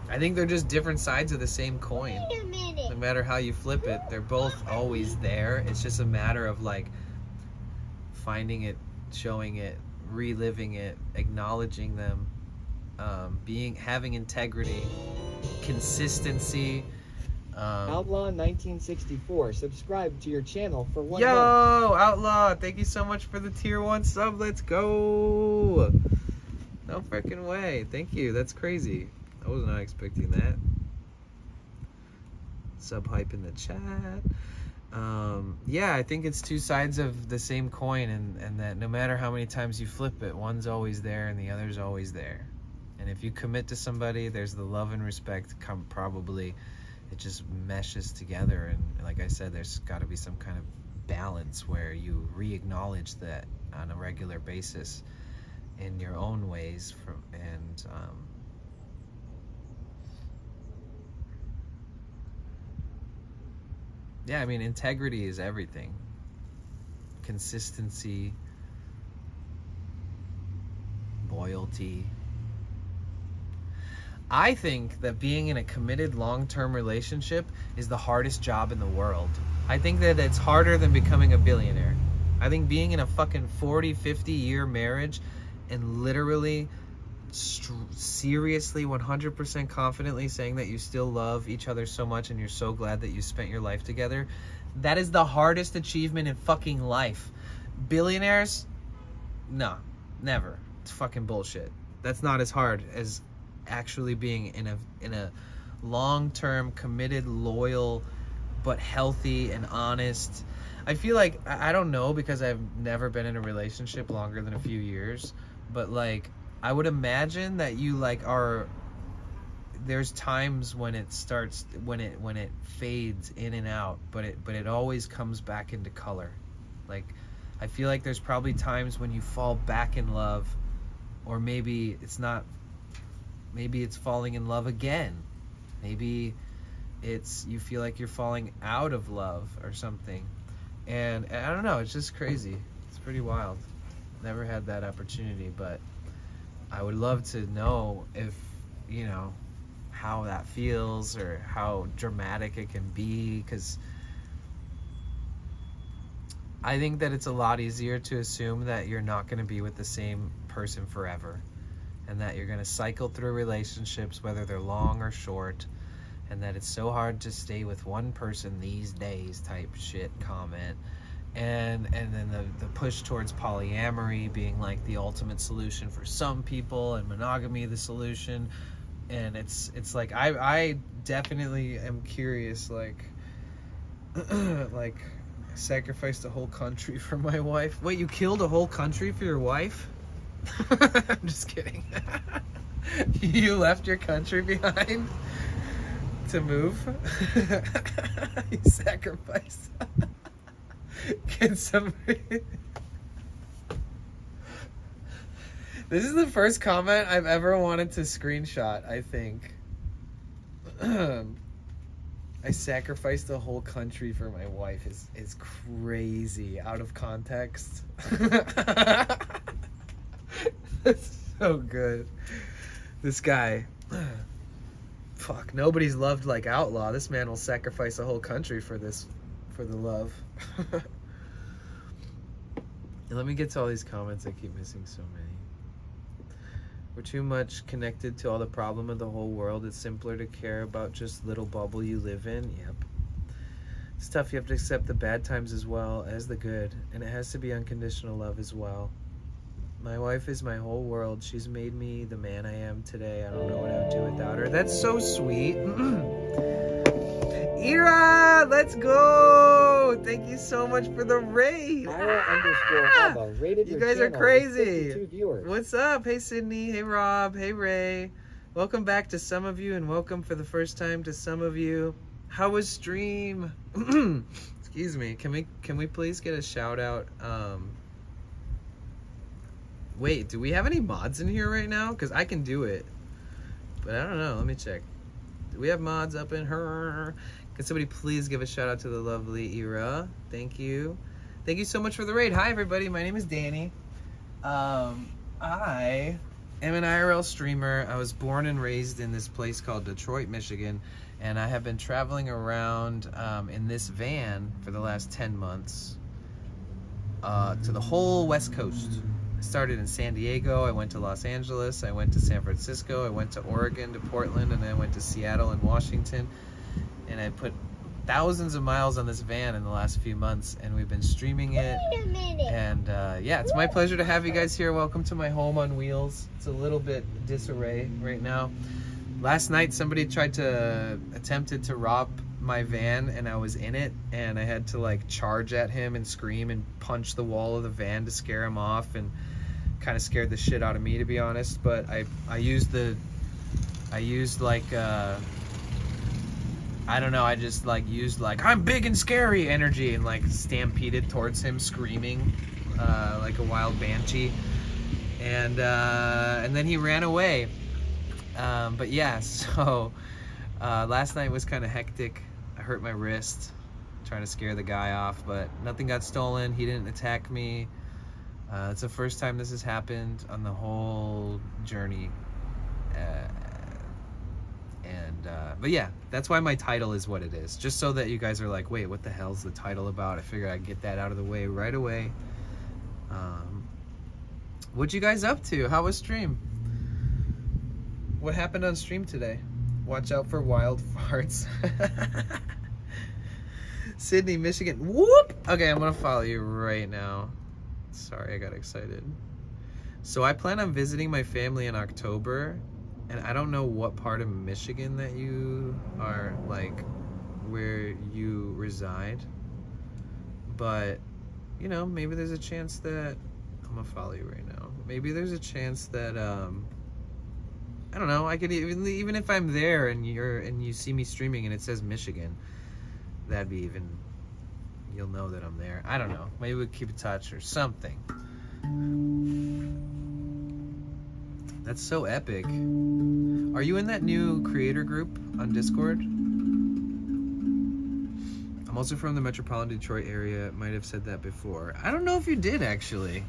Speaker 3: I think they're just different sides of the same coin.
Speaker 4: Wait a minute.
Speaker 3: No matter how you flip it, they're both always there. It's just a matter of like finding it, showing it, reliving it, acknowledging them, having integrity, consistency.
Speaker 5: Outlaw 1964, subscribe to your channel for 1
Speaker 3: Yo,
Speaker 5: month.
Speaker 3: Outlaw, thank you so much for the tier 1 sub. Let's go. No freaking way. Thank you. That's crazy. I was not expecting that. Sub hype in the chat. Yeah, I think it's two sides of the same coin, and that no matter how many times you flip it, one's always there and the other's always there. And if you commit to somebody, there's the love and respect probably. It just meshes together, and like I said, there's got to be some kind of balance where you re-acknowledge that on a regular basis in your own ways. Yeah, I mean, integrity is everything. Consistency, loyalty. I think that being in a committed long-term relationship is the hardest job in the world. I think that it's harder than becoming a billionaire. I think being in a fucking 40, 50 year marriage and literally seriously 100% confidently saying that you still love each other so much and you're so glad that you spent your life together, that is the hardest achievement in fucking life. Billionaires? No, never. It's fucking bullshit. That's not as hard as actually being in a long-term committed, loyal, but healthy and honest. I feel like, I don't know, because I've never been in a relationship longer than a few years, but like I would imagine that you like are, there's times when it starts, when it fades in and out, but it always comes back into color. Like I feel like there's probably times when you fall back in love, or maybe it's not, maybe it's falling in love again. Maybe it's, you feel like you're falling out of love or something. And I don't know, it's just crazy. It's pretty wild. Never had that opportunity, but I would love to know if, you know, how that feels or how dramatic it can be, because I think that it's a lot easier to assume that you're not going to be with the same person forever, and that you're going to cycle through relationships, whether they're long or short, and that it's so hard to stay with one person these days type shit comment. And then the push towards polyamory being like the ultimate solution for some people, and monogamy the solution. And it's like I definitely am curious, like like sacrificed a whole country for my wife. Wait, you killed a whole country for your wife? I'm just kidding. You left your country behind to move? You sacrificed. Can somebody... This is the first comment I've ever wanted to screenshot, I think. I sacrificed a whole country for my wife is crazy out of context. That's so good. This guy, fuck, nobody's loved like Outlaw. This man will sacrifice a whole country for the love. And let me get to all these comments. I keep missing so many. We're too much connected to all the problem of the whole world. It's simpler to care about just little bubble you live in. Yep. It's tough. You have to accept the bad times as well as the good. And it has to be unconditional love as well. My wife is my whole world. She's made me the man I am today. I don't know what I would do without her. That's so sweet. Ira, let's go. Thank you so much for the raid.
Speaker 5: IRL_Abba rated
Speaker 3: You
Speaker 5: your
Speaker 3: guys are
Speaker 5: channel with
Speaker 3: crazy.
Speaker 5: 52 viewers.
Speaker 3: What's up? Hey Sydney, hey Rob, hey Ray. Welcome back to some of you, and welcome for the first time to some of you. How was stream? Excuse me. Can we please get a shout out? Wait, do we have any mods in here right now? Because I can do it, but I don't know. Let me check. Do we have mods up in her? Can somebody please give a shout out to the lovely Ira? Thank you. Thank you so much for the raid. Hi everybody, my name is Danny. I am an IRL streamer. I was born and raised in this place called Detroit, Michigan, and I have been traveling around in this van for the last 10 months to the whole West Coast. I started in San Diego, I went to Los Angeles, I went to San Francisco, I went to Oregon, to Portland, and then I went to Seattle and Washington. And I put thousands of miles on this van in the last few months, and we've been streaming it.
Speaker 4: Wait a minute.
Speaker 3: And yeah, it's my pleasure to have you guys here. Welcome to my home on wheels. It's a little bit disarray right now. Last night somebody attempted to rob my van, and I was in it, and I had to like charge at him and scream and punch the wall of the van to scare him off, and kind of scared the shit out of me, to be honest. But I used like I don't know, I just like used like I'm big and scary energy and like stampeded towards him screaming like a wild banshee, and then he ran away. But yeah, so last night was kind of hectic. I hurt my wrist trying to scare the guy off, but nothing got stolen. He didn't attack me. It's the first time this has happened on the whole journey. But yeah, that's why my title is what it is. Just so that you guys are like, wait, what the hell's the title about? I figured I'd get that out of the way right away. What you guys up to? How was stream? What happened on stream today? Watch out for wild farts. Sydney, Michigan. Whoop! Okay, I'm gonna follow you right now. Sorry, I got excited. So I plan on visiting my family in October, and I don't know what part of Michigan that you are, like, where you reside, but, you know, maybe there's a chance that, I'm gonna follow you right now. Maybe there's a chance that, I don't know, I could even if I'm there and you see me streaming and it says Michigan, that'd be even, you'll know that I'm there. I don't know, maybe we'll keep in touch or something. That's so epic. Are you in that new creator group on Discord? I'm also from the metropolitan Detroit area. Might have said that before. I don't know if you did, actually.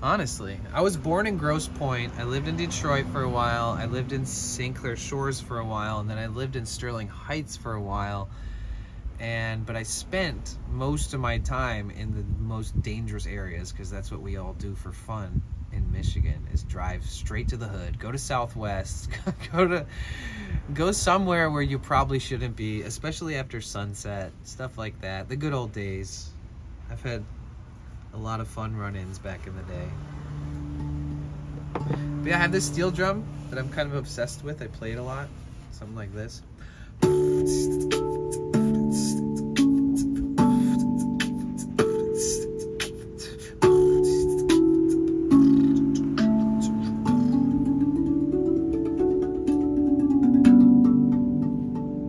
Speaker 3: Honestly. I was born in Grosse Pointe. I lived in Detroit for a while. I lived in St. Clair Shores for a while. And then I lived in Sterling Heights for a while. But I spent most of my time in the most dangerous areas, because that's what we all do for fun in Michigan, is drive straight to the hood, go to Southwest, go somewhere where you probably shouldn't be, especially after sunset, stuff like that. The good old days. I've had a lot of fun run-ins back in the day. But yeah, I have this steel drum that I'm kind of obsessed with. I play it a lot. Something like this.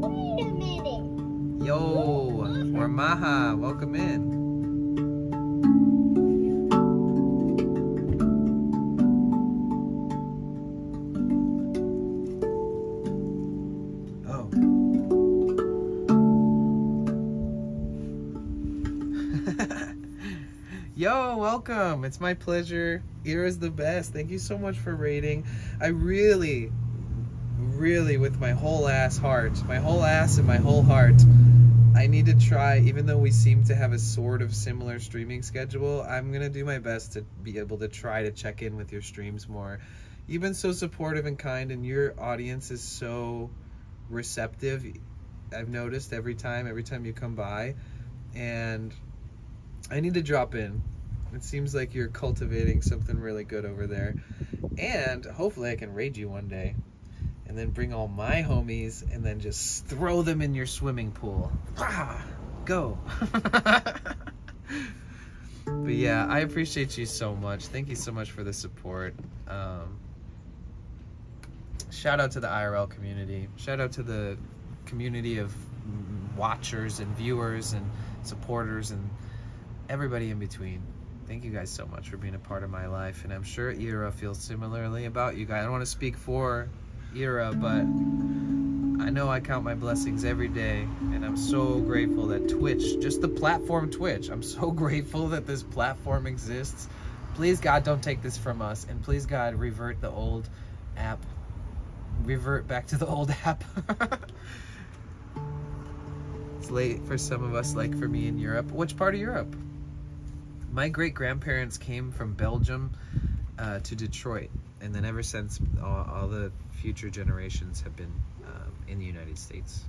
Speaker 4: Wait a minute.
Speaker 3: Yo, Warmaha, welcome in. Oh. Yo, welcome. It's my pleasure. Ira's the best. Thank you so much for rating. I really, with my whole ass heart, my whole ass and my whole heart, I need to try, even though we seem to have a sort of similar streaming schedule, I'm going to do my best to be able to try to check in with your streams more. You've been so supportive and kind, and your audience is so receptive. I've noticed every time you come by, and I need to drop in. It seems like you're cultivating something really good over there, and hopefully I can raid you one day and then bring all my homies and then just throw them in your swimming pool. Ah, go. But yeah, I appreciate you so much. Thank you so much for the support. Shout out to the IRL community. Shout out to the community of watchers and viewers and supporters and everybody in between. Thank you guys so much for being a part of my life, and I'm sure Ira feels similarly about you guys. I don't want to speak for Ira, but I know I count my blessings every day, and I'm so grateful that Twitch, just the platform Twitch, I'm so grateful that this platform exists. Please God, don't take this from us, and please God, revert the old app. Revert back to the old app. It's late for some of us, like for me in Europe. Which part of Europe? My great-grandparents came from Belgium to Detroit, and then ever since, all the future generations have been in the United States.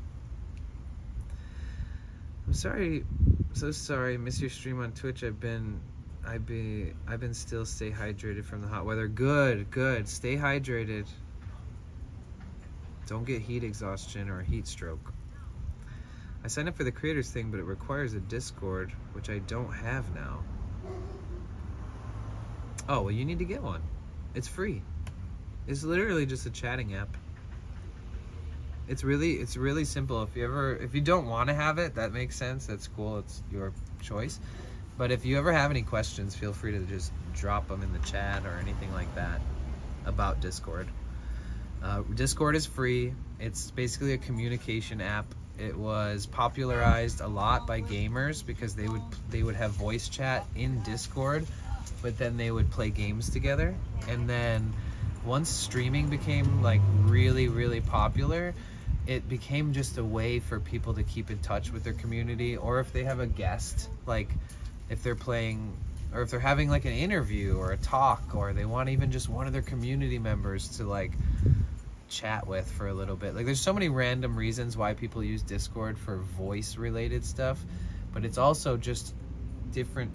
Speaker 3: I'm sorry, so sorry, miss your stream on Twitch. I've been still stay hydrated from the hot weather. Good, stay hydrated. Don't get heat exhaustion or a heat stroke. I signed up for the creators thing, but it requires a Discord, which I don't have now. Oh, well, you need to get one. It's free. It's literally just a chatting app. It's really simple. If you don't want to have it, that makes sense. That's cool. It's your choice. But if you ever have any questions, feel free to just drop them in the chat or anything like that about Discord. Discord is free. It's basically a communication app. It was popularized a lot by gamers because they would have voice chat in Discord, but then they would play games together. And then once streaming became like really popular, it became just a way for people to keep in touch with their community, or if they have a guest, like if they're playing, or if they're having like an interview or a talk, or they want even just one of their community members to like chat with for a little bit. Like there's so many random reasons why people use Discord for voice related stuff, but it's also just different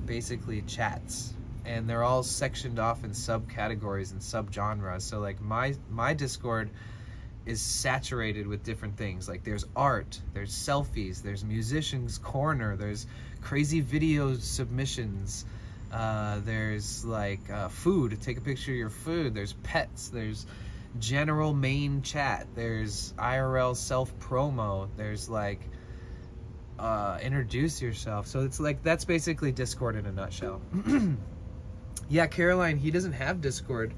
Speaker 3: basically chats, and they're all sectioned off in subcategories and subgenres. So like my Discord is saturated with different things. Like there's art, there's selfies, there's musicians corner, there's crazy video submissions, there's like food, take a picture of your food, there's pets, there's general main chat, there's IRL self promo, there's like introduce yourself. So it's like, that's basically Discord in a nutshell. Yeah, Caroline, he doesn't have Discord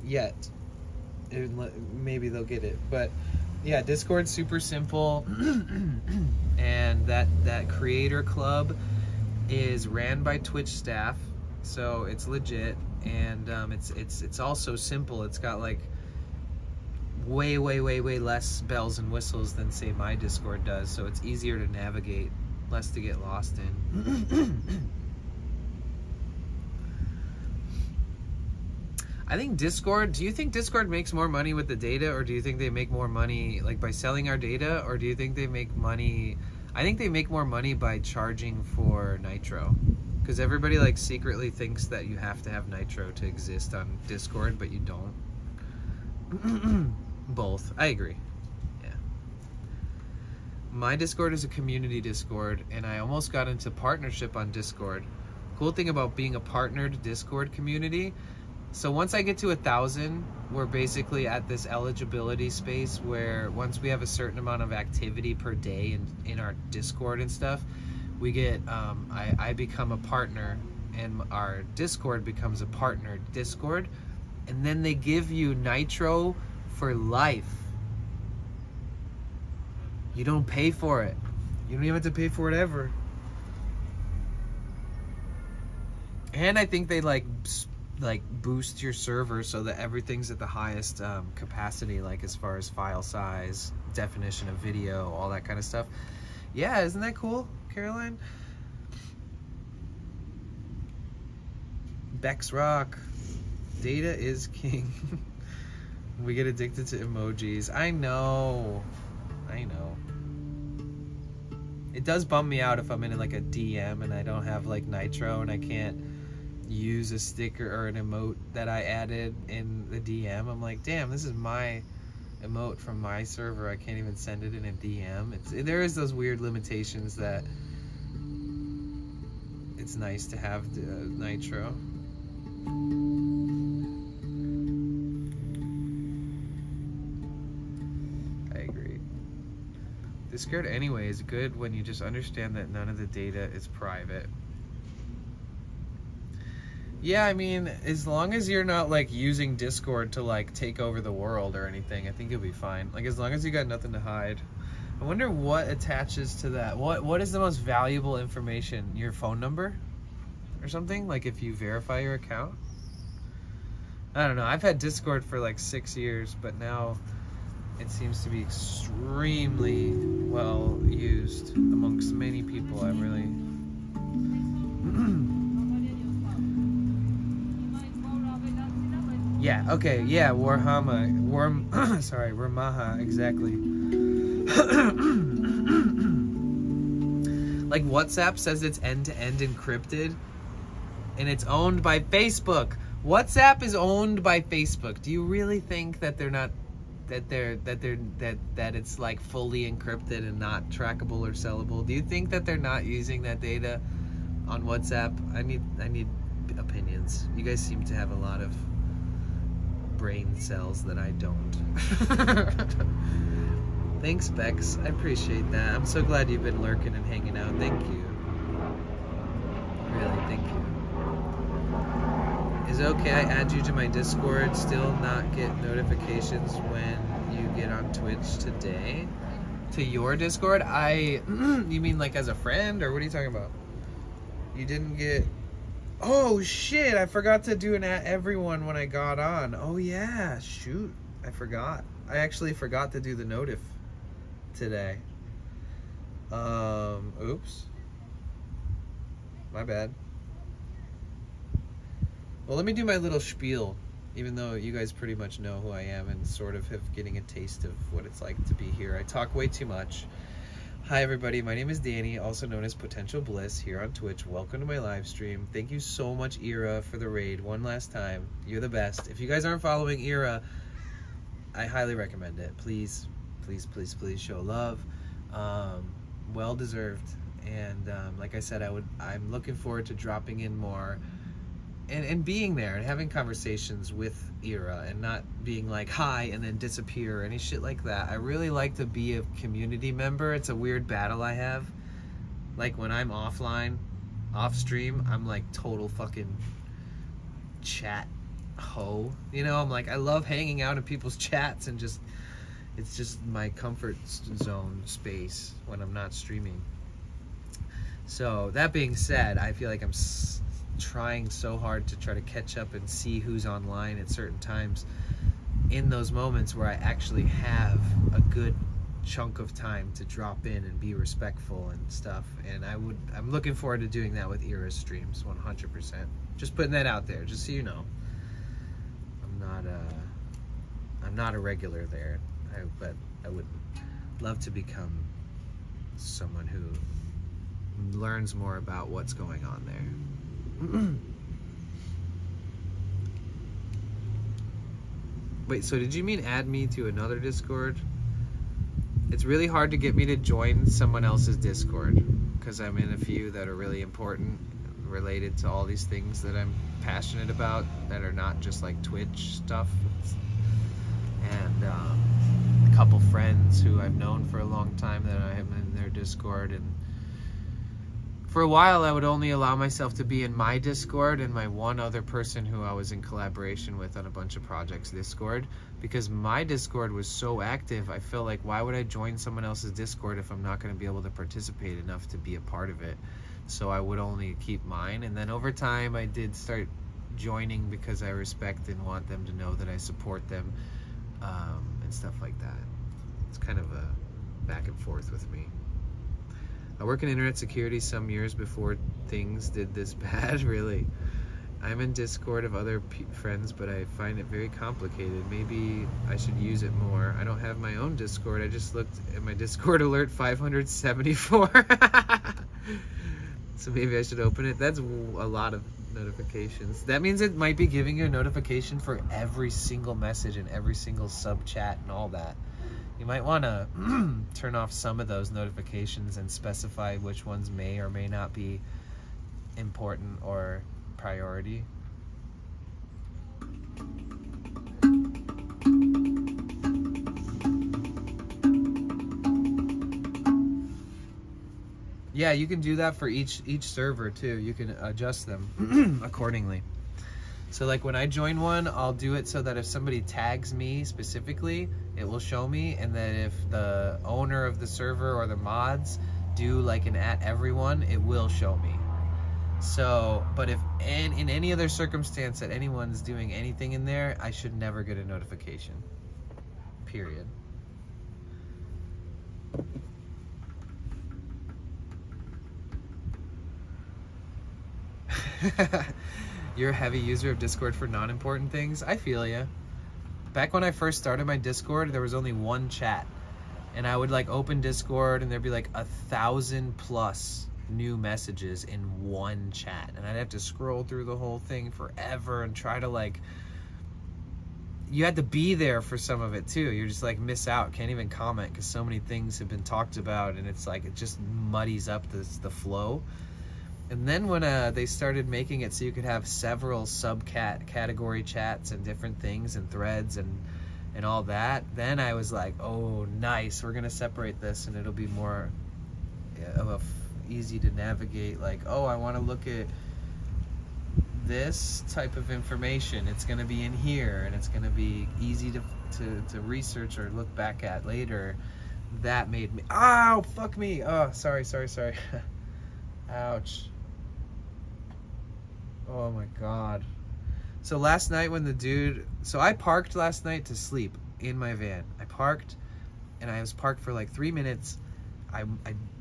Speaker 3: yet. Maybe they'll get it, but Yeah, Discord's super simple. And that creator club is ran by Twitch staff, so it's legit, and it's also simple. It's got like way less bells and whistles than say my Discord does, so it's easier to navigate, less to get lost in. I think Discord, do you think Discord makes more money with the data, or do you think they make more money like by selling our data, or do you think they make money? I think they make more money by charging for Nitro, because everybody like secretly thinks that you have to have Nitro to exist on Discord, but you don't. Both. I agree. Yeah. My Discord is a community Discord, and I almost got into partnership on Discord. Cool thing about being a partnered Discord community, so once I get to 1,000, we're basically at this eligibility space where once we have a certain amount of activity per day in our Discord and stuff, we get, I become a partner, and our Discord becomes a partnered Discord, and then they give you Nitro for life. You don't pay for it. You don't even have to pay for it ever. And I think they like boost your server so that everything's at the highest capacity, like as far as file size, definition of video, all that kind of stuff. Yeah, isn't that cool, Caroline? Bex Rock. Data is king. We get addicted to emojis. I know. It does bum me out if I'm in like a DM and I don't have like Nitro and I can't use a sticker or an emote that I added in the DM. I'm like, damn, this is my emote from my server. I can't even send it in a DM. There is those weird limitations that it's nice to have the Nitro. I agree. Discord anyway is good when you just understand that none of the data is private. Yeah, I mean, as long as you're not like using Discord to like take over the world or anything, I think you'll be fine. Like as long as you got nothing to hide. I wonder what attaches to that. What is the most valuable information? Your phone number or something? Like if you verify your account? I don't know. I've had Discord for like 6 years, but now it seems to be extremely well used amongst many people. I really Yeah, okay, yeah, Warmaha, exactly. Like WhatsApp says it's end-to-end encrypted, and it's owned by Facebook. WhatsApp is owned by Facebook. Do you really think that they're not, that it's like fully encrypted and not trackable or sellable? Do you think that they're not using that data on WhatsApp? I need opinions. You guys seem to have a lot of brain cells that I don't. Thanks, Bex. I appreciate that. I'm so glad you've been lurking and hanging out. Thank you. Really, thank you. Is it okay I add you to my Discord, still not get notifications when you get on Twitch today? To your Discord? You mean like as a friend, or what are you talking about? You didn't get... Oh shit, I forgot to do an at everyone when I got on. Oh yeah, shoot. I forgot. I actually forgot to do the notif today. Oops. My bad. Well, let me do my little spiel, even though you guys pretty much know who I am and sort of have getting a taste of what it's like to be here. I talk way too much. Hi everybody, my name is Danny, also known as Potential Bliss, here on Twitch. Welcome to my live stream. Thank you so much, Ira, for the raid one last time. You're the best. If you guys aren't following Ira, I highly recommend it. Please, please, please, please show love. Well deserved. And like I said, I'm looking forward to dropping in more and being there and having conversations with Ira and not being like hi and then disappear or any shit like that. I really like to be a community member. It's a weird battle I have. Like when I'm offline, off stream, I'm like total fucking chat hoe. You know, I'm like, I love hanging out in people's chats and just It's just my comfort zone space when I'm not streaming. So that being said, I feel like I'm trying so hard to try to catch up and see who's online at certain times in those moments where I actually have a good chunk of time to drop in and be respectful and stuff. And I'm looking forward to doing that with Era's streams 100%. Just putting that out there, just so you know. I'm not a regular there, but I would love to become someone who learns more about what's going on there. Wait, so did you mean add me to another Discord? It's really hard to get me to join someone else's Discord because I'm in a few that are really important related to all these things that I'm passionate about that are not just like Twitch stuff. And a couple friends who I've known for a long time that I am in their Discord. And for a while I would only allow myself to be in my Discord and my one other person who I was in collaboration with on a bunch of projects Discord, because my Discord was so active. I felt like, why would I join someone else's Discord if I'm not going to be able to participate enough to be a part of it? So I would only keep mine. And then over time I did start joining because I respect and want them to know that I support them, and stuff like that. It's kind of a back and forth with me. I work in internet security some years before things did this bad. Really. I'm in Discord of other friends, but I find it very complicated. Maybe I should use it more. I don't have my own Discord. I just looked at my Discord alert, 574. So maybe I should open it. That's a lot of notifications. That means it might be giving you a notification for every single message and every single sub chat and all that. You might want to turn off some of those notifications and specify which ones may or may not be important or priority. Yeah, you can do that for each server too. You can adjust them accordingly. So like when I join one, I'll do it so that if somebody tags me specifically, it will show me, and then if the owner of the server or the mods do like an @everyone, it will show me. So, but if in any other circumstance that anyone's doing anything in there, I should never get a notification. Period. You're a heavy user of Discord for non-important things? I feel ya. Back when I first started my Discord, there was only one chat. And I would like open Discord and there'd be like 1,000+ new messages in one chat. And I'd have to scroll through the whole thing forever and try to like... You had to be there for some of it too. You're just like miss out, can't even comment because so many things have been talked about, and it's like it just muddies up the flow. And then when they started making it so you could have several category chats and different things and threads and all that, then I was like, oh nice, we're gonna separate this and it'll be more easy to navigate. Like, oh, I want to look at this type of information, it's gonna be in here and it's gonna be easy to research or look back at later. That made me, ow, fuck me, oh, sorry. Ouch. Oh my god. So last night when the dude... So I parked last night to sleep in my van. I parked, and I was parked for like 3 minutes. I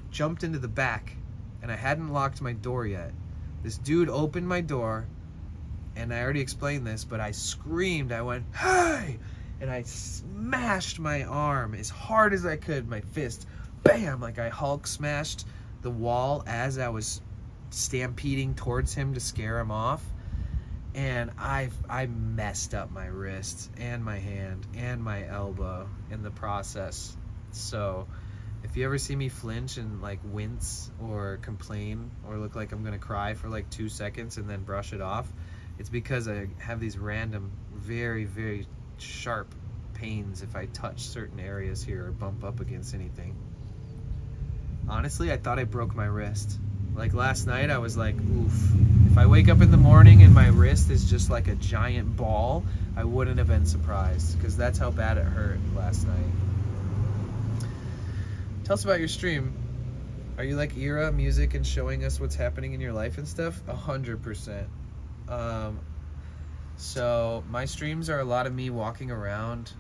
Speaker 3: jumped into the back, and I hadn't locked my door yet. This dude opened my door, and I already explained this, but I screamed. I went, hey! And I smashed my arm as hard as I could, my fist. Bam! Like I Hulk smashed the wall as I was stampeding towards him to scare him off, and I messed up my wrist and my hand and my elbow in the process. So if you ever see me flinch and like wince or complain or look like I'm gonna cry for like 2 seconds and then brush it off, it's because I have these random very, very sharp pains if I touch certain areas here or bump up against anything. Honestly, I thought I broke my wrist. Like last night, I was like, oof. If I wake up in the morning and my wrist is just like a giant ball, I wouldn't have been surprised, because that's how bad it hurt last night. Tell us about your stream. Are you like era music and showing us what's happening in your life and stuff? 100%. So my streams are a lot of me walking around.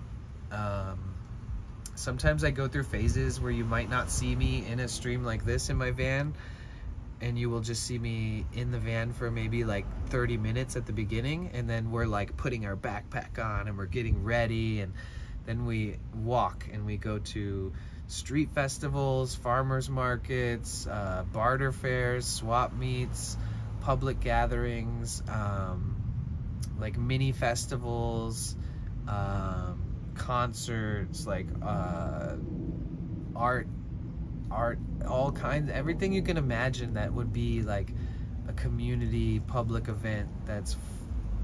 Speaker 3: Sometimes I go through phases where you might not see me in a stream like this in my van, and you will just see me in the van for maybe like 30 minutes at the beginning, and then we're like putting our backpack on and we're getting ready, and then we walk and we go to street festivals, farmers markets, barter fairs, swap meets, public gatherings, like mini festivals, concerts, like art, all kinds, everything you can imagine that would be like a community public event that's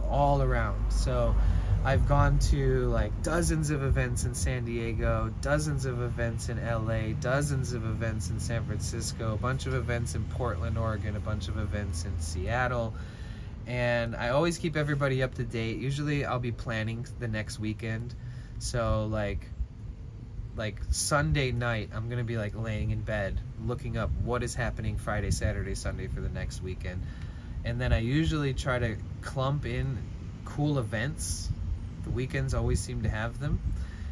Speaker 3: all around. So I've gone to like dozens of events in San Diego, dozens of events in LA, dozens of events in San Francisco, a bunch of events in Portland, Oregon, a bunch of events in Seattle. And I always keep everybody up to date. Usually I'll be planning the next weekend. So like Sunday night, I'm gonna be like laying in bed looking up what is happening Friday, Saturday, Sunday for the next weekend. And then I usually try to clump in cool events. The weekends always seem to have them.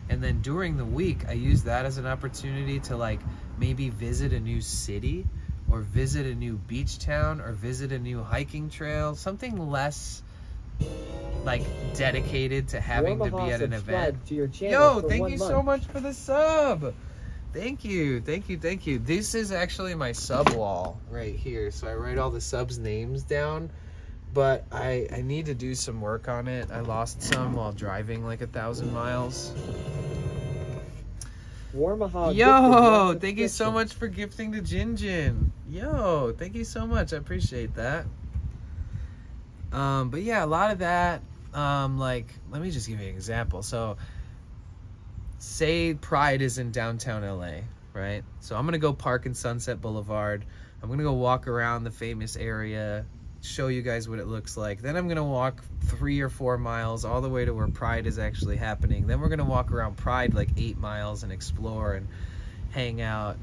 Speaker 3: And then during the week, I use that as an opportunity to like maybe visit a new city, or visit a new beach town, or visit a new hiking trail, something less like dedicated to having to be at an event.
Speaker 5: To your channel
Speaker 3: Yo,
Speaker 5: for
Speaker 3: thank
Speaker 5: 1
Speaker 3: you
Speaker 5: month.
Speaker 3: so much for the sub. Thank you. This is actually my sub wall right here. So I write all the subs' names down, but I need to do some work on it. I lost some while driving like 1,000 miles.
Speaker 5: Warmahog gifted
Speaker 3: Yo,
Speaker 5: one
Speaker 3: thank you so
Speaker 5: subscription.
Speaker 3: much for gifting to Jin Jin. Yo, thank you so much. I appreciate that. But yeah, a lot of that. Like, let me just give you an example. So, say Pride is in downtown LA, right? So I'm gonna go park in Sunset Boulevard. I'm gonna go walk around the famous area, show you guys what it looks like. Then I'm gonna walk 3 or 4 miles all the way to where Pride is actually happening. Then we're gonna walk around Pride like 8 miles and explore and hang out,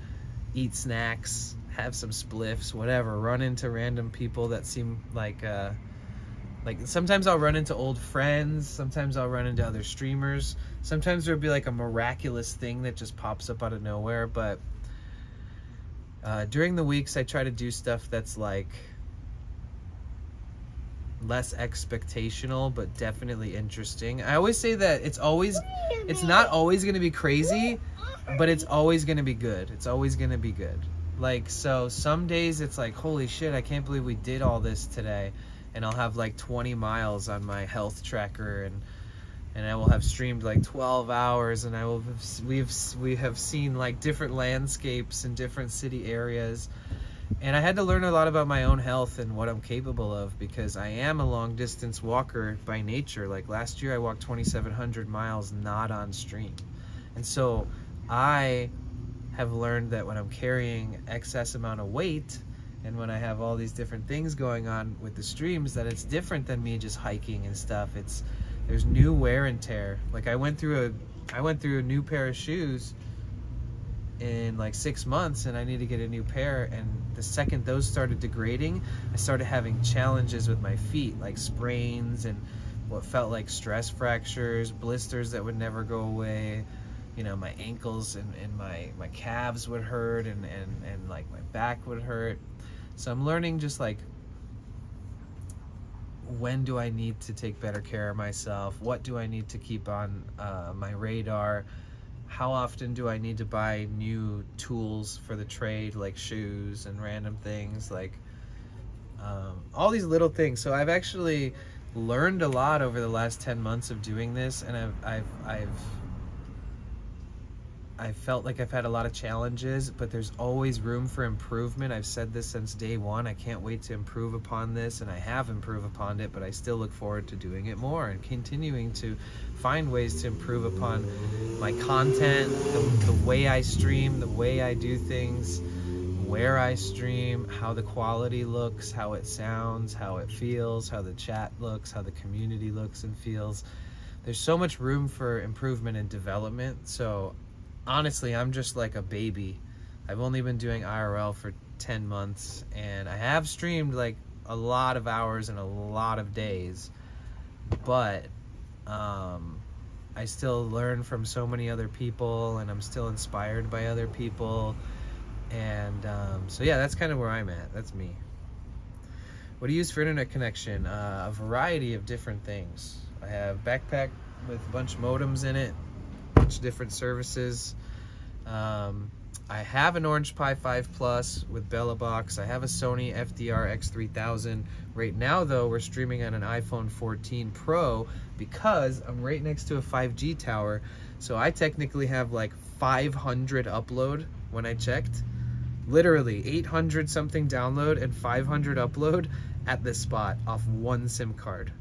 Speaker 3: eat snacks, have some spliffs, whatever. Run into random people that seem like sometimes I'll run into old friends, sometimes I'll run into other streamers, sometimes there'll be like a miraculous thing that just pops up out of nowhere. But during the weeks I try to do stuff that's like less expectational but definitely interesting. I always say that it's not always going to be crazy, but it's always going to be good. It's always going to be good. Like, so some days it's like, holy shit, I can't believe we did all this today. And I'll have like 20 miles on my health tracker, and I will have streamed like 12 hours, and we have seen like different landscapes in different city areas. And I had to learn a lot about my own health and what I'm capable of, because I am a long distance walker by nature. Like last year I walked 2,700 miles not on stream. And so I have learned that when I'm carrying excess amount of weight, and when I have all these different things going on with the streams, that it's different than me just hiking and stuff. There's new wear and tear. Like I went through a new pair of shoes in like 6 months, and I need to get a new pair. And the second those started degrading, I started having challenges with my feet, like sprains and what felt like stress fractures, blisters that would never go away. You know, my ankles and my calves would hurt, and like my back would hurt. So I'm learning just like, when do I need to take better care of myself? What do I need to keep on my radar? How often do I need to buy new tools for the trade, like shoes and random things, like all these little things. So I've actually learned a lot over the last 10 months of doing this, and I felt like I've had a lot of challenges, but there's always room for improvement. I've said this since day one. I can't wait to improve upon this, and I have improved upon it, but I still look forward to doing it more and continuing to find ways to improve upon my content, the way I stream, the way I do things, where I stream, how the quality looks, how it sounds, how it feels, how the chat looks, how the community looks and feels. There's so much room for improvement and development. So honestly, I'm just like a baby I've only been doing IRL for 10 months, and I have streamed like a lot of hours and a lot of days, but I still learn from so many other people, and I'm still inspired by other people, and so yeah, that's kind of where I'm at. That's me. What do you use for internet connection? A variety of different things. I have backpack with a bunch of modems in it, a bunch of different services. I have an Orange Pi 5 Plus with Bella Box. I have a Sony FDR X3000. Right now, though, we're streaming on an iPhone 14 Pro because I'm right next to a 5G tower. So I technically have like 500 upload when I checked. Literally 800 something download and 500 upload at this spot off one SIM card.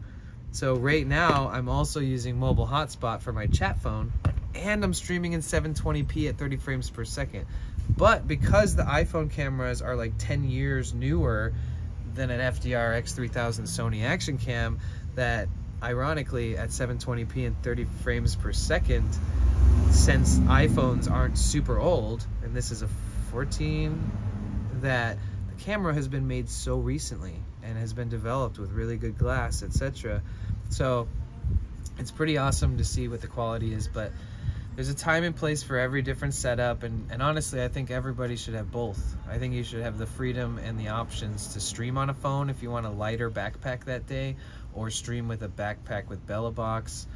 Speaker 3: So right now, I'm also using mobile hotspot for my chat phone, and I'm streaming in 720p at 30 frames per second. But because the iPhone cameras are like 10 years newer than an FDR X3000 Sony action cam, that ironically at 720p and 30 frames per second, since iPhones aren't super old, and this is a 14, that the camera has been made so recently and has been developed with really good glass, etc. So it's pretty awesome to see what the quality is, but there's a time and place for every different setup, and honestly, I think everybody should have both. I think you should have the freedom and the options to stream on a phone if you want a lighter backpack that day, or stream with a backpack with Bella Box.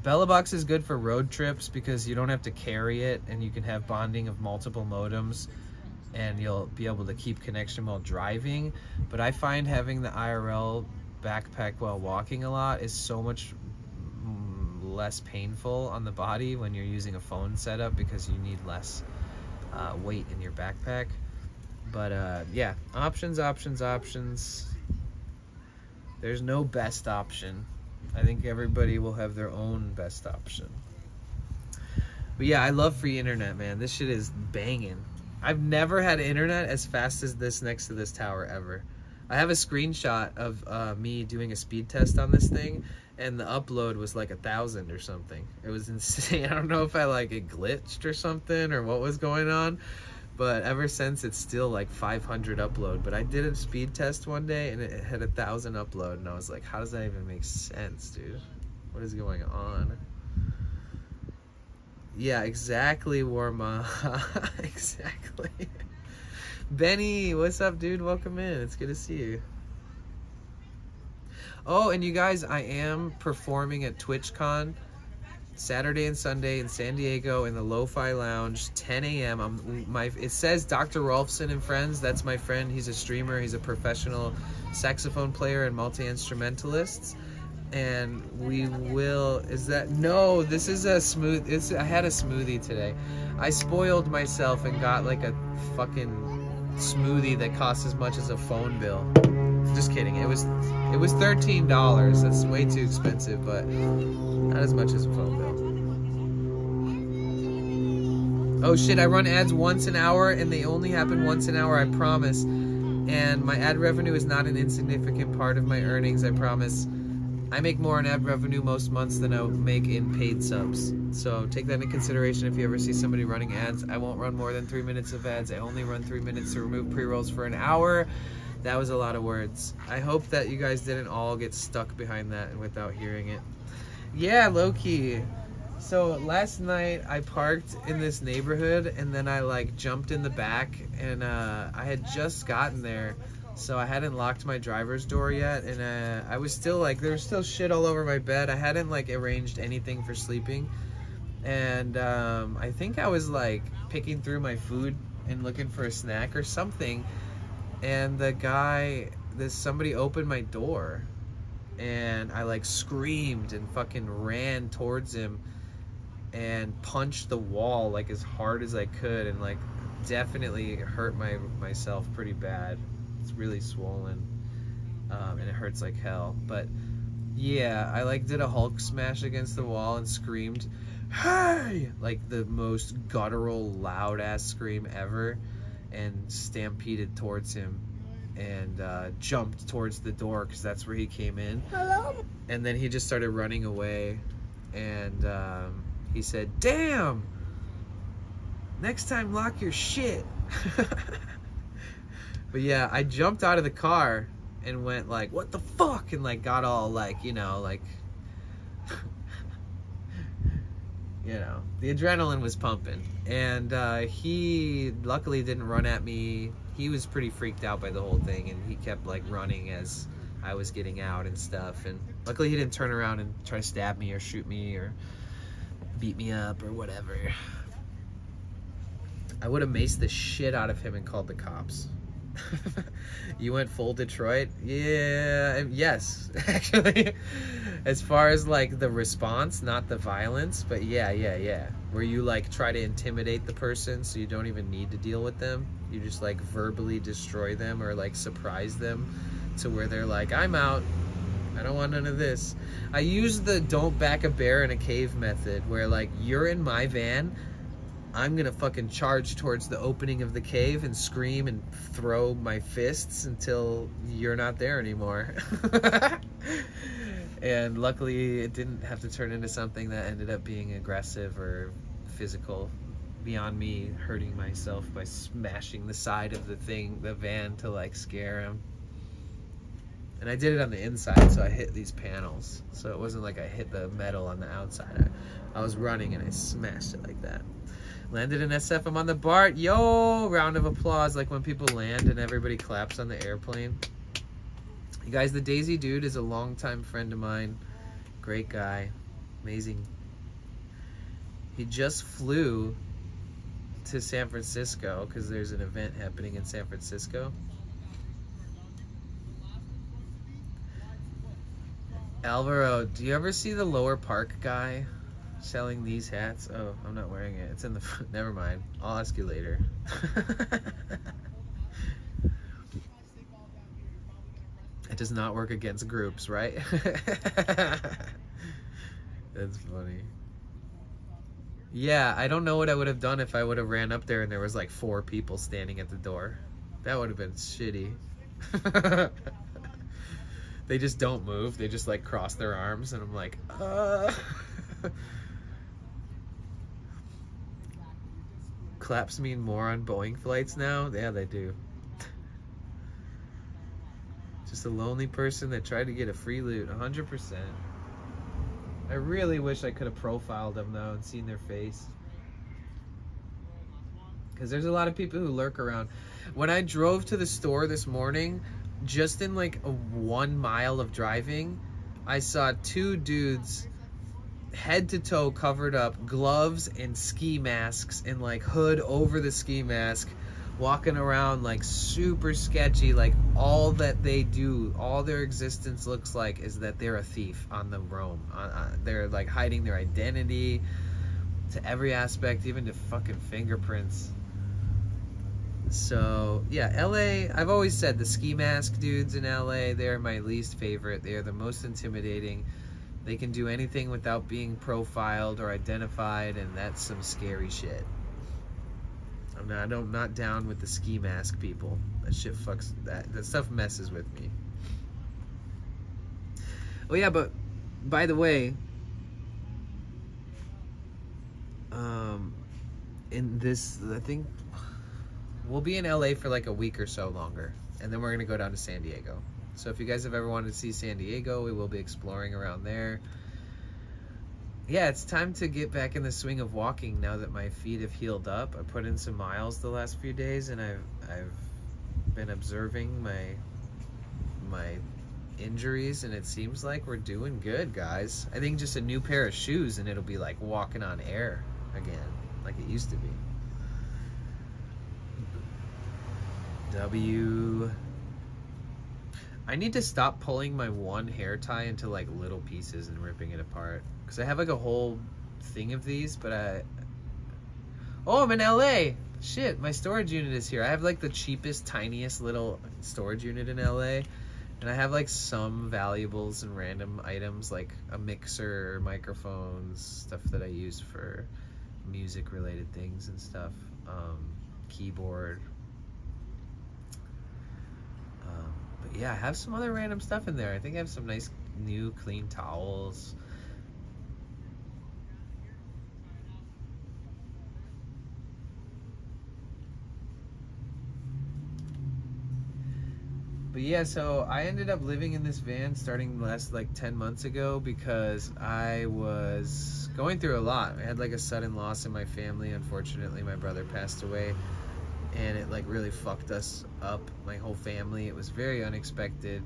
Speaker 3: Bella Box is good for road trips because you don't have to carry it, and you can have bonding of multiple modems, and you'll be able to keep connection while driving. But I find having the IRL backpack while walking a lot is so much less painful on the body when you're using a phone setup, because you need less weight in your backpack. But yeah, options. There's no best option. I think everybody will have their own best option. But yeah, I love free internet, man. This shit is banging. I've never had internet as fast as this next to this tower ever. I have a screenshot of me doing a speed test on this thing, and the upload was like 1,000 or something. It was insane. I don't know if it glitched or something or what was going on, but ever since it's still like 500 upload. But I did a speed test one day and it had 1,000 upload, and I was like, how does that even make sense, dude? What is going on? Yeah, exactly, Warma. Exactly. Benny, what's up, dude? Welcome in. It's good to see you. Oh, and you guys, I am performing at TwitchCon Saturday and Sunday in San Diego in the Lo-Fi Lounge, 10 a.m. It says Dr. Rolfson and Friends. That's my friend. He's a streamer. He's a professional saxophone player and multi-instrumentalist. And we will, no, this is a I had a smoothie today. I spoiled myself and got like a fucking smoothie that costs as much as a phone bill. Just kidding. It was $13. That's way too expensive, but not as much as a phone bill. Oh shit, I run ads once an hour, and they only happen once an hour, I promise. And my ad revenue is not an insignificant part of my earnings, I promise. I make more in ad revenue most months than I make in paid subs. So take that into consideration if you ever see somebody running ads. I won't run more than 3 minutes of ads. I only run 3 minutes to remove pre-rolls for an hour. That was a lot of words. I hope that you guys didn't all get stuck behind that and without hearing it. Yeah, low-key. So last night I parked in this neighborhood, and then I like jumped in the back, and I had just gotten there. So I hadn't locked my driver's door yet, and I was still like, there was still shit all over my bed. I hadn't like arranged anything for sleeping, and I think I was like picking through my food and looking for a snack or something, and somebody opened my door, and I like screamed and fucking ran towards him and punched the wall like as hard as I could, and like definitely hurt myself pretty bad. It's really swollen, and it hurts like hell. But yeah, I like did a Hulk smash against the wall and screamed, "Hey!" like the most guttural, loud ass scream ever, and stampeded towards him and jumped towards the door because that's where he came in.
Speaker 4: Hello?
Speaker 3: And then he just started running away, and he said, "Damn!" next time lock your shit. But yeah, I jumped out of the car and went like, what the fuck? And like got all like, you know, like, you know, the adrenaline was pumping. And he luckily didn't run at me. He was pretty freaked out by the whole thing, and he kept like running as I was getting out and stuff. And luckily he didn't turn around and try to stab me or shoot me or beat me up or whatever. I would have maced the shit out of him and called the cops. You went full Detroit? Yeah, yes, actually. As far as like the response, not the violence, but yeah. Where you like try to intimidate the person so you don't even need to deal with them. You just like verbally destroy them or like surprise them to where they're like, I'm out. I don't want none of this. I use the don't back a bear in a cave method where like you're in my van, I'm gonna fucking charge towards the opening of the cave and scream and throw my fists until you're not there anymore. And luckily it didn't have to turn into something that ended up being aggressive or physical beyond me hurting myself by smashing the side of the van to like scare him. And I did it on the inside, so I hit these panels. So it wasn't like I hit the metal on the outside. I was running and I smashed it like that. Landed in SF, I'm on the BART. Yo, round of applause like when people land and everybody claps on the airplane. You guys, the Daisy dude is a longtime friend of mine. Great guy. Amazing. He just flew to San Francisco because there's an event happening in San Francisco. Alvaro, do you ever see the Lower Park guy selling these hats? Oh, I'm not wearing it. It's in the... Never mind. I'll ask you later. It does not work against groups, right? That's funny. Yeah, I don't know what I would have done if I would have ran up there and there was like 4 people standing at the door. That would have been shitty. They just don't move. They just like cross their arms and I'm like, Claps mean more on Boeing flights now? Yeah, they do. Just a lonely person that tried to get a free loot, 100%. I really wish I could have profiled them though and seen their face. Because there's a lot of people who lurk around. When I drove to the store this morning, just in like a 1 mile of driving, I saw 2 dudes head to toe covered up, gloves and ski masks and like hood over the ski mask, walking around like super sketchy. Like all that they do, all their existence looks like is that they're a thief on the roam. They're like hiding their identity to every aspect, even to fucking fingerprints. So yeah, LA, I've always said the ski mask dudes in LA, they're my least favorite. They are the most intimidating. They can do anything without being profiled or identified, and that's some scary shit. I'm not down with the ski mask people. That shit fucks, that stuff messes with me. Oh yeah, but by the way, in this, I think we'll be in LA for like a week or so longer, and then we're gonna go down to San Diego. So if you guys have ever wanted to see San Diego, we will be exploring around there. Yeah, it's time to get back in the swing of walking now that my feet have healed up. I put in some miles the last few days, and I've been observing my injuries, and it seems like we're doing good, guys. I think just a new pair of shoes and it'll be like walking on air again, like it used to be. I need to stop pulling my one hair tie into like little pieces and ripping it apart, because I have like a whole thing of these, but oh, I'm in LA. Shit, my storage unit is here. I have like the cheapest, tiniest little storage unit in LA, and I have like some valuables and random items like a mixer, microphones, stuff that I use for music related things and stuff, keyboard. But yeah, I have some other random stuff in there. I think I have some nice new clean towels. But yeah, so I ended up living in this van starting last like 10 months ago because I was going through a lot. I had like a sudden loss in my family. Unfortunately, my brother passed away, and it like really fucked us up, my whole family. It was very unexpected.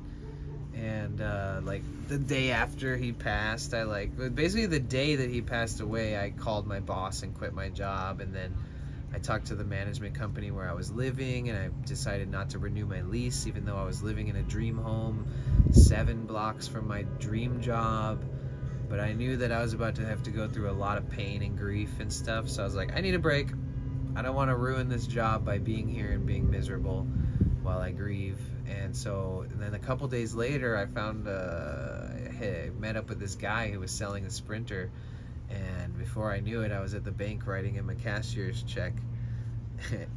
Speaker 3: And like the day after he passed, basically the day that he passed away, I called my boss and quit my job, and then I talked to the management company where I was living, and I decided not to renew my lease, even though I was living in a dream home 7 blocks from my dream job. But I knew that I was about to have to go through a lot of pain and grief and stuff, so I was like, I need a break. I don't want to ruin this job by being here and being miserable while I grieve. And then a couple days later, I found I met up with this guy who was selling a Sprinter, and before I knew it, I was at the bank writing him a cashier's check.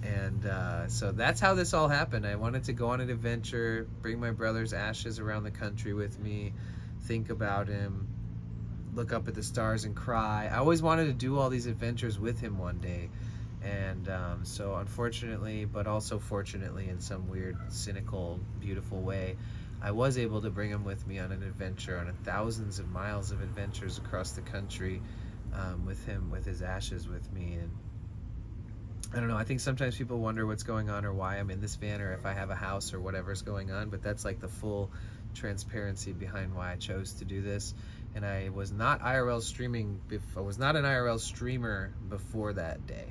Speaker 3: And so that's how this all happened. I wanted to go on an adventure, bring my brother's ashes around the country with me, think about him, look up at the stars and cry. I always wanted to do all these adventures with him one day. And so unfortunately, but also fortunately in some weird, cynical, beautiful way, I was able to bring him with me on an adventure, on thousands of miles of adventures across the country, with him, with his ashes with me. And I don't know, I think sometimes people wonder what's going on or why I'm in this van or if I have a house or whatever's going on, but that's like the full transparency behind why I chose to do this. And I was not IRL streaming, I was not an IRL streamer before that day.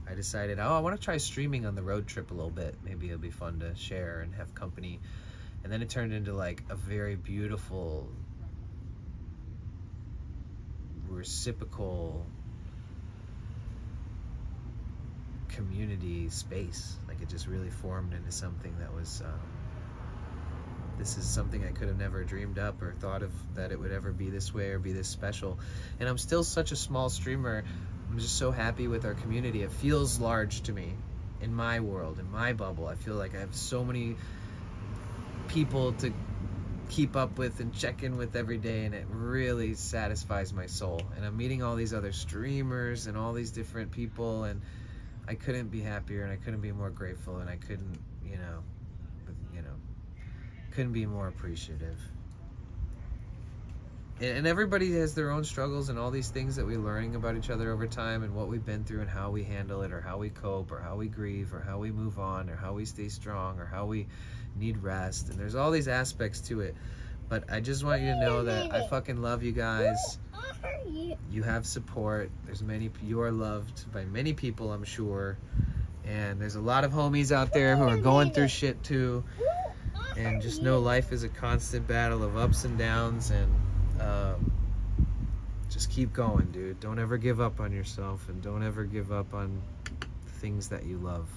Speaker 3: I decided, oh, I want to try streaming on the road trip a little bit. Maybe it'll be fun to share and have company. And then it turned into like a very beautiful, reciprocal community space. Like it just really formed into something that was, this is something I could have never dreamed up or thought of that it would ever be this way or be this special. And I'm still such a small streamer. I'm just so happy with our community. It feels large to me in my world, in my bubble. I feel like I have so many people to keep up with and check in with every day, and it really satisfies my soul. And I'm meeting all these other streamers and all these different people, and I couldn't be happier, and I couldn't be more grateful, and I couldn't, couldn't be more appreciative. And everybody has their own struggles and all these things that we're learning about each other over time and what we've been through and how we handle it or how we cope or how we grieve or how we move on or how we stay strong or how we need rest. And there's all these aspects to it. But I just want you to know that I fucking love you guys. You have support. You are loved by many people, I'm sure. And there's a lot of homies out there who are going through shit too. And just know life is a constant battle of ups and downs, and just keep going, dude. Don't ever give up on yourself, and don't ever give up on things that you love.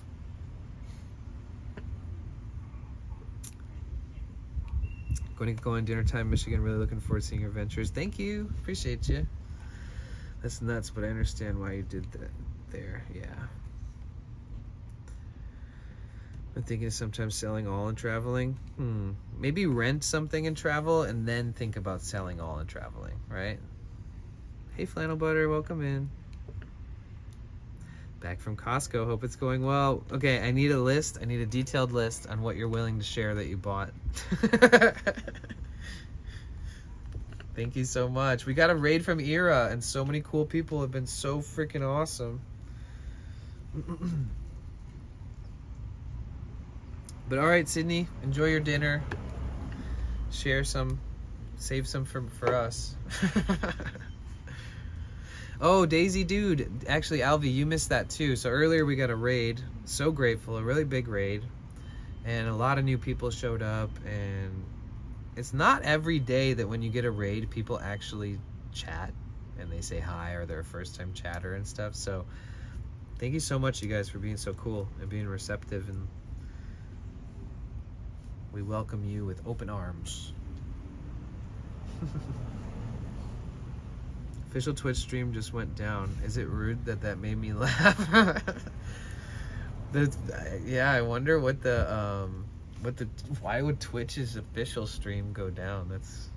Speaker 3: Going to go on dinner time, Michigan. Really looking forward to seeing your adventures. Thank you. Appreciate you. That's nuts, but I understand why you did that there. Yeah. I'm thinking of sometimes selling all and traveling. Maybe rent something and travel and then think about selling all and traveling, right? Hey, Flannel Butter, welcome in. Back from Costco, hope it's going well. Okay, I need a list. I need a detailed list on what you're willing to share that you bought. Thank you so much. We got a raid from Ira, and so many cool people have been so freaking awesome. But all right, Sydney, enjoy your dinner. Share some, save some for us. Oh, Daisy Dude. Actually, Alvi, you missed that too. So earlier we got a raid. So grateful, a really big raid. And a lot of new people showed up. And it's not every day that when you get a raid, people actually chat and they say hi or they're a first time chatter and stuff. So thank you so much, you guys, for being so cool and being receptive, and we welcome you with open arms. Official Twitch stream just went down. Is it rude that made me laugh? Yeah, I wonder what why would Twitch's official stream go down? That's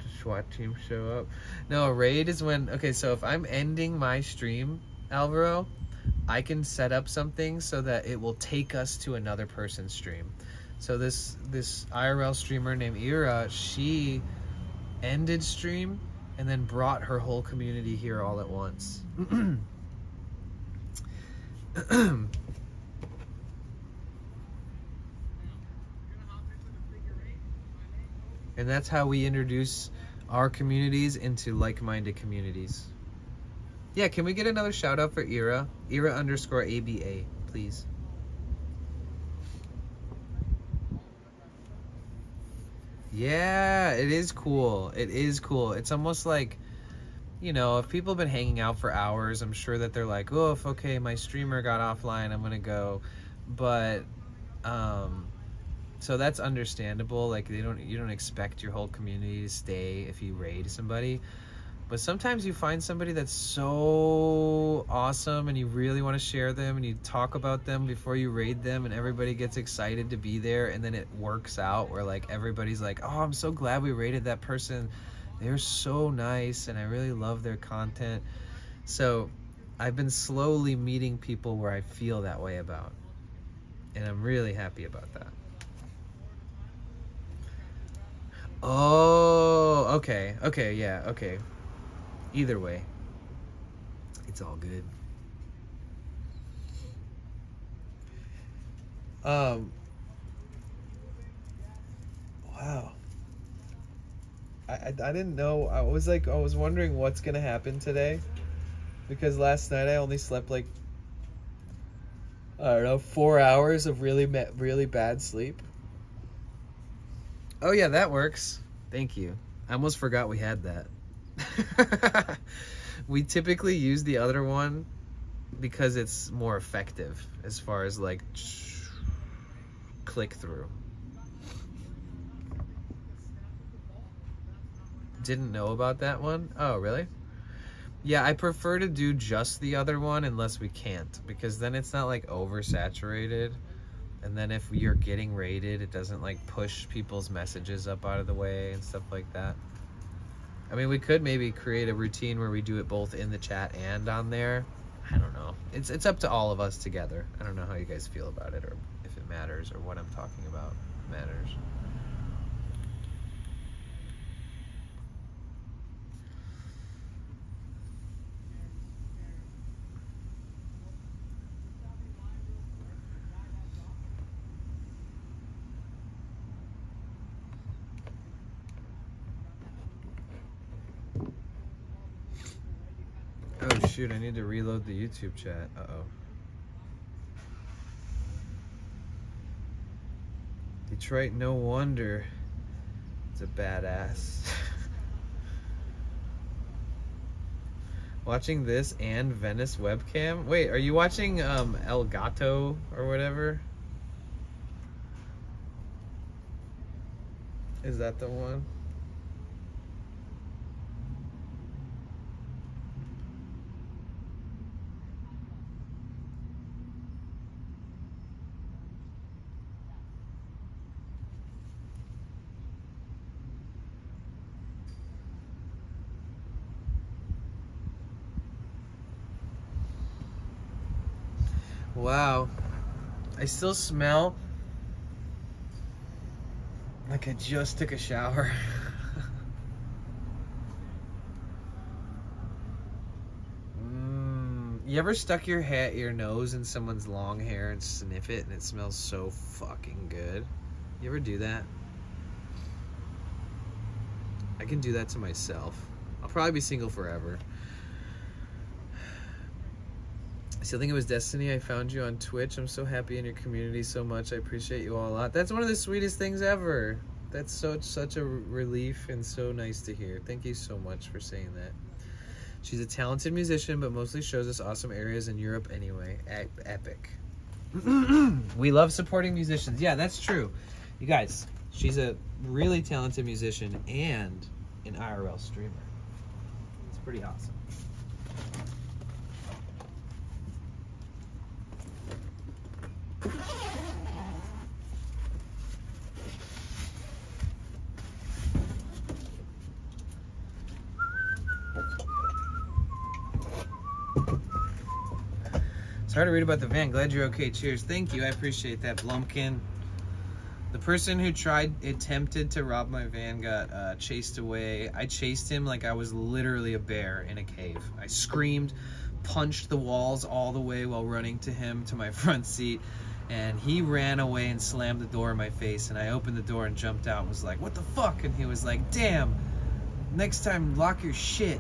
Speaker 3: just SWAT team show up. No, a raid is when, okay, so if I'm ending my stream, Alvaro, I can set up something so that it will take us to another person's stream. So this IRL streamer named Ira, she ended stream and then brought her whole community here all at once. And that's how we introduce our communities into like-minded communities. Yeah, can we get another shout out for Ira? Ira_ABA, please. Yeah, it is cool. It is cool. It's almost like, you know, if people have been hanging out for hours, I'm sure that they're like, oh, if okay, my streamer got offline, I'm gonna go. But so that's understandable. Like you don't expect your whole community to stay if you raid somebody. But sometimes you find somebody that's so awesome and you really want to share them and you talk about them before you raid them and everybody gets excited to be there, and then it works out where like everybody's like, oh, I'm so glad we raided that person. They're so nice and I really love their content. So I've been slowly meeting people where I feel that way about. And I'm really happy about that. Oh, okay. Okay, yeah, okay. Either way, it's all good.
Speaker 1: Wow. I didn't know. I was wondering what's gonna happen today, because last night I only slept like, I don't know, 4 hours of really bad sleep.
Speaker 3: Oh yeah, that works. Thank you. I almost forgot we had that. We typically use the other one because it's more effective as far as like click through. Didn't know about that one? Oh, really? Yeah, I prefer to do just the other one unless we can't, because then it's not like oversaturated. And then if you're getting raided, it doesn't like push people's messages up out of the way and stuff like that. I mean, we could maybe create a routine where we do it both in the chat and on there. I don't know. It's up to all of us together. I don't know how you guys feel about it, or if it matters, or what I'm talking about matters. Oh shoot, I need to reload the YouTube chat. Uh-oh. Detroit, no wonder it's a badass. Watching this and Venice webcam? Wait, are you watching El Gato or whatever? Is that the one? Wow, I still smell like I just took a shower. You ever stuck your nose in someone's long hair and sniff it and it smells so fucking good? You ever do that? I can do that to myself. I'll probably be single forever. I still think it was destiny. I found you on Twitch. I'm so happy in your community so much. I appreciate you all a lot. That's one of the sweetest things ever. That's such a relief and so nice to hear. Thank you so much for saying that. She's a talented musician, but mostly shows us awesome areas in Europe anyway. Epic. We love supporting musicians. Yeah, that's true. You guys, she's a really talented musician and an IRL streamer. It's pretty awesome. Sorry
Speaker 1: Sorry to read about the van. Glad you're okay. Cheers. Thank you. I appreciate that, Blumpkin. The person who attempted to rob my van got chased away. I chased him like I was literally a bear in a cave. I screamed, punched the walls all the way while running to him to my front seat, and he ran away and slammed the door in my face, and I opened the door and jumped out and was like, what the fuck? And he was like, damn, next time lock your shit.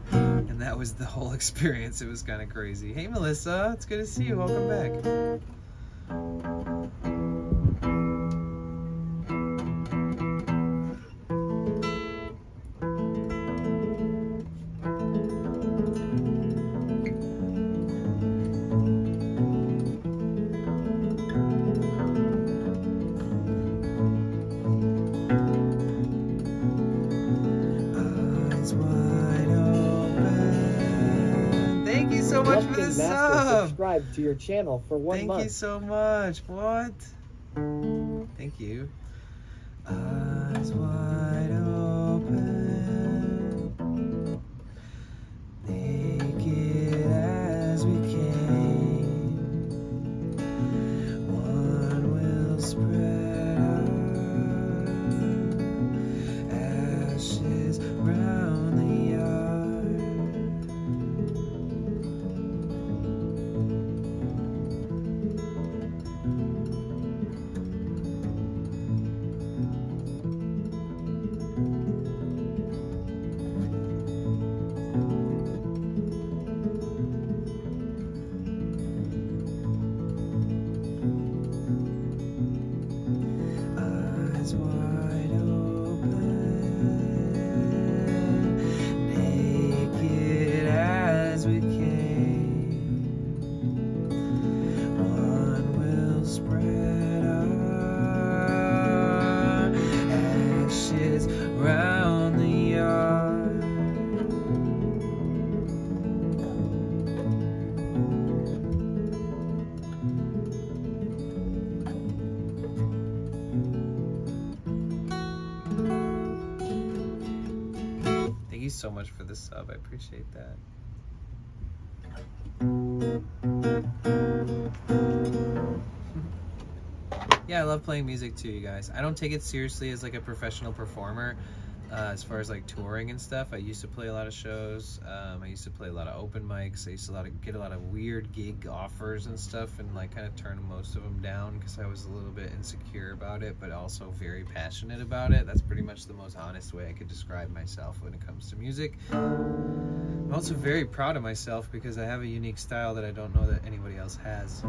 Speaker 1: And that was the whole experience. It was kind of crazy. Hey Melissa, it's good to see you. Welcome back. Thank you so much for the
Speaker 5: Master
Speaker 1: sub.
Speaker 5: subscribe to your channel for 1 month.
Speaker 1: Thank you so much. What? Thank you. Eyes wide open, naked as we came. One will spread our ashes round the yard. Eyes wide open, naked as we came. One will spread our ashes round the yard. Thank you so much for the sub. I appreciate that. Yeah, I love playing music too, you guys. I don't take it seriously as like a professional performer as far as like touring and stuff. I used to play a lot of shows. I used to play a lot of open mics. I used to get a lot of weird gig offers and stuff, and like kind of turn most of them down because I was a little bit insecure about it, but also very passionate about it. That's pretty much the most honest way I could describe myself when it comes to music. I'm also very proud of myself because I have a unique style that I don't know that anybody else has.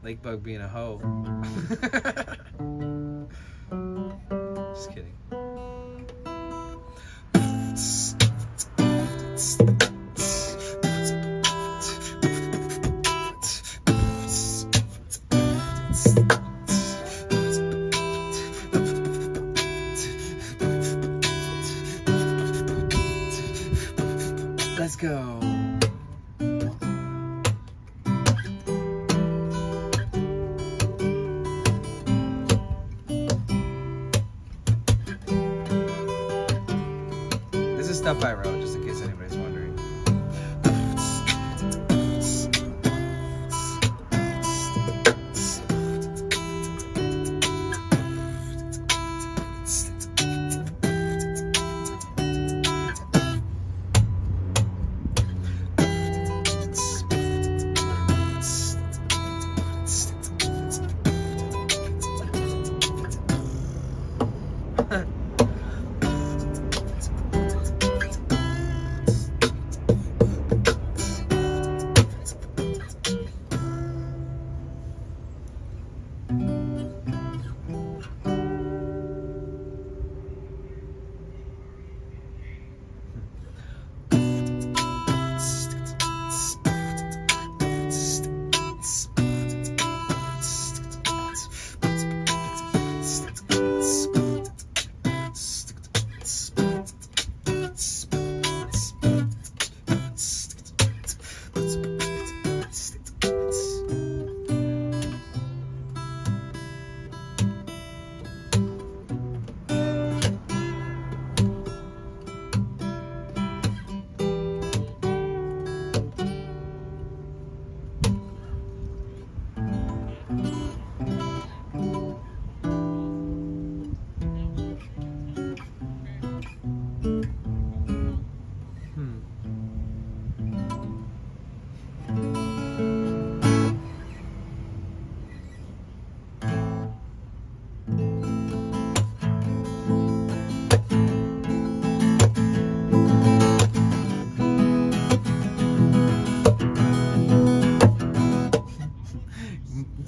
Speaker 1: Lake bug being a hoe. Just kidding. Let's go. This is stuff I wrote, just in case anybody's wondering.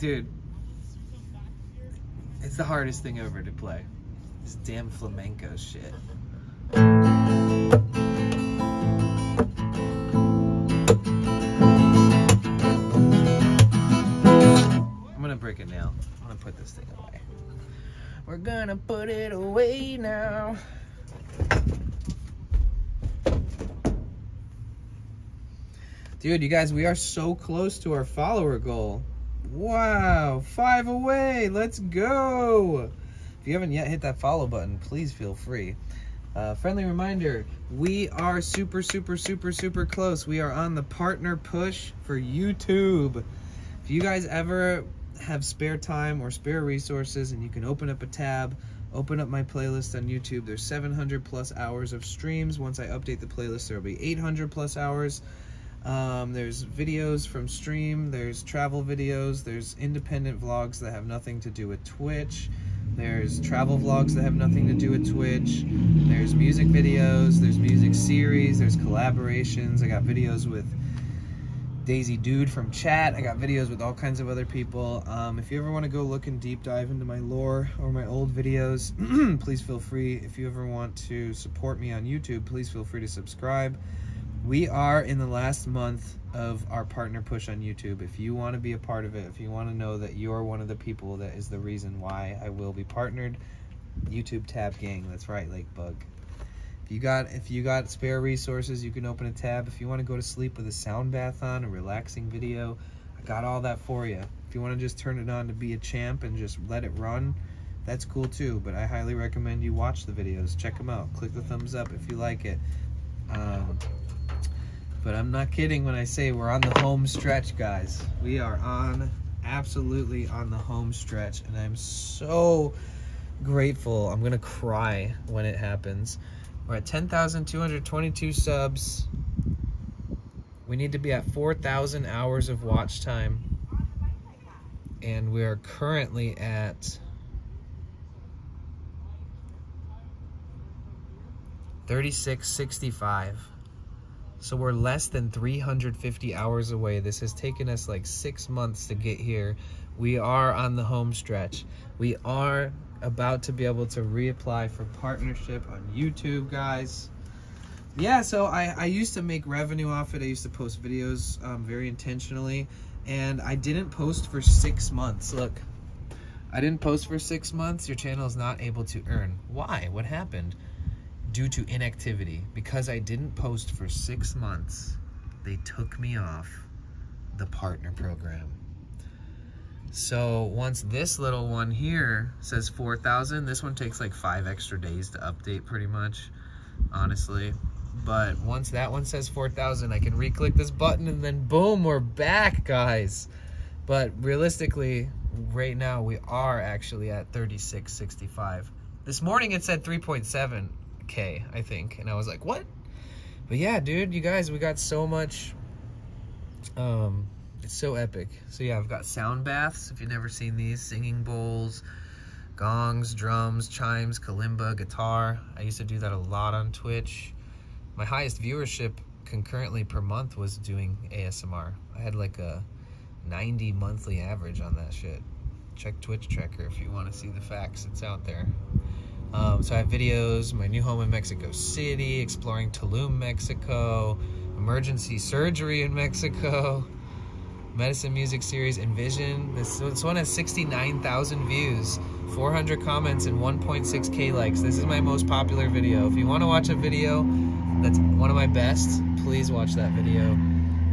Speaker 3: Dude, it's the hardest thing ever to play. This damn flamenco shit. I'm gonna break a nail. I'm gonna put this thing away. We're gonna put it away now. Dude, you guys, we are so close to our follower goal. Wow, 5 away. Let's go. If you haven't yet hit that follow button, please feel free. Friendly reminder, we are super close. We are on the partner push for YouTube. If you guys ever have spare time or spare resources and you can open up a tab, open up my playlist on YouTube. There's 700 plus hours of streams. Once I update the playlist, there will be 800 plus hours. There's videos from stream, there's travel videos, there's independent vlogs that have nothing to do with Twitch, there's travel vlogs that have nothing to do with Twitch, there's music videos, there's music series, there's collaborations. I got videos with Daisy Dude from chat. I got videos with all kinds of other people. If you ever want to go look and deep dive into my lore or my old videos, please feel free. If you ever want to support me on YouTube, please feel free to subscribe. We are in the last month of our partner push on YouTube. If you want to be a part of it, if you want to know that you're one of the people that is the reason why I will be partnered, YouTube tab gang. That's right, Lakebug. If you got spare resources, you can open a tab. If you want to go to sleep with a sound bath on, a relaxing video, I got all that for you. If you want to just turn it on to be a champ and just let it run, that's cool too. But I highly recommend you watch the videos. Check them out. Click the thumbs up if you like it. But I'm not kidding when I say we're on the home stretch, guys. We are absolutely on the home stretch, and I'm so grateful. I'm gonna cry when it happens. We're at 10,222 subs. We need to be at 4,000 hours of watch time, and we are currently at 3665. So we're less than 350 hours away. This has taken us like 6 months to get here. We are on the home stretch. We are about to be able to reapply for partnership on YouTube, guys. Yeah, so I used to make revenue off it. I used to post videos very intentionally, and I didn't post for 6 months. Look, I didn't post for 6 months. Your channel is not able to earn. Why? What happened? Due to inactivity. Because I didn't post for 6 months, they took me off the partner program. So once this little one here says 4,000, this one takes like 5 extra days to update pretty much, honestly. But once that one says 4,000, I can re-click this button and then boom, we're back, guys. But realistically, right now we are actually at 3665. This morning it said 3.7K, I think, and I was like, what? But yeah, dude, you guys, we got so much. It's so epic. So yeah, I've got sound baths, if you've never seen these, singing bowls, gongs, drums, chimes, kalimba, guitar. I used to do that a lot on Twitch. My highest viewership concurrently per month was doing ASMR. I had like a 90 monthly average on that shit. Check Twitch Tracker if you want to see the facts. It's out there. So I have videos, my new home in Mexico City, exploring Tulum, Mexico, emergency surgery in Mexico, medicine music series, Envision. This one has 69,000 views, 400 comments, and 1.6K likes. This is my most popular video. If you want to watch a video that's one of my best, please watch that video.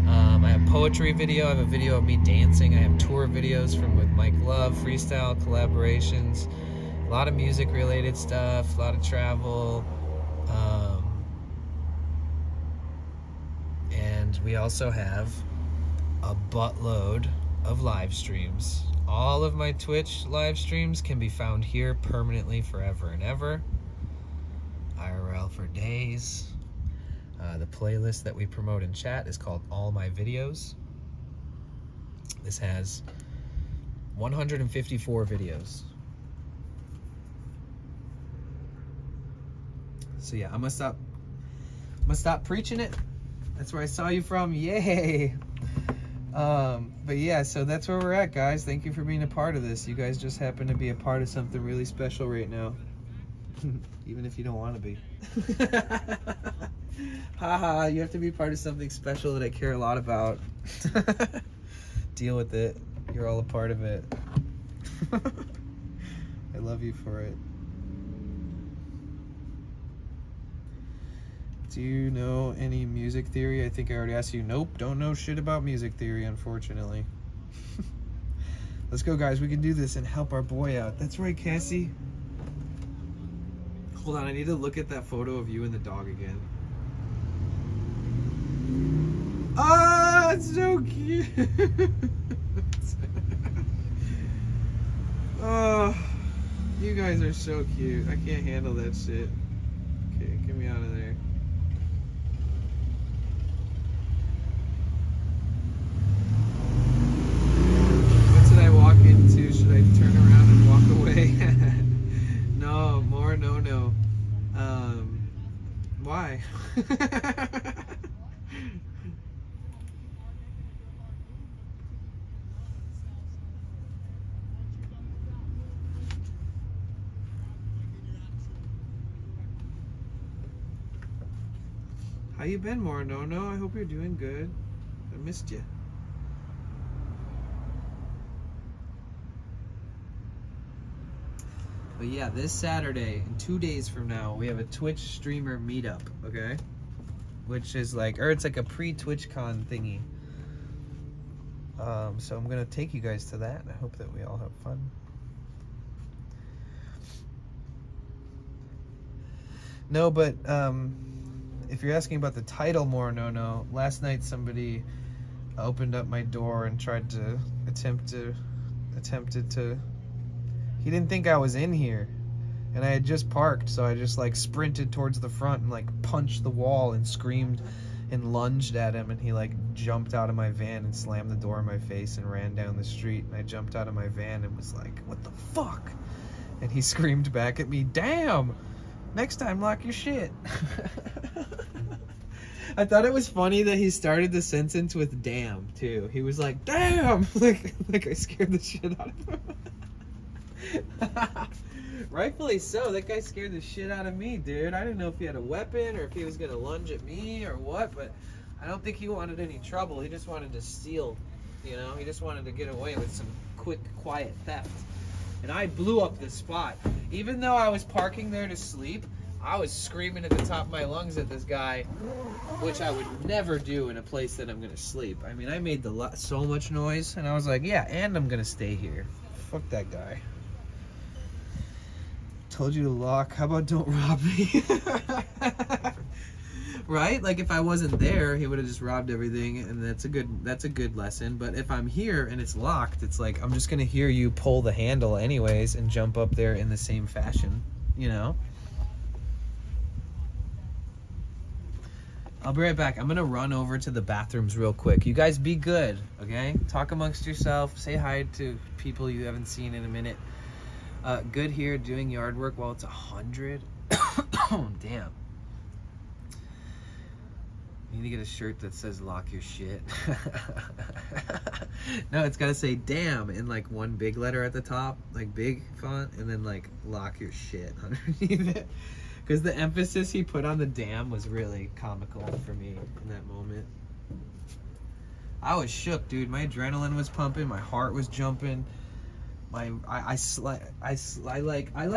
Speaker 3: I have poetry video, I have a video of me dancing, I have tour videos with Mike Love, freestyle collaborations, a lot of music related stuff, a lot of travel, and we also have a buttload of live streams. All of my Twitch live streams can be found here permanently forever and ever. IRL for days. The playlist that we promote in chat is called All My Videos. This has 154 videos. So yeah, I'm gonna stop preaching it. That's where I saw you from. Yay!
Speaker 1: But yeah, so that's where we're at, guys. Thank you for being a part of this. You guys just happen to be a part of something really special right now. Even if you don't want to be. Haha, you have to be part of something special that I care a lot about. Deal with it. You're all a part of it. I love you for it. Do you know any music theory? I think I already asked you. Nope, don't know shit about music theory, unfortunately. Let's go, guys. We can do this and help our boy out. That's right, Cassie. Hold on, I need to look at that photo of you and the dog again. Oh, it's so cute. Oh, you guys are so cute. I can't handle that shit. Okay, get me out of there. What should I walk into? Should I turn around and walk away? No, more no. Why? How you been, more no? I hope you're doing good. I missed you. But yeah, this Saturday, in 2 days from now, we have a Twitch streamer meetup, okay? Which is like, or it's like a pre-TwitchCon thingy. So I'm gonna take you guys to that, and I hope that we all have fun. No, but if you're asking about the title more, no. Last night somebody opened up my door and tried to attempted to. He didn't think I was in here, and I had just parked, so I just like sprinted towards the front and like punched the wall and screamed and lunged at him, and he like jumped out of my van and slammed the door in my face and ran down the street, and I jumped out of my van and was like, "What the fuck?" And he screamed back at me, "Damn! Next time, lock your shit." I thought it was funny that he started the sentence with "damn" too. He was like, "Damn!" like I scared the shit out of him. Rightfully so. That guy scared the shit out of me, dude. I didn't know if he had a weapon or if he was gonna lunge at me or what, but I don't think he wanted any trouble. He just wanted to steal, you know? He just wanted to get away with some quick, quiet theft. And I blew up the spot. Even though I was parking there to sleep, I was screaming at the top of my lungs at this guy, which I would never do in a place that I'm gonna sleep. I mean, I made so much noise, and I was like, yeah, and I'm gonna stay here. Fuck that guy. Told you to lock. How about don't rob me? Right? Like if I wasn't there, he would have just robbed everything, and that's a good lesson. But if I'm here and it's locked, it's like I'm just gonna hear you pull the handle anyways and jump up there in the same fashion, you know? I'll be right back. I'm gonna run over to the bathrooms real quick. You guys be good, okay? Talk amongst yourself. Say hi to people you haven't seen in a minute. Good here doing yard work while it's 100. Oh, damn. You need to get a shirt that says lock your shit. No, it's gotta say damn in like one big letter at the top, like big font, and then like lock your shit underneath it. Because the emphasis he put on the damn was really comical for me in that moment. I was shook, dude. My adrenaline was pumping, my heart was jumping. I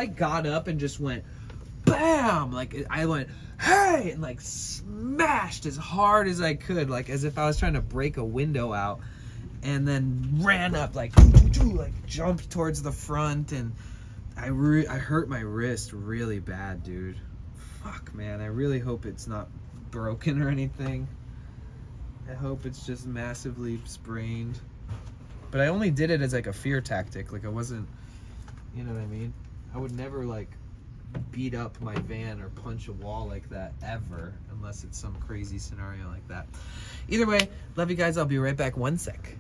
Speaker 1: got up and just went bam, like I went hey, and like smashed as hard as I could, like as if I was trying to break a window out, and then ran up like jumped towards the front, and I hurt my wrist really bad, dude. Fuck, man. I really hope it's not broken or anything. I hope it's just massively sprained. But I only did it as like a fear tactic. Like I wasn't, you know what I mean? I would never like beat up my van or punch a wall like that ever, unless it's some crazy scenario like that. Either way, love you guys. I'll be right back. 1 sec.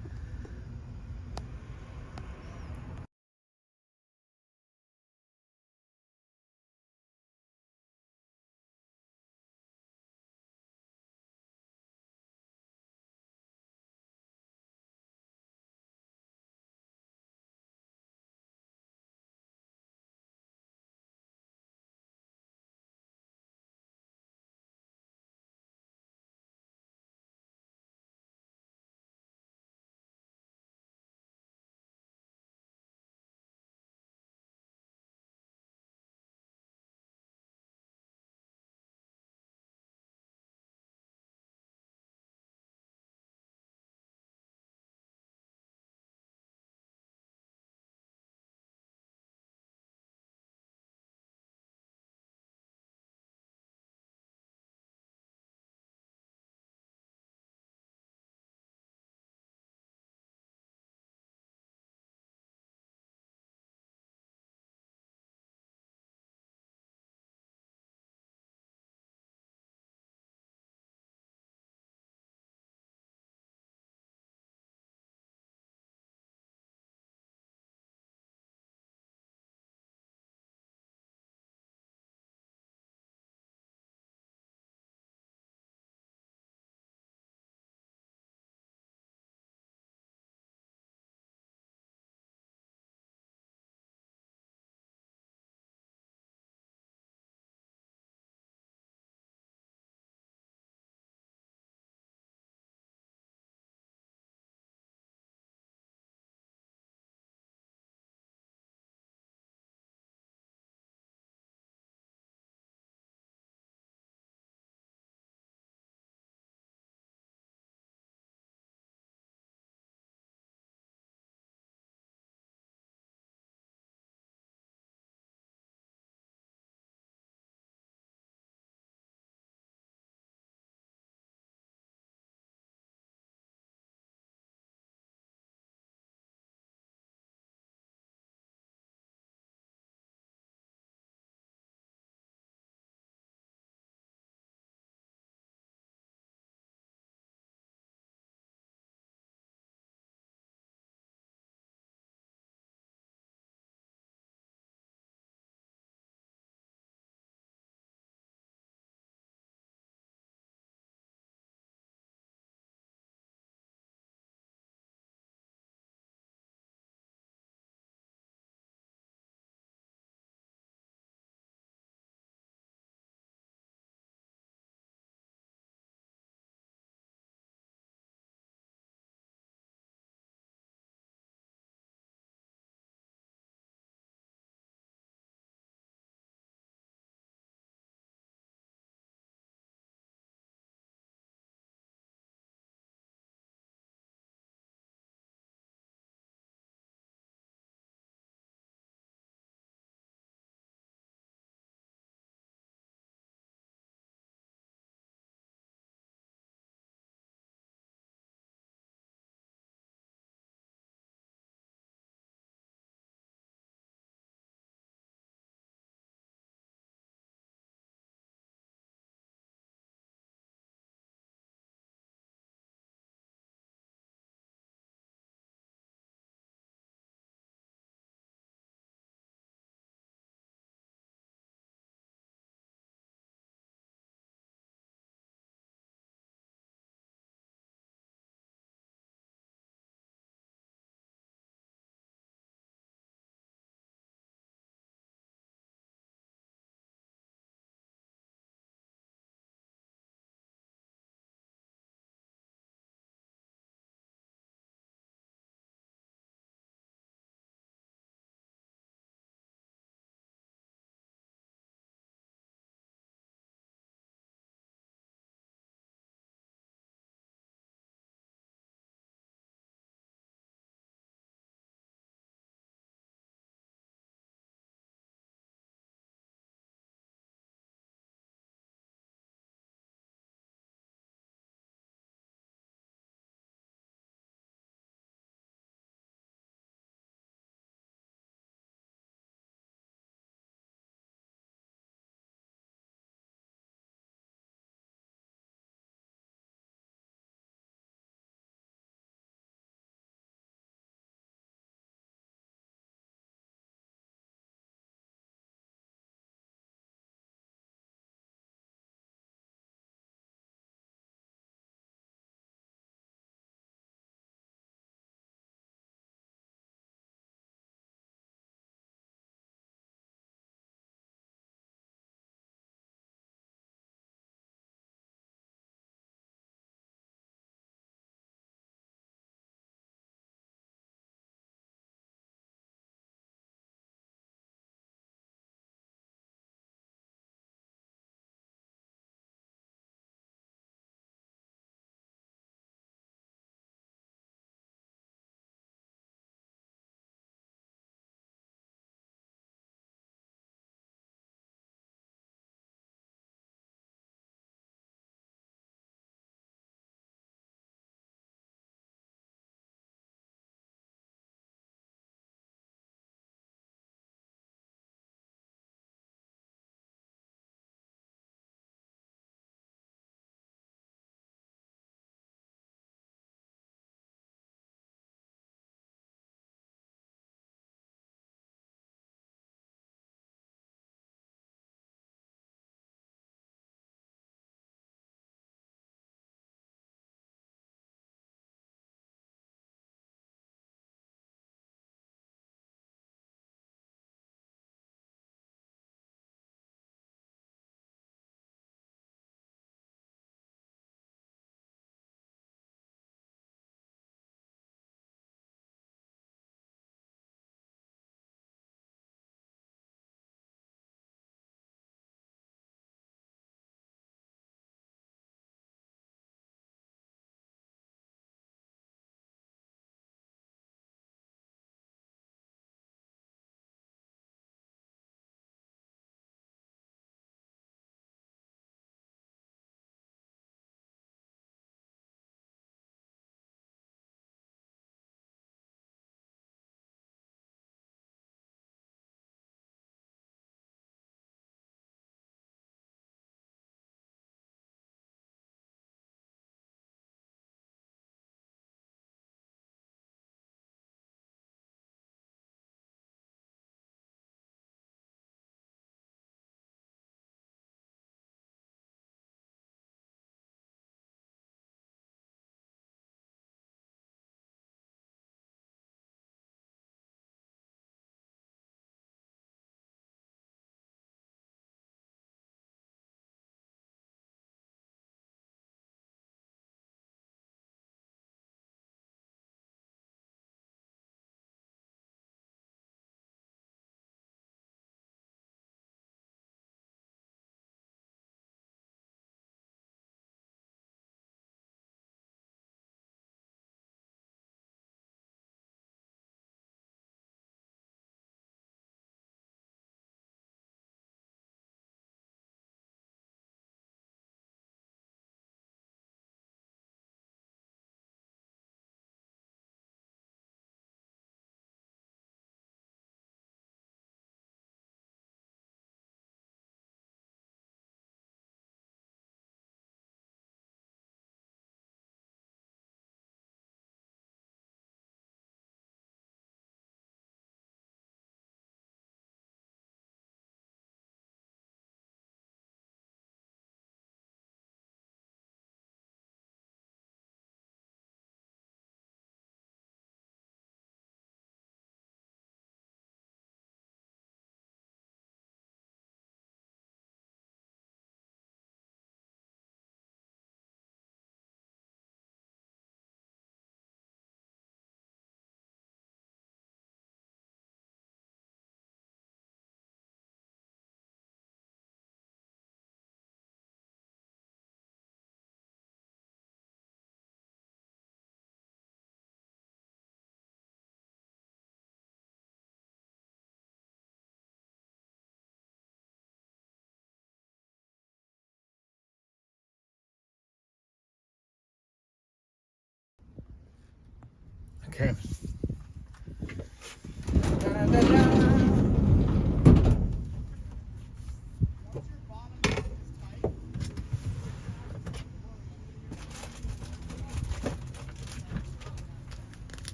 Speaker 3: Okay.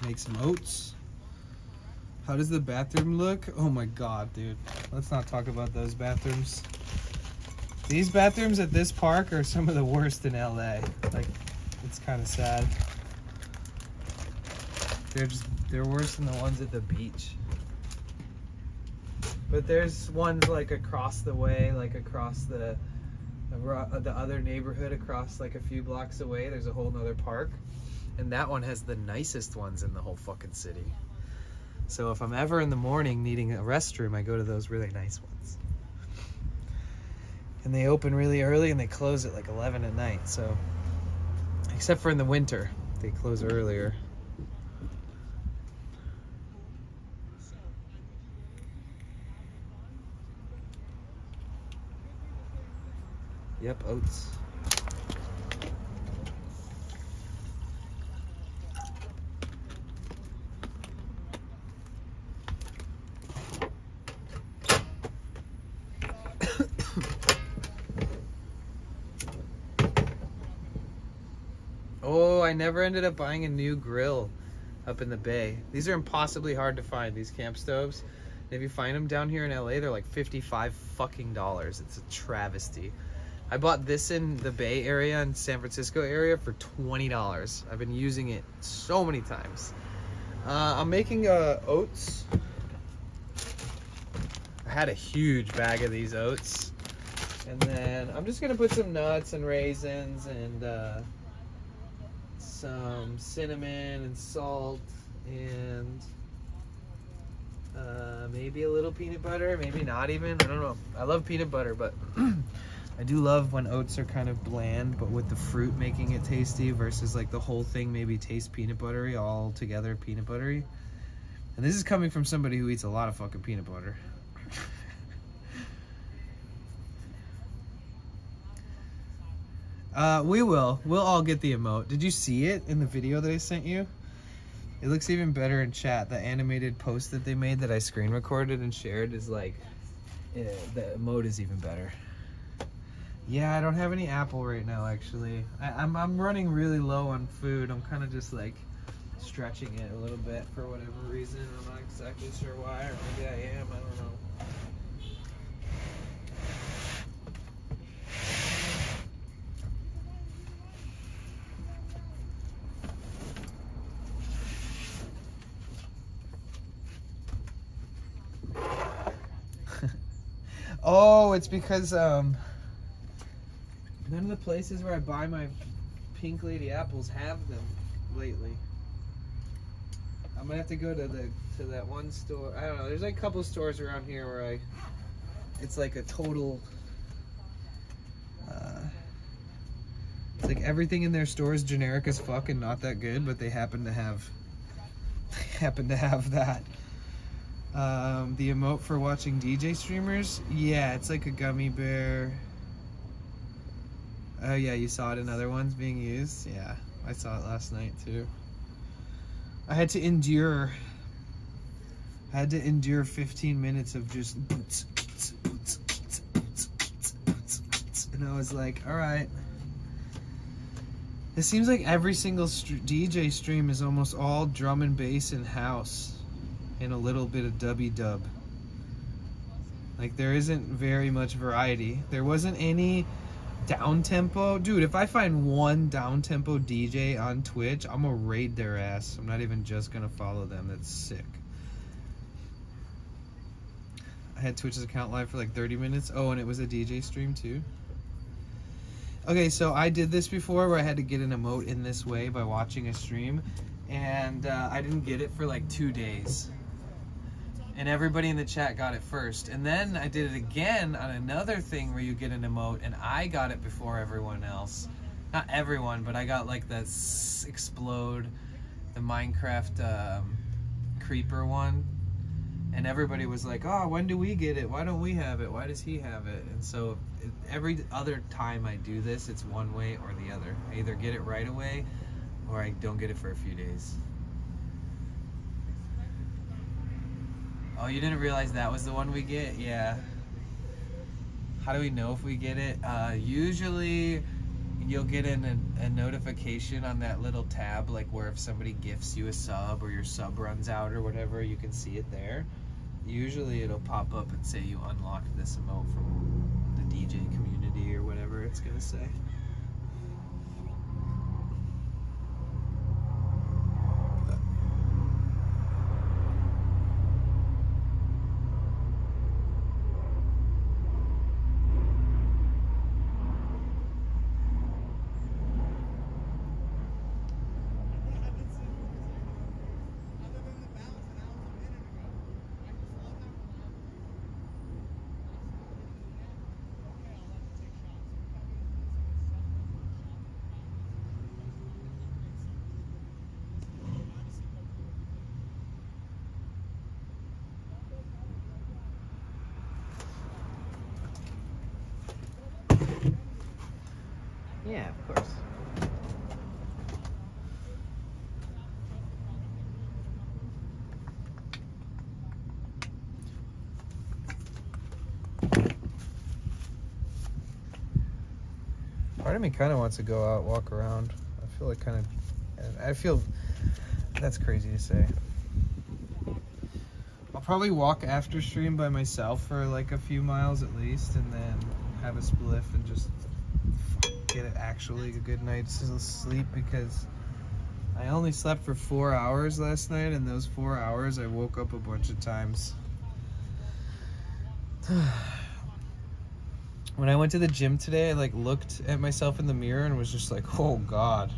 Speaker 1: Make some oats. How does the bathroom look? Oh my god, dude. Let's not talk about those bathrooms. These bathrooms at this park are some of the worst in LA. Like, it's kind of sad. They're worse than the ones at the beach. But there's ones like across the way, like across the other neighborhood, across like a few blocks away. There's a whole nother park. And that one has the nicest ones in the whole fucking city. So if I'm ever in the morning needing a restroom, I go to those really nice ones. And they open really early and they close at like 11 at night. So, except for in the winter, they close earlier. Yep, oats. Oh, I never ended up buying a new grill up in the bay. These are impossibly hard to find, these camp stoves. And if you find them down here in LA, they're like $55 fucking. It's a travesty. I bought this in the Bay Area and San Francisco area for $20. I've been using it so many times. I'm making oats. I had a huge bag of these oats. And then I'm just gonna put some nuts and raisins and some cinnamon and salt and maybe a little peanut butter, maybe not even, I don't know. I love peanut butter, but I do love when oats are kind of bland, but with the fruit making it tasty versus like the whole thing maybe tastes peanut buttery, all together peanut buttery. And this is coming from somebody who eats a lot of fucking peanut butter. We'll all get the emote. Did you see it in the video that I sent you? It looks even better in chat. The animated post that they made that I screen recorded and shared is like, the emote is even better. Yeah, I don't have any apple right now, actually. I'm running really low on food. I'm kind of just like stretching it a little bit for whatever reason. I'm not exactly sure why, or maybe I am, I don't know. Oh, it's because none of the places where I buy my Pink Lady apples have them lately. I'm gonna have to go to that one store. I don't know. There's like a couple stores around here where it's like a total. It's like everything in their store is generic as fuck and not that good, but they happen to have that. The emote for watching DJ streamers, yeah, it's like a gummy bear. Oh yeah, you saw it in other ones being used. Yeah, I saw it last night too. I had to endure 15 minutes of just and I was like, all right. It seems like every single DJ stream is almost all drum and bass and house and a little bit of dubby-dub. Like, there isn't very much variety. There wasn't any down-tempo. Dude, if I find one down-tempo DJ on Twitch, I'm gonna raid their ass. I'm not even just gonna follow them. That's sick. I had Twitch's account live for like 30 minutes. Oh, and it was a DJ stream too. Okay, so I did this before where I had to get an emote in this way by watching a stream. And I didn't get it for like 2 days. And everybody in the chat got it first. And then I did it again on another thing where you get an emote, and I got it before everyone else. Not everyone, but I got like the explode, the Minecraft creeper one. And everybody was like, oh, when do we get it? Why don't we have it? Why does he have it? And so every other time I do this, it's one way or the other. I either get it right away
Speaker 3: or I don't get it for a few days. Oh, you didn't realize that was the one we get? Yeah. How do we know if we get it? Usually you'll get a notification on that little tab, like where if somebody gifts you a sub or your sub runs out or whatever, you can see it there. Usually it'll pop up and say you unlocked this emote from the DJ community or whatever it's gonna say. Yeah, of course. Part of me kind of wants to go out, walk around. I feel like that's crazy to say. I'll probably walk after stream by myself for like a few miles at least, and then have a spliff and just get it actually a good night's sleep, because I only slept for 4 hours last night, and those 4 hours I woke up a bunch of times. When I went to the gym today, I like looked at myself in the mirror and was just like, oh God,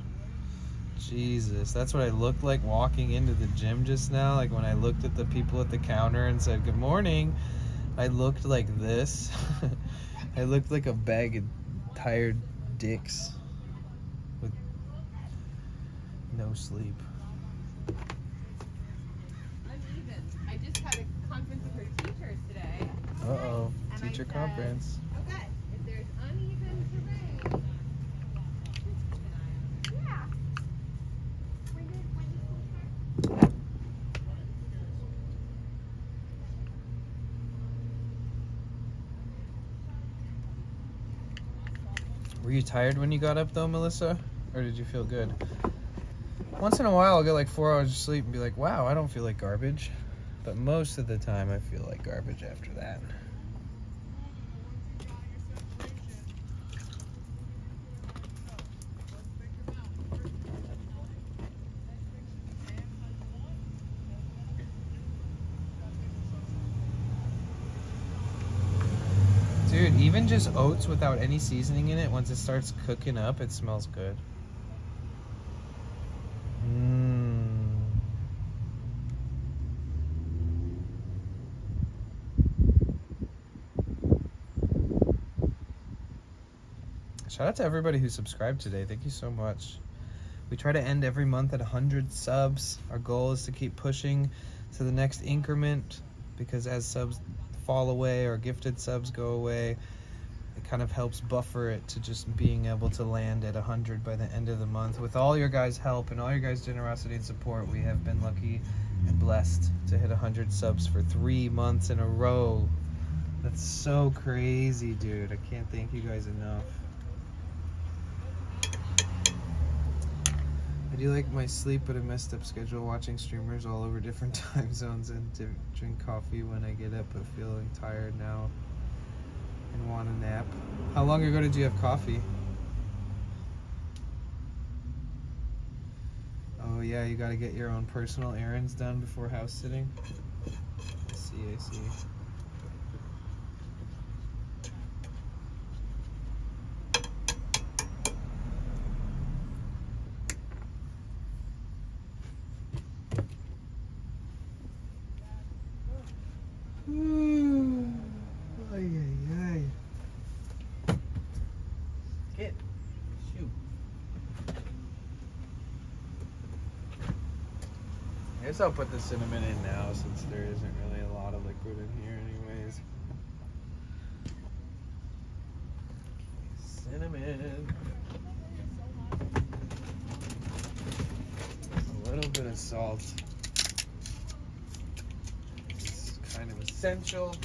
Speaker 3: Jesus. That's what I looked like walking into the gym just now. Like when I looked at the people at the counter and said good morning, I looked like this. I looked like a bag of tired dicks with no sleep.
Speaker 6: Uneven. I just had a conference with her teachers today.
Speaker 1: Uh-oh,
Speaker 6: And I
Speaker 1: teacher
Speaker 6: said,
Speaker 1: conference.
Speaker 6: Okay, if there's uneven terrain, yeah.
Speaker 1: Were you tired when you got up though, Melissa? Or did you feel good? Once in a while I'll get like 4 hours of sleep and be like, wow, I don't feel like garbage. But most of the time I feel like garbage after that. Dude, even just oats without any seasoning in it, once it starts cooking up, it smells good. Shout out to everybody who subscribed today. Thank you so much. We try to end every month at 100 subs. Our goal is to keep pushing to the next increment, because as subs fall away or gifted subs go away, it kind of helps buffer it to just being able to land at 100 by the end of the month. With all your guys' help and all your guys' generosity and support, we have been lucky and blessed to hit 100 subs for 3 months in a row. That's so crazy, dude. I can't thank you guys enough. I do like my sleep, but a messed up schedule, watching streamers all over different time zones, and to drink coffee when I get up, but feeling tired now and want a nap. How long ago did you have coffee? Oh yeah, you gotta get your own personal errands done before house sitting. I see. Ay. Get. Shoot. I guess I'll put the cinnamon in now, since there isn't really a lot of liquid in here anyways. Cinnamon. bit of salt. It's kind of essential.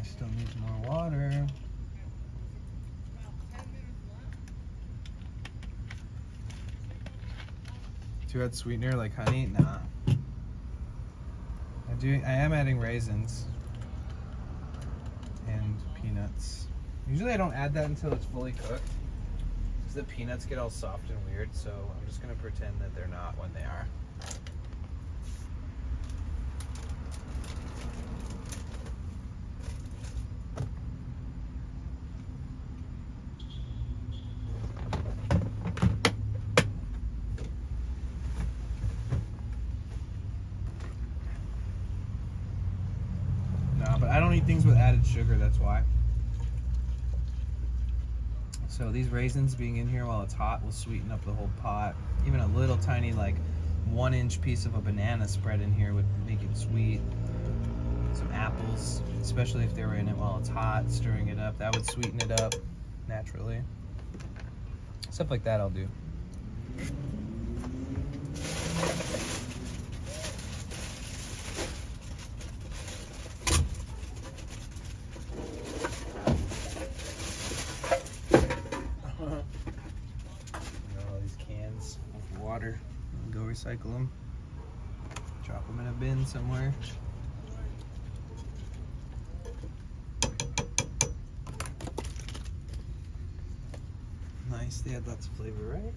Speaker 1: I still need more water. Do you add sweetener like honey? Nah. I am adding raisins and peanuts. Usually I don't add that until it's fully cooked, because the peanuts get all soft and weird, so I'm just gonna pretend that they're not when they are. No, but I don't eat things with added sugar, that's why. So these raisins being in here while it's hot will sweeten up the whole pot. Even a little tiny, like 1-inch piece of a banana spread in here would make it sweet. Some apples, especially if they were in it while it's hot, stirring it up, that would sweeten it up naturally. Stuff like that I'll do. All these cans of water, go recycle them, drop them in a bin somewhere. Nice, they had lots of flavor, right?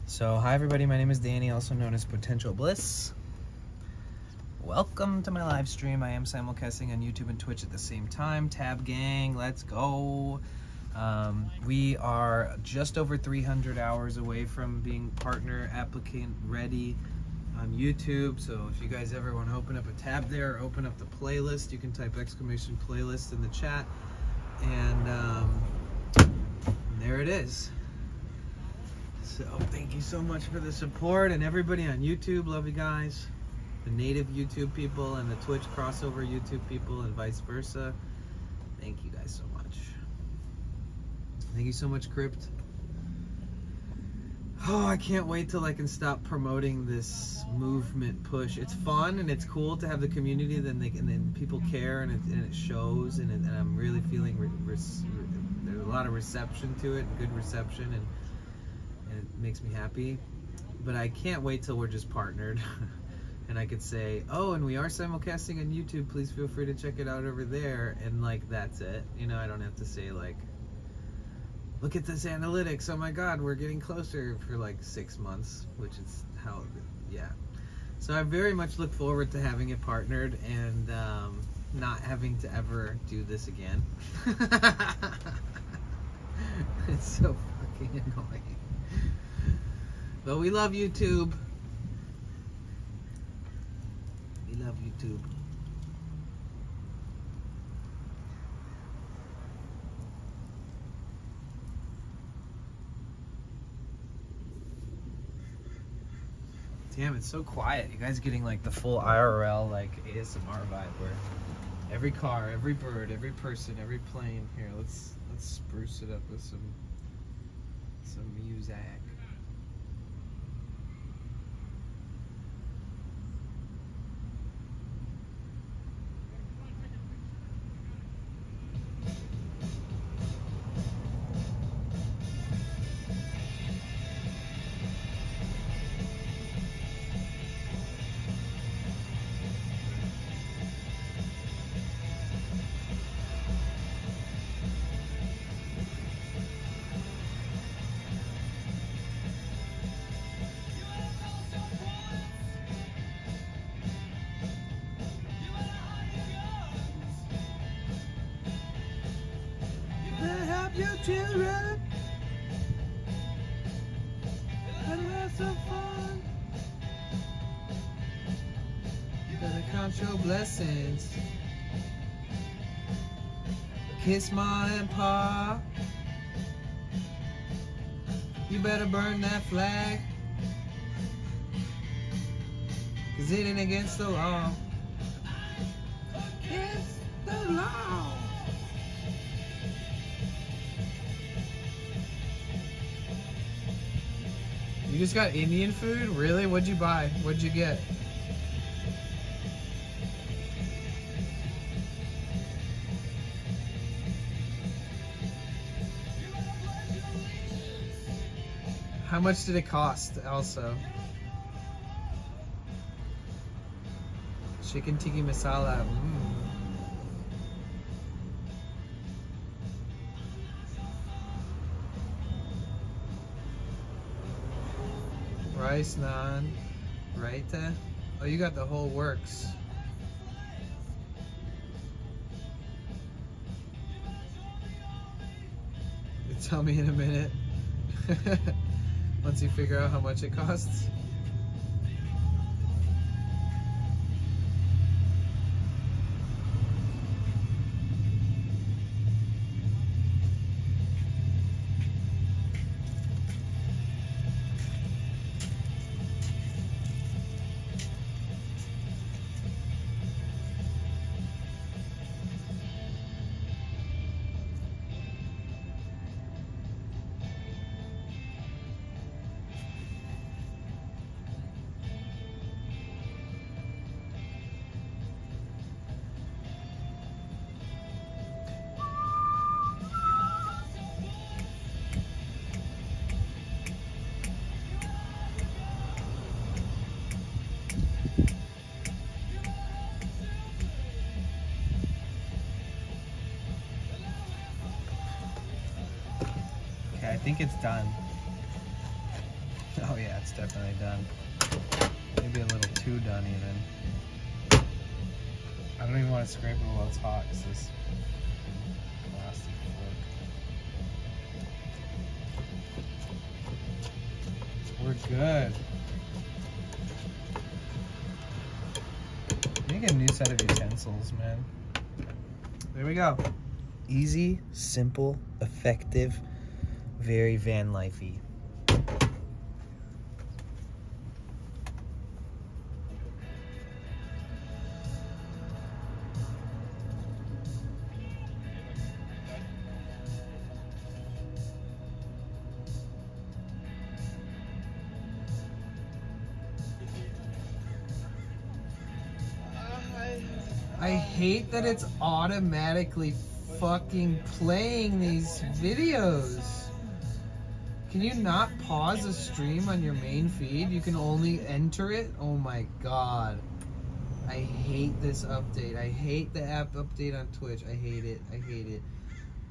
Speaker 1: So, hi everybody, my name is Danny, also known as Potential Bliss. Welcome to my live stream. I am simulcasting on YouTube and Twitch at the same time. Tab gang, let's go. We are just over 300 hours away from being partner applicant ready on YouTube. So if you guys ever want to open up a tab there, or open up the playlist, you can type !playlist in the chat. And there it is. So thank you so much for the support, and everybody on YouTube, love you guys. The native YouTube people and the Twitch crossover YouTube people and vice versa. Thank you guys so much. Thank you so much, Crypt. Oh, I can't wait till I can stop promoting this movement push. It's fun and it's cool to have the community, and then people care, and it shows, and I'm really feeling there's a lot of reception to it, good reception, and it makes me happy. But I can't wait till we're just partnered. And I could say, oh, and we are simulcasting on YouTube, please feel free to check it out over there, and like that's it. You know, I don't have to say like, look at this analytics, oh my god, we're getting closer, for like 6 months, which is how, yeah. So I very much look forward to having it partnered and not having to ever do this again. It's so fucking annoying. But we love YouTube. We love YouTube. Damn, it's so quiet. You guys getting like the full IRL like ASMR vibe, where every car, every bird, every person, every plane. Here, let's spruce it up with some music. children. Gotta have some fun. Gotta count your blessings. Kiss ma and pa. You better burn that flag. 'Cause it ain't against the law. It's the law. You just got Indian food? Really? What'd you buy? What'd you get? How much did it cost also? Chicken tikka masala. Rice naan. Raita. Oh, you got the whole works. You tell me in a minute. Once you figure out how much it costs. Okay, I think it's done. Oh yeah, it's definitely done. Maybe a little too done even. I don't even want to scrape it while it's hot because this plastic fork. We're good. I need a new set of utensils, man. There we go. Easy, simple, effective, very van lifey. I hate that it's automatically fucking playing these videos. Can you not pause a stream on your main feed? You can only enter it? Oh my god. I hate this update. I hate the app update on Twitch. I hate it. I hate it.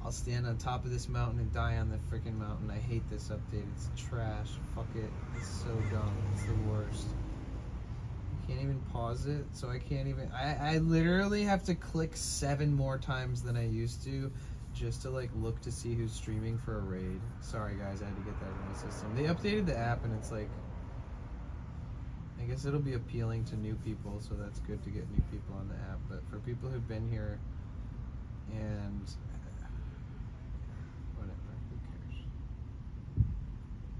Speaker 1: I'll stand on top of this mountain and die on the freaking mountain. I hate this update. It's trash. Fuck it. It's so dumb. It's the worst. Can't even pause it, so I can't even. I literally have to click 7 more times than I used to just to like look to see who's streaming for a raid. Sorry guys, I had to get that in my system. They updated the app and it's like, I guess it'll be appealing to new people, so that's good to get new people on the app. But for people who've been here and whatever, who cares?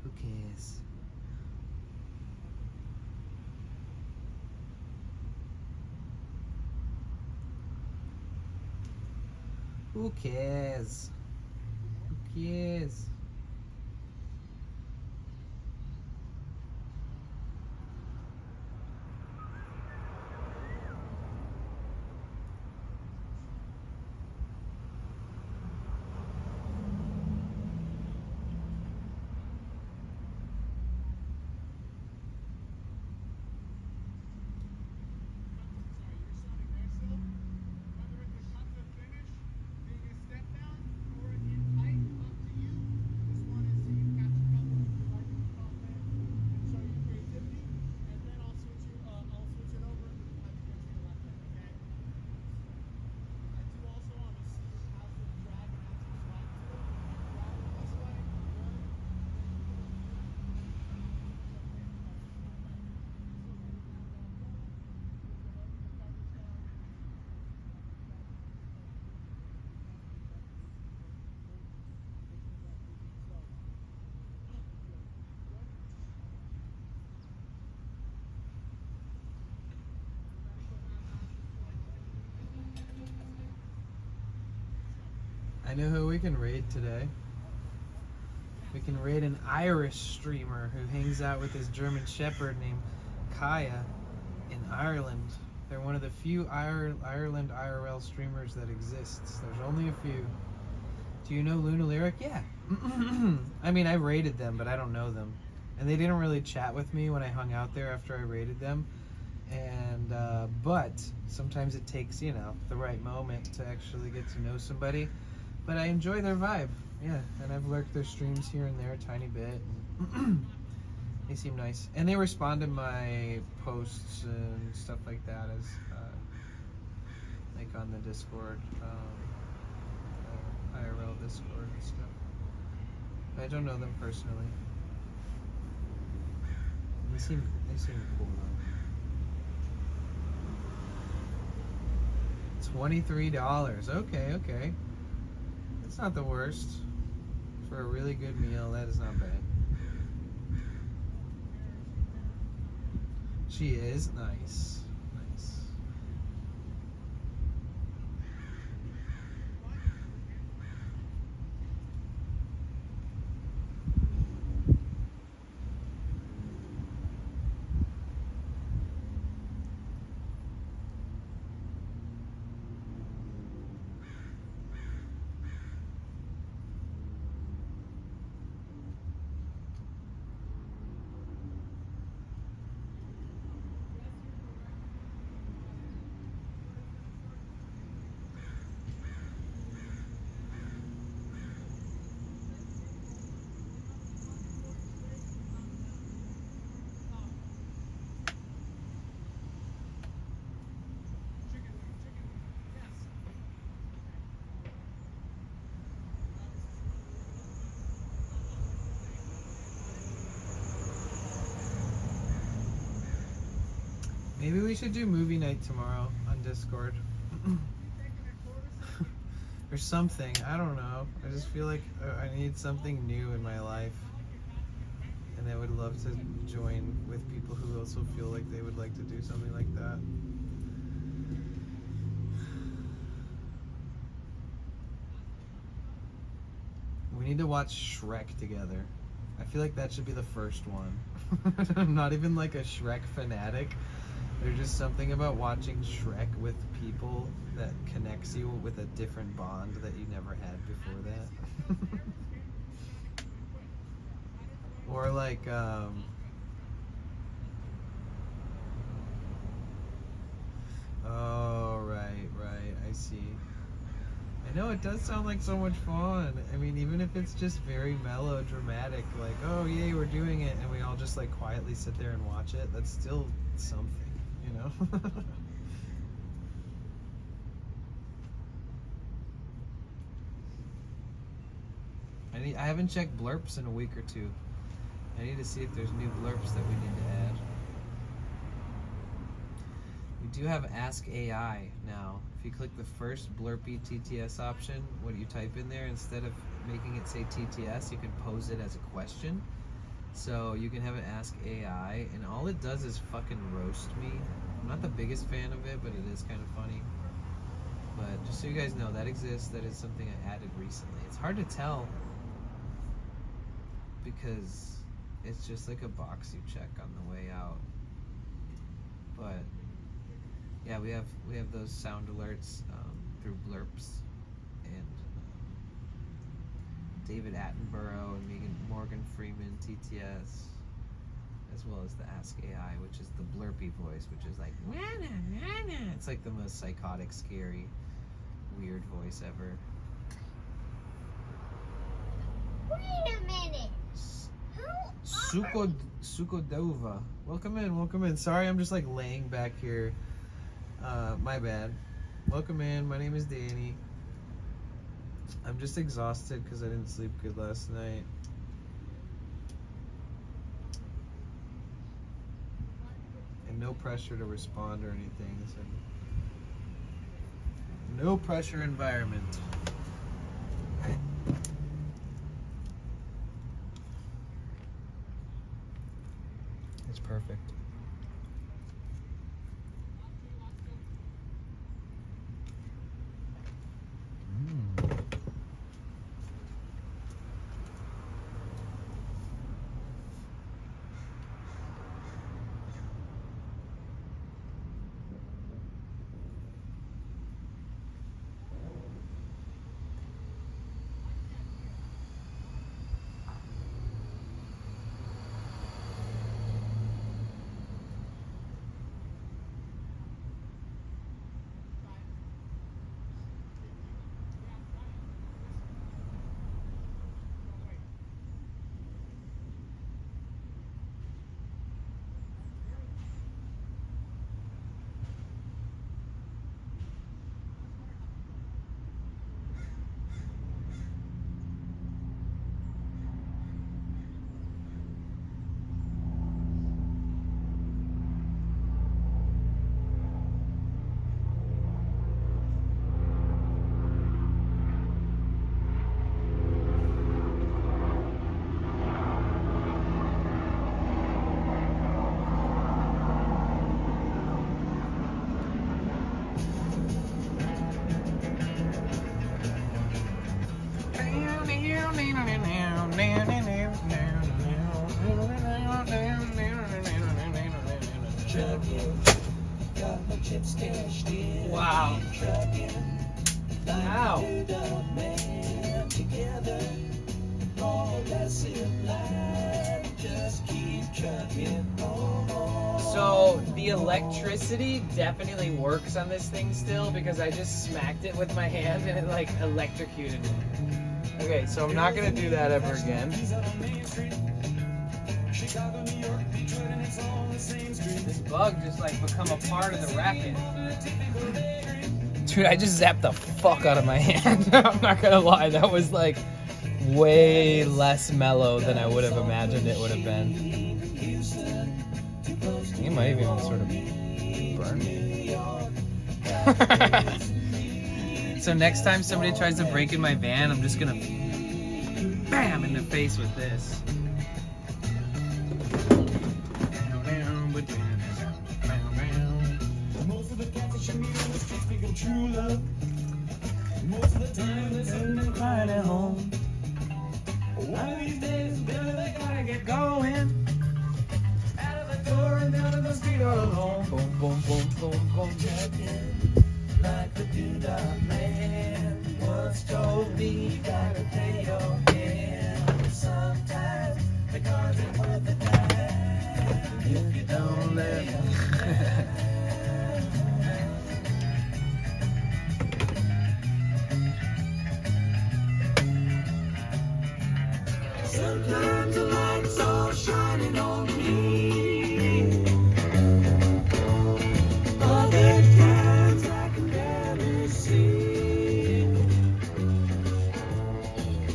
Speaker 1: Who cares? Who cares? Who cares? I know who we can raid today. We can raid an Irish streamer who hangs out with his German Shepherd named Kaya in Ireland. They're one of the few Ireland IRL streamers that exists. There's only a few. Do you know Luna Lyric? Yeah. I mean, I raided them, but I don't know them. And they didn't really chat with me when I hung out there after I raided them. And, but sometimes it takes, you know, the right moment to actually get to know somebody. But I enjoy their vibe, yeah. And I've lurked their streams here and there a tiny bit. And they seem nice. And they respond to my posts and stuff like that as, like on the Discord, IRL Discord and stuff. But I don't know them personally. They seem cool though. $23. Okay. That's not the worst. For a really good meal, that is not bad. She is nice. Maybe we should do movie night tomorrow on Discord. Or something. I don't know. I just feel like I need something new in my life. And I would love to join with people who also feel like they would like to do something like that. We need to watch Shrek together. I feel like that should be the first one. I'm not even like a Shrek fanatic. There's just something about watching Shrek with people that connects you with a different bond that you never had before that. Or like, oh, right, I see. I know it does sound like so much fun. I mean, even if it's just very melodramatic, like, oh yay, we're doing it, and we all just like quietly sit there and watch it, that's still something. You know? I haven't checked blurps in a week or two. I need to see if there's new blurps that we need to add. We do have Ask AI now. If you click the first blurpy TTS option, what you type in there, instead of making it say TTS, you can pose it as a question. So you can have it Ask AI, and all it does is fucking roast me. I'm not the biggest fan of it, but it is kind of funny. But just so you guys know, that exists. That is something I added recently. It's hard to tell because it's just like a box you check on the way out. But yeah, we have those sound alerts through blurps, and David Attenborough and Morgan Freeman TTS, as well as the Ask AI, which is the blurpy voice, which is like, it's like the most psychotic, scary, weird voice ever.
Speaker 4: Wait a minute.
Speaker 1: Sukodova. Welcome in. Sorry, I'm just like laying back here. My bad. Welcome in. My name is Danny. I'm just exhausted because I didn't sleep good last night. And no pressure to respond or anything. So no pressure environment. It's perfect.
Speaker 3: Wow. Ow. So the electricity definitely works on this thing still because I just smacked it with my hand and it like electrocuted me. Okay, so I'm not gonna do that ever again. This bug just like become a part of the racket. Dude, I just zapped the fuck out of my hand. I'm not gonna lie, that was like way less mellow than I would have imagined it would have been. It might even sort of burn me. So next time somebody tries to break in my van, I'm just gonna bam in the face with this.
Speaker 7: Most of the cats that you meet on the streets speak of true love. Most of the time they're sitting and crying at home. One of these days, Billy, they gotta get going. Out of the door and down to the street all alone.
Speaker 3: Boom, boom, boom, boom, boom.
Speaker 7: Like the doodah man once told me, you gotta pay your bill. Sometimes the cards ain't worth the dime if you don't let them. Sometimes the light's all shining on me. Other times I can barely see.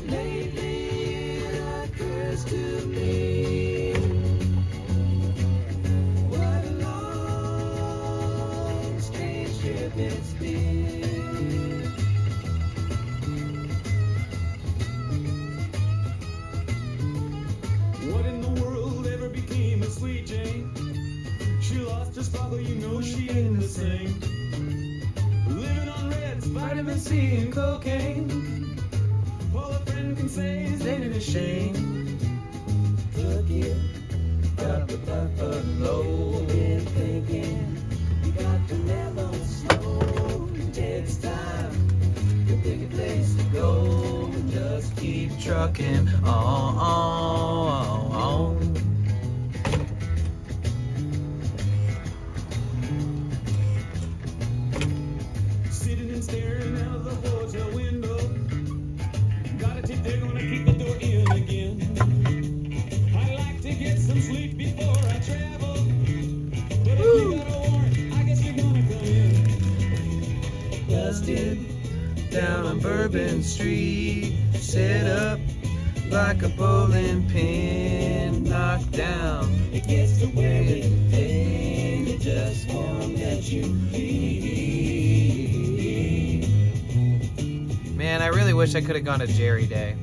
Speaker 7: Lately it occurs to me. What a long, strange trip it's been. What in the world ever became of Sweet Jane? She lost her sparkle, you know she ain't the same. Living on Reds, vitamin C and cocaine. All a friend can say is ain't it a shame? Look it, got the buffalo. Been thinking, you got to never slow. It takes time to pick a place to go. Just keep trucking on. Sitting and staring out of the hotel window. Got a tip they're gonna keep the door in again. I like to get some sleep before I travel. But if you got a warrant, I guess you're gonna come in.
Speaker 1: Busted down on Bourbon Street, set up like a bowling pin, knocked down.
Speaker 7: It gets the way you think, it just won't let you be.
Speaker 3: Man, I really wish I could have gone to Jerry Day.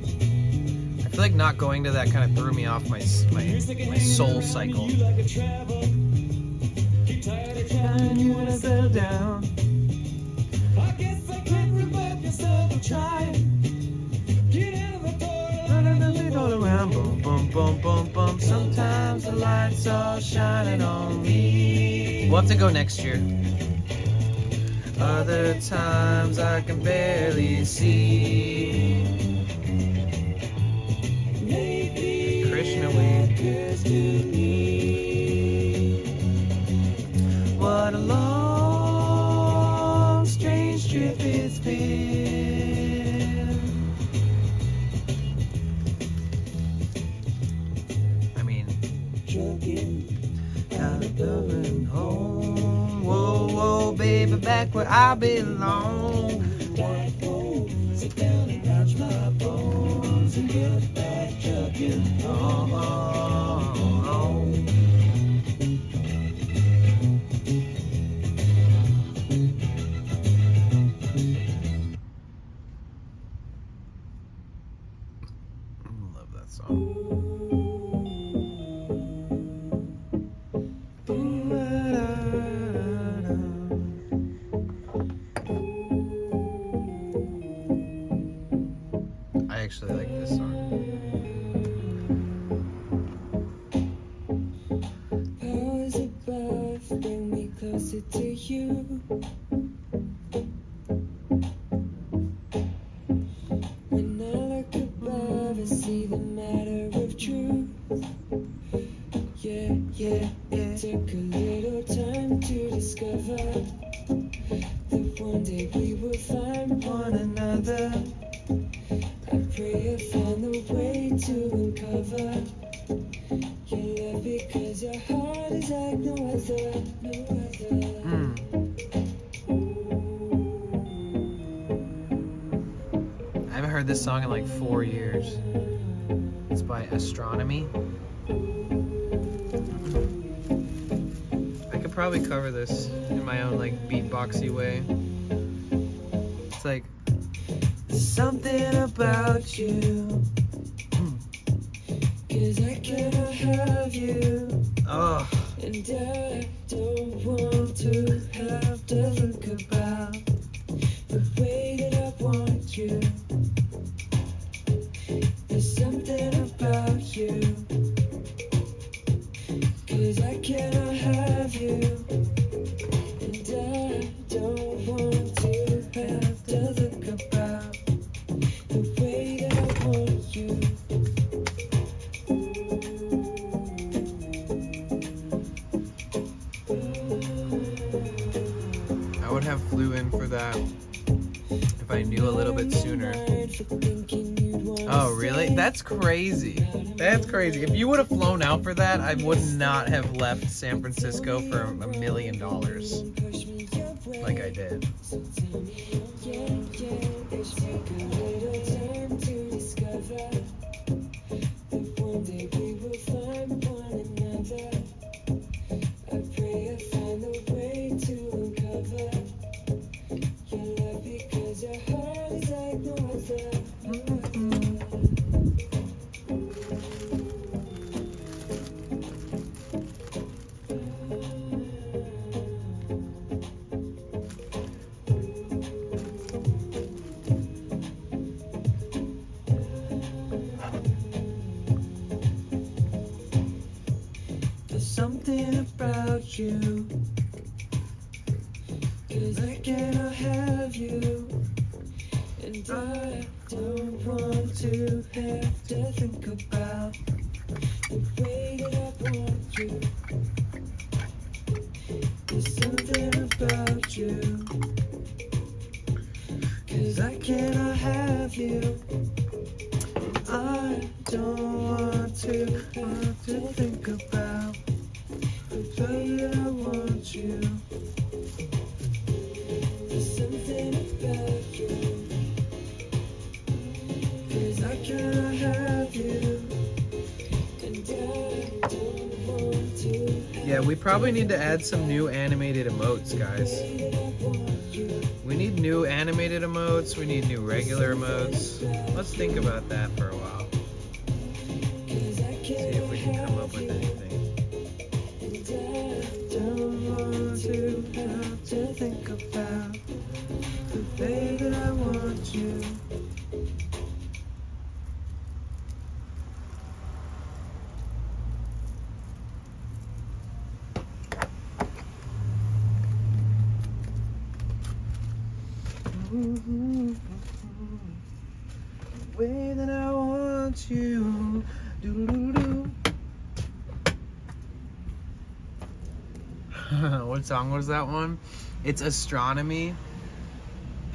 Speaker 3: I feel like not going to that kind of threw me off my soul cycle.
Speaker 7: You like to travel. Keep tired of trying, you wanna settle down. I guess I could revive yourself and try. Get out of the door,
Speaker 1: All around, boom, boom, boom, boom, boom. Sometimes the lights all shining on me.
Speaker 3: We'll have to go next year.
Speaker 1: Other times I can barely see. Krishna weed. What a long, strange trip it's been.
Speaker 3: I mean,
Speaker 1: Out of Dublin home. Whoa, whoa, baby, back where I belong.
Speaker 7: sit down and crunch my bones and get back chugging.
Speaker 3: love that song. I actually like this song.
Speaker 7: it to you. When I look above, I see the matter of truth. Yeah, yeah, it took a little time to discover that one day we will find one another. I pray I find the way to uncover your love, because your heart is like no other, no other.
Speaker 3: I haven't heard this song in like 4 years. It's by Astronomy. I could probably cover this in my own like beatboxy way. It's like something about you. 'Cause I cannot have you. Oh. And I don't want to have to think about the way that I want you. There's something about you. 'Cause I cannot have you. And I don't want to have to think about the way that I want you. I would have flew in for that if I knew a little bit sooner. Oh, really? That's crazy. That's crazy. If you would have flown out for that, I would not have left San Francisco for $1 million. Like I did. Something about you, 'cause I cannot have you, and I don't want to have to think about the way that I want you. There's something about you, 'cause I cannot have you. I don't want to think about the way that I want you. There's something about you, 'cause I cannot have you, and I don't want to. Yeah, we probably need to add some new animated emotes, guys. We need new animated emotes, we need new regular emotes. Let's think about that for a while. See if we can come up with anything. Don't want to have to think about the way that I want you. The way that I want you. Doo-doo-doo. What song was that one? It's Astronomy.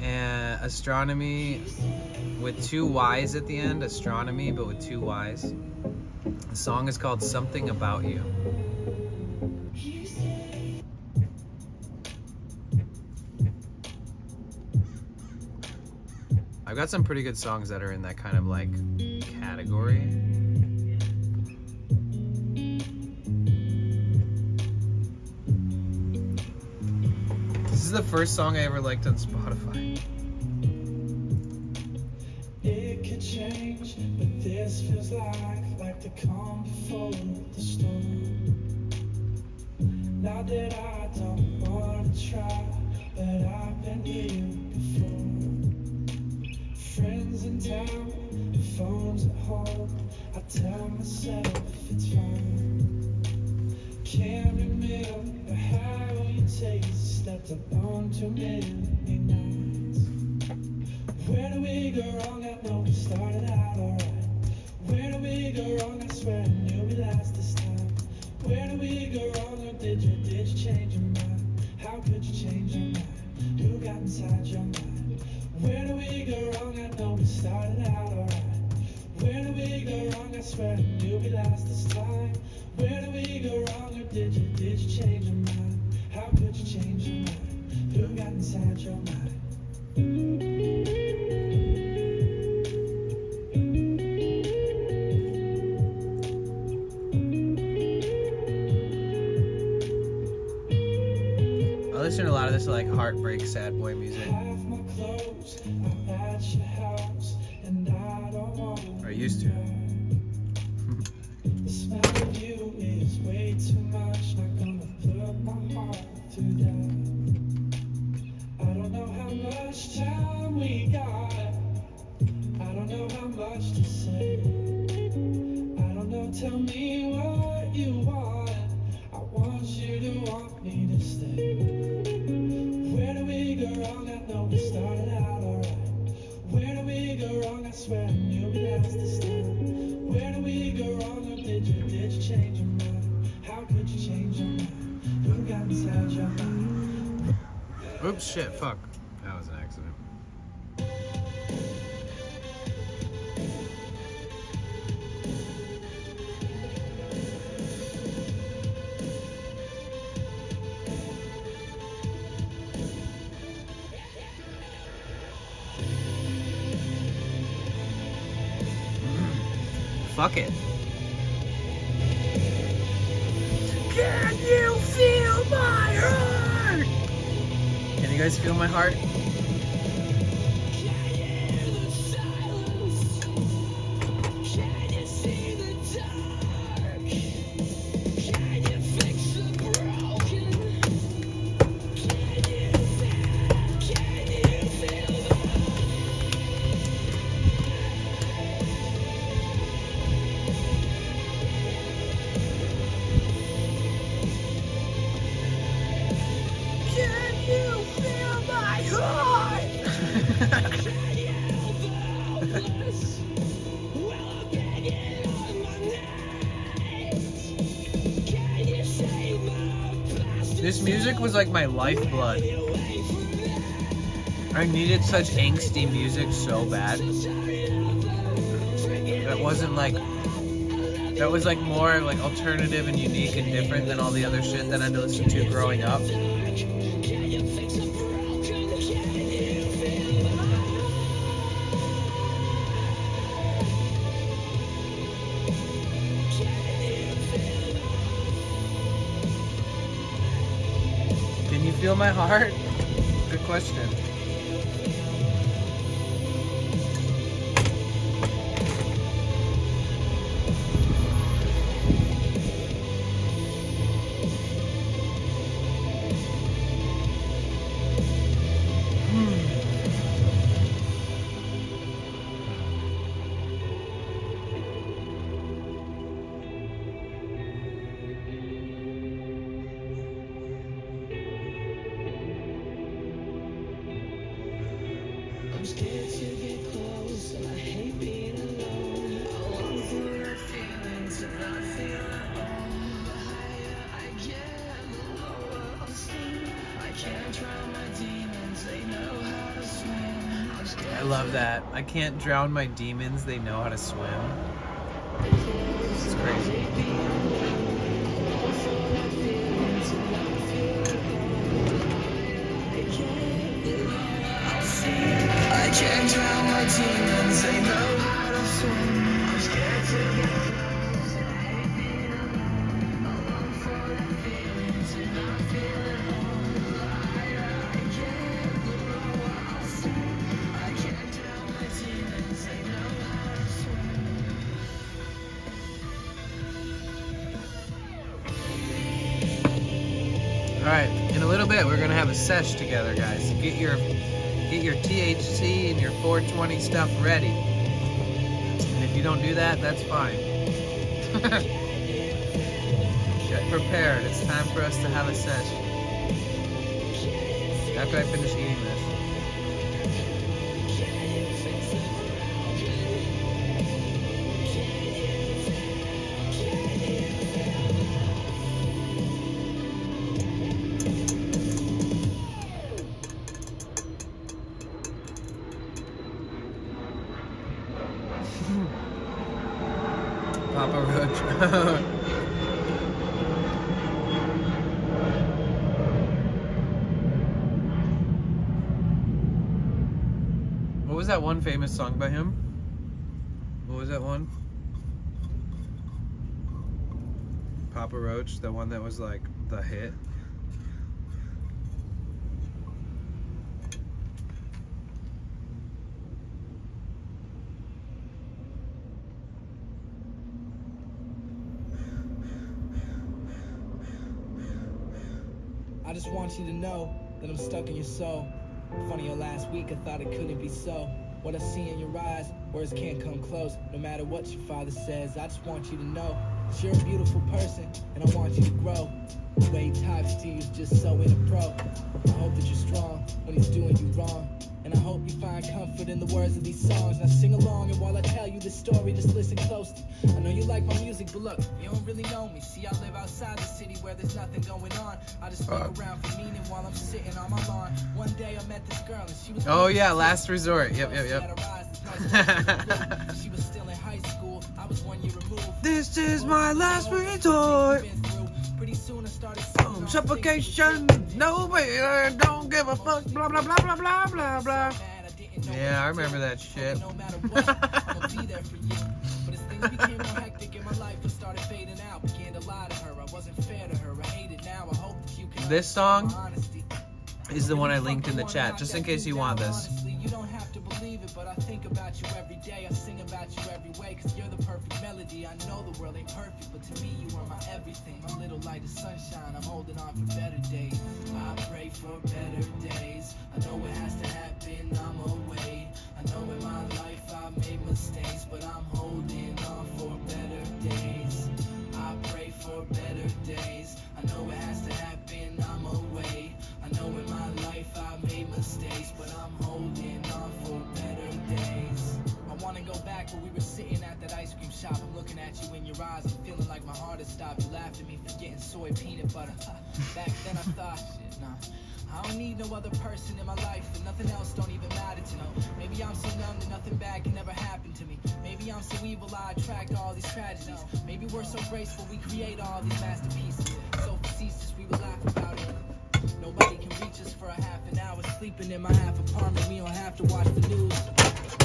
Speaker 3: And Astronomy with 2 Y's at the end. Astronomy, but with 2 Y's. The song is called Something About You. I've got some pretty good songs that are in that kind of like category. This is the first song I ever liked on Spotify.
Speaker 7: It could change, but this feels like the calm before the storm. Not that I don't want to try, but I've been here before. Friends in town, phones at home. I tell myself it's fine. Can't remember how you taste. slept alone too many nights. Where do we go wrong? I know we started out alright. Where do we go wrong? I swear I knew we last this time. Where do we go wrong? Or did you change your mind? How could you change your mind? Who got inside your mind? Where do we go wrong? I know we started out alright. Where do we go wrong? I swear I knew we last this time. Where do we go wrong? Or did you change your mind? How could you change your mind? Who got inside your mind?
Speaker 3: I listen to a lot of this like heartbreak, sad boy music.
Speaker 7: Half my clothes are at your house, and I don't want
Speaker 3: Or used to.
Speaker 7: the smell of you is way too much. Not gonna put my heart through that. I don't know how much time we got. I don't know how much to say. I don't know, tell me what you want. I want you to want me to stay. Where do we go wrong? I know we started out alright. Where do we go wrong? I swear I knew we last this time. Where do we go wrong? Or did you change your mind? How could you change your mind? Who got inside your mind?
Speaker 3: Oops, shit, fuck. That was an accident. Fuck it. Can you feel my heart? Can you guys feel my heart? This music was like my lifeblood. I needed such angsty music so bad. That wasn't like, that was like more like alternative and unique and different than all the other shit that I had to listen to growing up. Can you feel my heart? Good question.
Speaker 7: I'm scared to get close, and I hate being alone. I long for the feelings and I feel at home. The higher I get, the lower I'll sink. I can't drown my demons, they know how to swim. I'm scared
Speaker 3: I love that. I can't drown my demons, they know how to swim. It's crazy.
Speaker 7: I can't drown my demons, they know how to swim. I'm scared to get close, I hate being alone. I long for the feelings and I feel at home. The higher I get, the lower I'll sink. I can't drown my demons, they know how to swim.
Speaker 3: Alright, in a little bit we're gonna have a sesh together, guys. Get your THC and your 420 stuff ready. And if you don't do that, that's fine. Get prepared. It's time for us to have a sesh. After I finish eating this. Papa Roach. What was that one famous song by him? What was that one? Papa Roach, the one that was like the hit.
Speaker 8: I just want you to know that I'm stuck in your soul. Funny, last week I thought it couldn't be so. What I see in your eyes, words can't come close. No matter what your father says, I just want you to know that you're a beautiful person, and I want you to grow. The way he talks to you is just so in a pro. I hope that you're strong when he's doing you wrong. And I hope you find comfort in the words of these songs. Now sing along, and while I tell you this story, just listen closely. I know you like my music, but look, you don't really know me. See, I live outside the city where there's nothing going on. I just look around for meaning while I'm sitting on my lawn. One day I met this girl, and she was...
Speaker 3: Oh yeah, Last Resort. Yep.
Speaker 8: She was still in high school. I was 1 year removed.
Speaker 3: This is my last resort.
Speaker 8: Pretty soon I started
Speaker 3: Suffocation. Nobody don't give a fuck. Blah blah blah blah blah blah blah. Yeah, I remember that shit.
Speaker 8: No matter what, I'ma be there for you. But as things became more hectic in my life, I started fading out. Began to lie to her. I wasn't fair to her. I hate it now. I hope that you can.
Speaker 3: This song is the one I linked in the chat, just in case you want this.
Speaker 8: You don't have to believe it, but I think about you every day. I sing about you every way, cause you're the perfect melody. I know the world ain't perfect, but to me you are my everything. My little light of sunshine, I'm holding on for better days. I pray for better days. I know it has to happen, I'm away. I know in my life I've made mistakes, but I'm holding on for better days. I pray for better days. I know it has to happen, I'm away. I know in my life I've made mistakes, but I'm holding on for better days. I wanna go back where we were sitting at that ice cream shop. I'm looking at you in your eyes, I'm feeling like my heart has stopped. You laughed at me for getting soy peanut butter. Back then I thought, shit, nah, I don't need no other person in my life, and nothing else don't even matter to me. Maybe I'm so numb that nothing bad can ever happen to me. Maybe I'm so evil I attract all these tragedies. Maybe we're so graceful we create all these masterpieces. So facetious we would laugh about it. Nobody can reach us for a half an hour. Sleeping in my half apartment, we don't have to watch the news.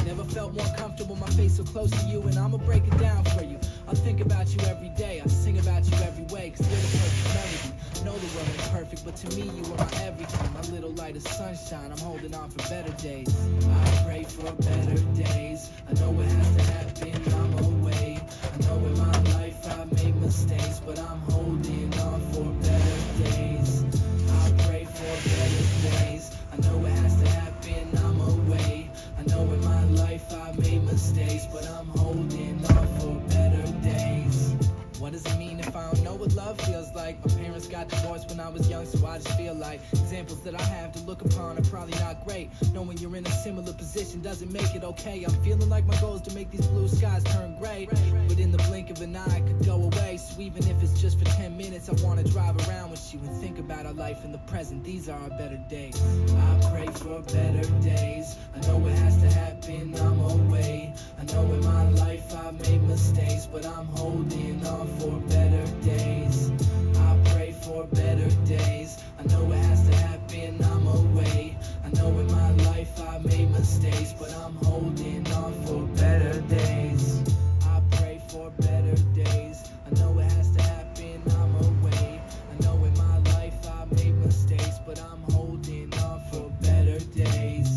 Speaker 8: Never felt more comfortable, my face so close to you, and I'ma break it down for you. I think about you every day, I sing about you every way, cause you're the perfect melody. I know the world ain't perfect, but to me you are my everything. My little light of sunshine, I'm holding on for better days. I pray for better days. I know it has to happen, I'm away. I know in my life I've made mistakes, but I'm holding on for better days. I pray for better days. I know it has to happen, I'm away. I know in my life I've made mistakes, but I'm holding on for better days. What does it mean if I don't know what love feels like? My parents got divorced when I was young, so I just feel like examples that I have to look upon are probably not great. Knowing you're in a similar position doesn't make it okay. I'm feeling like my goal is to make these blue skies turn gray, but in the blink of an eye it could go away. So even if it's just for 10 minutes, I want to drive around with you and think about our life in the present. These are our better days. I pray for better days. I know it has to happen, I'm away. I know in my life I've made mistakes, but I'm holding on for better days. I pray for better days. I know it has to happen, I'm away. I know in my life I've made mistakes, but I'm holding on for better days. I pray for better days. I know it has to happen, I'm away. I know in my life I've made mistakes, but I'm holding on for better days.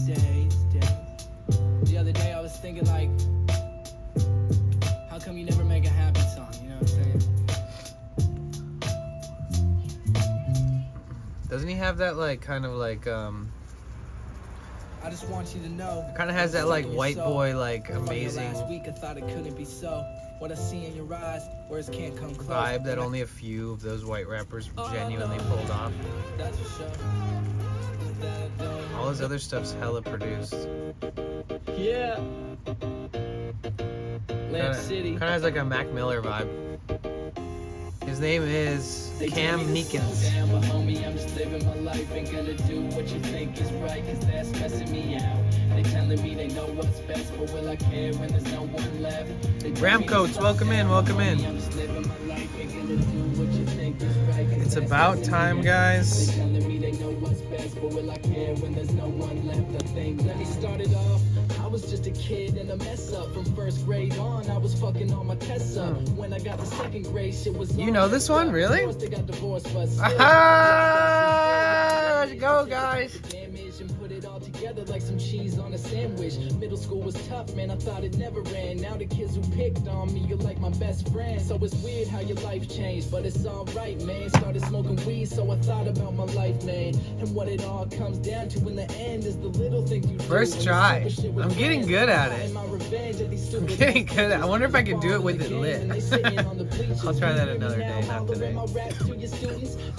Speaker 8: The other day I was thinking like, how come you never make a happy song, you know what I'm saying?
Speaker 3: Doesn't he have that like kind of like
Speaker 8: I just want you to know.
Speaker 3: kind of has that like white boy like
Speaker 8: From your
Speaker 3: amazing
Speaker 8: last week I thought it couldn't be so. What I see in your eyes, words can't come close.
Speaker 3: vibe that only a few of those white rappers genuinely pulled off.
Speaker 8: That's for sure.
Speaker 3: All his other stuff's hella produced.
Speaker 8: Yeah. Lamp City.
Speaker 3: Kind of has like a Mac Miller vibe. His name is
Speaker 8: They
Speaker 3: Cam
Speaker 8: tell me to slow
Speaker 3: Meekins.
Speaker 8: down, but homie, I'm just living my life. Ain't gonna do what you think is right, cause that's stressing me out. They telling me they know what's best, but will I care when there's no one left? They tell
Speaker 3: Ram
Speaker 8: me to
Speaker 3: Coats,
Speaker 8: slow
Speaker 3: welcome in,
Speaker 8: down,
Speaker 3: welcome
Speaker 8: but
Speaker 3: in.
Speaker 8: homie, I'm just living my life. Ain't gonna do what you think is right, cause
Speaker 3: It's
Speaker 8: that's
Speaker 3: about
Speaker 8: stressing
Speaker 3: time,
Speaker 8: me out.
Speaker 3: guys.
Speaker 8: They telling me they know what's best, but will I care when there's no one left? I think let me start it off. I was just a kid and a mess up. From first grade on, I was fucking all my tests up. When I got to second grade, shit was
Speaker 3: You know this one, really?
Speaker 8: Of course they got divorced, but still,
Speaker 3: Ah, let's go, guys.
Speaker 8: damage and put it all together like some cheese on a sandwich. Middle school was tough, man, I thought it never ran. Now the kids who picked on me, you're like my best friend. So it's weird how your life changed, but it's alright, man. Started smoking weed, so I thought about my life, man. And what it all comes down to in the end is the little things you do.
Speaker 3: First try. I'm getting good at it. I'm getting good at it. I wonder if I could do it with it lit. I'll try that another day, not today.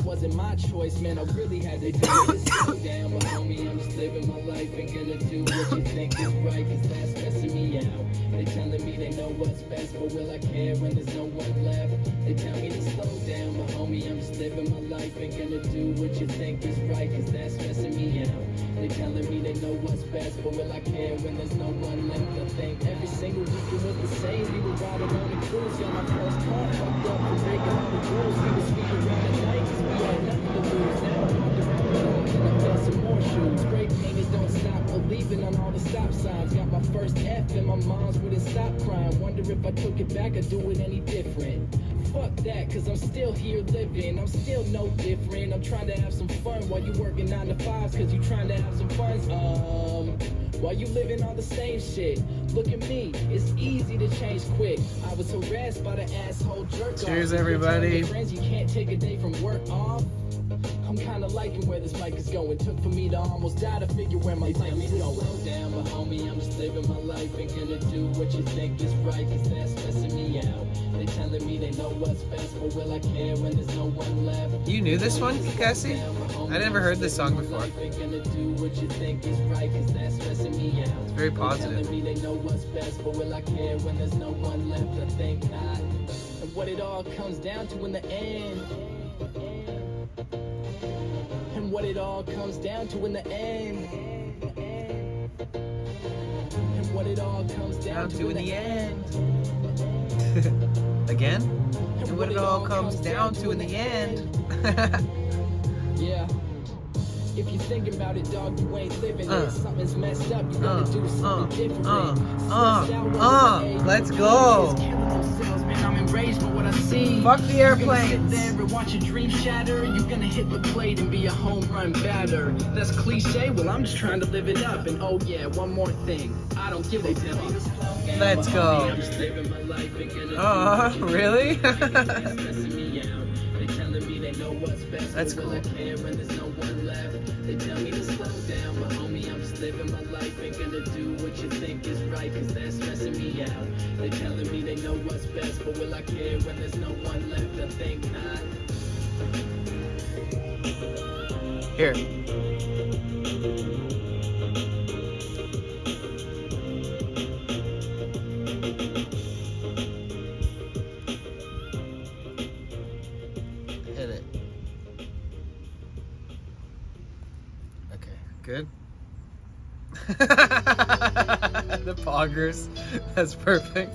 Speaker 8: Wasn't my choice, man. I really had to do it. Slow down, but homie, I'm just living my life. Ain't gonna do what you think is right, cause that's stressing me out. They telling me they know what's best, but will I care when there's no one left? They tell me to slow down, but homie, I'm just living my life. Ain't gonna do what you think is right, cause that's stressing me out. They telling me they know what's best, but will I care when there's no one left? I think every single week it was the same. We were riding on the cruise, got my first car fucked up for breaking all the rules. We was speaking around at night, cause we had nothing to lose. Now I walked around with on and I felt some more shoes. Spray painters don't stop believing on all the stop signs. Got my first F and my mom's wouldn't stop crying. Wonder if I took it back, I'd do it any different. Fuck that, cause I'm still here living. I'm still no different. I'm trying to have some fun while you working 9 to 5s, cause you trying to have some fun. While you living on the same shit. Look at me, it's easy to change quick. I was harassed by the asshole jerk off.
Speaker 3: Cheers, everybody.
Speaker 8: Friends, you can't take a day from work off. I'm kinda liking where this mic is going. Took for me to almost die to figure where my life is going. Slow down, but homie, I'm just living my life. Ain't gonna do what you think is right, cause that's stressing me out. They telling me they know what's best, but will I care when there's no one left?
Speaker 3: You knew this one, Cassie? I never heard this song before.
Speaker 8: Ain't gonna do what you think is right, cause that's stressing me out.
Speaker 3: It's very
Speaker 8: They
Speaker 3: positive.
Speaker 8: telling me they know what's best, but will I care when there's no one left? I think not. And what it all comes down to in the end. And what it all comes down to in the end. And what it all comes down to in the end.
Speaker 3: Again? And what it all comes down to in the end.
Speaker 8: Yeah. If you think about it, dog, you ain't living it. Something's messed up, you gotta do something different.
Speaker 3: Let's go.
Speaker 8: Man, I'm enraged by what I see.
Speaker 3: Fuck the
Speaker 8: You're gonna
Speaker 3: airplanes.
Speaker 8: sit there and watch your dreams shatter. You're gonna hit the plate and be a home run batter. That's cliche, well I'm just trying to live it up. And oh yeah, one more thing, I don't give a fuck.
Speaker 3: Let's go.
Speaker 8: I'm just living my life and gonna
Speaker 3: Oh, really?
Speaker 8: stressing me out. They telling me they know what's best.
Speaker 3: That's
Speaker 8: but will I care when there's no one left? They tell me to slow down, but homie, I'm just living my life. Ain't gonna do what you think is right, cause that's stressing me out. They telling me they know what's best, but will I care when there's no one left? I think not.
Speaker 3: Here. Hit it. Okay, good. The poggers. That's perfect.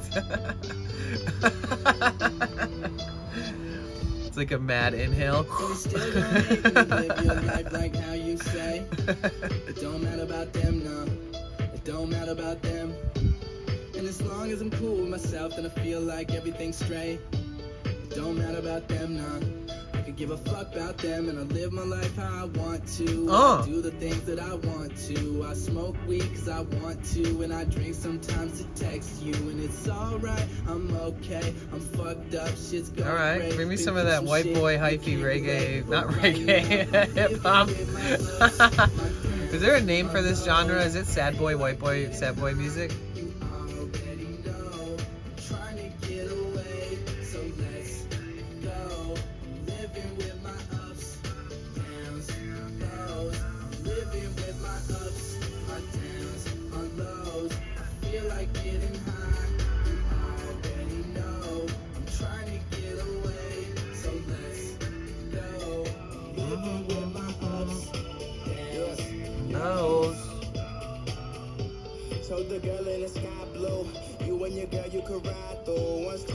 Speaker 3: It's like a mad inhale.
Speaker 8: So you still gonna make me live your life like how you say. It don't matter about them, no. It don't matter about them. And as long as I'm cool with myself, then I feel like everything's straight. It don't matter about them, no. I could give a fuck about them, and I live my life how I want to. I do the things that I want to. I smoke weed cause I want to, and I drink sometimes to text you. And it's alright, I'm okay. I'm fucked up, shit's going
Speaker 3: Alright,
Speaker 8: great.
Speaker 3: bring me some of that white
Speaker 8: Shit,
Speaker 3: boy
Speaker 8: you
Speaker 3: hypey
Speaker 8: can't
Speaker 3: reggae,
Speaker 8: relate,
Speaker 3: not
Speaker 8: but right
Speaker 3: reggae,
Speaker 8: now,
Speaker 3: hip hop. Is there a name for this genre? Is it sad boy, white boy, sad boy music?
Speaker 8: You already know, I'm trying to get away, so let's go. Living with my ups, downs, lows, living
Speaker 3: Nose.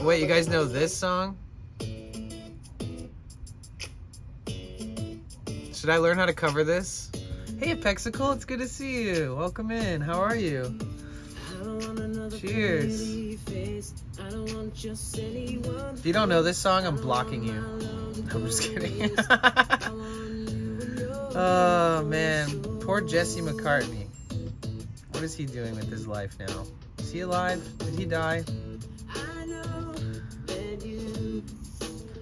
Speaker 3: Wait, you guys know this song? Should I learn how to cover this? Hey, Pexicle, it's good to see you. Welcome in. How are you? Cheers. If you don't know this song, I'm blocking you. No, I'm just kidding. Oh, man. Poor Jesse McCartney. What is he doing with his life now? Is he alive? Did he die?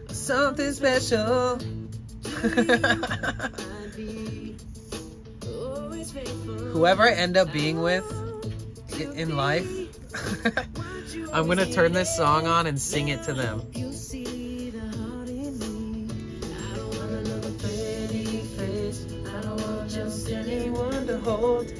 Speaker 3: Something special. Whoever I end up being with in life, I'm gonna turn this song on and sing it to them. Anyone to hold.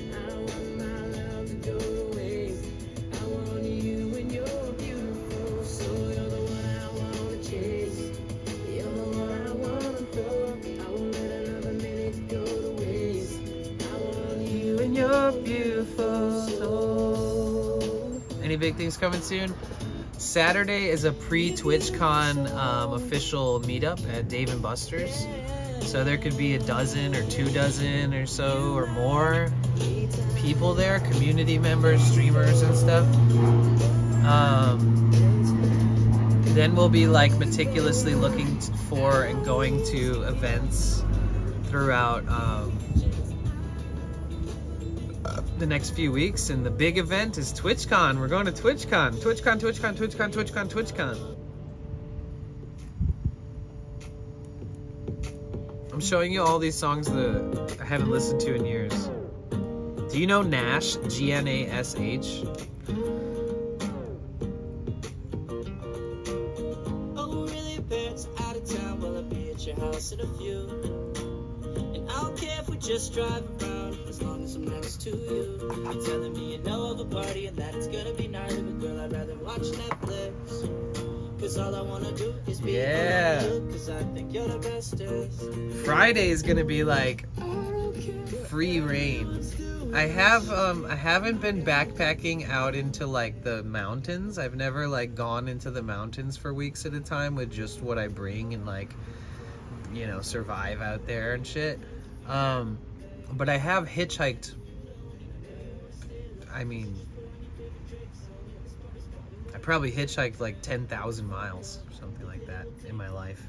Speaker 3: Your beautiful soul. Any big things coming soon? Saturday is a pre-TwitchCon official meetup at Dave & Buster's. So there could be a dozen or 2 dozen or so or more people there, community members, streamers and stuff. Then we'll be like meticulously looking for and going to events throughout the next few weeks, and the big event is TwitchCon. We're going to TwitchCon. TwitchCon. I'm showing you all these songs that I haven't listened to in years. Do you know Nash? G-N-A-S-H?
Speaker 9: Oh, really, parents out of town. Well, I'll be at your house in a few. And I don't care if we just drive around, as long as I'm next to you. You're telling me you know of a party and that it's gonna be gnarly, but girl, I'd rather watch Netflix. Cause all I wanna do is be
Speaker 3: Yeah.
Speaker 9: around you, cause I think you're the bestest.
Speaker 3: Friday is gonna be like free reign. I haven't been backpacking out into like the mountains. I've never like gone into the mountains for weeks at a time with just what I bring and like, you know, survive out there and shit. But I have hitchhiked. I mean, I probably hitchhiked like 10,000 miles or something like that in my life.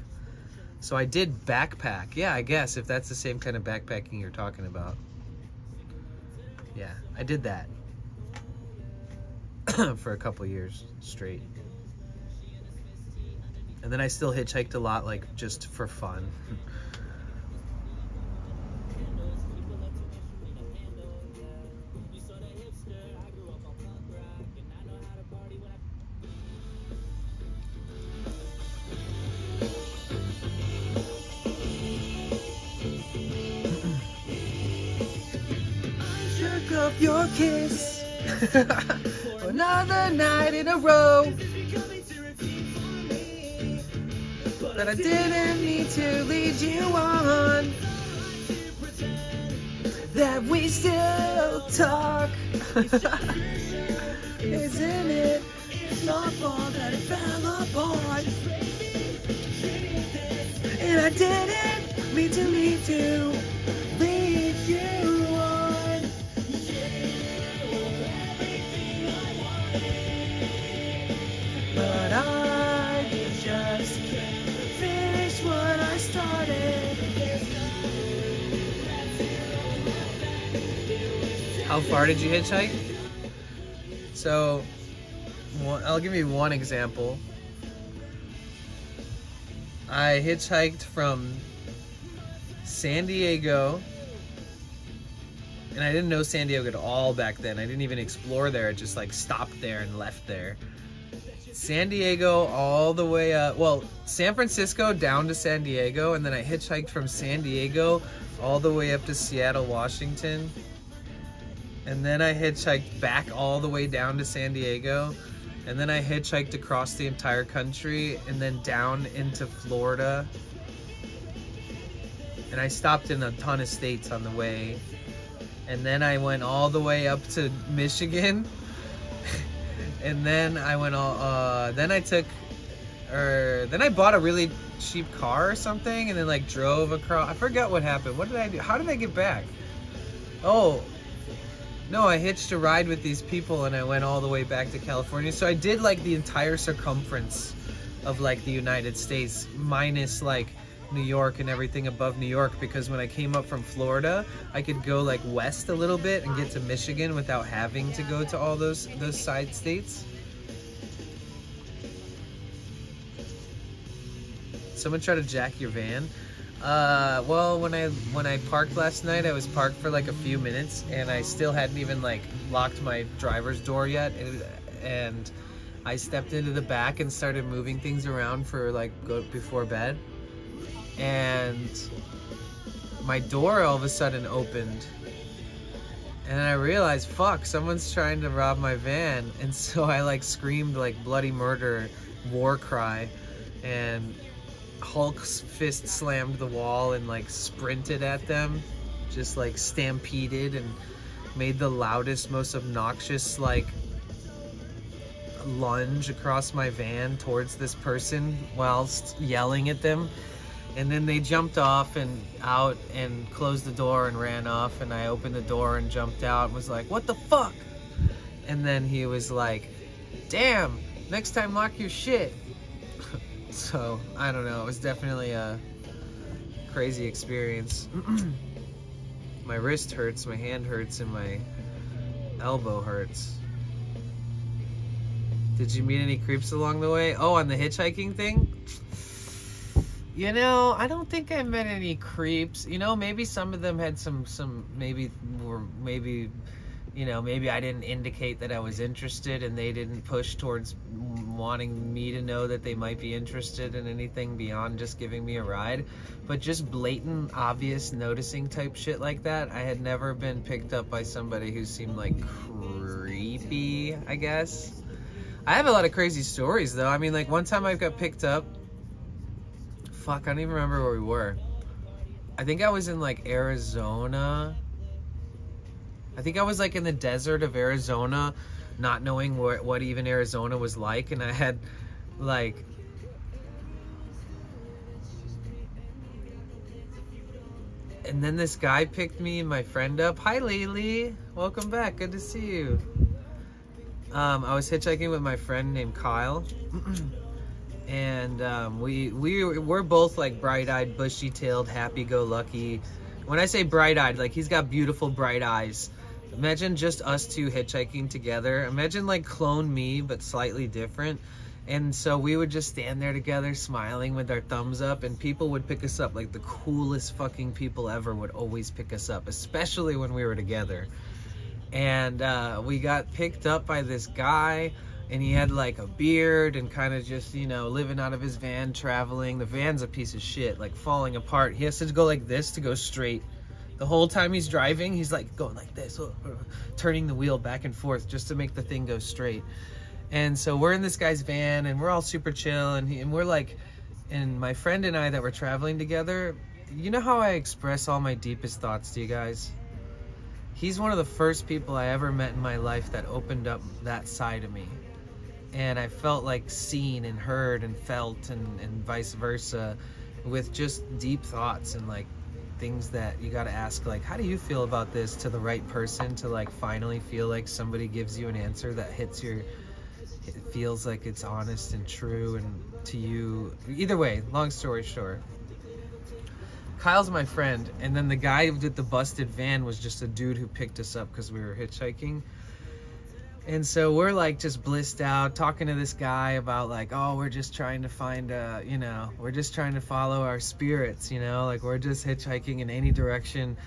Speaker 3: So I did backpack. Yeah, I guess if that's the same kind of backpacking you're talking about. Yeah, I did that for a couple years straight. And then I still hitchhiked a lot, like just for fun. Of your kiss another night in a row, but I didn't need to lead you on, that we still talk. Isn't it? It's not fault that it fell apart, and I didn't mean to lead you on. But I just finished what I started. How far did you hitchhike? So, I'll give you one example. I hitchhiked from San Diego, and I didn't know San Diego at all back then. I didn't even explore there. It just like stopped there and left there. San Diego all the way up, well, San Francisco down to San Diego, and then I hitchhiked from San Diego all the way up to Seattle, Washington. And then I hitchhiked back all the way down to San Diego. And then I hitchhiked across the entire country and then down into Florida. And I stopped in a ton of states on the way. And then I went all the way up to Michigan. And then I went then I bought a really cheap car or something and then like drove across. I forgot what happened. What did I do? How did I get back? Oh, no, I hitched a ride with these people and I went all the way back to California. So I did like the entire circumference of like the United States minus like New York and everything above New York, because when I came up from Florida, I could go like west a little bit and get to Michigan without having to go to all those side states. Someone tried to jack your van. Well, when I parked last night, I was parked for like a few minutes and I still hadn't even like locked my driver's door yet, and I stepped into the back and started moving things around for like before bed. And my door all of a sudden opened and I realized, fuck, someone's trying to rob my van. And so I like screamed like bloody murder, war cry, and Hulk's fist slammed the wall and like sprinted at them, just like stampeded and made the loudest, most obnoxious like lunge across my van towards this person whilst yelling at them. And then they jumped off and out and closed the door and ran off, and I opened the door and jumped out and was like, what the fuck? And then he was like, damn, next time lock your shit. So, I don't know, it was definitely a crazy experience. My wrist hurts, my hand hurts, and my elbow hurts. Did you meet any creeps along the way? Oh, on the hitchhiking thing? You know, I don't think I met any creeps. You know, maybe some of them had maybe I didn't indicate that I was interested and they didn't push towards wanting me to know that they might be interested in anything beyond just giving me a ride. But just blatant, obvious noticing type shit like that, I had never been picked up by somebody who seemed like creepy, I guess. I have a lot of crazy stories though. I mean, like one time I got picked up. Fuck, I don't even remember where we were. I think I was in like Arizona. I think I was like in the desert of Arizona, not knowing what even Arizona was like, and I had like and then this guy picked me and my friend up. Hi Laylee, welcome back, good to see you. I was hitchhiking with my friend named Kyle. And we're both like bright-eyed, bushy-tailed, happy-go-lucky. When I say bright-eyed, like he's got beautiful bright eyes. Imagine just us two hitchhiking together. Imagine like clone me, but slightly different. And so we would just stand there together, smiling with our thumbs up, and people would pick us up. Like the coolest fucking people ever would always pick us up, especially when we were together. And we got picked up by this guy. And he had like a beard and kind of just, you know, living out of his van, traveling. The van's a piece of shit, like falling apart. He has to go like this to go straight. The whole time he's driving, he's like going like this, turning the wheel back and forth just to make the thing go straight. And so we're in this guy's van and we're all super chill. And we're like, and my friend and I that were traveling together, you know how I express all my deepest thoughts to you guys? He's one of the first people I ever met in my life that opened up that side of me. And I felt like seen and heard and felt and vice versa, with just deep thoughts and like things that you got to ask, like, how do you feel about this, to the right person, to like finally feel like somebody gives you an answer that hits your, it feels like it's honest and true and to you. Either way, long story short, Kyle's my friend, and then the guy with the busted van was just a dude who picked us up because we were hitchhiking. And so we're like just blissed out talking to this guy about like, oh, we're just trying to find you know, we're just trying to follow our spirits, you know, like we're just hitchhiking in any direction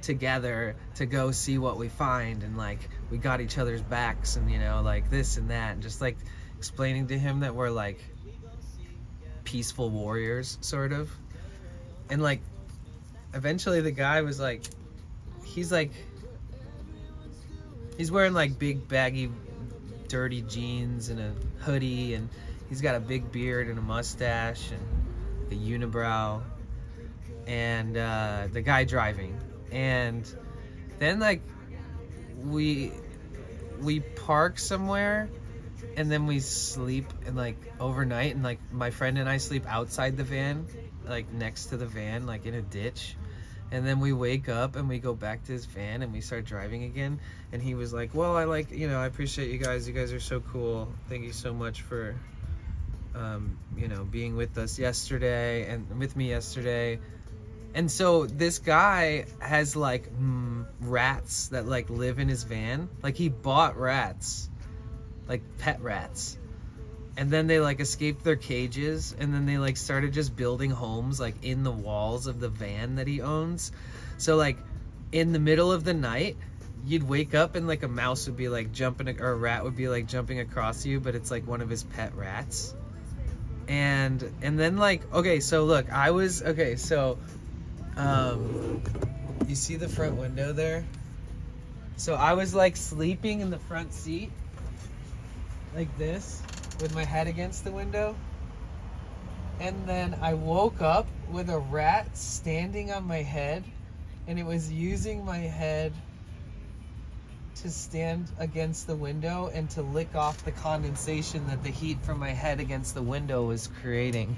Speaker 3: together to go see what we find, and like we got each other's backs, and you know, like this and that, and just like explaining to him that we're like peaceful warriors sort of. And like eventually the guy was like, he's wearing like big baggy dirty jeans and a hoodie, and he's got a big beard and a mustache and a unibrow. and the guy driving, and then like we park somewhere, and then we sleep and like overnight, and like my friend and I sleep outside the van, like next to the van, like in a ditch. And then we wake up and we go back to his van and we start driving again. And he was like, well, I like, you know, I appreciate you guys. You guys are so cool. Thank you so much for, you know, being with us yesterday and with me yesterday. And so this guy has like rats that like live in his van. Like he bought rats, like pet rats. And then they like escaped their cages, and then they like started just building homes like in the walls of the van that he owns. So like in the middle of the night, you'd wake up and like a mouse would be like jumping, or a rat would be like jumping across you, but it's like one of his pet rats. And then like, okay, so look, you see the front window there? So I was like sleeping in the front seat like this, with my head against the window, and then I woke up with a rat standing on my head, and it was using my head to stand against the window and to lick off the condensation that the heat from my head against the window was creating.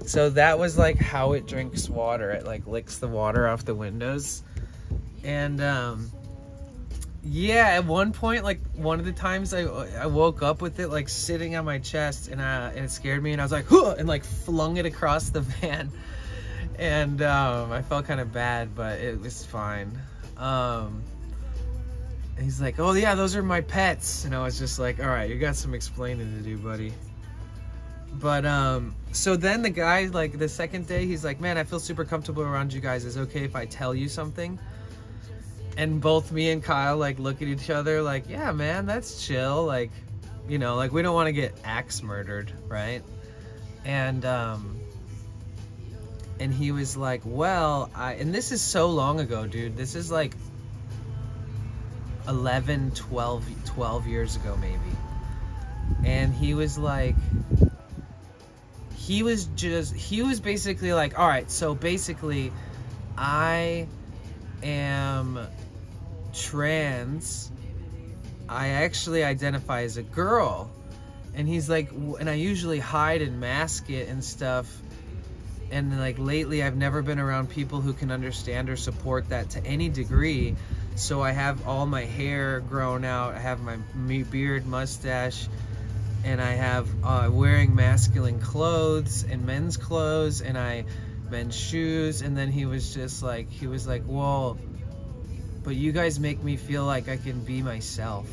Speaker 3: So that was like how it drinks water. It like licks the water off the windows. And yeah, at one point, like one of the times I woke up with it like sitting on my chest, and it scared me, and I was like, huh! And like flung it across the van, and I felt kind of bad, but it was fine. And he's like, oh yeah, those are my pets, and I was just like, all right, you got some explaining to do, buddy. But so then the guy, like the second day, he's like, man, I feel super comfortable around you guys. Is it okay if I tell you something? And both me and Kyle like look at each other like, yeah, man, that's chill. Like, you know, like we don't want to get axe murdered, right? And he was like, well, and this is so long ago, dude. This is like 11, 12 years ago maybe. And he was like, he was basically like, all right, so basically I am trans. I actually identify as a girl. And he's like, and I usually hide and mask it and stuff. And like lately I've never been around people who can understand or support that to any degree. So I have all my hair grown out, I have my beard, mustache, and I have wearing masculine clothes and men's clothes, and men's shoes. And then he was like, well, but you guys make me feel like I can be myself,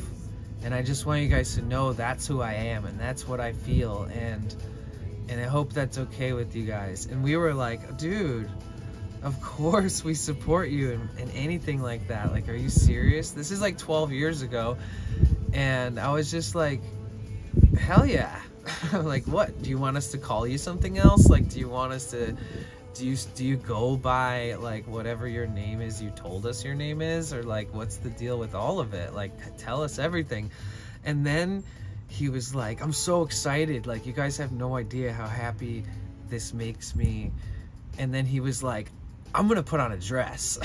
Speaker 3: and I just want you guys to know that's who I am, and that's what I feel, and I hope that's okay with you guys. And we were like, dude, of course we support you in anything like that. Like, are you serious? This is like 12 years ago. And I was just like, hell yeah. Like, what? Do you want us to call you something else? Like, do you want us to, do you go by like whatever your name is you told us your name is? Or like, what's the deal with all of it? Like, tell us everything. And then he was like, I'm so excited. Like, you guys have no idea how happy this makes me. And then he was like, I'm gonna put on a dress.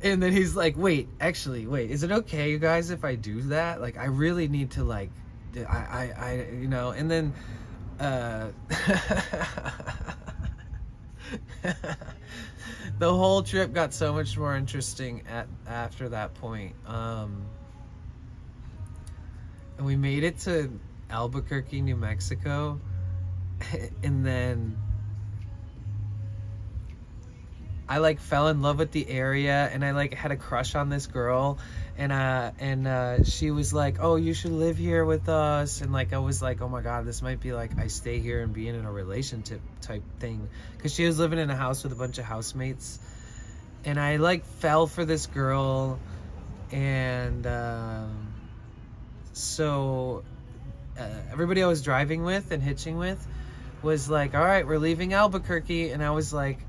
Speaker 3: And then he's like, wait, is it okay, you guys, if I do that? Like, I really need to, like, I you know. And then the whole trip got so much more interesting after that point. And we made it to Albuquerque, New Mexico, and then I like fell in love with the area, and I like had a crush on this girl, and she was like, oh, you should live here with us. And like I was like, oh my god, this might be like I stay here and being in a relationship type thing, because she was living in a house with a bunch of housemates. And I like fell for this girl, and so everybody I was driving with and hitching with was like, all right, we're leaving Albuquerque. And I was like,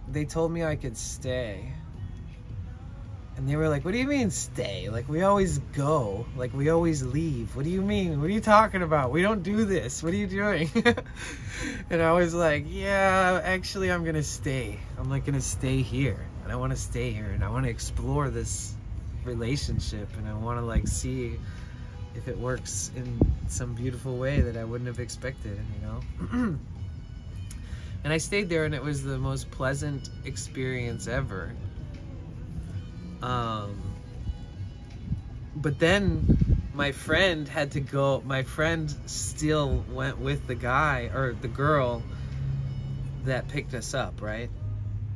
Speaker 3: they told me I could stay.
Speaker 1: And they were like, what do you mean stay? Like, we always go. Like, we always leave. What do you mean? What are you talking about? We don't do this. What are you doing? And I was like, yeah, actually, I'm going to stay. I'm like going to stay here. And I want to stay here. And I want to explore this relationship. And I want to like see if it works in some beautiful way that I wouldn't have expected, you know? And I stayed there, and it was the most pleasant experience ever. But then my friend had to go. My friend still went with the guy or the girl that picked us up, right?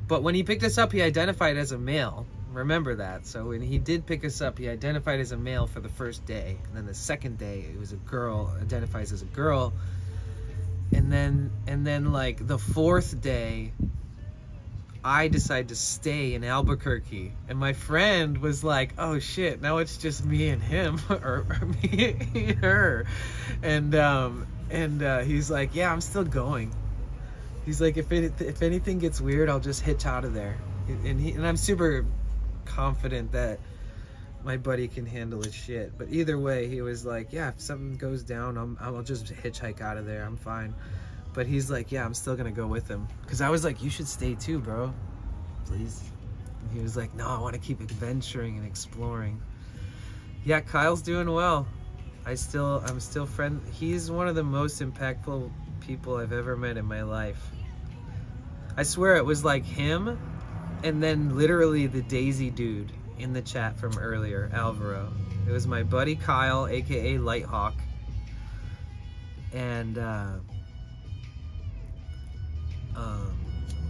Speaker 1: But when he picked us up, he identified as a male. Remember that. So when he did pick us up, he identified as a male for the first day. And then the second day, it was a girl, identifies as a girl. And then like the fourth day, I decided to stay in Albuquerque, and my friend was like, oh shit, now it's just me and him, or me and her. And he's like, yeah, I'm still going. He's like, if anything gets weird, I'll just hitch out of there. And I'm super confident that my buddy can handle his shit. But either way, he was like, yeah, if something goes down, I'll just hitchhike out of there. I'm fine. But he's like, yeah, I'm still gonna go with him. Cause I was like, you should stay too, bro. Please. And he was like, no, I want to keep adventuring and exploring. Yeah, Kyle's doing well. I'm still friend. He's one of the most impactful people I've ever met in my life. I swear it was like him, and then literally the Daisy dude in the chat from earlier, Alvaro. It was my buddy Kyle, aka Lighthawk, and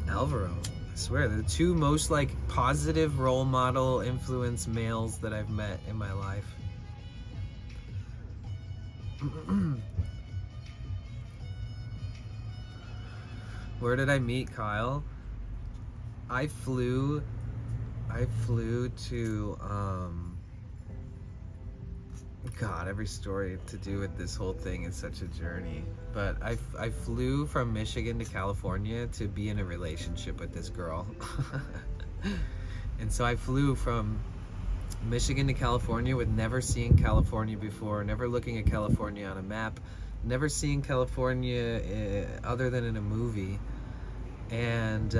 Speaker 1: Alvaro. I swear, they're the two most like positive role model influence males that I've met in my life. Where did I meet Kyle? I flew to God, every story to do with this whole thing is such a journey. But I flew from Michigan to California to be in a relationship with this girl. And so I flew from Michigan to California with never seeing California before, never looking at California on a map, never seeing California other than in a movie. And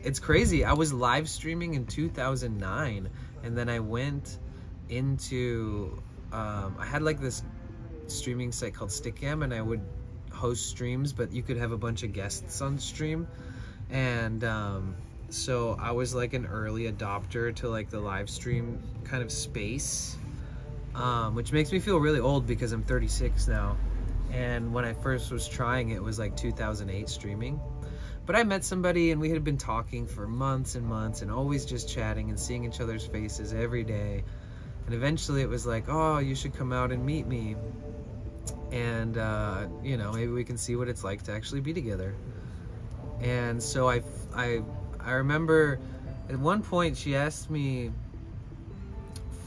Speaker 1: it's crazy. I was live streaming in 2009, and then I went into I had like this streaming site called Stickam, and I would host streams, but you could have a bunch of guests on stream. And so I was like an early adopter to like the live stream kind of space, which makes me feel really old because I'm 36 now. And when I first was trying, it was like 2008 streaming. But I met somebody, and we had been talking for months and months, and always just chatting and seeing each other's faces every day. And eventually it was like, oh, you should come out and meet me. And, you know, maybe we can see what it's like to actually be together. And so I remember at one point she asked me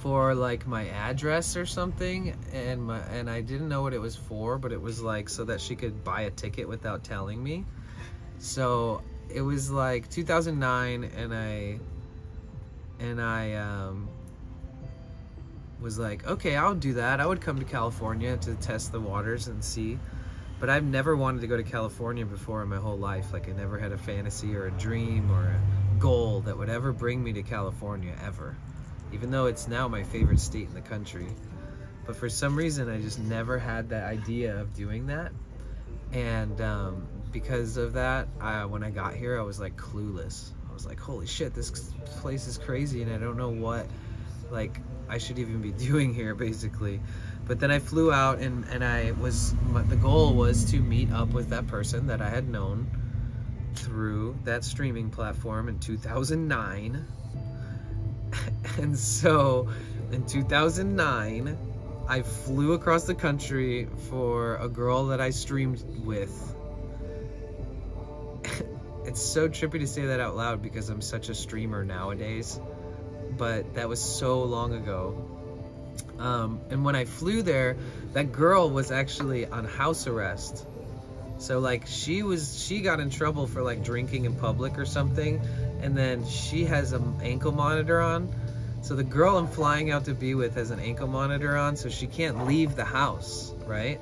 Speaker 1: for like my address or something, and I didn't know what it was for, but it was like so that she could buy a ticket without telling me. So it was like 2009, and I was like, okay, I'll do that. I would come to California to test the waters and see. But I've never wanted to go to California before in my whole life. Like, I never had a fantasy or a dream or a goal that would ever bring me to California, ever. Even though it's now my favorite state in the country. But for some reason, I just never had that idea of doing that. And because of that, when I got here, I was like clueless. I was like, holy shit, this place is crazy, and I don't know what like I should even be doing here, basically. But then I flew out, and the goal was to meet up with that person that I had known through that streaming platform in 2009. And so in 2009, I flew across the country for a girl that I streamed with. It's so trippy to say that out loud because I'm such a streamer nowadays, but that was so long ago. And when I flew there, that girl was actually on house arrest
Speaker 3: So like she got in trouble for like drinking in public or something, and then she has an ankle monitor on. So the girl I'm flying out to be with has an ankle monitor on, so she can't leave the house, right?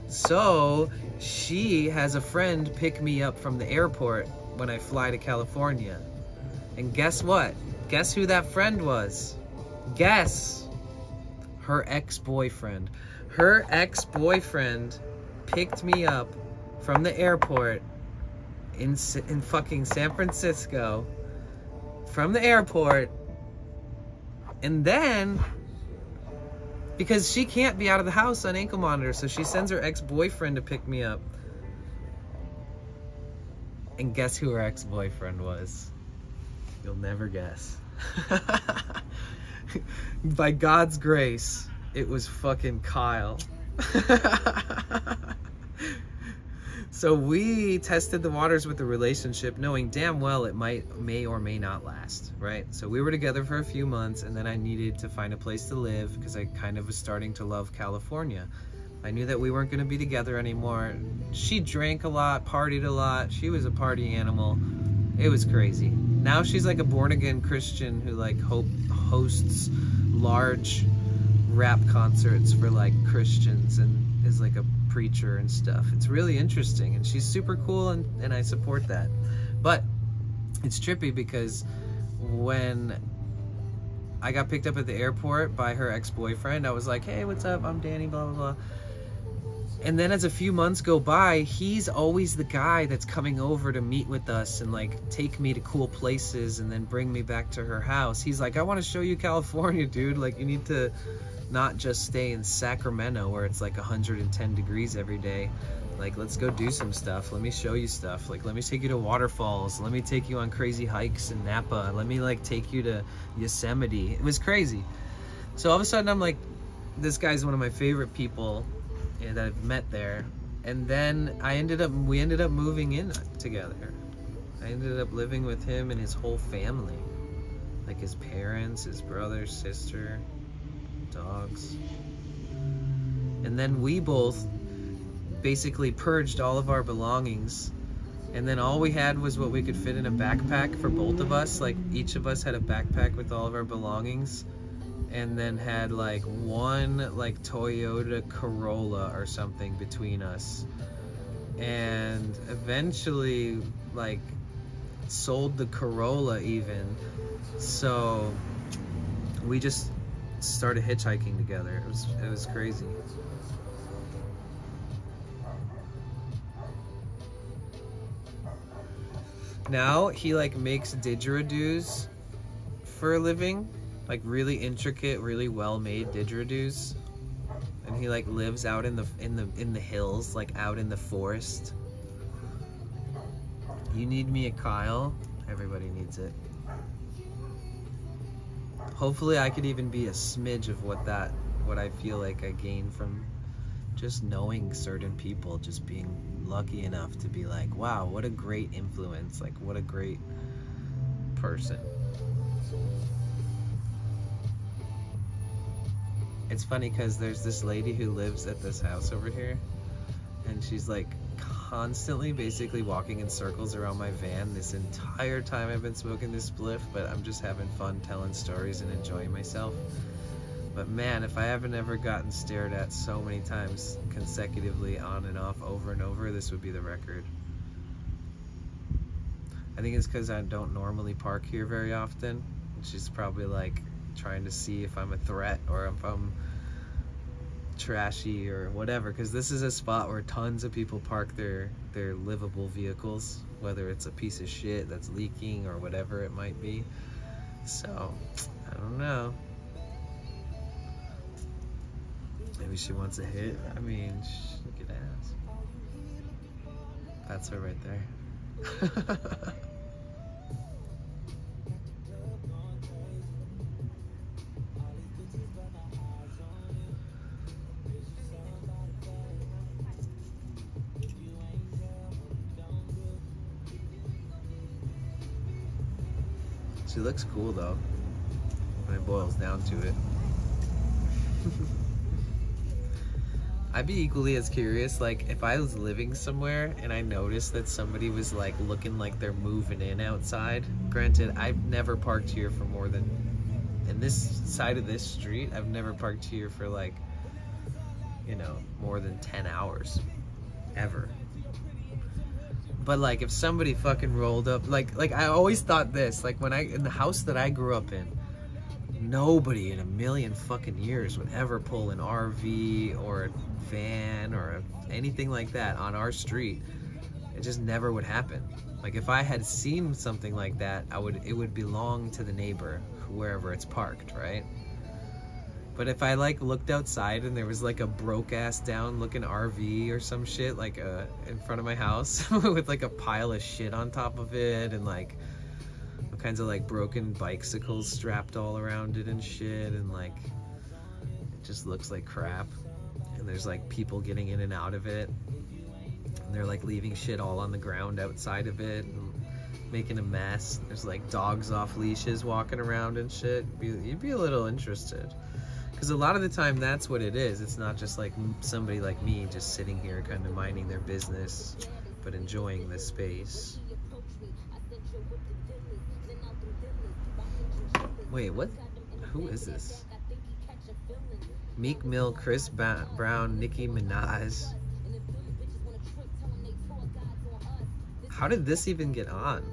Speaker 3: So she has a friend pick me up from the airport when I fly to California. And guess what? Guess who that friend was? Guess. Her ex-boyfriend. Her ex-boyfriend picked me up from the airport in fucking San Francisco, from the airport, and then, because she can't be out of the house on ankle monitor, so she sends her ex-boyfriend to pick me up. And guess who her ex-boyfriend was? You'll never guess. By God's grace, it was fucking Kyle. So we tested the waters with the relationship, knowing damn well it may or may not last, right? So we were together for a few months, and then I needed to find a place to live because I kind of was starting to love California. I knew that we weren't going to be together anymore. She drank a lot, partied a lot. She was a party animal. It was crazy. Now she's like a born-again Christian who like hosts large rap concerts for like Christians and is like a preacher and stuff. It's really interesting, and she's super cool, and I support that. But it's trippy because when I got picked up at the airport by her ex-boyfriend, I was like, hey, what's up? I'm Danny, blah, blah, blah. And then as a few months go by, he's always the guy that's coming over to meet with us and like take me to cool places and then bring me back to her house. He's like, I want to show you California, dude. Like, you need to not just stay in Sacramento where it's like 110 degrees every day. Like, let's go do some stuff. Let me show you stuff. Like, let me take you to waterfalls. Let me take you on crazy hikes in Napa. Let me like take you to Yosemite. It was crazy. So all of a sudden I'm like, this guy's one of my favorite people that I've met there. And then we ended up moving in together. I ended up living with him and his whole family. Like his parents, his brother, sister, dogs. And then we both basically purged all of our belongings, and then all we had was what we could fit in a backpack for both of us. Like each of us had a backpack with all of our belongings, and then had like one like Toyota Corolla or something between us, and eventually like sold the Corolla even. So we just started hitchhiking together. It was crazy. Now he like makes didgeridoos for a living, like really intricate, really well-made didgeridoos, and he like lives out in the hills, like out in the forest. You need me a Kyle. Everybody needs it. Hopefully I could even be a smidge of what I feel like I gain from just knowing certain people, just being lucky enough to be like, wow, what a great influence, like what a great person. It's funny because there's this lady who lives at this house over here, and she's like constantly basically walking in circles around my van this entire time I've been smoking this spliff, but I'm just having fun telling stories and enjoying myself. But man, if I haven't ever gotten stared at so many times consecutively on and off over and over, this would be the record. I think it's because I don't normally park here very often. She's probably like trying to see if I'm a threat or if I'm trashy or whatever, because this is a spot where tons of people park their livable vehicles, whether it's a piece of shit that's leaking or whatever it might be. So I don't know, maybe she wants a hit. I mean, look at ass. That's her right there. She looks cool though, when it boils down to it. I'd be equally as curious, like, if I was living somewhere and I noticed that somebody was, like, looking like they're moving in outside. Granted, I've never parked here for more than, in this side of this street, I've never parked here for, like, you know, more than 10 hours. Ever. But, like, if somebody fucking rolled up, like I always thought this, like, in the house that I grew up in, nobody in a million fucking years would ever pull an RV or a van or anything like that on our street. It just never would happen. Like, if I had seen something like that, it would belong to the neighbor, wherever it's parked, right? But if I, like, looked outside and there was, like, a broke-ass down looking RV or some shit, like, in front of my house with, like, a pile of shit on top of it and, like, all kinds of, like, broken bicycles strapped all around it and shit, and, like, it just looks like crap. And there's, like, people getting in and out of it, and they're, like, leaving shit all on the ground outside of it and making a mess. There's, like, dogs off leashes walking around and shit. You'd be a little interested. Because a lot of the time, that's what it is. It's not just, like, somebody like me just sitting here kind of minding their business, but enjoying the space. Wait, what? Who is this? Meek Mill, Chris Brown, Nicki Minaj. How did this even get on?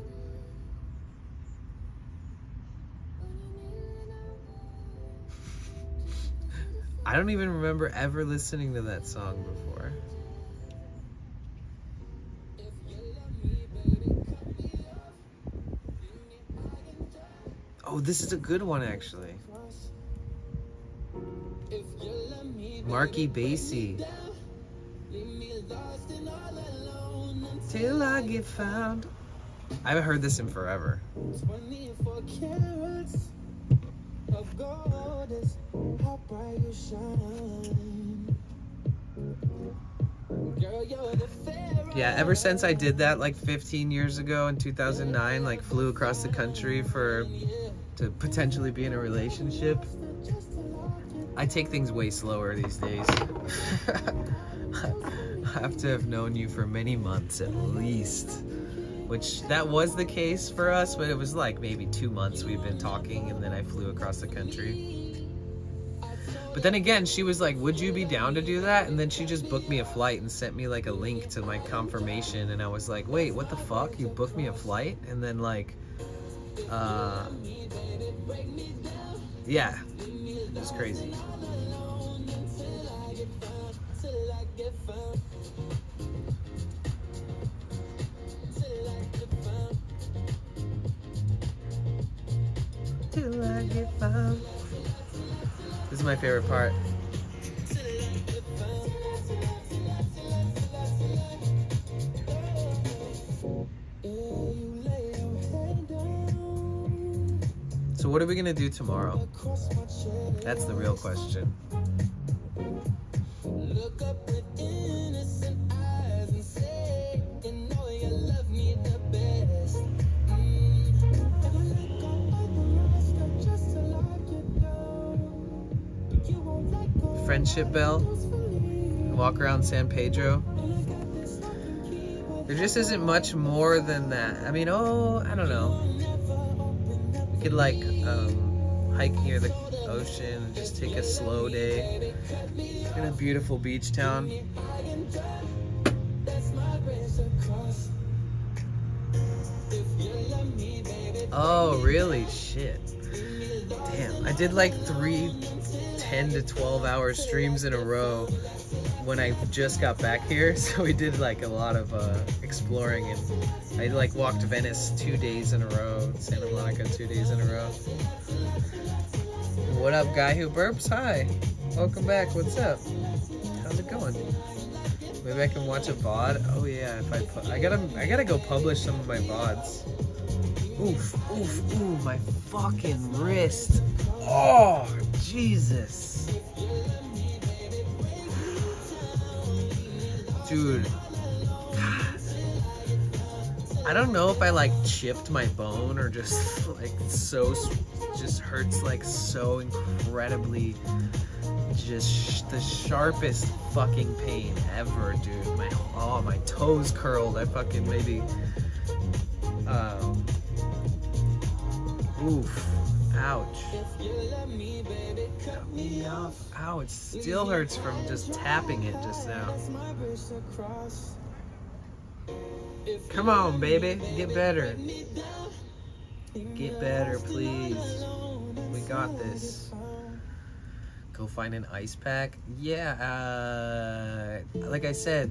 Speaker 3: I don't even remember ever listening to that song before. Oh, this is a good one, actually. Marky Basie. Till I get found. I haven't heard this in forever.
Speaker 7: 24 carats of gold is how bright you shine. Girl, you're the fairest.
Speaker 3: Yeah, ever since I did that like 15 years ago in 2009, like flew across the country to potentially be in a relationship, I take things way slower these days. I have to have known you for many months at least. Which, that was the case for us, but it was like maybe 2 months we've been talking, and then I flew across the country. But then again, she was like, would you be down to do that? And then she just booked me a flight and sent me like a link to my confirmation, and I was like, wait, what the fuck? You booked me a flight? And then like, yeah, it was crazy. Till I get found. This is my favorite part. So what are we gonna do tomorrow? That's the real question.
Speaker 7: Look up with innocent eyes and say, you know you love me the best.
Speaker 3: Friendship Bell. Walk around San Pedro. There just isn't much more than that. I mean, I don't know. We could like hike near the ocean and just take a slow day in a beautiful beach town. Oh, really? Shit. Damn. I did like 3 10 to 12 hour streams in a row when I just got back here. So we did like a lot of exploring, and I like walked Venice 2 days in a row, Santa Monica 2 days in a row. What up, guy who burps? Hi. Welcome back. What's up? How's it going? Maybe I can watch a VOD. Oh yeah, if I gotta go publish some of my VODs. Oof, oof, ooh, my fucking wrist. Oh, Jesus. Dude. God. I don't know if I like chipped my bone or just like just hurts like so incredibly, just the sharpest fucking pain ever, dude. My toes curled. I fucking maybe, oof, ouch. Ow, it still hurts from just tapping it just now. Come on, baby, get better. Get better, please. We got this. Go find an ice pack. Yeah, like I said,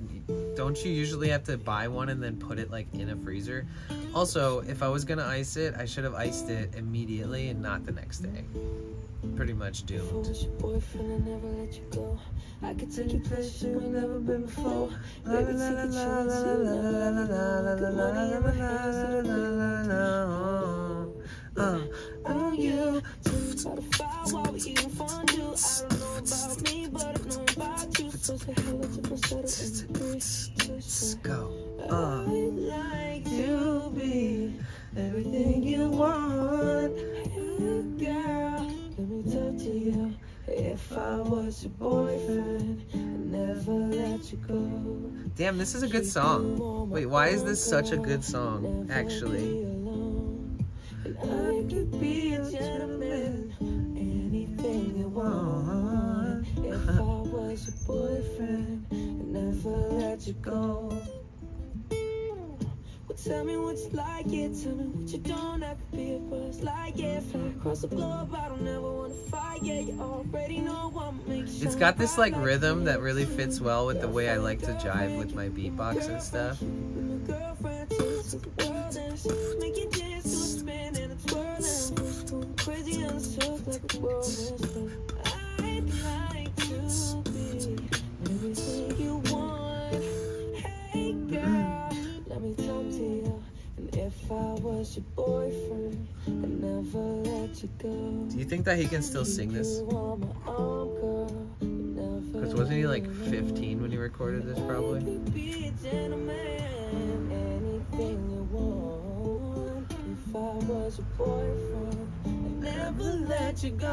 Speaker 3: don't you usually have to buy one and then put it like in a freezer? Also, if I was gonna ice it, I should have iced it immediately and not the next day. Pretty much doomed.
Speaker 9: I could take you places you've never been before. Baby, take a chance. On you. Try to find while we eating fondue. I don't know about me, but I know about you. So say hello to
Speaker 3: Let's go.
Speaker 9: I'd like to be everything you want. Hey, girl, let me talk to you. If I was your boyfriend, I'd never let you go.
Speaker 3: Damn, this is a good song. Wait, why is this such a good song, actually?
Speaker 9: And I could be a gentleman, anything you want. If I was your boyfriend, I'd never let you go. Well, tell me what you like, yeah. Tell me what you don't. I could be a buzz like, yeah. Fly across the globe, I don't ever wanna fight, yeah. You already know I'm making sure.
Speaker 3: It's got this like rhythm that really fits well with the way I like to jive with my beatbox and stuff.
Speaker 9: Crazy on the surf like a whirlwind. I'd like to be everything you want. Hey girl, let me talk to you. And if I was your boyfriend, I'd never let you go.
Speaker 3: Do you think that he can still sing this? Because wasn't he like 15 when he recorded this, probably?
Speaker 9: Be a gentleman, anything you want. If I was your boyfriend, I'd never let you go.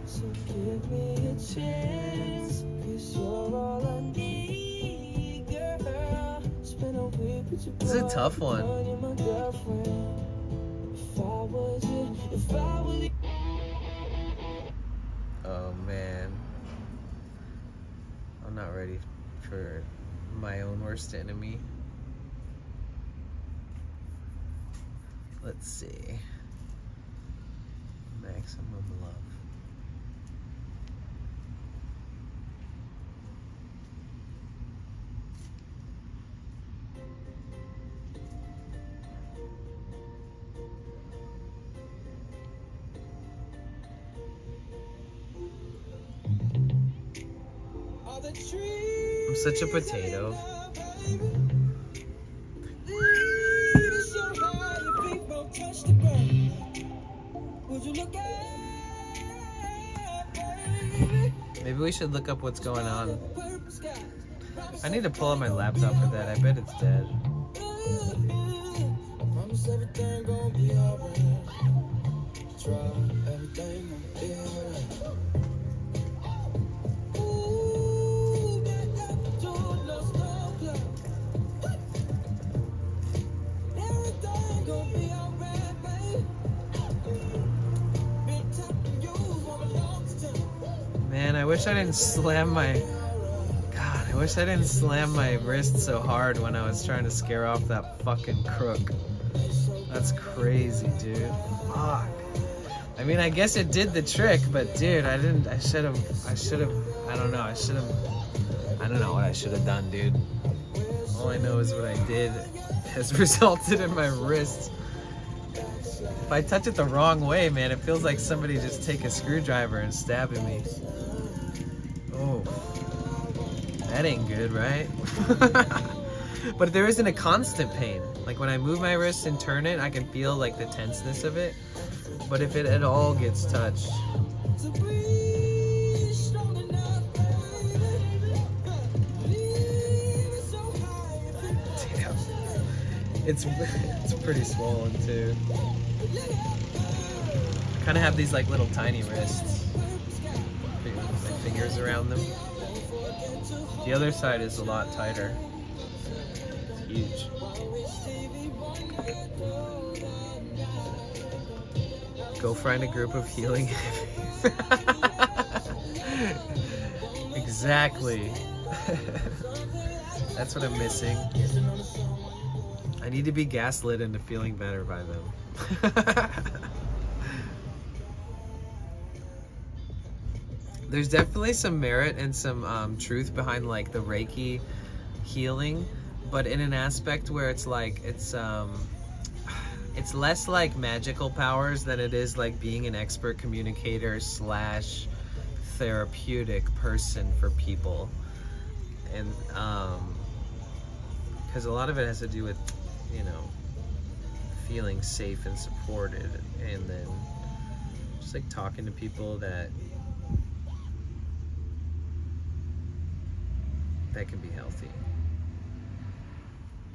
Speaker 9: So give me a chance, 'cause you're all I need, girl. Spend a week with your
Speaker 3: This is a tough one.
Speaker 9: you're my girlfriend. If I was you, if I was you.
Speaker 3: Oh man, I'm not ready for my own worst enemy. Let's see. Maximum love. I'm such a potato. Maybe we should look up what's going on. I need to pull out my laptop for that. I bet it's dead. Man, I wish I didn't slam my... God, I wish I didn't slam my wrist so hard when I was trying to scare off that fucking crook. That's crazy, dude. Fuck. I mean, I guess it did the trick, but dude, I don't know, I don't know what I should have done, dude. All I know is what I did has resulted in my wrist. If I touch it the wrong way, man, it feels like somebody just take a screwdriver and stabbing me. Oh, that ain't good, right? But there isn't a constant pain. Like when I move my wrist and turn it, I can feel like the tenseness of it. But if it at all gets touched, It's pretty swollen too. Kind of have these like little tiny wrists. My fingers around them. The other side is a lot tighter. It's huge. Go find a group of healing. Exactly. That's what I'm missing. I need to be gaslit into feeling better by them. There's definitely some merit and some truth behind like the Reiki healing, but in an aspect where it's like it's less like magical powers than it is like being an expert communicator / therapeutic person for people. And because a lot of it has to do with, you know, feeling safe and supported, and then just like talking to people that can be healthy.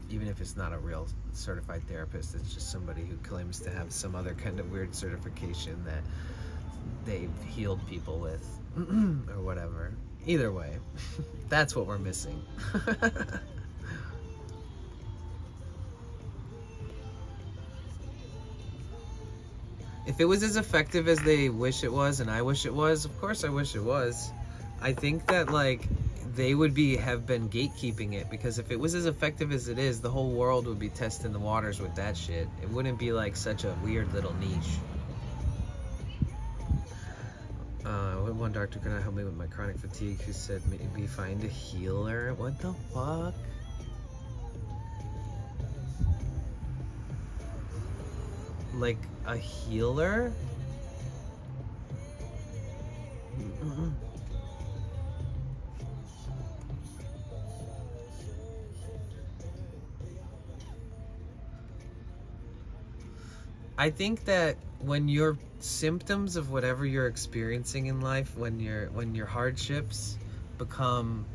Speaker 3: Even if it's not a real certified therapist, it's just somebody who claims to have some other kind of weird certification that they've healed people with or whatever. Either way, that's what we're missing. If it was as effective as they wish it was, and I wish it was, of course I wish it was. I think that like they would have been gatekeeping it, because if it was as effective as it is, the whole world would be testing the waters with that shit. It wouldn't be like such a weird little niche. One doctor could not help me with my chronic fatigue. Who said maybe find a healer. What the fuck? Like a healer? I think that when your symptoms of whatever you're experiencing in life, when your hardships become,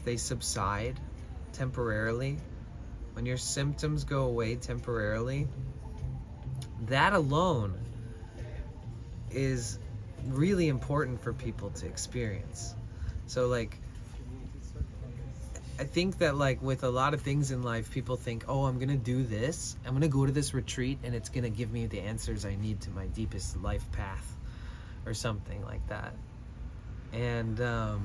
Speaker 3: they subside temporarily, when your symptoms go away temporarily, that alone is really important for people to experience. So like, I think that like with a lot of things in life, people think, oh, I'm gonna do this, I'm gonna go to this retreat and it's gonna give me the answers I need to my deepest life path or something like that. And I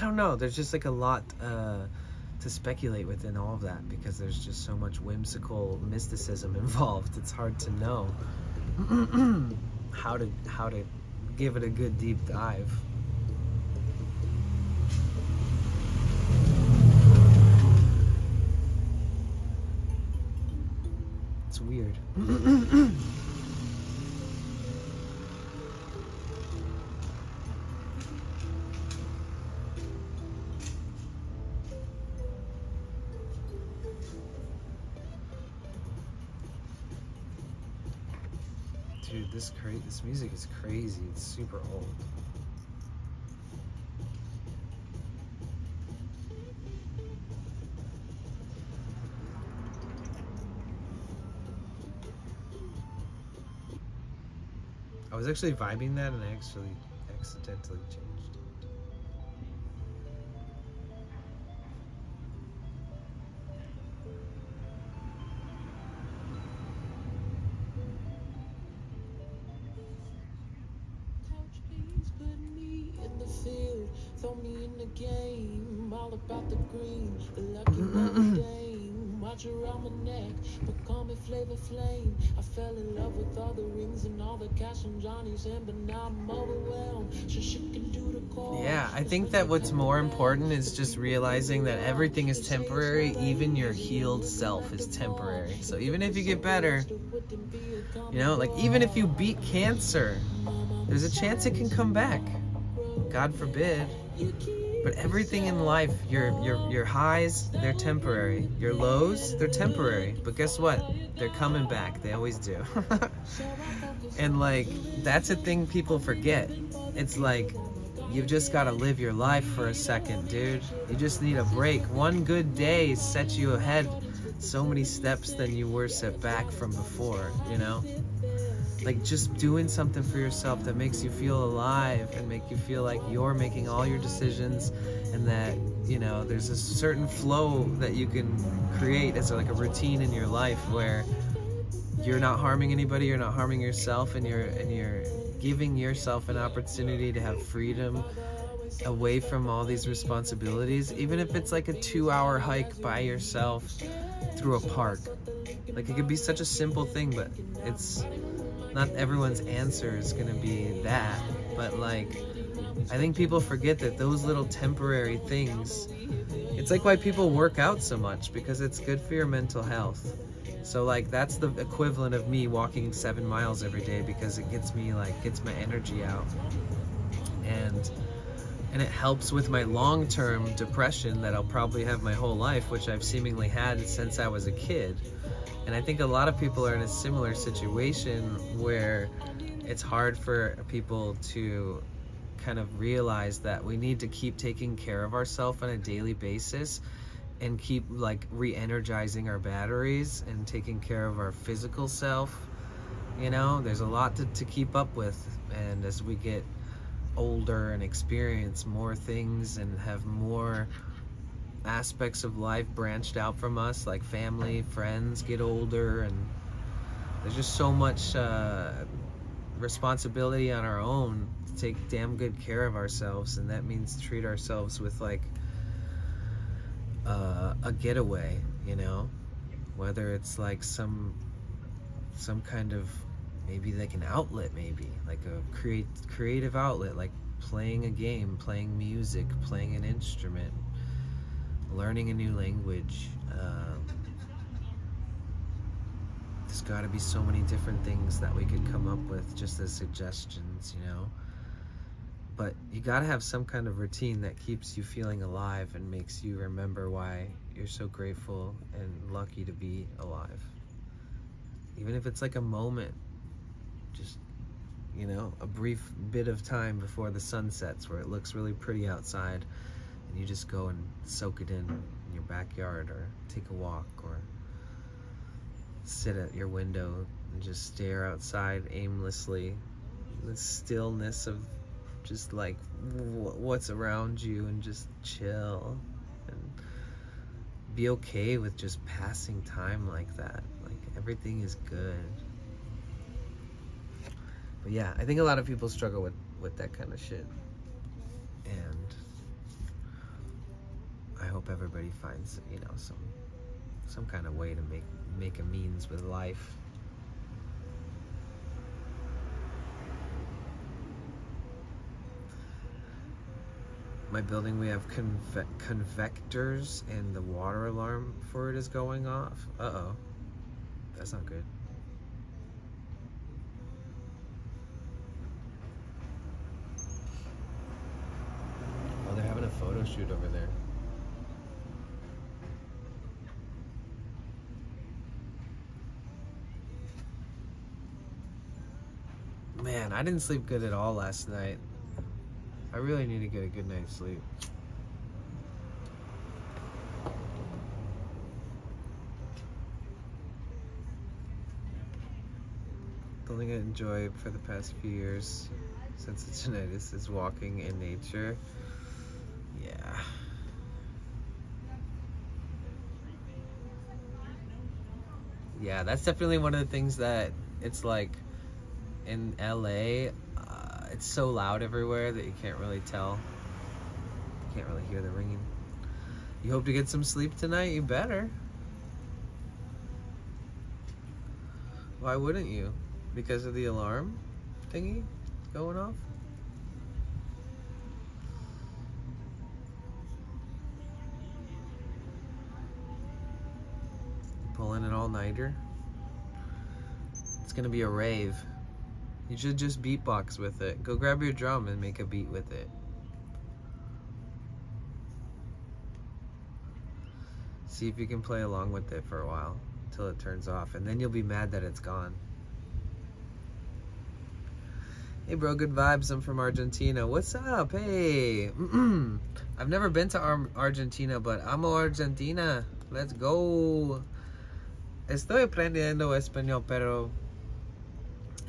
Speaker 3: don't know, there's just like a lot to speculate within all of that, because there's just so much whimsical mysticism involved. It's hard to know how to give it a good deep dive. It's weird. Dude, this music is crazy. It's super old. I was actually vibing that and I actually accidentally changed it.
Speaker 9: Throw me in the game, all about the green, the lucky Mary Dame, watch around my neck, but call me Flavor Flame. I fell in love with all the rings and all the cash on Johnny's end, but now I'm overwhelmed. She can do the call.
Speaker 3: Yeah, I think that what's more important is just realizing that everything is temporary. Even your healed self is temporary. So even if you get better, you know, like even if you beat cancer, there's a chance it can come back. God forbid. But everything in life, your highs, they're temporary. Your lows, they're temporary. But guess what? They're coming back. They always do. And like, that's a thing people forget. It's like, you've just got to live your life for a second, dude. You just need a break. One good day sets you ahead so many steps than you were set back from before, you know? Like just doing something for yourself that makes you feel alive and make you feel like you're making all your decisions, and that, you know, there's a certain flow that you can create as like a routine in your life where you're not harming anybody, you're not harming yourself, and you're giving yourself an opportunity to have freedom away from all these responsibilities, even if it's like a 2-hour hike by yourself through a park. Like it could be such a simple thing, but it's not everyone's answer is gonna be that. But like, I think people forget that those little temporary things, it's like why people work out so much, because it's good for your mental health. So like that's the equivalent of me walking 7 miles every day, because it gets me like, gets my energy out. And it helps with my long-term depression that I'll probably have my whole life, which I've seemingly had since I was a kid. And I think a lot of people are in a similar situation where it's hard for people to kind of realize that we need to keep taking care of ourselves on a daily basis and keep like re-energizing our batteries and taking care of our physical self. You know, there's a lot to keep up with, and as we get older and experience more things and have more aspects of life branched out from us, like family, friends get older, and there's just so much responsibility on our own to take damn good care of ourselves, and that means treat ourselves with like a getaway, you know, whether it's like some kind of, maybe like an outlet, maybe like a creative outlet, like playing a game, playing music, playing an instrument, learning a new language. There's got to be so many different things that we could come up with just as suggestions, you know. But you got to have some kind of routine that keeps you feeling alive and makes you remember why you're so grateful and lucky to be alive. Even if it's like a moment, just, you know, a brief bit of time before the sun sets where it looks really pretty outside, and you just go and soak it in your backyard, or take a walk, or sit at your window and just stare outside aimlessly, the stillness of just like what's around you, and just chill and be okay with just passing time like that. Like everything is good. But yeah, I think a lot of people struggle with that kind of shit, and I hope everybody finds, you know, some kind of way to make a means with life. My building, we have convectors, and the water alarm for it is going off. Uh-oh. That's not good. Oh, they're having a photo shoot over there. Man, I didn't sleep good at all last night. I really need to get a good night's sleep. The only thing I enjoyed for the past few years since the tinnitus is walking in nature. Yeah. Yeah, that's definitely one of the things that it's like in LA, it's so loud everywhere that you can't really tell. You can't really hear the ringing. You hope to get some sleep tonight? You better. Why wouldn't you? Because of the alarm thingy going off? Pulling an all-nighter? It's gonna be a rave. You should just beatbox with it. Go grab your drum and make a beat with it. See if you can play along with it for a while till it turns off, and then you'll be mad that it's gone. Hey bro, good vibes. I'm from Argentina. What's up? Hey. I've never been to Argentina, but amo Argentina. Let's go. Estoy aprendiendo español, pero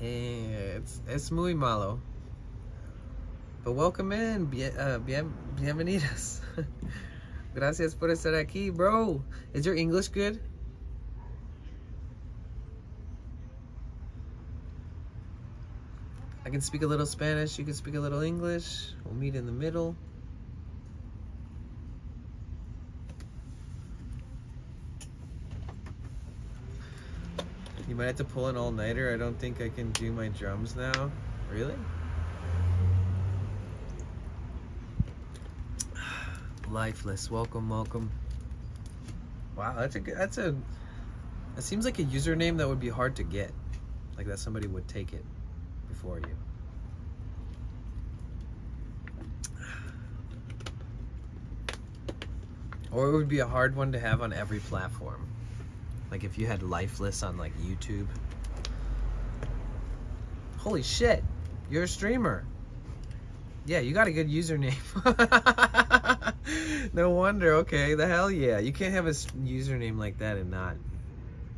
Speaker 3: es muy malo. But welcome in. Bienvenidos. Gracias por estar aquí, bro. Is your English good? I can speak a little Spanish, you can speak a little English. We'll meet in the middle. You might have to pull an all-nighter. I don't think I can do my drums now. Really? Lifeless. Welcome, welcome. Wow, that seems like a username that would be hard to get. Like that somebody would take it before you. Or it would be a hard one to have on every platform. Like if you had Lifeless on like YouTube. Holy shit, you're a streamer. Yeah, you got a good username. No wonder, okay, the hell yeah. You can't have a username like that and not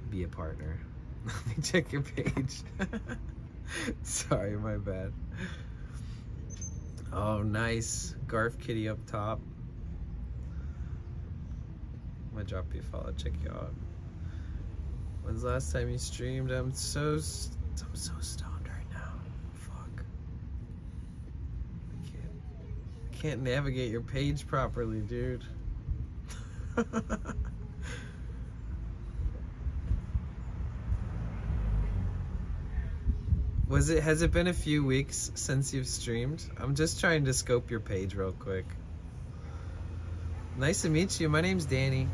Speaker 3: be a partner. Let me check your page. Sorry, my bad. Oh, nice. Garf Kitty up top. I'm gonna drop you a follow, check you out. When's the last time you streamed? I'm so stoned right now. Fuck. I can't navigate your page properly, dude. Has it been a few weeks since you've streamed? I'm just trying to scope your page real quick. Nice to meet you. My name's Danny.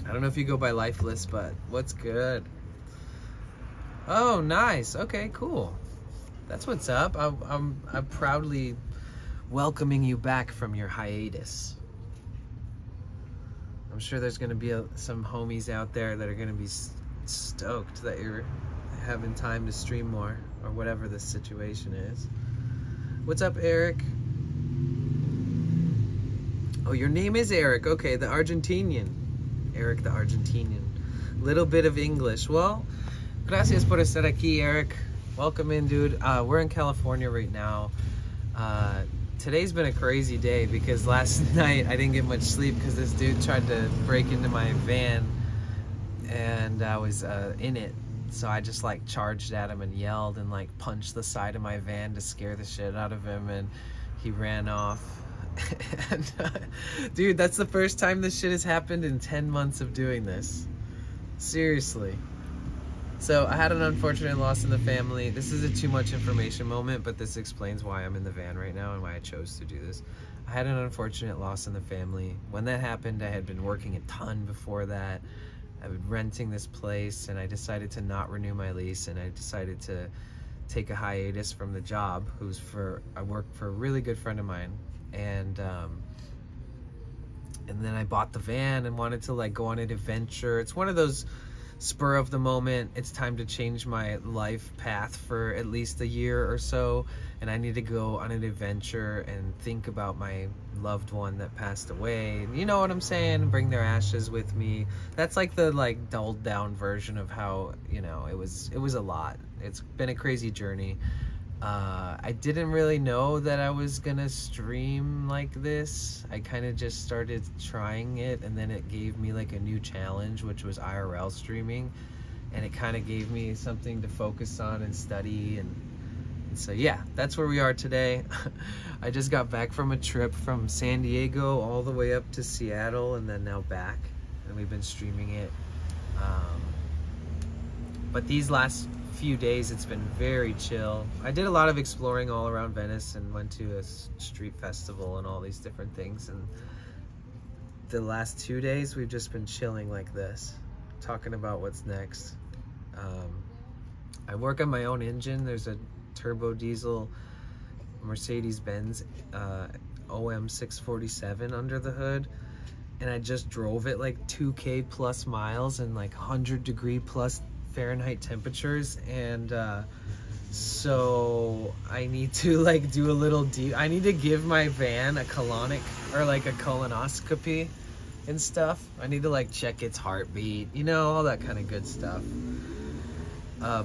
Speaker 3: I don't know if you go by Lifeless, but what's good? Oh, nice. Okay, cool. That's what's up. I'm proudly welcoming you back from your hiatus. I'm sure there's gonna be some homies out there that are gonna be stoked that you're having time to stream more, or whatever the situation is. What's up, Eric? Oh, your name is Eric. Okay, the Argentinian. Eric the Argentinian. Little bit of English. Well, gracias por estar aquí, Eric. Welcome in, dude. We're in California right now. Today's been a crazy day because last night I didn't get much sleep because this dude tried to break into my van and I was in it. So I just like charged at him and yelled and like punched the side of my van to scare the shit out of him, and he ran off. And, dude, that's the first time this shit has happened in 10 months of doing this. Seriously. So I had an unfortunate loss in the family. This is a too much information moment, but this explains why I'm in the van right now and why I chose to do this. I had an unfortunate loss in the family. When that happened, I had been working a ton before that. I was renting this place, and I decided to not renew my lease, and I decided to take a hiatus from the job. I worked for a really good friend of mine, and then I bought the van and wanted to like go on an adventure. It's one of those spur of the moment, it's time to change my life path for at least a year or so, and I need to go on an adventure and think about my loved one that passed away. You know what I'm saying? Bring their ashes with me. That's like the like dulled down version of how, you know, it was a lot. It's been a crazy journey. I didn't really know that I was gonna stream like this. I kind of just started trying it, and then it gave me like a new challenge, which was IRL streaming, and it kind of gave me something to focus on and study, and so yeah, that's where we are today. I just got back from a trip from San Diego all the way up to Seattle, and then now back, and we've been streaming it. But these last few days it's been very chill. I did a lot of exploring all around Venice and went to a street festival and all these different things, and the last 2 days we've just been chilling like this, talking about what's next. I work on my own engine. There's a turbo diesel Mercedes-Benz OM 647 under the hood, and I just drove it like 2K plus miles and like 100 degree plus Fahrenheit temperatures, and So I need to like do a little I need to give my van a colonic or like a colonoscopy and stuff. I need to like check its heartbeat, you know, all that kind of good stuff.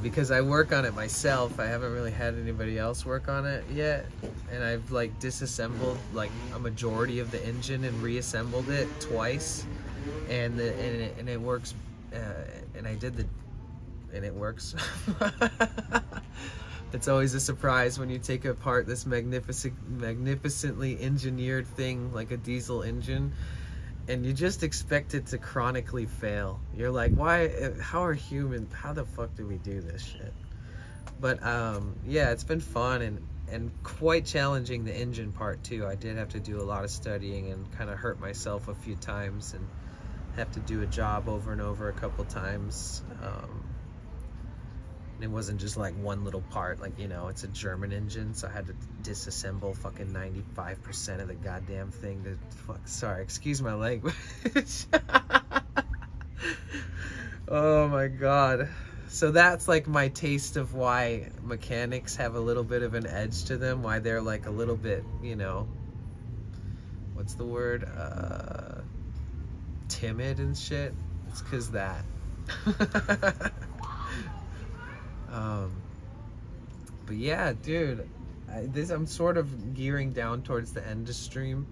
Speaker 3: Because I work on it myself. I haven't really had anybody else work on it yet, and I've like disassembled like a majority of the engine and reassembled it twice, and it works. And I did and it works. It's always a surprise when you take apart this magnificently engineered thing like a diesel engine, and you just expect it to chronically fail. You're like, why? How the fuck do we do this shit? But yeah, it's been fun and quite challenging, the engine part too. I did have to do a lot of studying and kind of hurt myself a few times and have to do a job over and over a couple times. It wasn't just like one little part, like, you know, it's a German engine, so I had to disassemble fucking 95% of the goddamn thing to sorry, excuse my language. Oh my god. So that's like my taste of why mechanics have a little bit of an edge to them, why they're like a little bit, you know, what's the word? Timid and shit. It's 'cause that. But yeah, dude, I'm sort of gearing down towards the end of stream,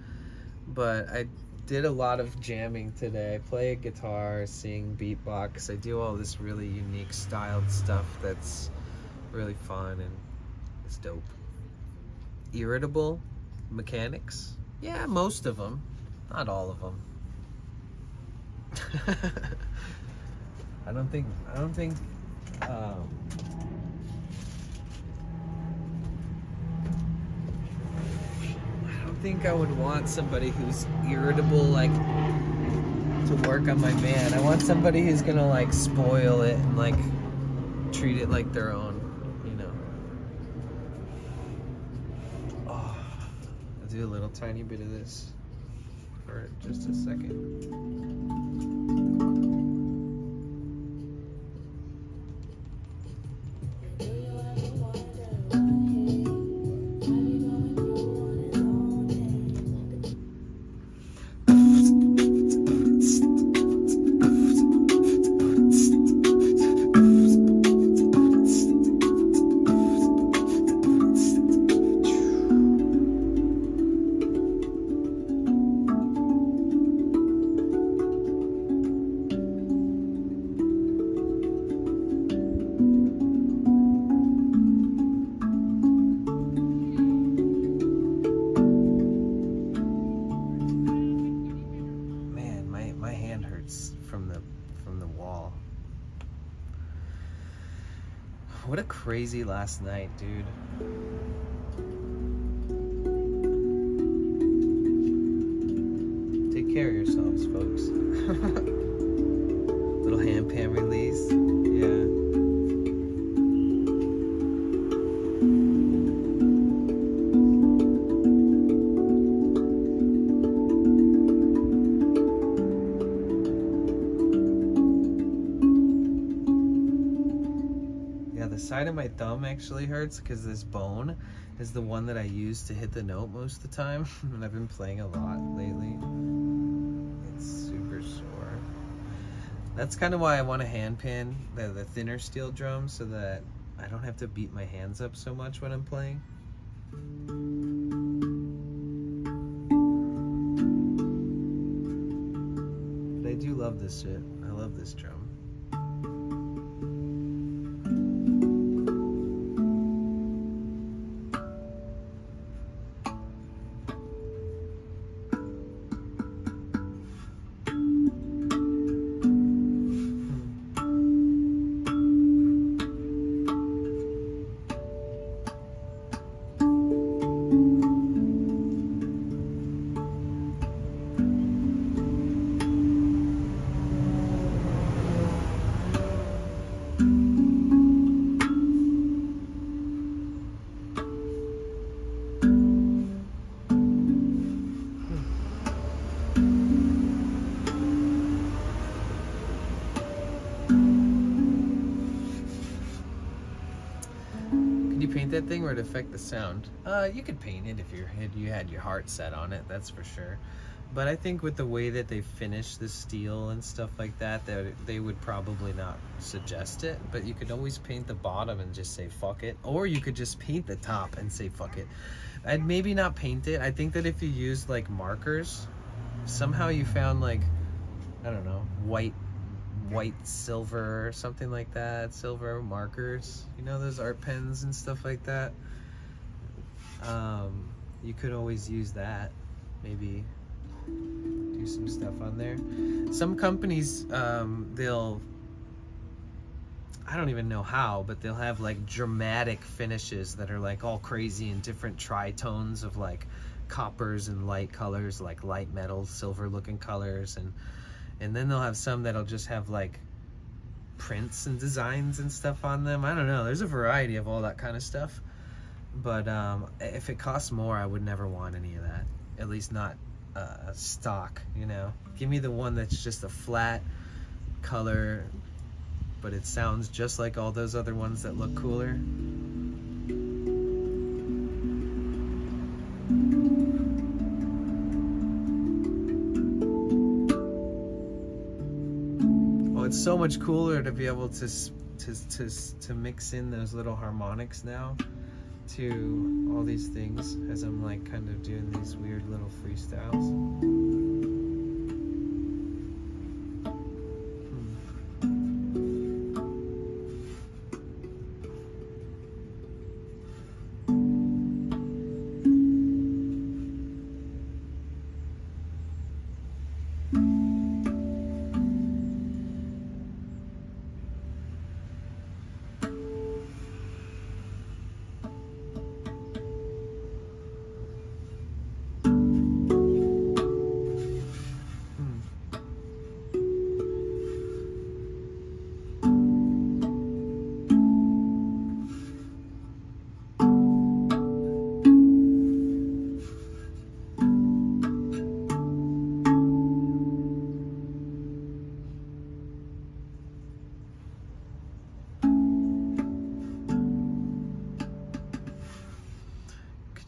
Speaker 3: but I did a lot of jamming today. I play a guitar, sing, beatbox. I do all this really unique styled stuff that's really fun and it's dope. Irritable mechanics? Yeah, most of them, not all of them. I don't think I would want somebody who's irritable like to work on my van. I want somebody who's gonna like spoil it and like treat it like their own, you know. Oh, I'll do a little tiny bit of this for just a second. What a crazy last night, dude. Take care of yourselves, folks. Little hand pan release. Yeah. The side of my thumb actually hurts because this bone is the one that I use to hit the note most of the time, and I've been playing a lot lately. It's super sore. That's kind of why I want a hand pan, the thinner steel drum, so that I don't have to beat my hands up so much when I'm playing. But I do love this shit. I love this drum. paint that thing or it affect the sound? You could paint it if you had your heart set on it, that's for sure. But I think with the way that they finish the steel and stuff like that, they would probably not suggest it. But you could always paint the bottom and just say fuck it, or you could just paint the top and say fuck it. I'd maybe not paint it. I think that if you used like markers, somehow you found like, I don't know, white silver or something like that, silver markers, you know, those art pens and stuff like that. You could always use that, maybe do some stuff on there. Some companies, they'll, I don't even know how, but they'll have like dramatic finishes that are like all crazy and different tritones of like coppers and light colors, like light metal, silver looking colors, and then they'll have some that'll just have like prints and designs and stuff on them. I don't know, there's a variety of all that kind of stuff. But if it costs more, I would never want any of that. At least not stock, you know. Give me the one that's just a flat color, but it sounds just like all those other ones that look cooler. Oh, it's so much cooler to be able to mix in those little harmonics now to all these things as I'm like kind of doing these weird little freestyles.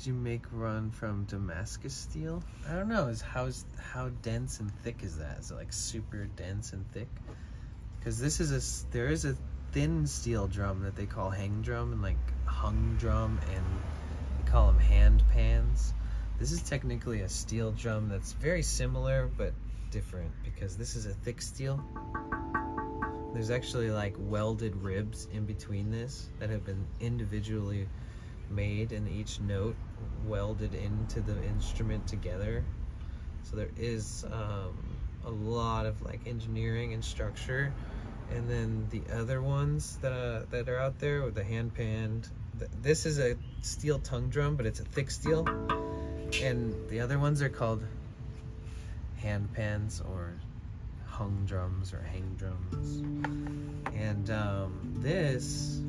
Speaker 3: You make run from Damascus steel? I don't know. How dense and thick is that? Is it like super dense and thick? Because there is a thin steel drum that they call hang drum and like hung drum, and they call them hand pans. This is technically a steel drum that's very similar but different, because this is a thick steel. There's actually like welded ribs in between this that have been individually made, and each note welded into the instrument together. So there is a lot of like engineering and structure. And then the other ones that are out there with the hand pan, this is a steel tongue drum, but it's a thick steel, and the other ones are called hand pans or hung drums or hang drums. And this,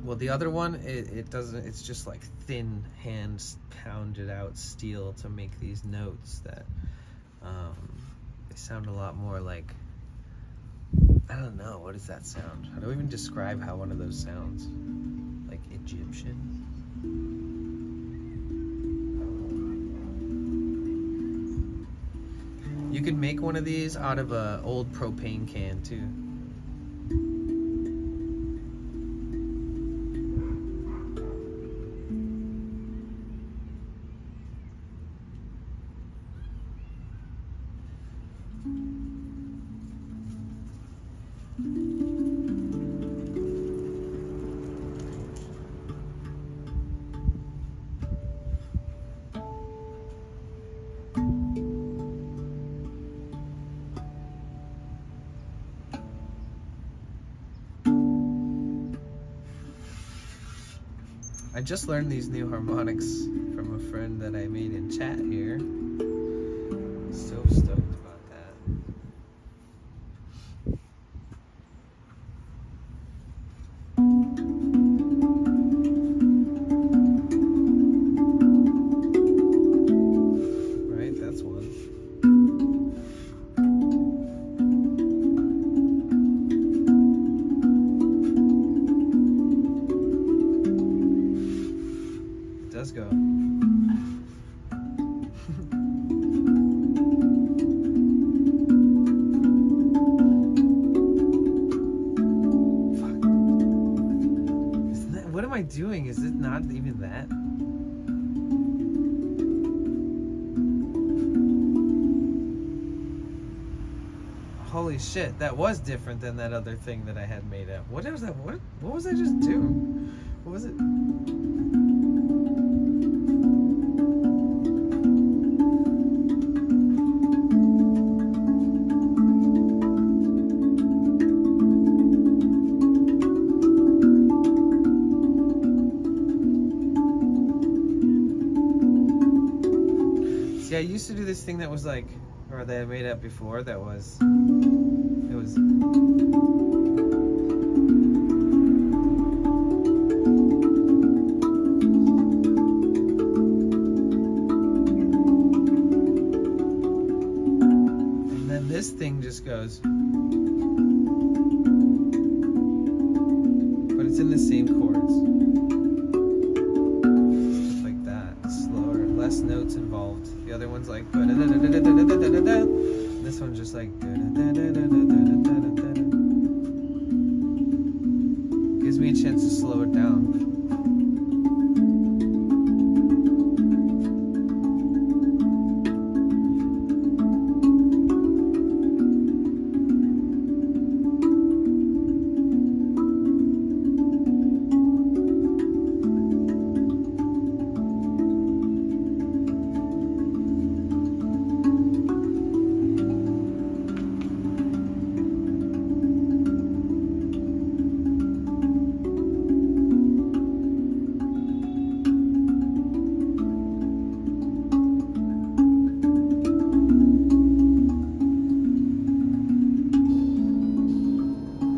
Speaker 3: well, the other one, it doesn't, it's just like thin hands pounded out steel to make these notes that they sound a lot more like, I don't know, what does that sound? How do I even describe how one of those sounds? Like Egyptian? You could make one of these out of an old propane can too. I just learned these new harmonics from a friend that I made in chat here. So stoked about that. Right, that's one. Not even that. Holy shit, that was different than that other thing that I had made up. What was that? What was I just doing? What was it? See, I used to do this thing that was like, or that I made up before, that was, it was, and then this thing just goes, but it's in the same chords. Stuff like that, slower, less notes involved. The other one's like, this one's just like, gives me a chance to slow it down.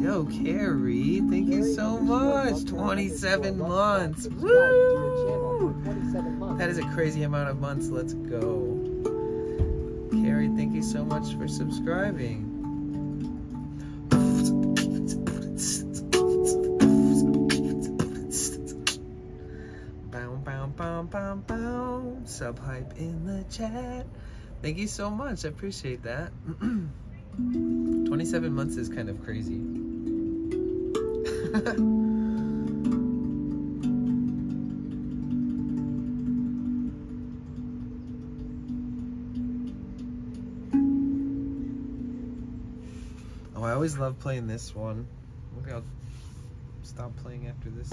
Speaker 3: Yo, Carrie, thank you so much. 27 months. Woo! That is a crazy amount of months. Let's go. Carrie, thank you so much for subscribing. Bow, bow, bow, bow, bow. Sub hype in the chat. Thank you so much. I appreciate that. 27 months is kind of crazy. Oh, I always love playing this one. Maybe I'll stop playing after this.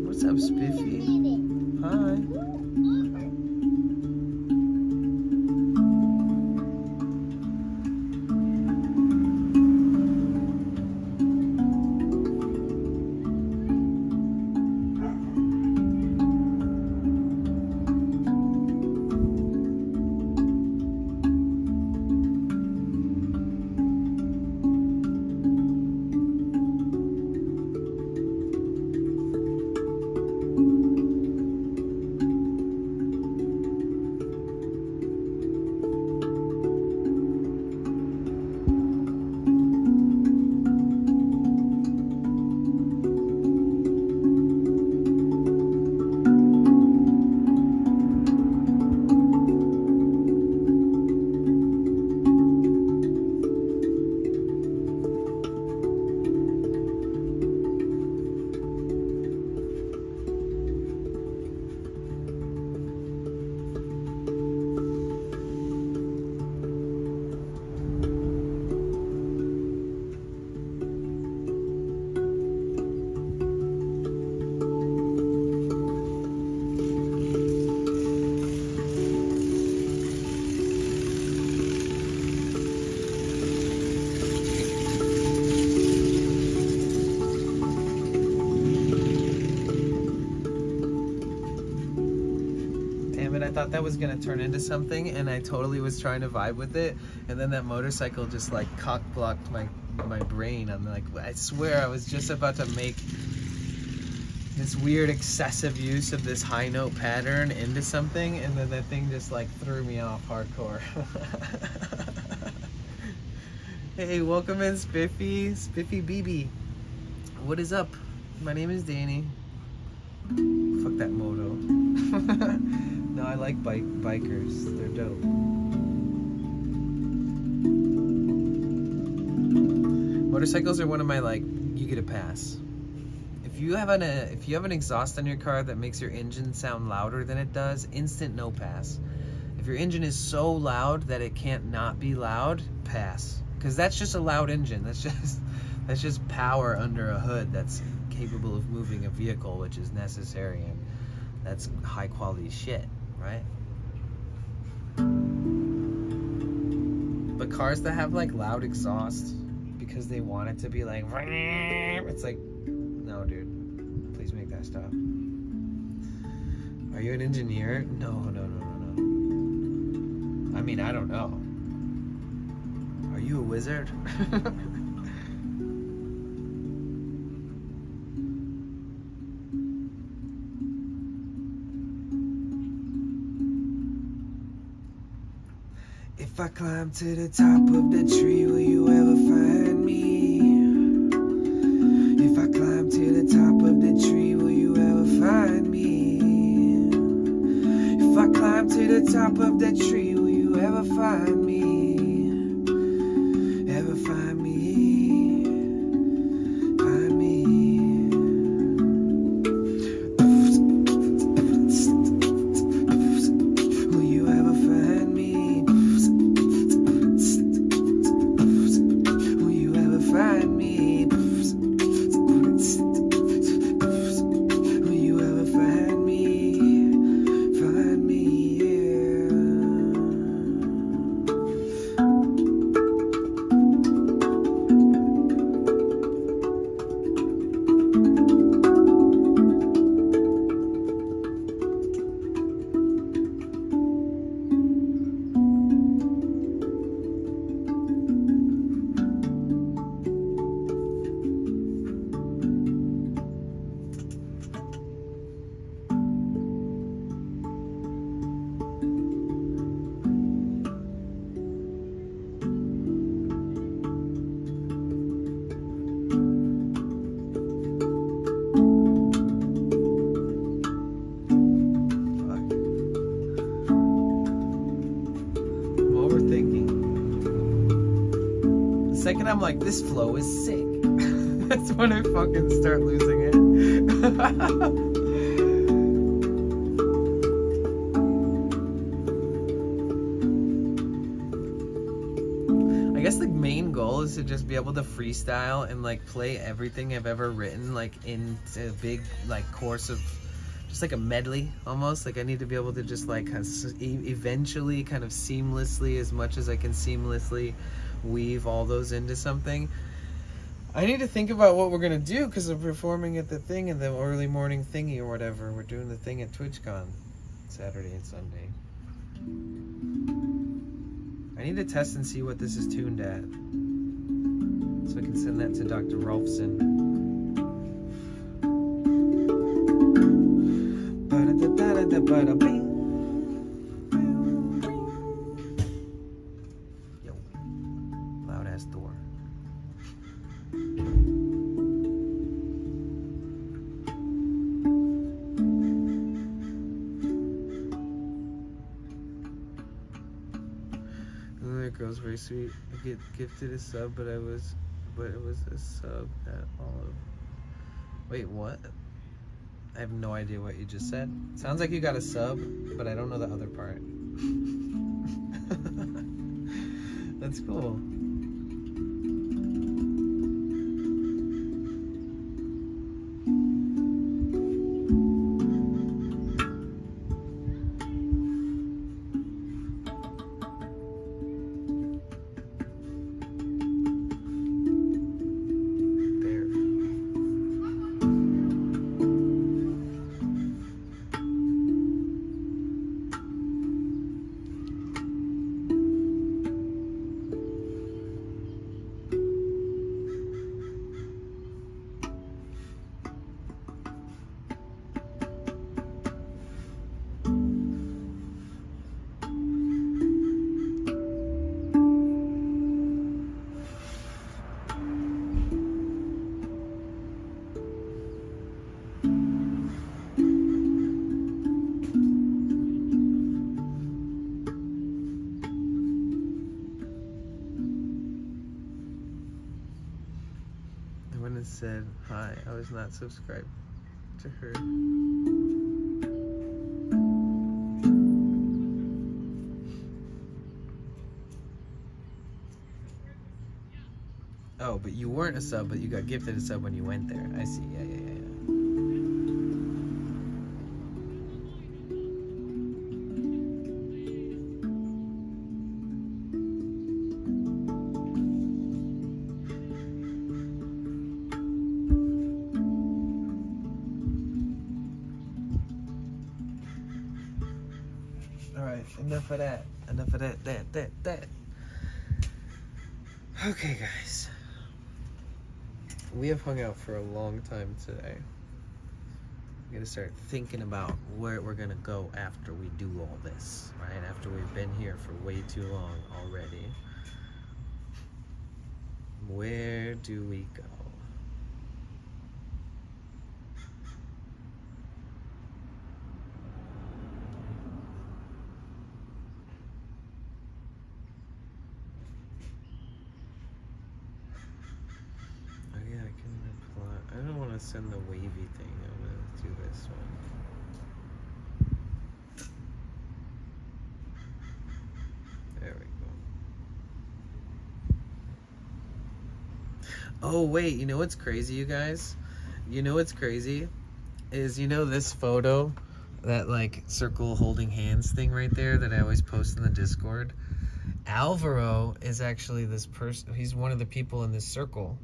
Speaker 3: What's up, Spiffy? Hi. I thought that was gonna turn into something, and I totally was trying to vibe with it, and then that motorcycle just like cock blocked my brain. I'm like, I swear I was just about to make
Speaker 1: this weird excessive use of this high note pattern into something, and then that thing just like threw me off hardcore. Hey, welcome in Spiffy BB. What is up? My name is Danny. Fuck that moto. No, I like bikers. They're dope. Motorcycles are one of my, like, you get a pass. If you have an exhaust on your car that makes your engine sound louder than it does, instant no pass. If your engine is so loud that it can't not be loud, pass. Because that's just a loud engine. That's just power under a hood that's capable of moving a vehicle, which is necessary, and that's high quality shit, right? But cars that have like loud exhaust because they want it to be like, it's like, no, dude, please make that stop. Are you an engineer? No. I mean, I don't know. Are you a wizard? If I climb to the top of the tree, will you ever find me? If I climb to the top of the tree, will you ever find me? If I climb to the top of the tree, will you ever find me? Ever find me? Find me? Will you ever find me? Will you ever find me? Will you ever find me? Find me, yeah. Second I'm like, this flow is sick. That's when I fucking start losing it. I guess the main goal is to just be able to freestyle and like play everything I've ever written like in a big like course of just like a medley almost. Like I need to be able to just like eventually kind of seamlessly, as much as I can seamlessly weave all those into something. I need to think about what we're gonna do because I'm performing at the thing in the early morning thingy or whatever. We're doing the thing at TwitchCon Saturday and Sunday. I need to test and see what this is tuned at so I can send that to Dr. Rolfson. Ba-da-da-da-da-da-ba-da-bing. Door. Oh, that girl's very sweet. I get gifted a sub, but it was a sub at all of. Wait, what? I have no idea what you just said. Sounds like you got a sub, but I don't know the other part. That's cool. Anna said hi. I was not subscribed to her. Oh, but you weren't a sub, but you got gifted a sub when you went there. I see. Yeah. All right, enough of that. Enough of that. Okay, guys. We have hung out for a long time today. I'm gonna start thinking about where we're gonna go after we do all this, right? After we've been here for way too long already. Where do we go? Oh yeah, I can apply. I don't want to send the wavy thing. I'm gonna do this one. There we go. Oh wait, you know what's crazy, you guys? You know what's crazy? Is this photo, that like circle holding hands thing right there that I always post in the Discord? Alvaro is actually this person. He's one of the people in this circle.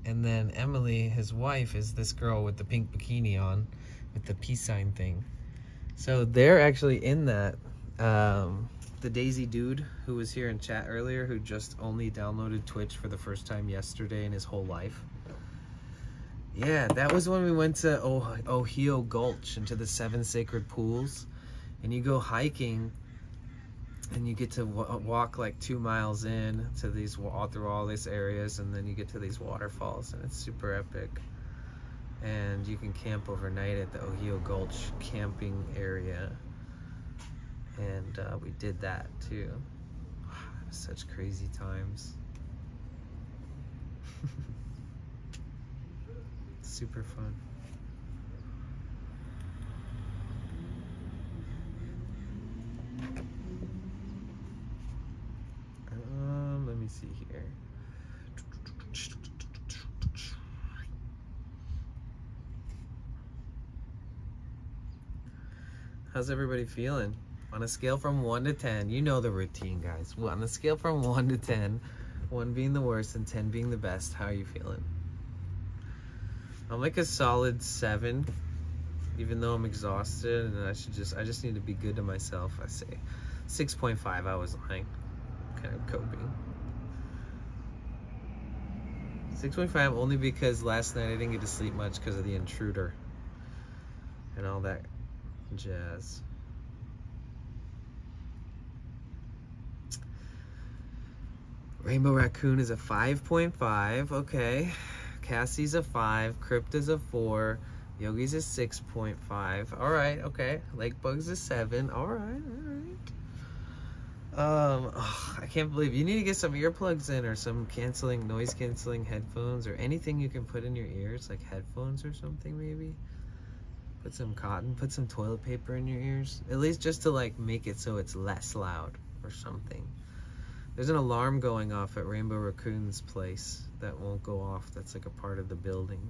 Speaker 1: And then Emily, his wife, is this girl with the pink bikini on with the peace sign thing. So they're actually in that. The Daisy dude who was here in chat earlier, who just only downloaded Twitch for the first time yesterday in his whole life. Yeah, that was when we went to Ohio Gulch into the 7 sacred pools. And you go hiking and you get to walk like 2 miles in to these, through all these areas, and then you get to these waterfalls, and it's super epic. And you can camp overnight at the Ohio Gulch camping area, and we did that too. Such crazy times. Super fun. Let me see here. How's everybody feeling? On a scale from 1 to 10, you know the routine, guys. Well, on a scale from 1 to 10, 1 being the worst and 10 being the best, how are you feeling? I'm like a solid 7, even though I'm exhausted, and I just need to be good to myself. I say 6.5. I was lying. Kind of coping. 6.5 only because last night I didn't get to sleep much because of the intruder and all that jazz. Rainbow Raccoon is a 5.5. Okay. Cassie's a 5. Crypta's a 4. Yogi's a 6.5. All right. Okay. Lakebug's a 7. All right. I can't believe you need to get some earplugs in, or some noise canceling headphones, or anything you can put in your ears, like headphones or something. Maybe put some cotton, put some toilet paper in your ears, at least just to like make it so it's less loud or something. There's an alarm going off at Rainbow Raccoon's place that won't go off. That's like a part of the building.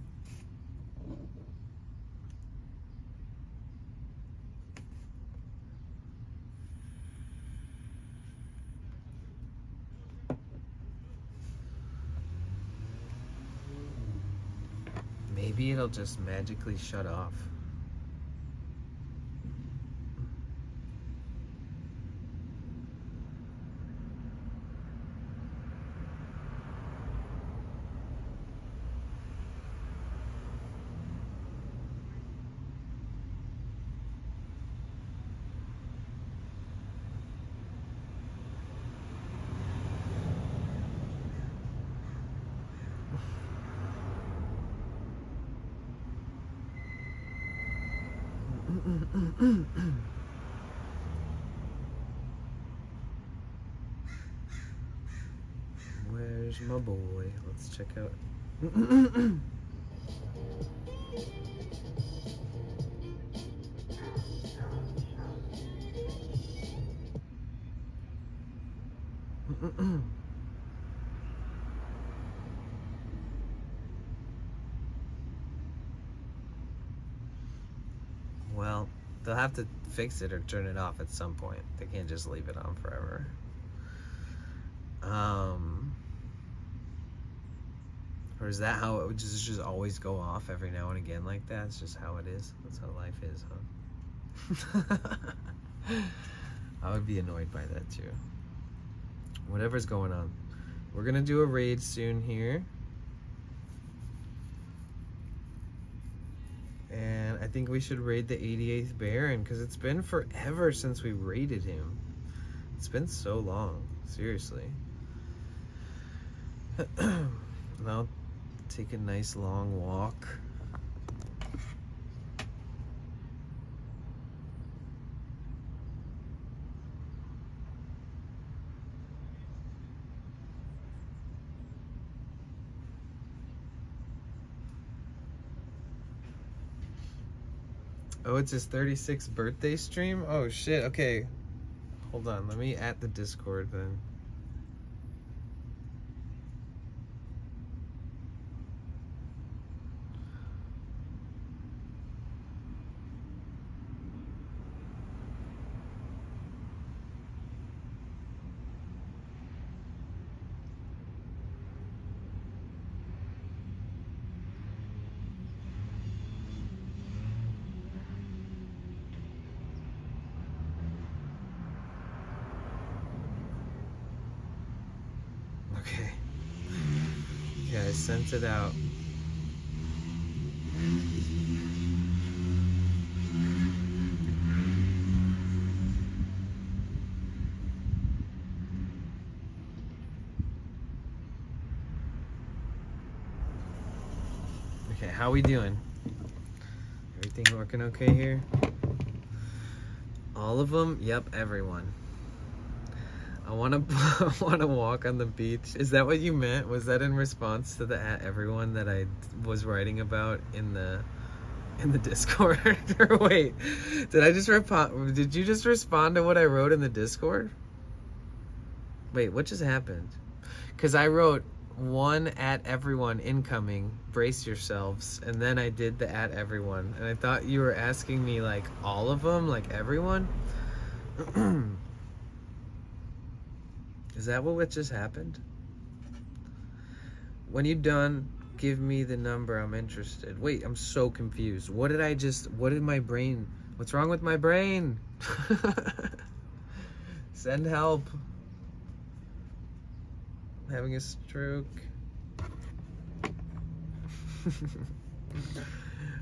Speaker 1: Maybe it'll just magically shut off. Where's my boy? Let's check out.
Speaker 3: Well, they'll have to fix it or turn it off at some point. They can't just leave it on forever. Or is that how it would just always go off every now and again like that? It's just how it is. That's how life is, huh? I would be annoyed by that too. Whatever's going on. We're gonna do a raid soon here. And I think we should raid the 88th Baron because it's been forever since we raided him. It's been so long, seriously. And I'll take a nice long walk. Oh, it's his 36th birthday stream? Oh shit, okay. Hold on, let me add the Discord then. Okay. Yeah, I sent it out. Okay, how we doing? Everything working okay here? All of them? Yep, everyone. I want to walk on the beach. Is that what you meant? Was that in response to the at everyone that I was writing about in the Discord? Or wait, did I just respond? Did you just respond to what I wrote in the Discord? Wait, what just happened? Because I wrote one at everyone incoming, brace yourselves, and then I did the at everyone, and I thought you were asking me like all of them, like everyone. Is that what just happened? When you done, give me the number. I'm interested. Wait, I'm so confused. What did my brain? What's wrong with my brain? Send help. I'm having a stroke.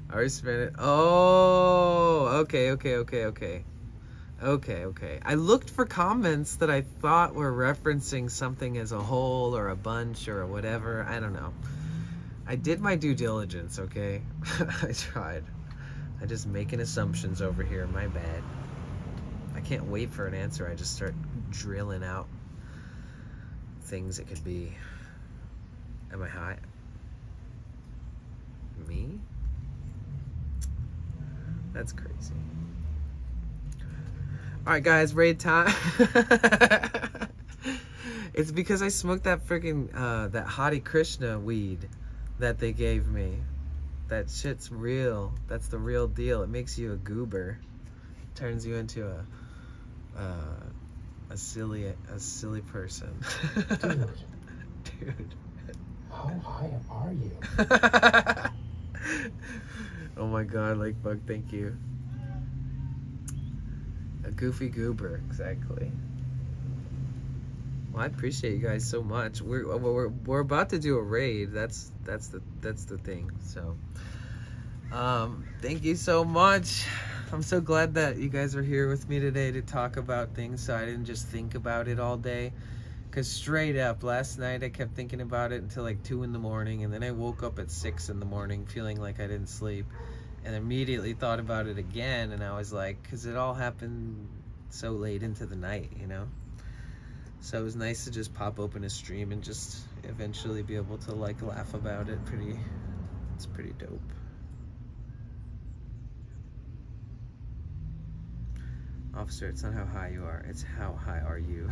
Speaker 3: I already spent it. Oh, okay. Okay. I looked for comments that I thought were referencing something as a whole or a bunch or whatever. I don't know. I did my due diligence, okay? I tried. I just making assumptions over here. My bad. I can't wait for an answer. I just start drilling out things it could be. Am I high? Me? That's crazy. Alright guys, raid time. It's because I smoked that freaking that Hare Krishna weed that they gave me. That shit's real. That's the real deal. It makes you a goober. Turns you into a silly person. Dude.
Speaker 10: How high are you?
Speaker 3: Oh my god, like bug, thank you. A goofy goober, exactly. Well, I appreciate you guys so much. We're about to do a raid. That's the thing. So, thank you so much. I'm so glad that you guys are here with me today to talk about things, so I didn't just think about it all day. Cause straight up, last night I kept thinking about it until like 2 in the morning, and then I woke up at 6 in the morning feeling like I didn't sleep, and immediately thought about it again, and I was like, cause it all happened so late into the night, you know? So it was nice to just pop open a stream and just eventually be able to like laugh about it. It's pretty dope. Officer, it's not how high you are, it's how high are you.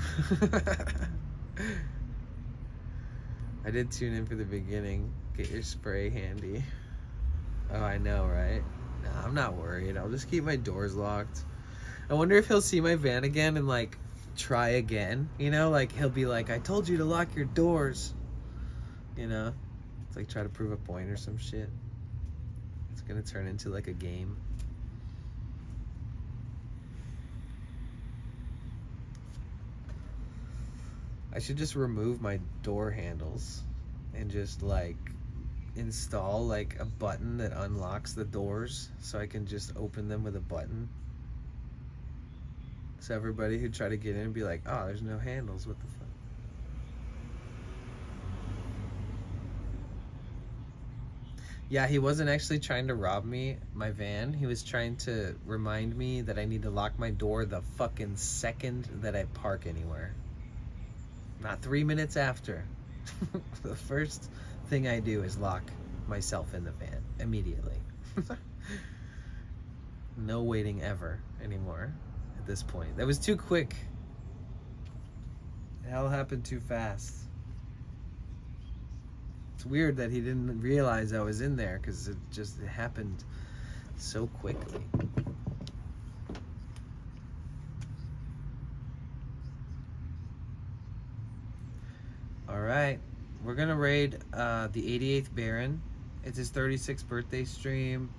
Speaker 1: I did tune in for the beginning. Get your spray handy. Oh, I know, right? Nah, I'm not worried. I'll just keep my doors locked. I wonder if he'll see my van again and like try again. You know, like he'll be like, I told you to lock your doors. You know? It's like try to prove a point or some shit. It's gonna turn into like a game. I should just remove my door handles and just like install like a button that unlocks the doors so I can just open them with a button. So everybody who try to get in and be like, oh, there's no handles, what the fuck? Yeah, he wasn't actually trying to rob me, my van. He was trying to remind me that I need to lock my door the fucking second that I park anywhere. Not 3 minutes after. The first thing I do is lock myself in the van immediately. No waiting ever anymore at this point. That was too quick. It all happened too fast. It's weird that he didn't realize I was in there because it happened so quickly. All right, we're gonna raid the 88th Baron. It's his 36th birthday stream.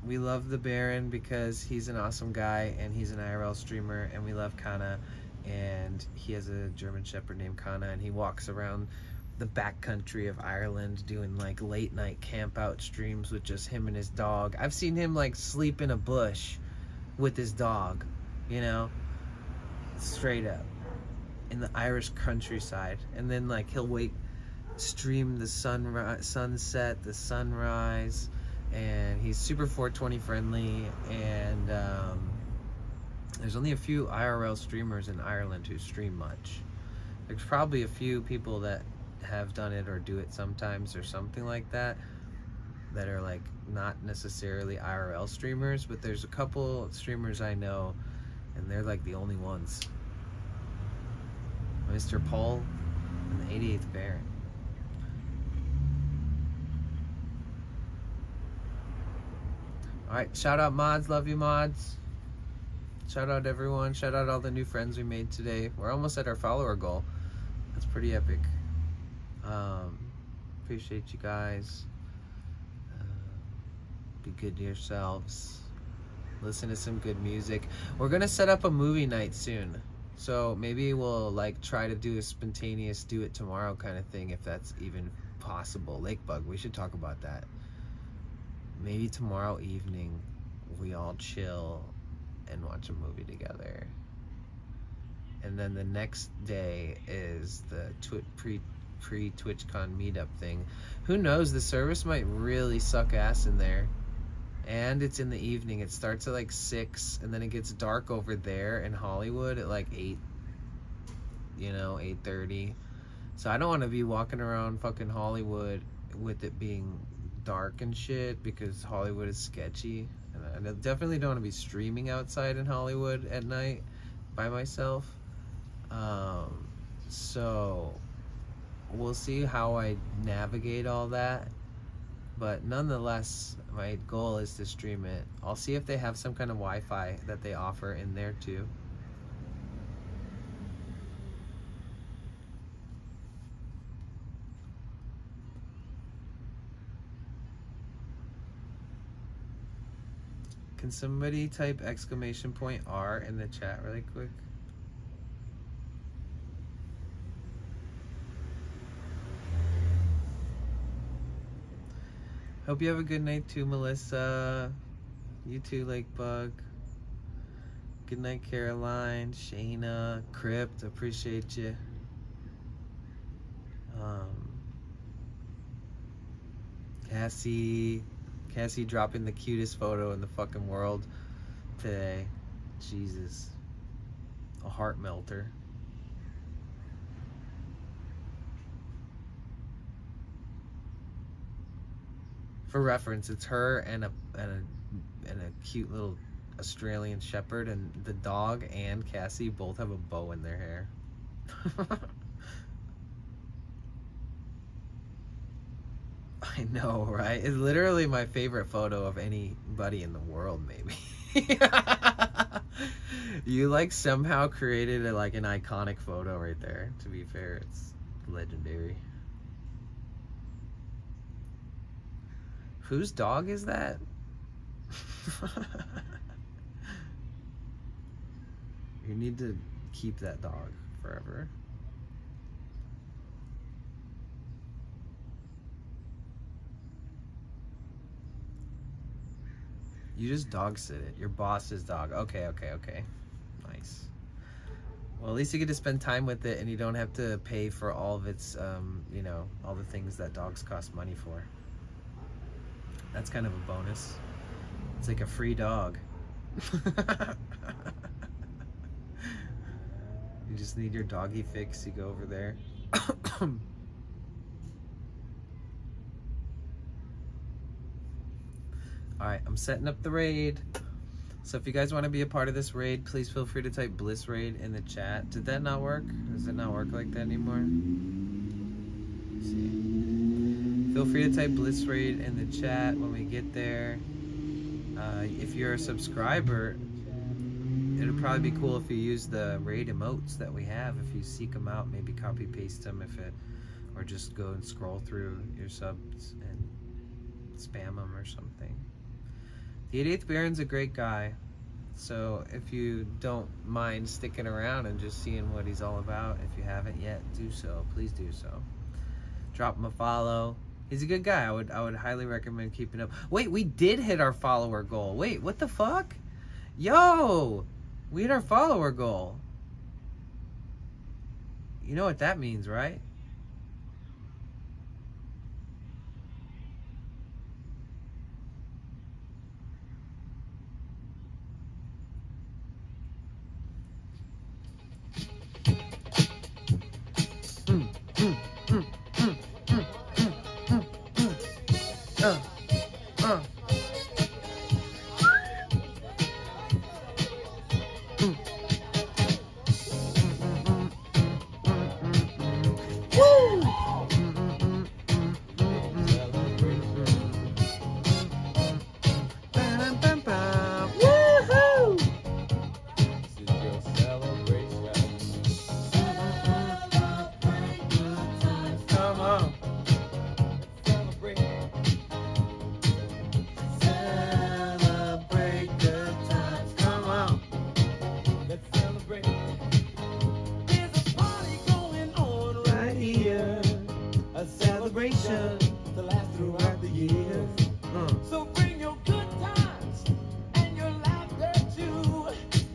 Speaker 1: We love the Baron because he's an awesome guy and he's an IRL streamer, and we love Kana, and he has a German Shepherd named Kana, and he walks around the backcountry of Ireland doing like late night camp out streams with just him and his dog. I've seen him like sleep in a bush with his dog, you know, straight up in the Irish countryside, and then like he'll stream the sunset, the sunrise, and he's super 420 friendly, and there's only a few IRL streamers in Ireland who stream much. There's probably a few people that have done it or do it sometimes or something like that that are like not necessarily IRL streamers, but there's a couple streamers I know and they're like the only ones. Mr. Paul and the 88th Baron. Alright, shout out mods, love you mods. Shout out everyone, shout out all the new friends we made today. We're almost at our follower goal. That's pretty epic. Appreciate you guys. Be good to yourselves. Listen to some good music. We're gonna set up a movie night soon. So maybe we'll like try to do a spontaneous do it tomorrow kind of thing, if that's even possible. Lakebug, we should talk about that. Maybe tomorrow evening we all chill and watch a movie together. And then the next day is the pre-TwitchCon meetup thing. Who knows, the service might really suck ass in there. And it's in the evening. It starts at like 6, and then it gets dark over there in Hollywood at like 8, you know, 8:30. So I don't want to be walking around fucking Hollywood with it being dark and shit, because Hollywood is sketchy. And I definitely don't want to be streaming outside in Hollywood at night by myself. So we'll see how I navigate all that. But nonetheless, my goal is to stream it. I'll see if they have some kind of Wi-Fi that they offer in there too. Can somebody type !R in the chat really quick? Hope you have a good night too, Melissa. You too, Lakebug. Good night, Caroline, Shayna, Crypt. Appreciate you. Cassie dropping the cutest photo in the fucking world today. Jesus. A heart melter. For reference, it's her and a cute little
Speaker 3: Australian Shepherd, and the dog and Cassie both have a bow in their hair. I know, right? It's literally my favorite photo of anybody in the world, maybe. You like somehow created like an iconic photo right there. To be fair, it's legendary. Whose dog is that? You need to keep that dog forever. You just dog sit it. Your boss's dog. Okay. Nice. Well, at least you get to spend time with it and you don't have to pay for all of its, you know, all the things that dogs cost money for. That's kind of a bonus. It's like a free dog. You just need your doggy fix. You go over there. Alright, I'm setting up the raid. So if you guys want to be a part of this raid, please feel free to type Bliss Raid in the chat. Did that not work? Does it not work like that anymore? Let's see. Feel free to type Bliss Raid in the chat when we get there. If you're a subscriber, it would probably be cool if you use the raid emotes that we have. If you seek them out, maybe copy paste them or just go and scroll through your subs and spam them or something. The 88th Baron's a great guy, so if you don't mind sticking around and just seeing what he's all about, if you haven't yet, do so. Please do so. Drop him a follow. He's a good guy. I would highly recommend keeping up. Wait, we did hit our follower goal. Wait, what the fuck? Yo, we hit our follower goal. You know what that means, right?
Speaker 7: To last throughout the years. So bring your good times and your laughter too.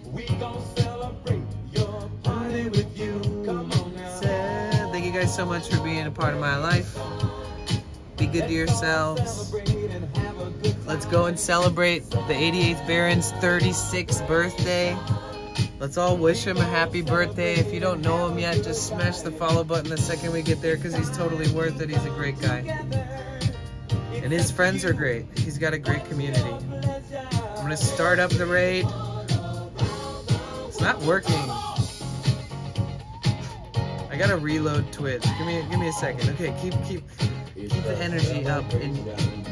Speaker 7: We gon' celebrate your party with you. Come on now.
Speaker 3: Thank you guys so much for being a part of my life. Be good to yourselves. Let's go and celebrate the 88th Baron's 36th birthday. Let's all wish him a happy birthday. If you don't know him yet, just smash the follow button the second we get there, because he's totally worth it. He's a great guy. And his friends are great. He's got a great community. I'm going to start up the raid. It's not working. I got to reload Twitch. Give me a second. Okay, keep the energy up, and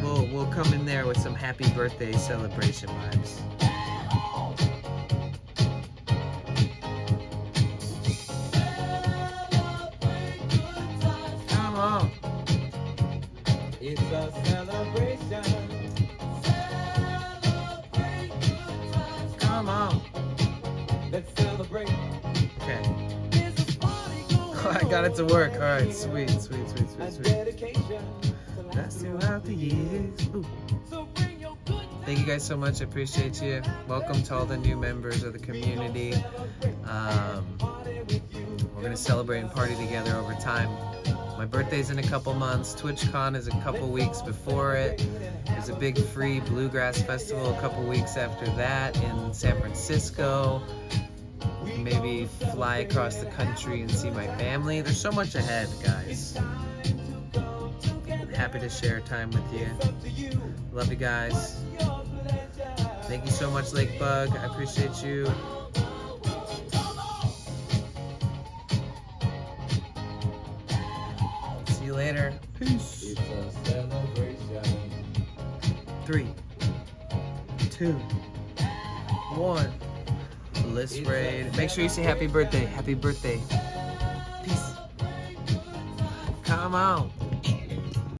Speaker 3: we'll come in there with some happy birthday celebration vibes.
Speaker 7: It's a celebration.
Speaker 3: Come on.
Speaker 7: Let's celebrate.
Speaker 3: Okay. I got it to work. All right, sweet. That's throughout the years. Ooh. Thank you guys so much. I appreciate you. Welcome to all the new members of the community. We're gonna celebrate and party together over time. My birthday's in a couple months. TwitchCon is a couple weeks before it. There's a big free bluegrass festival a couple weeks after that in San Francisco. Maybe fly across the country and see my family. There's so much ahead, guys. I'm happy to share time with you. Love you guys. Thank Thank you so much, Lake Bug. I appreciate you. See you later. Peace.
Speaker 7: It's a celebration.
Speaker 3: 3, 2, 1. Bliss Raid. Make sure you say happy birthday. Happy birthday. Peace. Come on.